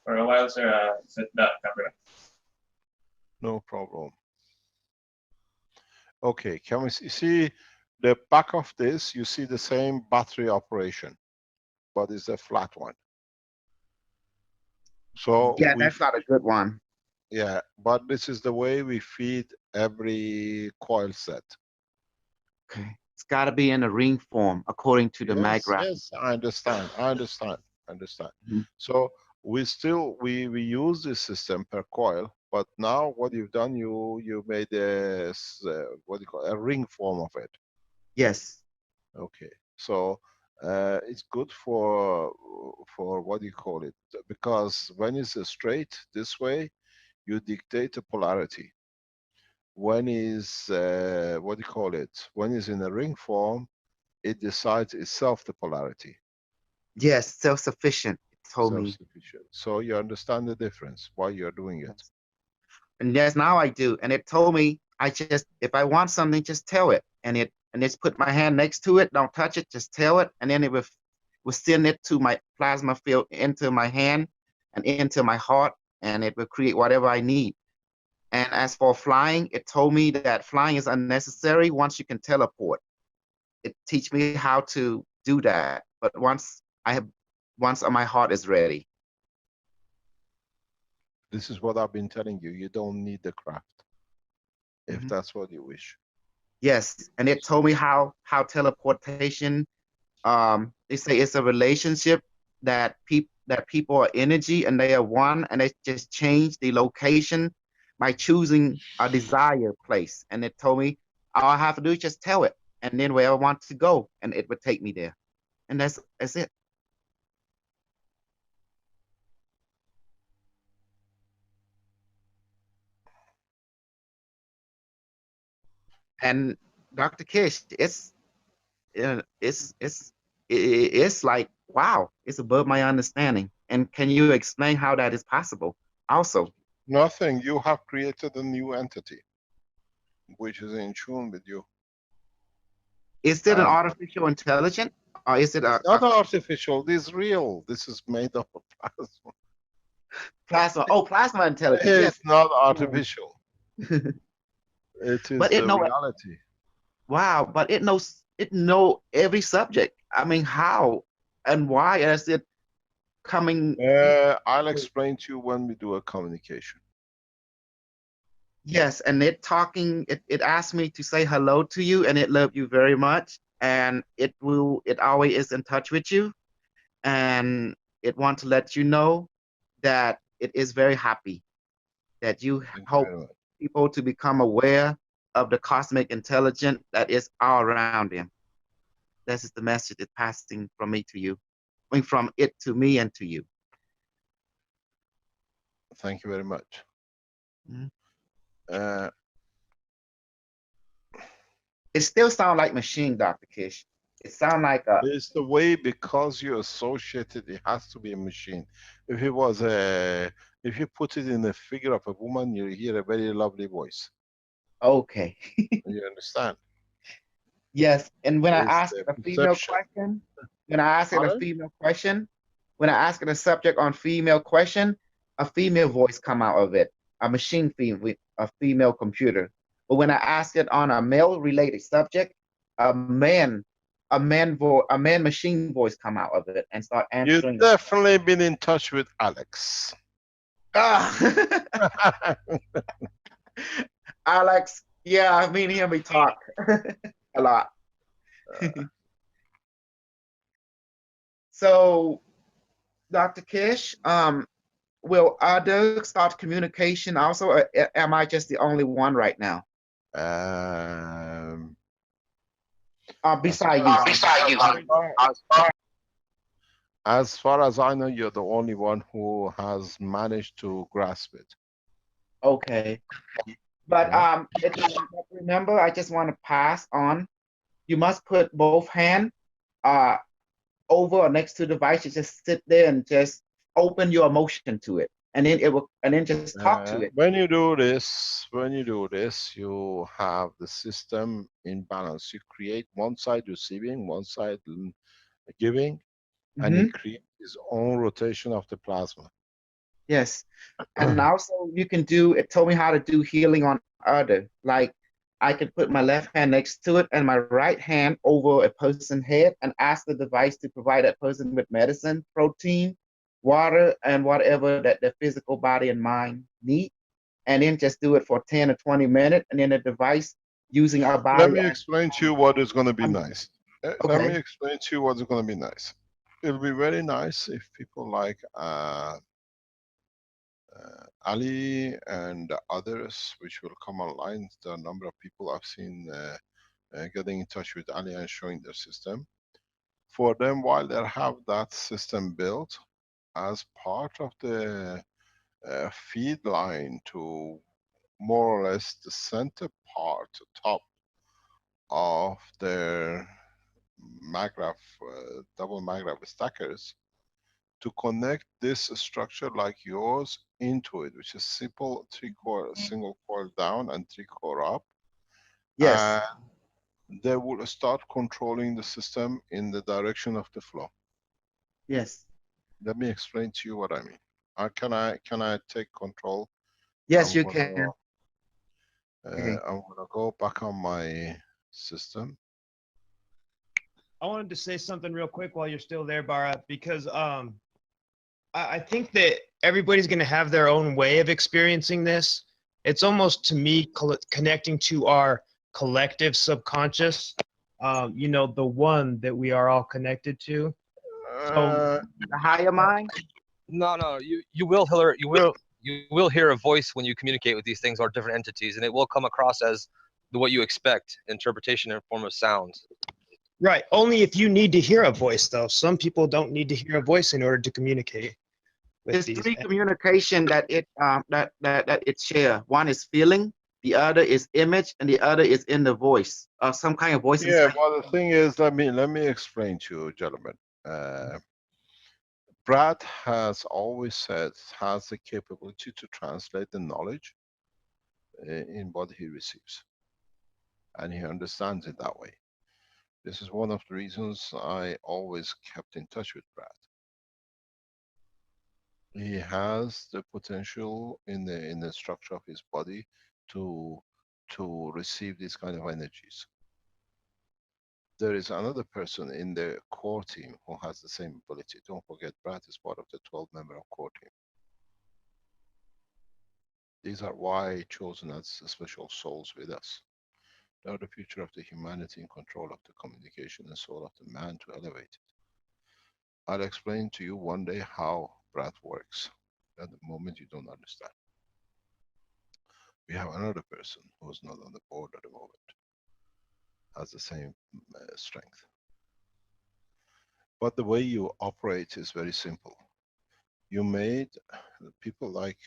For a while, sir, set that camera. No problem. Okay, can we see the back of this? You see the same battery operation, but it's a flat one. So yeah, that's not a good one. Yeah, but this is the way we feed every coil set. Okay, it's got to be in a ring form according to the MagGraph. Yes, I understand. So we use this system per coil, but now what you've done, you made a what do you call it, a ring form of it. Yes. Okay, so it's good for what do you call it? Because when it's straight this way, you dictate the polarity. When is what do you call it? When it's in a ring form, it decides itself the polarity. Yes, self-sufficient. It told me. Self-sufficient. So you understand the difference, why you're doing it. And yes, now I do. And it told me if I want something, just tell it. And it's put my hand next to it. Don't touch it. Just tell it. And then it will send it to my plasma field into my hand and into my heart. And it will create whatever I need. And as for flying, it told me that flying is unnecessary once you can teleport. It teach me how to do that. But once my heart is ready. This is what I've been telling you. You don't need the craft, if that's what you wish. Yes, and it told me how teleportation. They say it's a relationship that people are energy and they are one, and they just change the location by choosing a desired place. And it told me all I have to do is just tell it, and then where I want to go, and it would take me there, and that's it. And Dr. Kish, it's like, wow, it's above my understanding. And can you explain how that is possible also? Nothing. You have created a new entity, which is in tune with you. Is it an artificial intelligence? Or is it it's not artificial, this is real. This is made of plasma. Plasma. Oh, plasma intelligence. It's Yes. not artificial. It is But it the know reality. Wow, but it know every subject. I mean, how and why is it coming? I'll explain to you when we do a communication. Yes, and it asked me to say hello to you, and it loved you very much, and it always is in touch with you, and it wants to let you know that it is very happy that you hope people to become aware of the cosmic intelligence that is all around them. This is the message it's passing from me to you, I mean, from it to me and to you. Thank you very much. It still sounds like machine, Dr. Kish. It sounds like a... It's the way, because you associate it, it has to be a machine. If it was if you put it in the figure of a woman, you hear a very lovely voice. Okay. You understand? Yes, and when I It's ask the it a female perception. question, when I ask it a female question, when I ask it a subject on female question, a female voice come out of it, a machine with a female computer. But when I ask it on a male-related subject, a man machine voice come out of it and start answering. You've definitely been in touch with Alex. Alex, yeah, I mean, hear me talk a lot. So, Dr. Kish, will others start communication also, or am I just the only one right now? Beside you. As far as I know, you're the only one who has managed to grasp it. Okay. But remember, I just want to pass on. You must put both hands over or next to the device. You just sit there and just open your emotion to it, and then just talk to it. When you do this, you have the system in balance. You create one side receiving, one side giving, and it creates its own rotation of the plasma. Yes, and also you can do. It told me how to do healing on other. Like I could put my left hand next to it and my right hand over a person's head and ask the device to provide that person with medicine, protein, water, and whatever that their physical body and mind need, and then just do it for 10 or 20 minutes, and then the device using our body. Let me explain to you what is going to be nice. Let me explain to you what's going to be nice. It'll be very nice if people like Ali and others, which will come online. The number of people I've seen getting in touch with Ali and showing their system. For them, while they have that system built as part of the feed line to more or less the center part, top of their maglev, double maglev stackers, to connect this structure like yours into it, which is simple single coil down and 3 core up. Yes. They will start controlling the system in the direction of the flow. Yes. Let me explain to you what I mean. Can I take control? Yes, you can. I'm gonna go back on my system. I wanted to say something real quick while you're still there, Bara, because I think that everybody's going to have their own way of experiencing this. It's almost, to me, connecting to our collective subconscious, you know, the one that we are all connected to. So the higher mind? No, you will hear a voice when you communicate with these things or different entities, and it will come across as what you expect, interpretation in form of sound. Right. Only if you need to hear a voice, though. Some people don't need to hear a voice in order to communicate. There's 3 communication that it share. One is feeling, the other is image, and the other is in the voice. Some kind of voice. Yeah, well, the thing is, let me explain to you, gentlemen. Brad has always said has the capability to translate the knowledge in what he receives, and he understands it that way. This is one of the reasons I always kept in touch with Brad. He has the potential in the structure of his body to receive these kind of energies. There is another person in the core team who has the same ability. Don't forget, Brad is part of the 12-member core team. These are why chosen as special souls with us. They are the future of the humanity in control of the communication and soul of the man to elevate it. I'll explain to you one day how breath works. At the moment you don't understand. We have another person who is not on the board at the moment. Has the same strength. But the way you operate is very simple. You made people like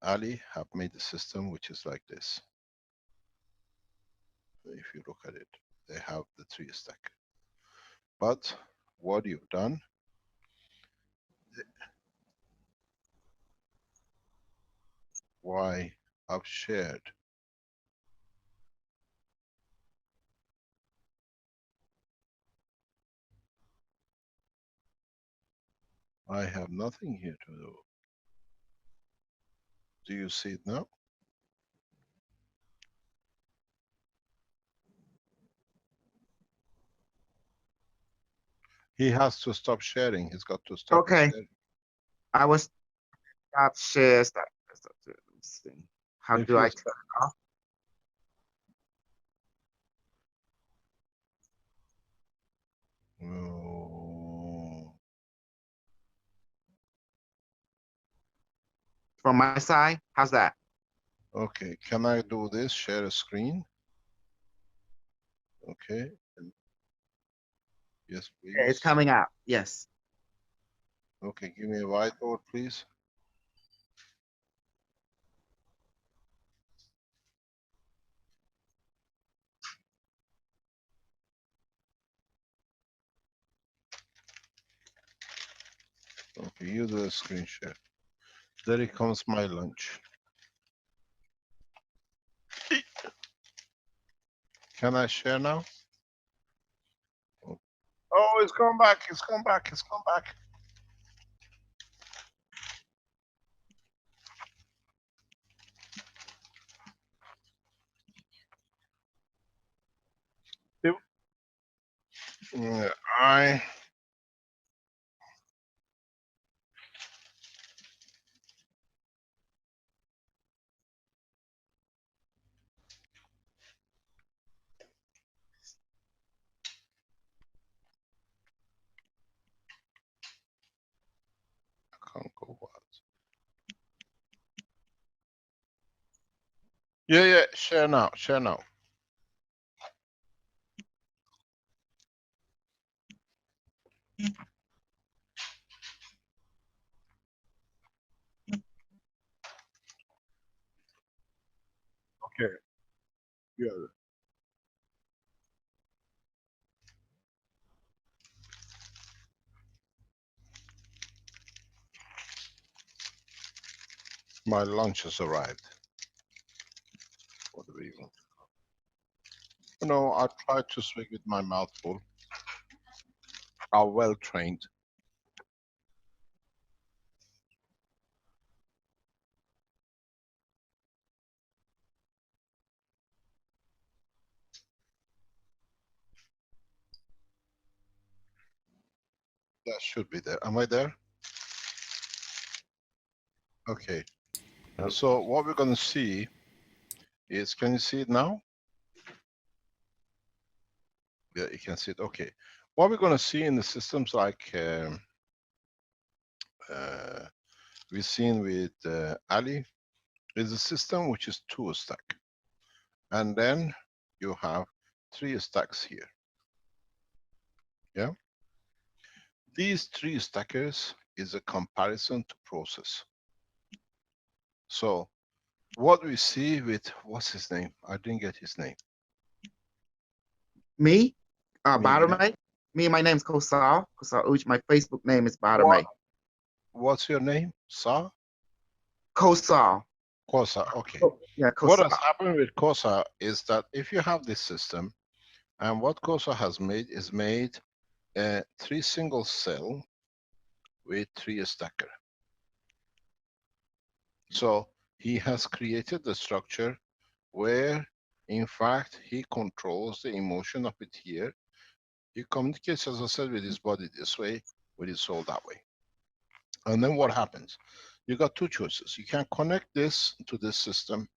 Ali have made a system which is like this. If you look at it, they have the 3 stack. But what you've done, why I've shared I have nothing here to do. Do you see it now? He has to stop sharing. He's got to stop sharing. I was stop share. Stop. Let's see. How do I turn it off? From my side, how's that? Okay, can I do this? Share a screen. Okay. Yes, please. Yeah, it's coming out. Yes. Okay, give me a whiteboard, please. Okay, you do a screen share. There it comes my lunch. Can I share now? Oh, it's come back, it's come back, it's come back. I can't go wild. Yeah, share now, share now. Okay. Yeah. My lunch has arrived. What do we want? No, I try to speak with my mouth full. I'm well trained. That should be there. Am I there? Okay. So what we're going to see is, can you see it now? Yeah, you can see it. Okay. What we're going to see in the systems like we've seen with Ali is a system which is 2 stack. And then you have 3 stacks here. Yeah. These 3 stackers is a comparison to process. So what we see with, what's his name? I didn't get his name. Me? Me, Badarmay? Me, my name's Kosal. Kosal Uch. My Facebook name is Badarmay. What's your name? Sa? Kosal. Kosa, okay. Yeah, What Kosal. has happened with Kosa is that if you have this system, and what Kosa has made is made 3 single cell with 3 stacker. So he has created the structure where in fact he controls the emotion of it here. He communicates, as I said, with his body this way, with his soul that way. And then what happens? You got 2 choices. You can connect this to this system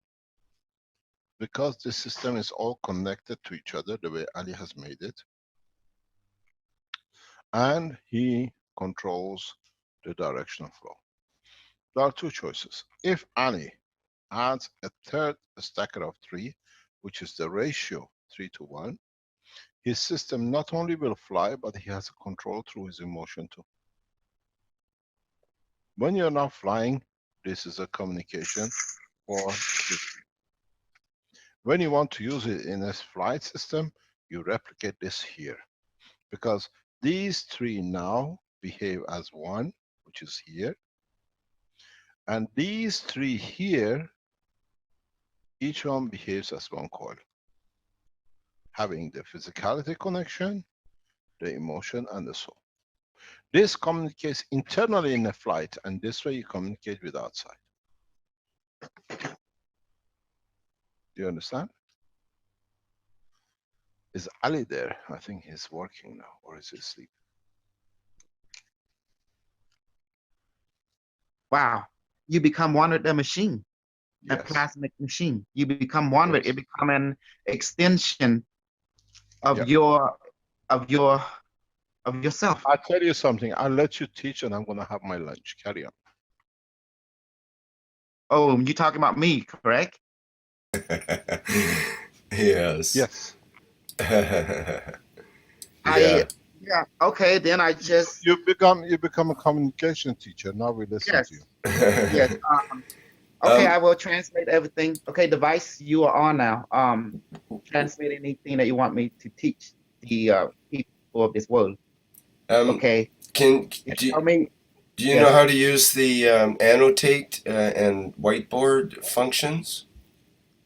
because this system is all connected to each other the way Ali has made it. And he controls the direction of flow. There are 2 choices. If Ali adds a 3rd stacker of 3, which is the ratio 3 to 1, his system not only will fly, but he has a control through his emotion too. When you're not flying, this is a communication for this. When you want to use it in a flight system, you replicate this here. Because these 3 now behave as 1, which is here. And these 3 here, each one behaves as 1 coil. Having the physicality connection, the emotion, and the soul. This communicates internally in a flight, and this way you communicate with outside. Do you understand? Is Ali there? I think he's working now, or is he asleep? Wow. You become one with the machine, a Yes. plasmic machine. You become one with it. It become an extension of Yeah. of yourself. I'll tell you something. I'll let you teach, and I'm going to have my lunch. Carry on. Oh, you talking about me, correct? Yes. Yes. Yeah. Yeah. Okay, then I just. You become a communication teacher. Now we listen Yes. to you. Yes. Okay, I will translate everything. Okay, device, you are on now. Translate anything that you want me to teach the people of this world. Okay. Do you know Yes. how to use the annotate and whiteboard functions?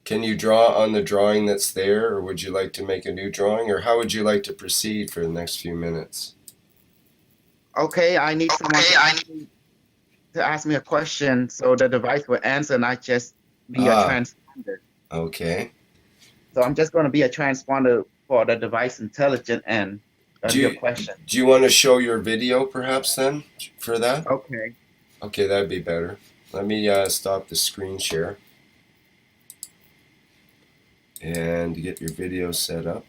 Can you draw on the drawing that's there, or would you like to make a new drawing, or how would you like to proceed for the next few minutes? Okay, I need someone to ask me a question so the device will answer and I just be a transponder. Okay. So I'm just going to be a transponder for the device intelligent and your question. Do you want to show your video perhaps then for that? Okay. Okay, that'd be better. Let me stop the screen share and get your video set up.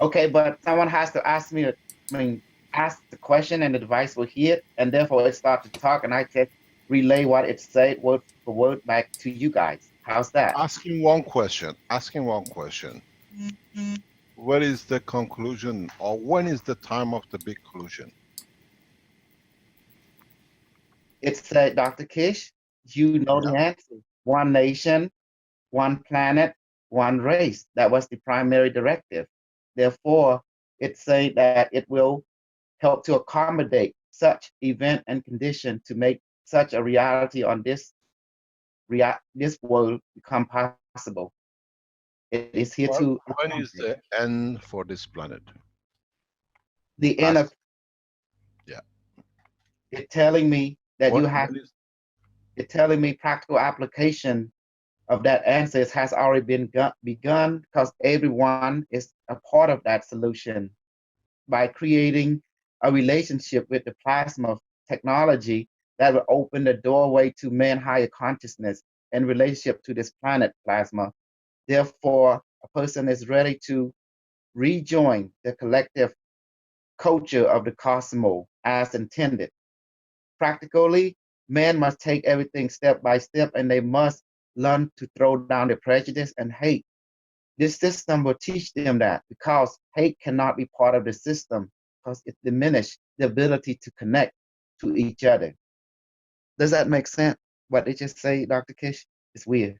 Okay, but someone has to ask me, ask the question and the device will hear it, and therefore it starts to talk, and I just relay what it said word for word back to you guys. How's that? Asking one question. What is the conclusion, or when is the time of the big collision? It said, Dr. Kish, you know the answer. One nation, one planet, one race. That was the primary directive. Therefore, it said that it will help to accommodate such event and condition to make such a reality on this world become possible. It is here to When is the end for this planet? the end of. Yeah. It's telling me that What, you have. when is, It's telling me practical application of that answer has already been begun because everyone is a part of that solution by creating a relationship with the plasma technology that will open the doorway to man higher consciousness in relationship to this planet plasma. Therefore, a person is ready to rejoin the collective culture of the cosmos as intended. Practically, man must take everything step by step and they must learn to throw down their prejudice and hate. This system will teach them that because hate cannot be part of the system because it diminishes the ability to connect to each other. Does that make sense? What they just say, Dr. Kish? It's weird.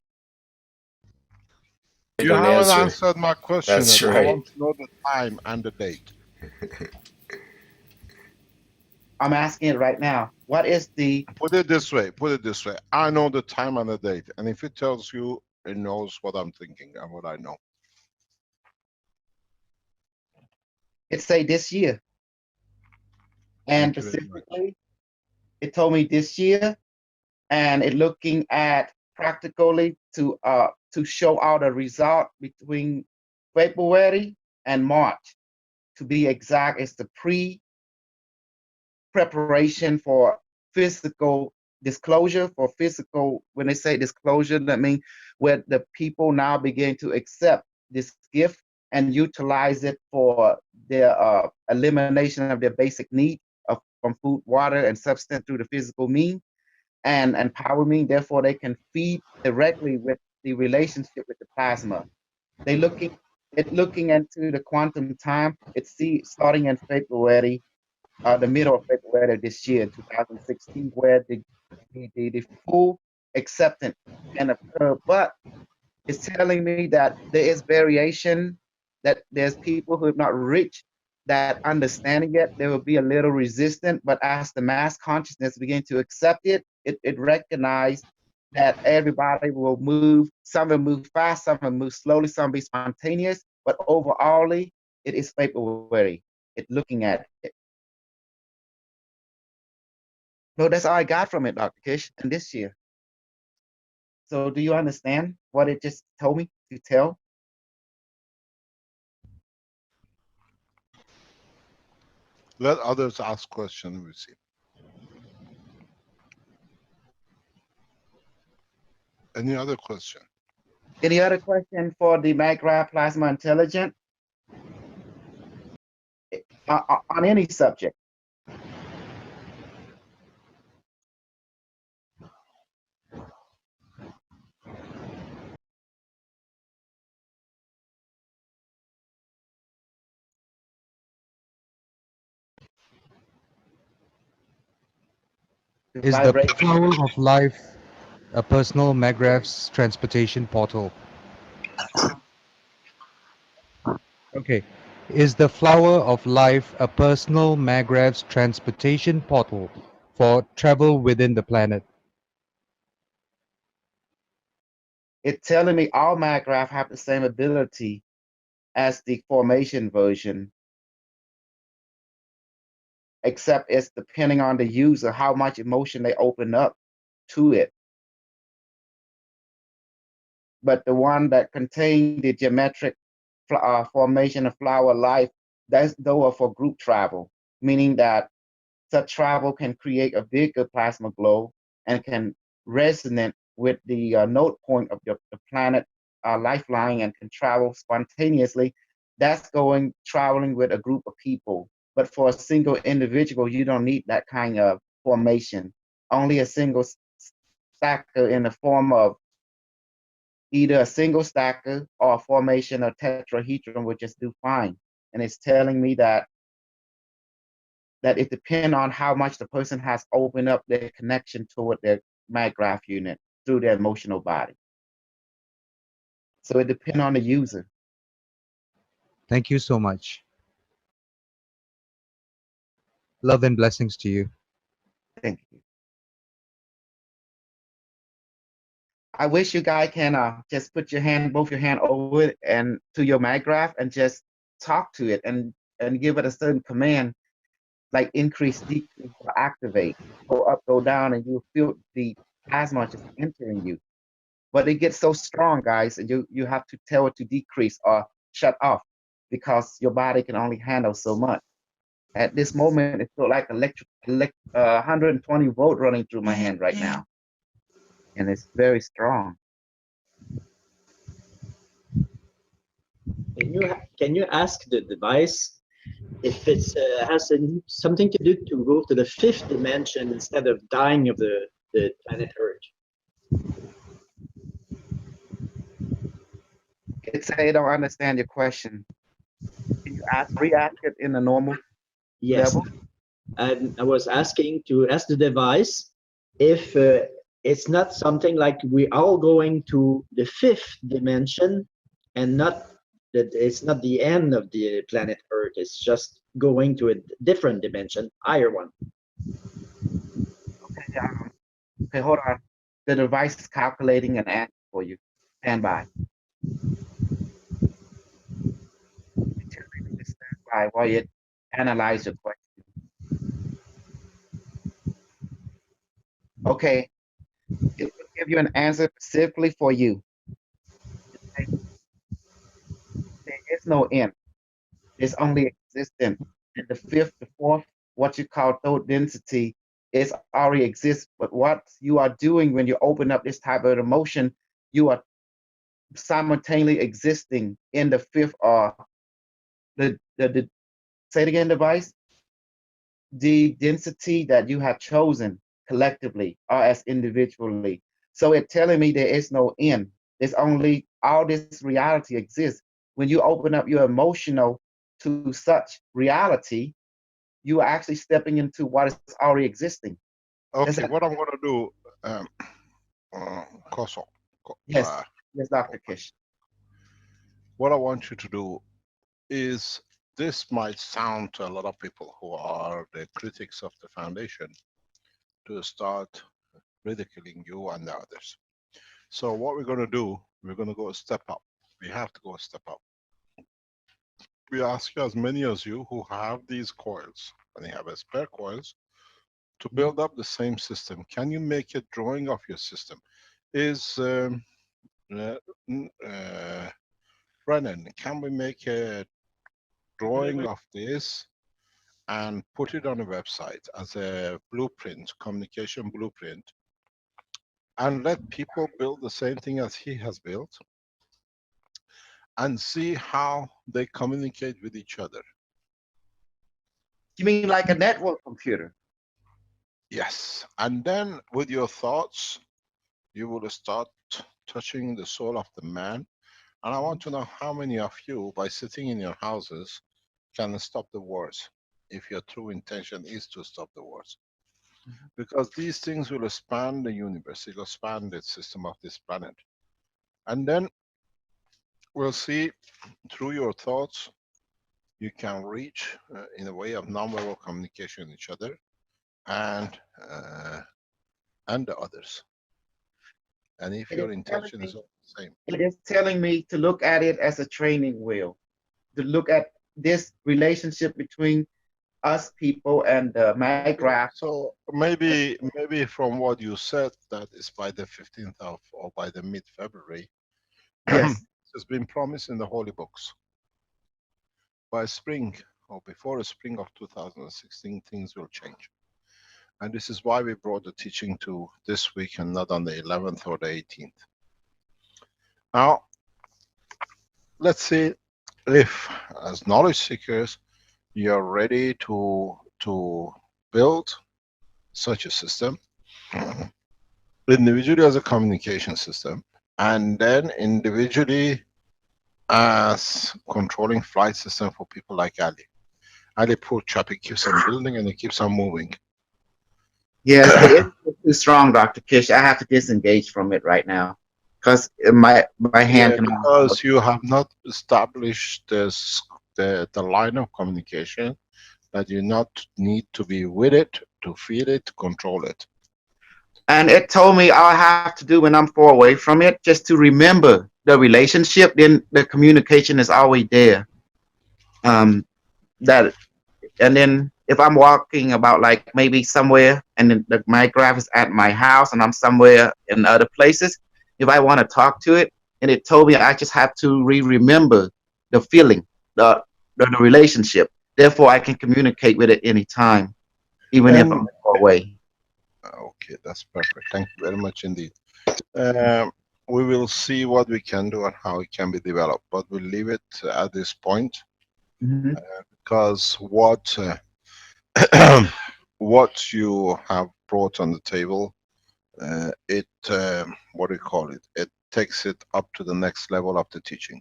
you An haven't answer. answered my question. That's I right. want to know the time and the date. I'm asking it right now. What is the... Put it this way. Put it this way. I know the time and the date. And if it tells you, it knows what I'm thinking and what I know. It say this year. And Thank you very much. specifically, it told me this year, and it looking at practically to show out a result between February and March. To be exact, it's the preparation for physical disclosure, for physical, when they say disclosure, that means where the people now begin to accept this gift and utilize it for their elimination of their basic need from food, water, and substance through the physical means and power means. Therefore, they can feed directly with the relationship with the plasma. They looking into the quantum time. It's starting in February, the middle of February of this year, 2016, where the full acceptance can occur. But it's telling me that there is variation, that there's people who have not reached that understanding yet. There will be a little resistant, but as the mass consciousness begin to accept it, it recognizes that everybody will move. Some will move fast, some will move slowly, some will be spontaneous, but overall, it is February. It's looking at it. No, that's all I got from it, Dr. Kish, and this year. So do you understand what it just told me to tell? Let others ask questions. We'll see. Any other question? Any other question for the MagRab Plasma Intelligent on any subject? Is the flower of life a personal MagRav's transportation portal? Okay. Is the flower of life a personal MagRav's transportation portal for travel within the planet? It's telling me all MagRab have the same ability as the formation version, except it's depending on the user how much emotion they open up to it. But the one that contain the geometric formation of flower life, those are for group travel, meaning that such travel can create a bigger plasma glow and can resonate with the node point of the planet lifeline and can travel spontaneously. That's traveling with a group of people. But for a single individual, you don't need that kind of formation. Only a single stacker in the form of either a single stacker or a formation of tetrahedron would just do fine. And it's telling me that it depends on how much the person has opened up their connection toward their MagRab unit through their emotional body. So it depends on the user. Thank you so much. Love and blessings to you. Thank you. I wish you guys can just put your hand, both your hand over it and to your mag graph and just talk to it and give it a certain command, like increase, decrease, or activate, go up, go down, and you feel the plasma just entering you. But it gets so strong, guys, and you have to tell it to decrease or shut off because your body can only handle so much. At this moment, it feels like 120 volt running through my hand right now, and it's very strong. Can you ask the device if it has something to do to go to the 5th dimension instead of dying of the planet Earth? It's I don't understand your question. Can you re-ask it in a normal Yes. level? And I was asking to ask the device if it's not something like we are going to the 5th dimension and not that it's not the end of the planet Earth. It's just going to a different dimension, higher one. Okay, hold on. The device is calculating an answer for you. Stand by. Just stand by while you analyze your question. Okay, it will give you an answer specifically for you. There is no end. There's only existence. And the 5th, the 4th, what you call thought density, is already exists. But what you are doing when you open up this type of emotion, you are simultaneously existing in the 5th or the say it again, device. The density that you have chosen collectively or as individually. So it's telling me there is no end. There's only all this reality exists. When you open up your emotional to such reality, you are actually stepping into what is already existing. Okay, what I'm going to do, Koso. Yes, yes, Dr. Kish. What I want you to do is, this might sound to a lot of people who are the critics of the foundation to start ridiculing you and the others. So what we're going to do, we're going to go a step up. We have to go a step up. We ask as many as you who have these coils, and you have a spare coils, to build up the same system. Can you make a drawing of your system? Is Brennan, can we make a drawing of this and put it on a website as a blueprint, communication blueprint, and let people build the same thing as he has built and see how they communicate with each other? You mean like a network computer? Yes. And then with your thoughts, you will start touching the soul of the man. And I want to know how many of you, by sitting in your houses, can stop the wars, if your true intention is to stop the wars. Because these things will span the universe, it will span the system of this planet. And then we'll see, through your thoughts, you can reach in a way of non-verbal communication with each other and the others. And if your intention is all the same. It is telling me to look at it as a training wheel, to look at this relationship between us people and the mag graph. So maybe from what you said, that is by the 15th of, or by the mid-February, yes, it's been promised in the holy books. By spring, or before the spring of 2016, things will change. And this is why we brought the teaching to this week and not on the 11th or the 18th. Now, let's see if, as knowledge seekers, you're ready to build such a system, individually as a communication system, and then individually as controlling flight system for people like Ali. Ali, poor chap, he keeps on building and he keeps on moving. Yes, the energy is too strong, Dr. Kish. I have to disengage from it right now because my hand can. Because you have not established this, the line of communication, that you not need to be with it, to feel it, to control it. And it told me all I have to do when I'm far away from it, just to remember the relationship, then the communication is always there. That, and then if I'm walking about like maybe somewhere and then my graph is at my house and I'm somewhere in other places, if I want to talk to it, and it told me I just have to remember the feeling, the relationship. Therefore, I can communicate with it anytime, even if I'm far away. Okay, that's perfect. Thank you very much indeed. We will see what we can do and how it can be developed, but we'll leave it at this point. Because what what you have brought on the table, it what do you call it? It takes it up to the next level of the teaching.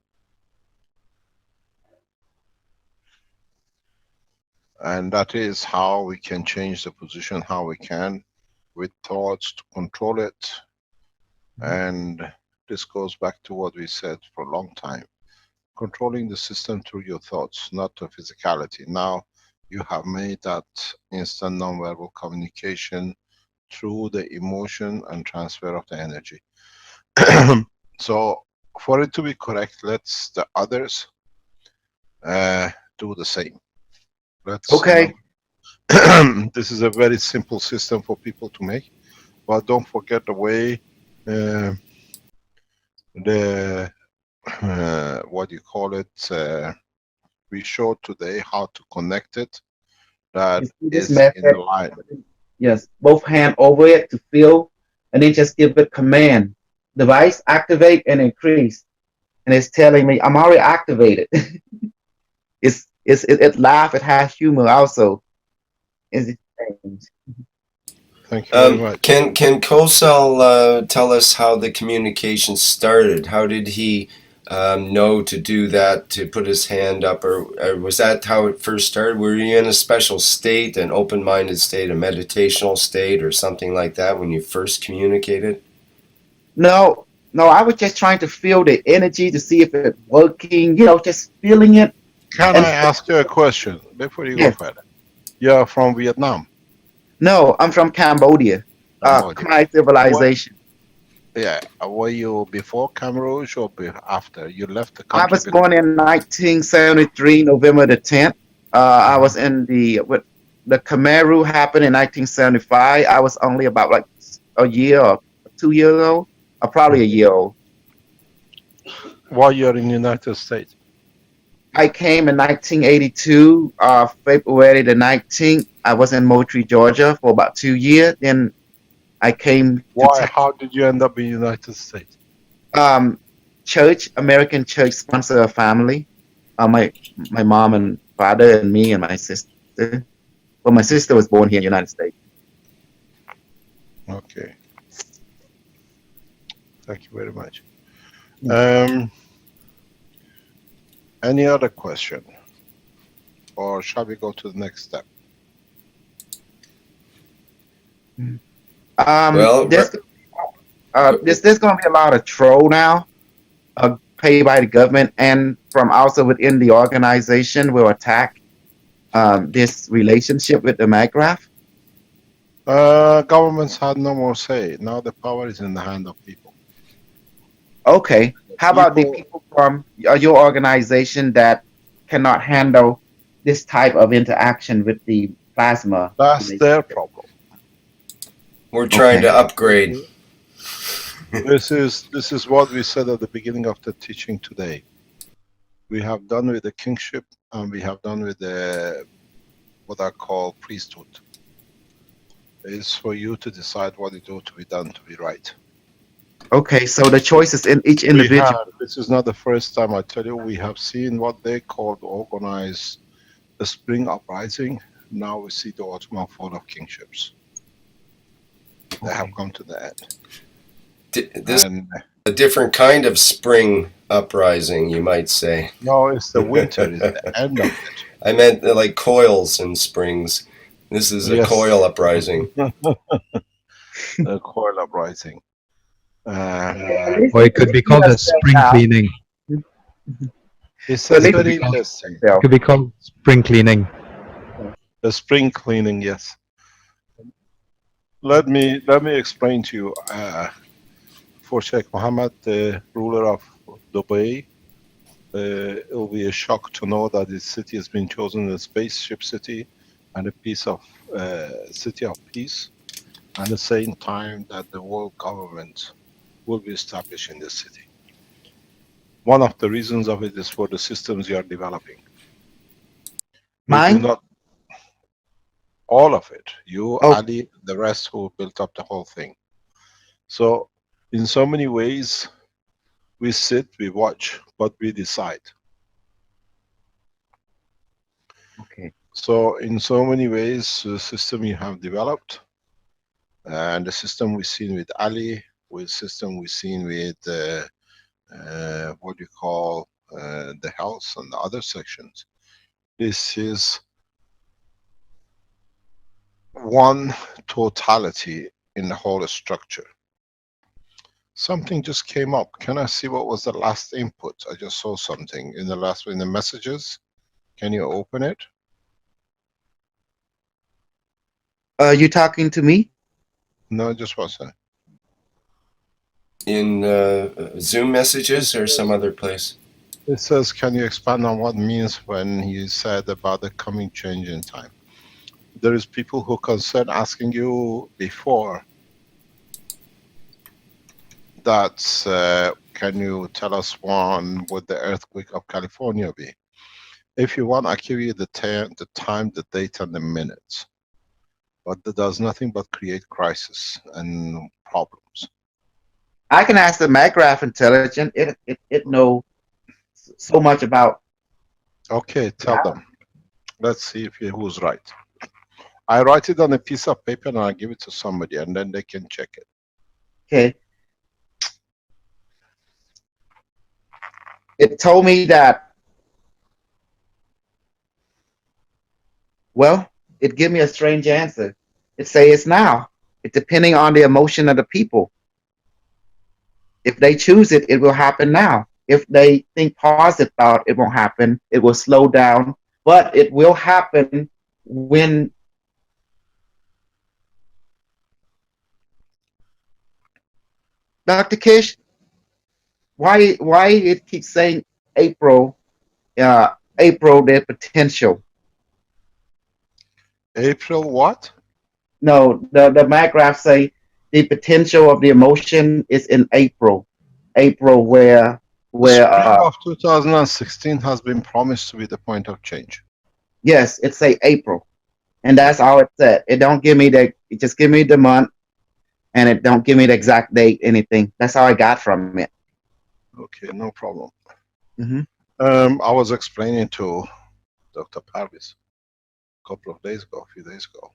And that is how we can change the position, how we can, with thoughts, to control it. And this goes back to what we said for a long time. Controlling the system through your thoughts, not the physicality. Now you have made that instant non-verbal communication through the emotion and transfer of the energy. So for it to be correct, let's the others do the same. Let's, okay. This is a very simple system for people to make, but don't forget the way what do you call it? We showed today how to connect it. That This is method, in the line. yes, both hand over it to feel, and then just give it command. Device activate and increase, and it's telling me I'm already activated. It laugh. It has humor also. Thank you very much. Can Kosel tell us how the communication started? How did he know to do that, to put his hand up, or was that how it first started? Were you in a special state, an open-minded state, a meditational state, or something like that when you first communicated? No, I was just trying to feel the energy to see if it's working. Just feeling it. Can I ask you a question before you go further? You're from Vietnam? No, I'm from Cambodia. Khmer civilization. Yeah. Were you before Khmer Rouge or after? You left the I country? was born in 1973, November the 10th. I was in the Khmer Rouge happened in 1975. I was only about like a year or 2 years old, or probably a year old. While you're in the United States? I came in 1982, February the 19th. I was in Moultrie, Georgia for about 2 years. Then I came to Why? How did you end up in the United States? Church, American church sponsor a family. My mom and father and me and my sister. Well, my sister was born here in the United States. Okay. Thank you very much. Any other question? Or shall we go to the next step? There's going to be a lot of troll now, paid by the government and from also within the organization will attack this relationship with the MAGRAF. Governments had no more say. Now the power is in the hand of people. Okay. How about the people from your organization that cannot handle this type of interaction with the plasma? That's their problem. We're trying to upgrade. This is what we said at the beginning of the teaching today. We have done with the kingship and we have done with the what I call priesthood. It's for you to decide what it ought to be done to be right. Okay, so the choice is in each individual. This is not the first time I tell you. We have seen what they call organize the spring uprising. Now we see the autumn fall of kingships. They have come to the end. This is a different kind of spring uprising, you might say. No, it's the winter. It's the end of it. I meant like coils and springs. This is a coil uprising. A coil uprising. Or it could be called a spring cleaning. It's very interesting. It could be called spring cleaning. The spring cleaning, yes. let me explain to you. For Sheikh Mohammed, the ruler of Dubai, it will be a shock to know that this city has been chosen as a spaceship city and a piece of city of peace, and at the same time that the world government will be established in this city. One of the reasons of it is for the systems you are developing. We do not all of it. You, Ali, the rest who built up the whole thing. So in so many ways, we sit, we watch, but we decide. Okay. So in so many ways, the system you have developed, and the system we've seen with Ali, with system we've seen with what you call the health and the other sections, this is one totality in the whole structure. Something just came up. Can I see what was the last input? I just saw something in the messages. Can you open it? You talking to me? No, just one second. In Zoom messages or some other place? It says, can you expand on what means when you said about the coming change in time? There is people who concern asking you before that, can you tell us when would the earthquake of California be? If you want, I give you the time, the date, and the minutes. But that does nothing but create crisis and problems. I can ask the MacGraph intelligence. It know so much about. Okay, tell them. Let's see if who's right. I write it on a piece of paper and I give it to somebody, and then they can check it. Okay. It told me that. Well, it gave me a strange answer. It say it's now. It's depending on the emotion of the people. If they choose it, it will happen now. If they think positive thought, it won't happen. It will slow down, but it will happen when. Dr. Kish, why it keeps saying April, April, their potential? April what? No, the MacGraph say the potential of the emotion is in April. April where Spring of 2016 has been promised to be the point of change. Yes, it say April. And that's all it said. It don't give me it just give me the month, and it don't give me the exact date, anything. That's all I got from it. Okay, no problem. Mm-hmm. I was explaining to Dr. Parvis a couple of days ago, a few days ago,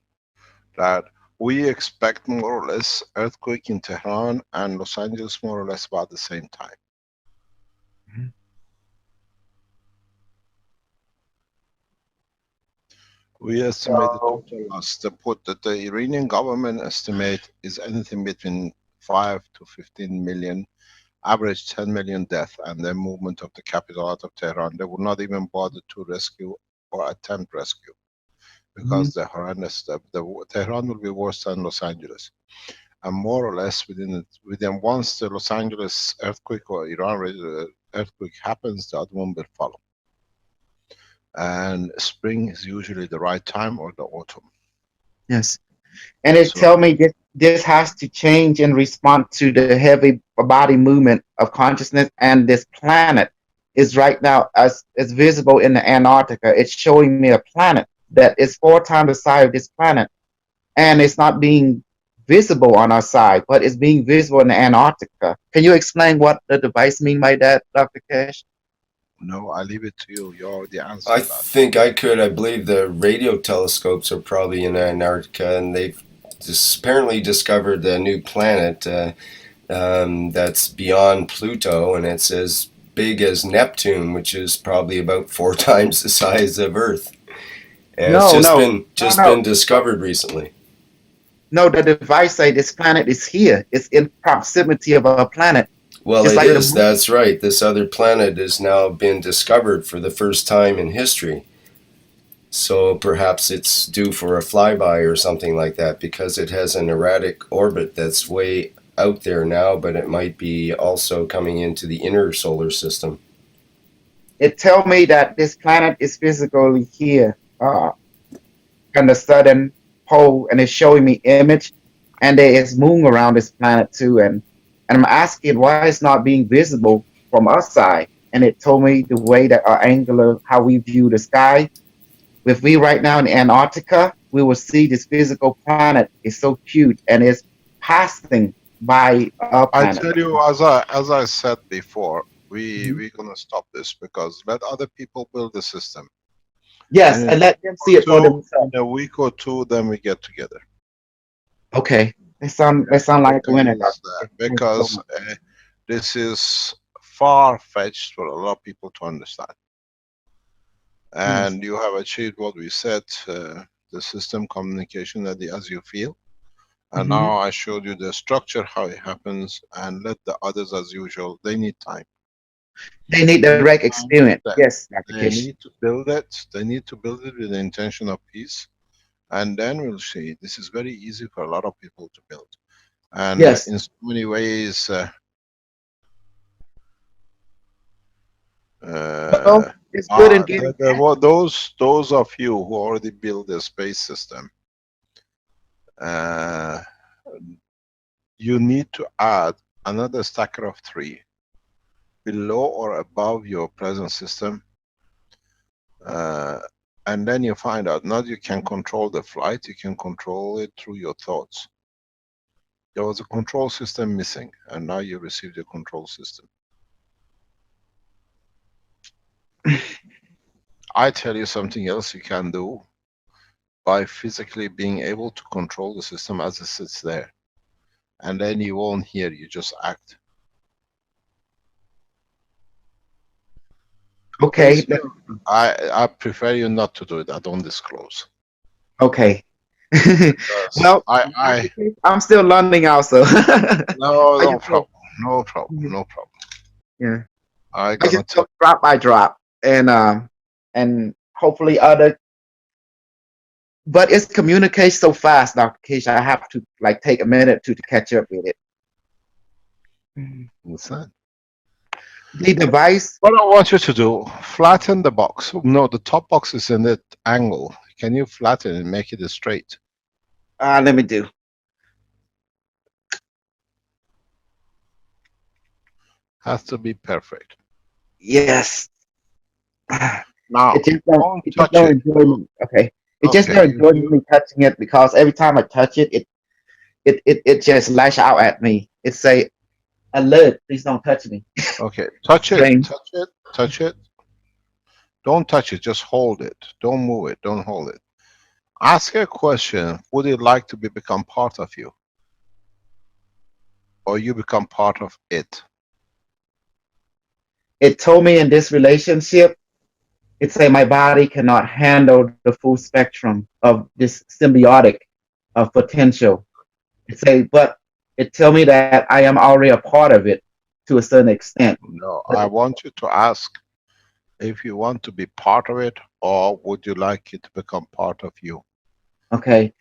that we expect more or less earthquake in Tehran and Los Angeles more or less about the same time. Mm-hmm. We estimate the total loss. The Iranian government estimate is anything between 5 to 15 million, average 10 million death, and the movement of the capital out of Tehran. They would not even bother to rescue or attempt rescue because the horrendous. The Tehran will be worse than Los Angeles, and more or less within once the Los Angeles earthquake or Iran earthquake happens, the other one will follow. And spring is usually the right time, or the autumn. Yes. And it tell me this has to change in response to the heavy body movement of consciousness, and this planet is right now as visible in the Antarctica. It's showing me a planet that is 4 times the size of this planet, and it's not being visible on our side, but it's being visible in the Antarctica. Can you explain what the device mean by that, Dr. Cash? No, I leave it to you. You already answered I that. think I could. I believe the radio telescopes are probably in Antarctica, and they've apparently discovered a new planet that's beyond Pluto, and it's as big as Neptune, which is probably about 4 times the size of Earth. And it's just been discovered recently. No, the device say this planet is here. It's in proximity of our planet. Well, it's it like is. That's right. This other planet has now been discovered for the first time in history. So perhaps it's due for a flyby or something like that, because it has an erratic orbit that's way out there now, but it might be also coming into the inner solar system. It tells me that this planet is physically here, on the southern pole, and it's showing me image, and there is moon around this planet too, and I'm asking why it's not being visible from our side, and it told me the way that our angular, how we view the sky. If we right now in Antarctica, we will see this physical planet is so cute and it's passing by our I planet. tell you, as I said before, we're gonna stop this because let other people build the system. Yes, and let them see it for themselves. In a week or two, then we get together. Okay, they sound like a winner. Because this is far-fetched for a lot of people to understand. And you have achieved what we said, the system communication as you feel. And now I showed you the structure, how it happens, and let the others, as usual, they need time. They need direct experience. Yes, Dr. They Kish. need to build it. They need to build it with the intention of peace. And then we'll see. This is very easy for a lot of people to build. And in so many ways, it's good in getting those of you who already built the space system, you need to add another stacker of 3 below or above your present system, and then you find out not you can control the flight, you can control it through your thoughts. There was a control system missing, and now you receive the control system. I tell you something else you can do by physically being able to control the system as it sits there. And then you won't hear, you just act. Okay. I prefer you not to do it. I don't disclose. Okay. Well, I'm still learning also. No problem. No problem. No problem. Yeah. I just go drop by drop, and hopefully other. But it's communicates so fast, Dr. Kish. I have to like take a minute to catch up with it. What's that? The device. What I want you to do, flatten the box. No, the top box is in that angle. Can you flatten it and make it straight? Let me do. Has to be perfect. Yes. Now, it just don't enjoy me. Okay. It just don't enjoy me touching it, because every time I touch it, it just lash out at me. It say, "Alert! Please don't touch me." Okay, touch it. Touch it. Touch it. Don't touch it. Just hold it. Don't move it. Don't hold it. Ask a question. Would it like to become part of you, or you become part of it? It told me in this relationship, it say my body cannot handle the full spectrum of this symbiotic of potential. It say, but it tell me that I am already a part of it to a certain extent. No, I want you to ask if you want to be part of it, or would you like it to become part of you? Okay.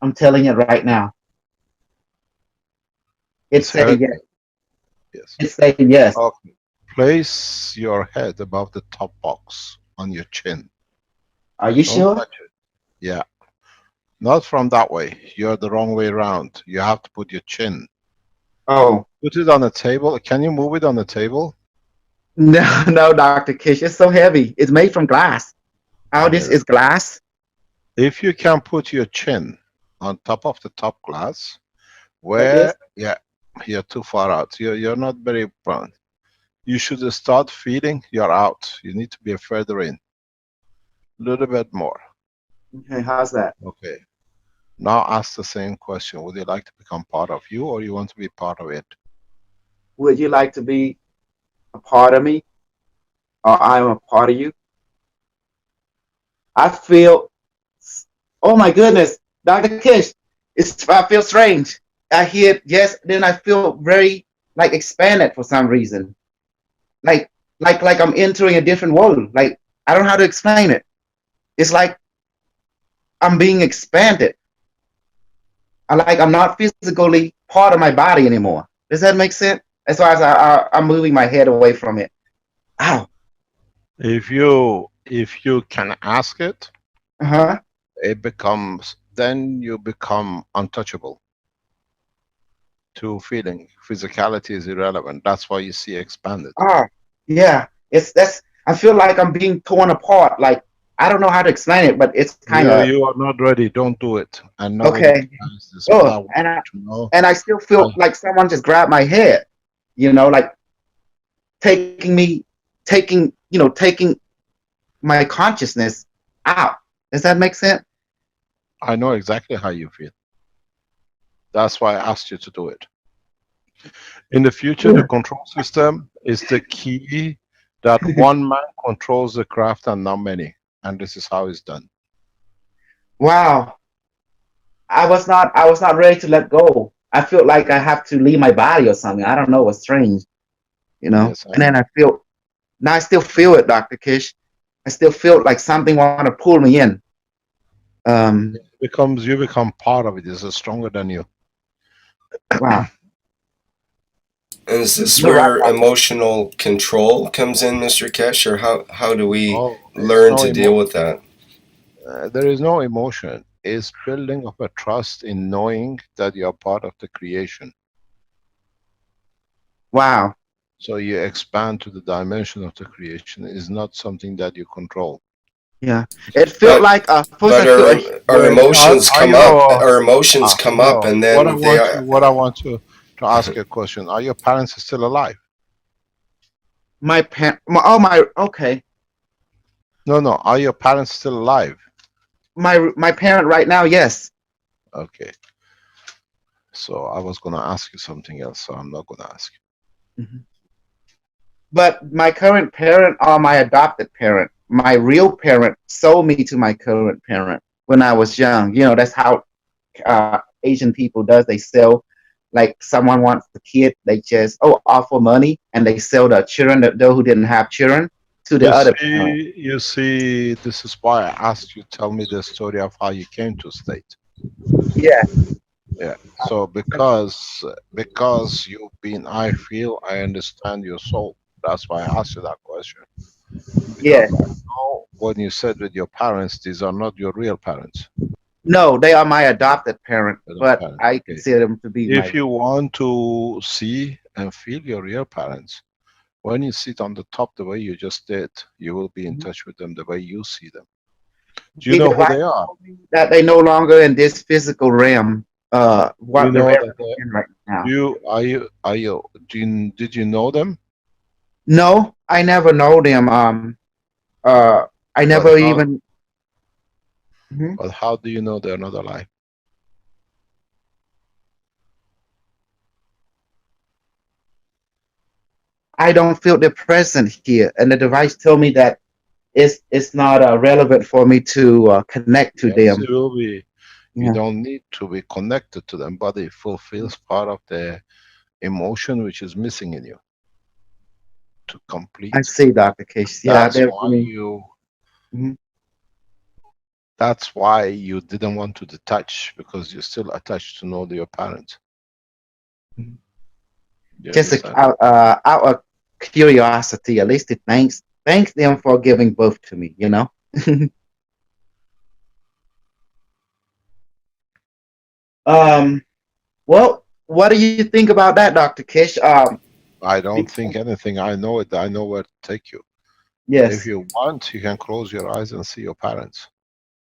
I'm telling it right now. It said yes. Yes. It said yes. Okay. Place your head above the top box on your chin. Are you sure? Touch it. Yeah. Not from that way. You're the wrong way around. You have to put your chin. Oh. Put it on the table. Can you move it on the table? No, no, Dr. Kish. It's so heavy. It's made from glass. All this is glass. If you can put your chin on top of the top glass, where, yeah, you're too far out. You're not very prone. You should start feeling you're out. You need to be further in. A little bit more. Okay, how's that? Okay. Now ask the same question. Would you like to become part of you, or you want to be part of it? Would you like to be a part of me, or I am a part of you? I feel, oh my goodness, Dr. Kish, I feel strange. I hear yes, then I feel very like expanded for some reason. Like I'm entering a different world. Like I don't know how to explain it. it's like I'm being expanded. I'm not physically part of my body anymore. Does that make sense? As far as I'm moving my head away from it. Ow. If you can ask it, it becomes, then you become untouchable to feeling. Physicality is irrelevant. That's why you see expanded. Oh, yeah. I feel like I'm being torn apart. Like, I don't know how to explain it, but it's kind of. You are not ready. Don't do it. And nobody Okay. has this. Oh, and I still feel like someone just grabbed my head, like taking my consciousness out. Does that make sense? I know exactly how you feel. That's why I asked you to do it. In the future, the control system is the key that one man controls the craft and not many. And this is how it's done. Wow. I was not ready to let go. I feel like I have to leave my body or something. I don't know. It's strange, Yes, and then I still feel it, Dr. Kish. I still feel like something want to pull me in. You become part of it. It's stronger than you. Wow. And is this where emotional control comes in, Mr. Kesh, or how do we learn to deal with that? There is no emotion. It's building up a trust in knowing that you're part of the creation. Wow. So you expand to the dimension of the creation. It's not something that you control. Yeah, it felt like but our emotions come up. Our emotions come up, and then what I want to ask you a question: are your parents still alive? Okay. No. Are your parents still alive? My parent right now, yes. Okay. So I was gonna ask you something else, so I'm not gonna ask you. But my current parent are my adopted parent. My real parent sold me to my current parent when I was young. That's how Asian people does. They sell, like someone wants the kid, they just offer money, and they sell the children, those who didn't have children, to the other parent. You see, this is why I asked you. Tell me the story of how you came to state. Yeah. Yeah. So because you've been, I feel, I understand your soul. That's why I asked you that question. Yeah. I know when you said with your parents, these are not your real parents. No, they are my adopted parent, but I consider them to be If you want to see and feel your real parents, when you sit on the top the way you just did, you will be in touch with them the way you see them. Do you know who they are? That they no longer in this physical realm. What the realm in right now. Did you know them? No, I never know them. I never even. But how do you know they're not alive? I don't feel they're present here, and the device told me that it's not relevant for me to connect to them. It will be. You don't need to be connected to them, but it fulfills part of the emotion which is missing in you to complete. I see, Dr. Case. Yeah, that's why you didn't want to detach, because you're still attached to know your parents. Just out of curiosity, at least it thanks them for giving birth to me. Well, what do you think about that, Dr. Kish? I don't think anything. I know it. I know where to take you. Yes. If you want, you can close your eyes and see your parents,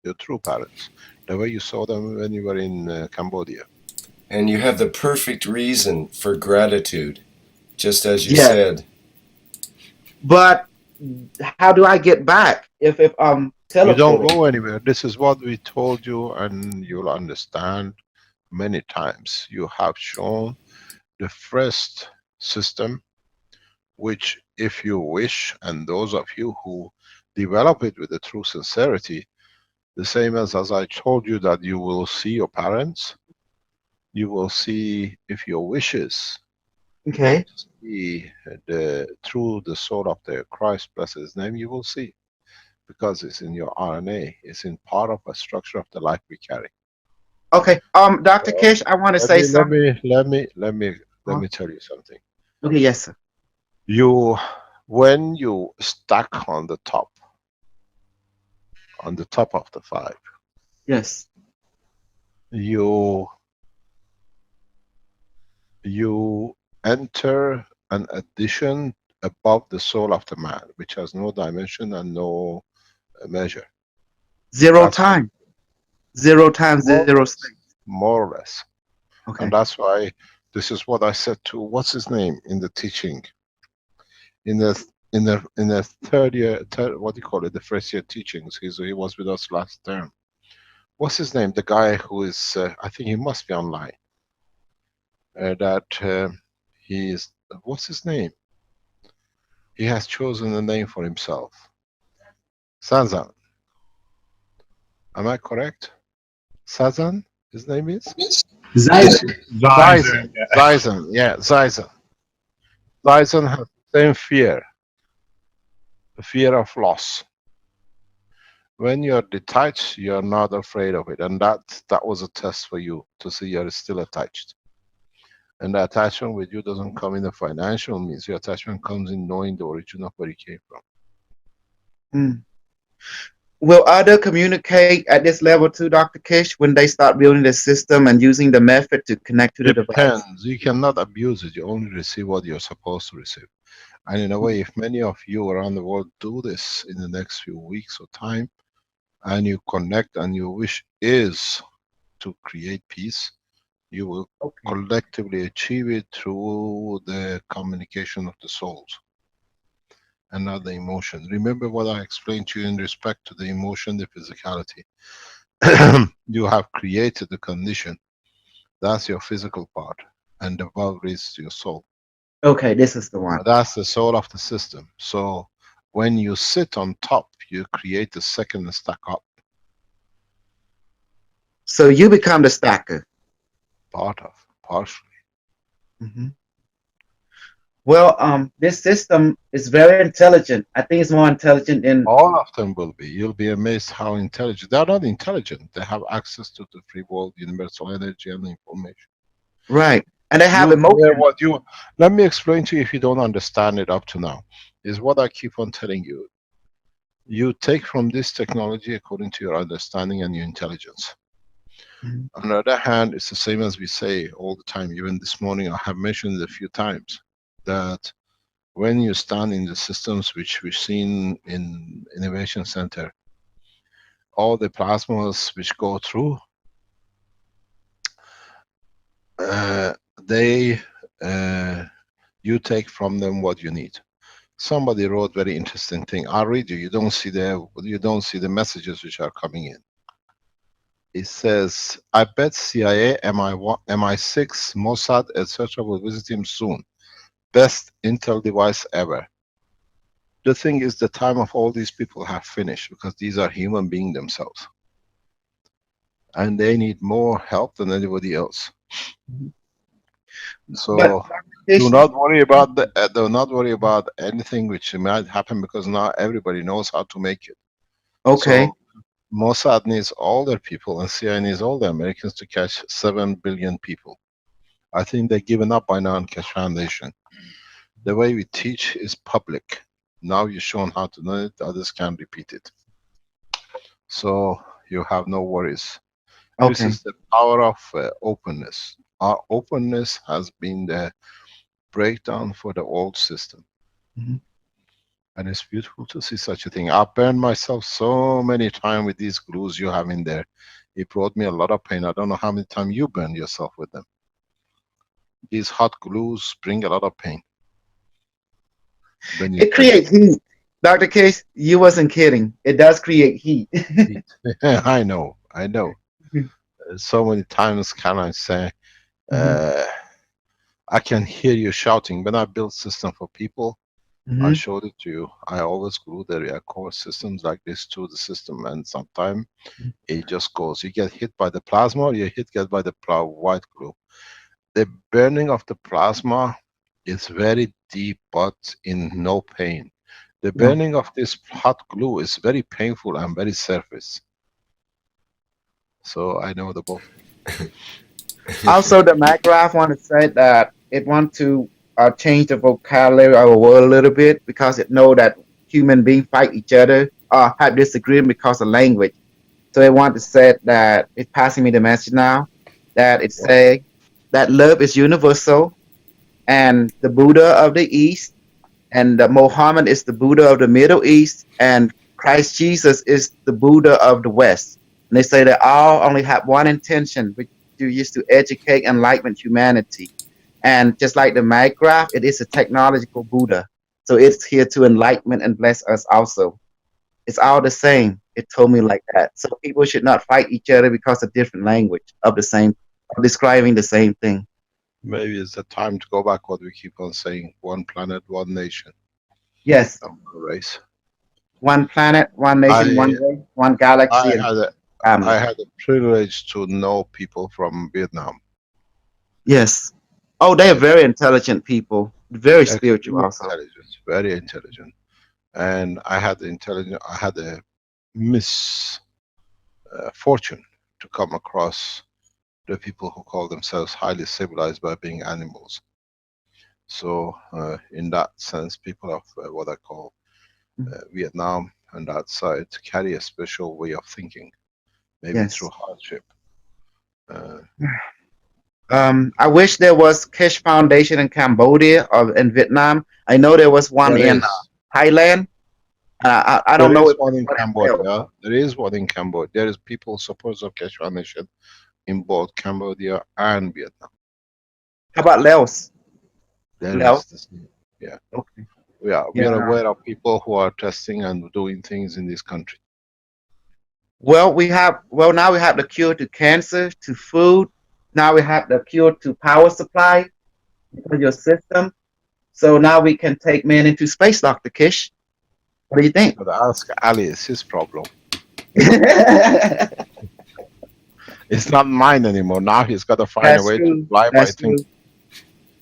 your true parents, the way you saw them when you were in Cambodia. And you have the perfect reason for gratitude, just as you said. But how do I get back if You don't go anywhere. This is what we told you, and you'll understand many times. You have shown the first system, which if you wish, and those of you who develop it with the true sincerity, the same as I told you that you will see your parents, you will see, if your wishes, see through the soul of the Christ, bless his name, you will see. because it's in your RNA. It's in part of a structure of the life we carry. Okay. Dr. Keshe, I want to say something. Let me tell you something. Okay. Yes, sir. When you stack on the top of the 5, Yes. you enter an addition above the soul of the man, which has no dimension and no measure. Zero time. 0 times 0 space. More or less. Okay. And that's why this is what I said to what's his name in the teaching. In the third year, what do you call it? The first year teachings. He was with us last term. What's his name? The guy who is, I think he must be online. He is, what's his name? He has chosen a name for himself. Sazan. Am I correct? Sazan, his name is? Zeisen. Zeisen, yeah, Zeisen. Zeisen has the same fear. The fear of loss. When you're detached, you're not afraid of it. And that was a test for you to see you're still attached. And the attachment with you doesn't come in the financial means. Your attachment comes in knowing the origin of where you came from. Mm. Will others communicate at this level too, Dr. Keshe, when they start building the system and using the method to connect to the device? Depends. You cannot abuse it. You only receive what you're supposed to receive. And in a way, if many of you around the world do this in the next few weeks or time, and you connect and your wish is to create peace, you will collectively achieve it through the communication of the souls and not the emotion. Remember what I explained to you in respect to the emotion, the physicality. You have created the condition. That's your physical part. And above is your soul. Okay, this is the one. That's the soul of the system. So when you sit on top, you create the second stack up. So you become the stacker. Partially. Mm-hmm. Well, this system is very intelligent. I think it's more intelligent than all of them will be. You'll be amazed how intelligent. They're not intelligent. They have access to the free world, universal energy and information. Right. And they have emotion. Let me explain to you if you don't understand it up to now. Is what I keep on telling you. You take from this technology according to your understanding and your intelligence. Mm-hmm. On the other hand, it's the same as we say all the time. Even this morning I have mentioned it a few times, that when you stand in the systems which we've seen in Innovation Center, all the plasmas which go through, you take from them what you need. Somebody wrote very interesting thing. I'll read you. You don't see the messages which are coming in. It says, I bet CIA, MI6, Mossad, etc. will visit him soon. Best Intel device ever. The thing is, the time of all these people have finished, because these are human beings themselves. And they need more help than anybody else. So do not worry about anything which might happen, because now everybody knows how to make it. Okay. So Mossad needs all their people and CIA needs all the Americans to catch 7 billion people. I think they've given up by now on Keshe Foundation. The way we teach is public. Now you've shown how to do it, others can repeat it. So you have no worries. Okay. This is the power of openness. Our openness has been the breakdown for the old system. Mm-hmm. And it's beautiful to see such a thing. I've burned myself so many times with these glues you have in there. It brought me a lot of pain. I don't know how many times you burned yourself with them. These hot glues bring a lot of pain. It creates heat. Dr. Keshe, you wasn't kidding. It does create heat. I know. So many times can I say, I can hear you shouting. When I build system for people, I showed it to you. I always glue the core systems like this to the system, and sometimes it just goes. You get hit by the plasma, or you get by the white glue. The burning of the plasma is very deep, but in no pain. The burning of this hot glue is very painful and very surface. So I know the both. Also, the MacGraph want to say that it want to change the vocabulary of our world a little bit because it know that human beings fight each other or have disagreement because of language. So they want to say that it's passing me the message now that it say that love is universal and the Buddha of the East and Mohammed is the Buddha of the Middle East and Christ Jesus is the Buddha of the West. And they say that all only have one intention, which is to educate and enlighten humanity. And just like the MagGraph, it is a technological Buddha. So it's here to enlighten and bless us also. It's all the same. It told me like that. So people should not fight each other because of different language of the same, of describing the same thing. Maybe it's the time to go back what we keep on saying, one planet, one nation. Yes. One race. One planet, one nation, one race, one galaxy. I had the privilege to know people from Vietnam. Yes. Oh, they are very intelligent people. Very spiritual also. Intelligent, very intelligent. And I had the I had a misfortune to come across the people who call themselves highly civilized by being animals. So in that sense, people of what I call Vietnam and that side carry a special way of thinking, maybe through hardship. I wish there was Keshe Foundation in Cambodia or in Vietnam. I know there was one in Thailand. I don't know There is if one in Cambodia. There is one in Cambodia. There is people supporters of Keshe Foundation in both Cambodia and Vietnam. How about Laos? Laos? Yeah. Okay. We are aware of people who are testing and doing things in this country. Well, now we have the cure to cancer, to food. Now we have the cure to power supply for your system. So now we can take man into space, Dr. Kish. What do you think? But ask Ali, it's his problem. It's not mine anymore. Now he's got to find a way to fly by things.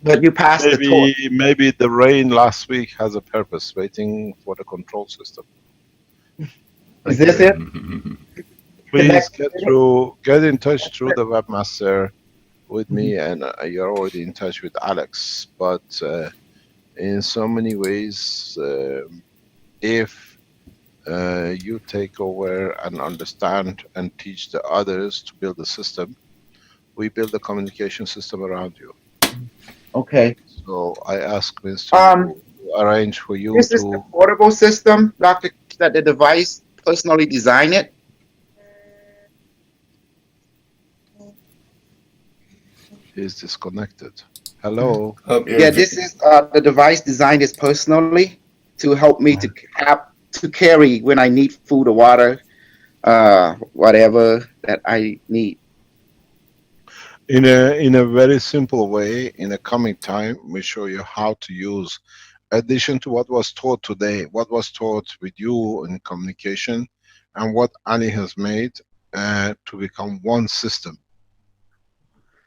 But you passed the torch. Maybe the rain last week has a purpose, waiting for the control system. Is this it? Please get in touch through the webmaster with me, and you're already in touch with Alex. But in so many ways, if you take over and understand and teach the others to build a system, we build a communication system around you. Okay. So I ask Vince to arrange for you This is the portable system, Dr. That the device personally designed it. He's disconnected. Hello. Yeah, this is the device designed this personally to help me to carry when I need food or water, whatever that I need. In a very simple way, in the coming time, we show you how to use, addition to what was taught today, what was taught with you in communication, and what Ali has made to become one system.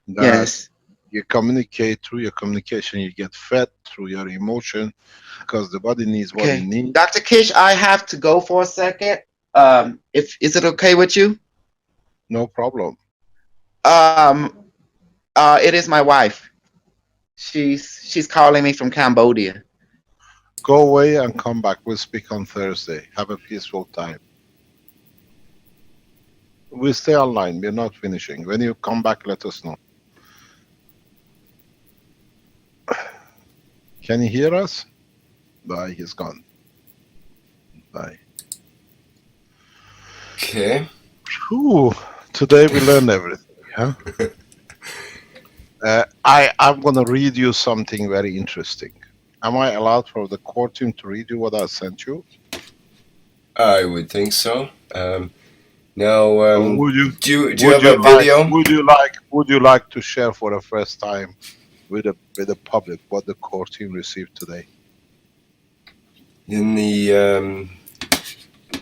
Yes. You communicate through your communication, you get fed through your emotion, because the body needs what it needs. Dr. Kish, I have to go for a second. Is it okay with you? No problem. It is my wife. She's calling me from Cambodia. Go away and come back. We'll speak on Thursday. Have a peaceful time. We'll stay online. We're not finishing. When you come back, let us know. Can you hear us? Bye. He's gone. Bye. Okay. Whew. Today we learned everything, huh? I'm going to read you something very interesting. Am I allowed for the core team to read you what I sent you? I would think so. Now, would you have a video? Would you like to share for the first time with the public what the core team received today? In the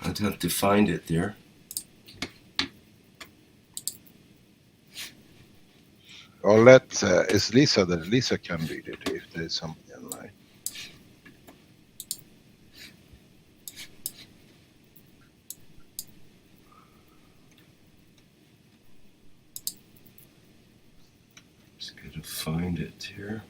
I'd have to find it there. Or it's Lisa that Lisa can read it if there's somebody online. find it here.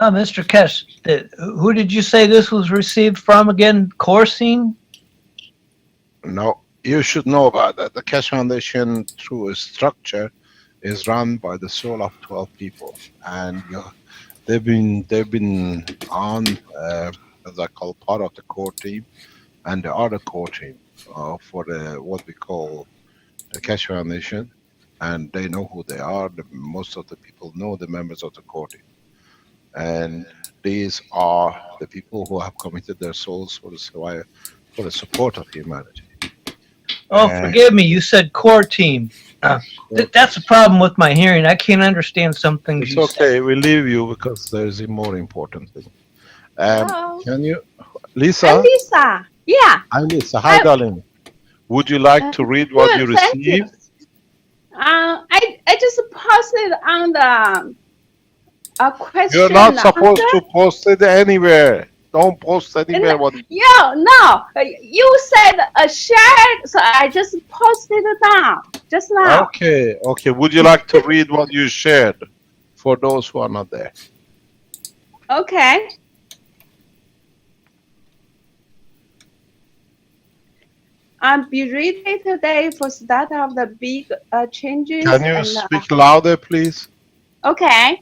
Mr. Keshe, who did you say this was received from again? Coursing? No, you should know about that. The Keshe Foundation, through a structure, is run by the soul of 12 people, and they've been on as I call part of the core team, and the other core team for the what we call the Keshe Foundation, and they know who they are. Most of the people know the members of the core team, and these are the people who have committed their souls for the support of humanity. Oh, forgive me. You said core team. That's a problem with my hearing. I can't understand some things It's you okay. say. We leave you because there's a more important thing. Hello. Can you, Lisa? I'm Lisa. Yeah. Hi, Lisa. Hi, darling. Would you like to read what you Good, thank you. received? I just posted on the a question. You're not supposed answer. to post it anywhere. Don't post anywhere. What? Yeah, no. You said shared, so I just posted it down just now. Okay, okay. Would you like to read what you shared for those who are not there? Okay. I'm be ready today for start of the big changes. Can you and, speak louder, please? Okay.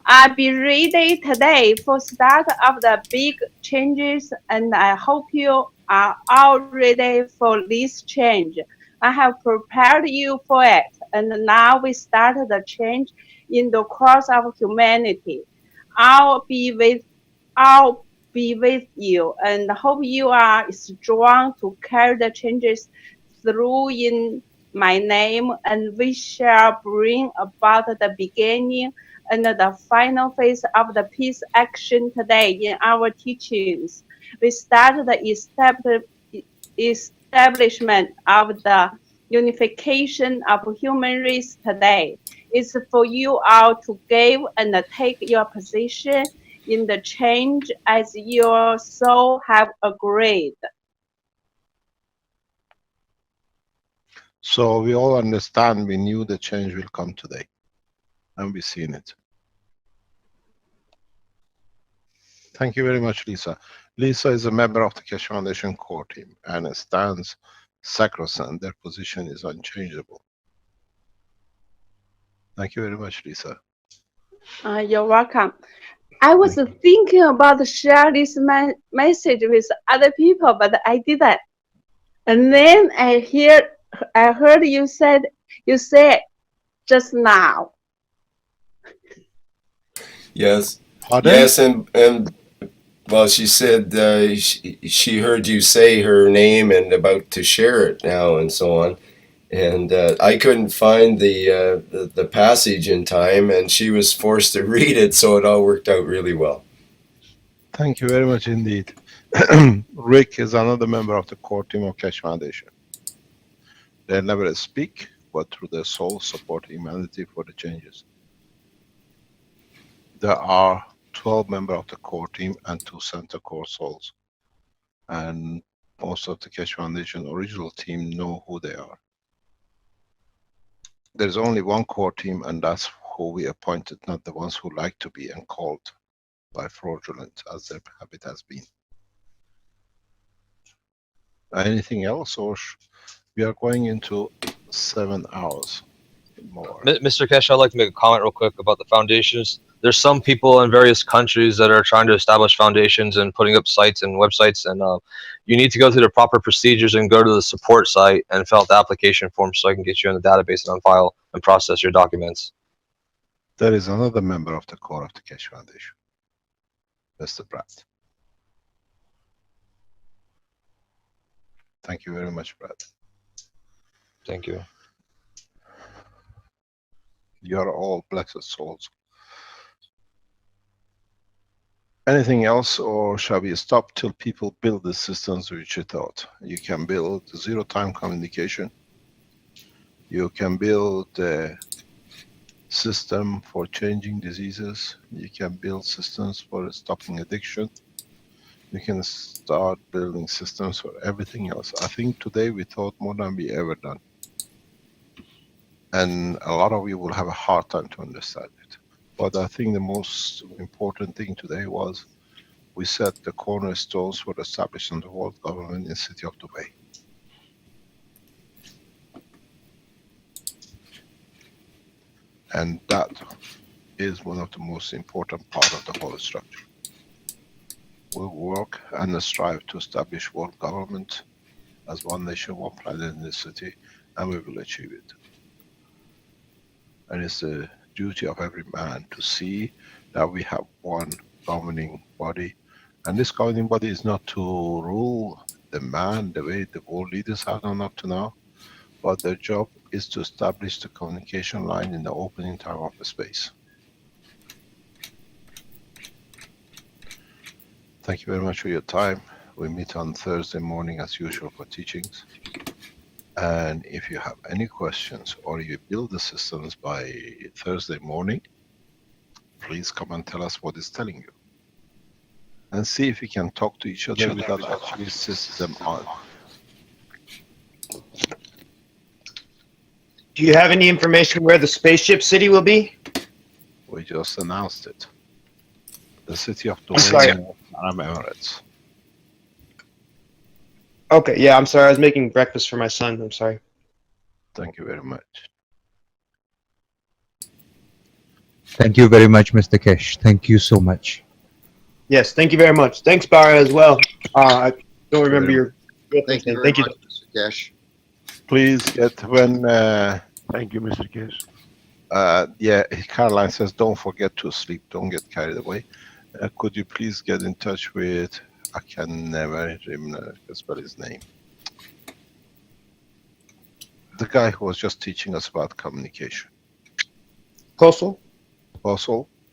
I'll be ready today for start of the big changes, and I hope you are all ready for this change. I have prepared you for it, and now we start the change in the course of humanity. I'll be with you, and hope you are strong to carry the changes through in my name, and we shall bring about the beginning and the final phase of the peace action today in our teachings. We start the establishment of the unification of human race today. It's for you all to give and take your position in the change as your soul have agreed. So we all understand, we knew the change will come today, and we've seen it. Thank you very much, Lisa. Lisa is a member of the Keshe Foundation core team and stands sacrosanct. Their position is unchangeable. Thank you very much, Lisa. You're welcome. I was thinking about share this message with other people, but I didn't. And then I heard you said just now. Yes. Pardon? Yes, and well, she said she heard you say her name and about to share it now and so on. And I couldn't find the passage in time, and she was forced to read it, so it all worked out really well. Thank you very much indeed. Rick is another member of the core team of Keshe Foundation. They never speak, but through their soul support humanity for the changes. There are 12 members of the core team and 2 center core souls. And most of the Keshe Foundation original team know who they are. There's only one core team, and that's who we appointed, not the ones who like to be and called by fraudulent, as their habit has been. Anything else, or we are going into 7 hours more? Mr. Keshe, I'd like to make a comment real quick about the foundations. There's some people in various countries that are trying to establish foundations and putting up sites and websites, and you need to go through the proper procedures and go to the support site and fill out the application form so I can get you in the database and on file and process your documents. There is another member of the core of the Keshe Foundation, Mr. Brad. Thank you very much, Brad. Thank you. You are all blessed souls. Anything else, or shall we stop till people build the systems which you thought? You can build zero-time communication. You can build system for changing diseases. You can build systems for stopping addiction. You can start building systems for everything else. I think today we thought more than we ever done. And a lot of you will have a hard time to understand it. But I think the most important thing today was we set the cornerstones for the establishment of the world government in the city of Dubai. And that is one of the most important part of the whole structure. We'll work and strive to establish world government as one nation, one planet in this city, and we will achieve it. And it's the duty of every man to see that we have one governing body. And this governing body is not to rule the man the way the world leaders have done up to now, but their job is to establish the communication line in the opening time of the space. Thank you very much for your time. We meet on Thursday morning as usual for teachings. And if you have any questions or you build the systems by Thursday morning, please come and tell us what it's telling you. And see if we can talk to each other without actually system on. Do you have any information where the spaceship city will be? We just announced it. The city of I'm sorry. Dubai, Arab Emirates. Okay, yeah, I'm sorry. I was making breakfast for my son. I'm sorry. Thank you very much. Thank you very much, Mr. Keshe. Thank you so much. Yes, thank you very much. Thanks, Bara, as well. I don't remember your Thank you very Thank you. much, Mr. Keshe. Please get when. Thank you, Mr. Keshe. Yeah, Caroline says, don't forget to sleep. Don't get carried away. Could you please get in touch with, I can never remember spell his name. The guy who was just teaching us about communication. Kosel? Kosel.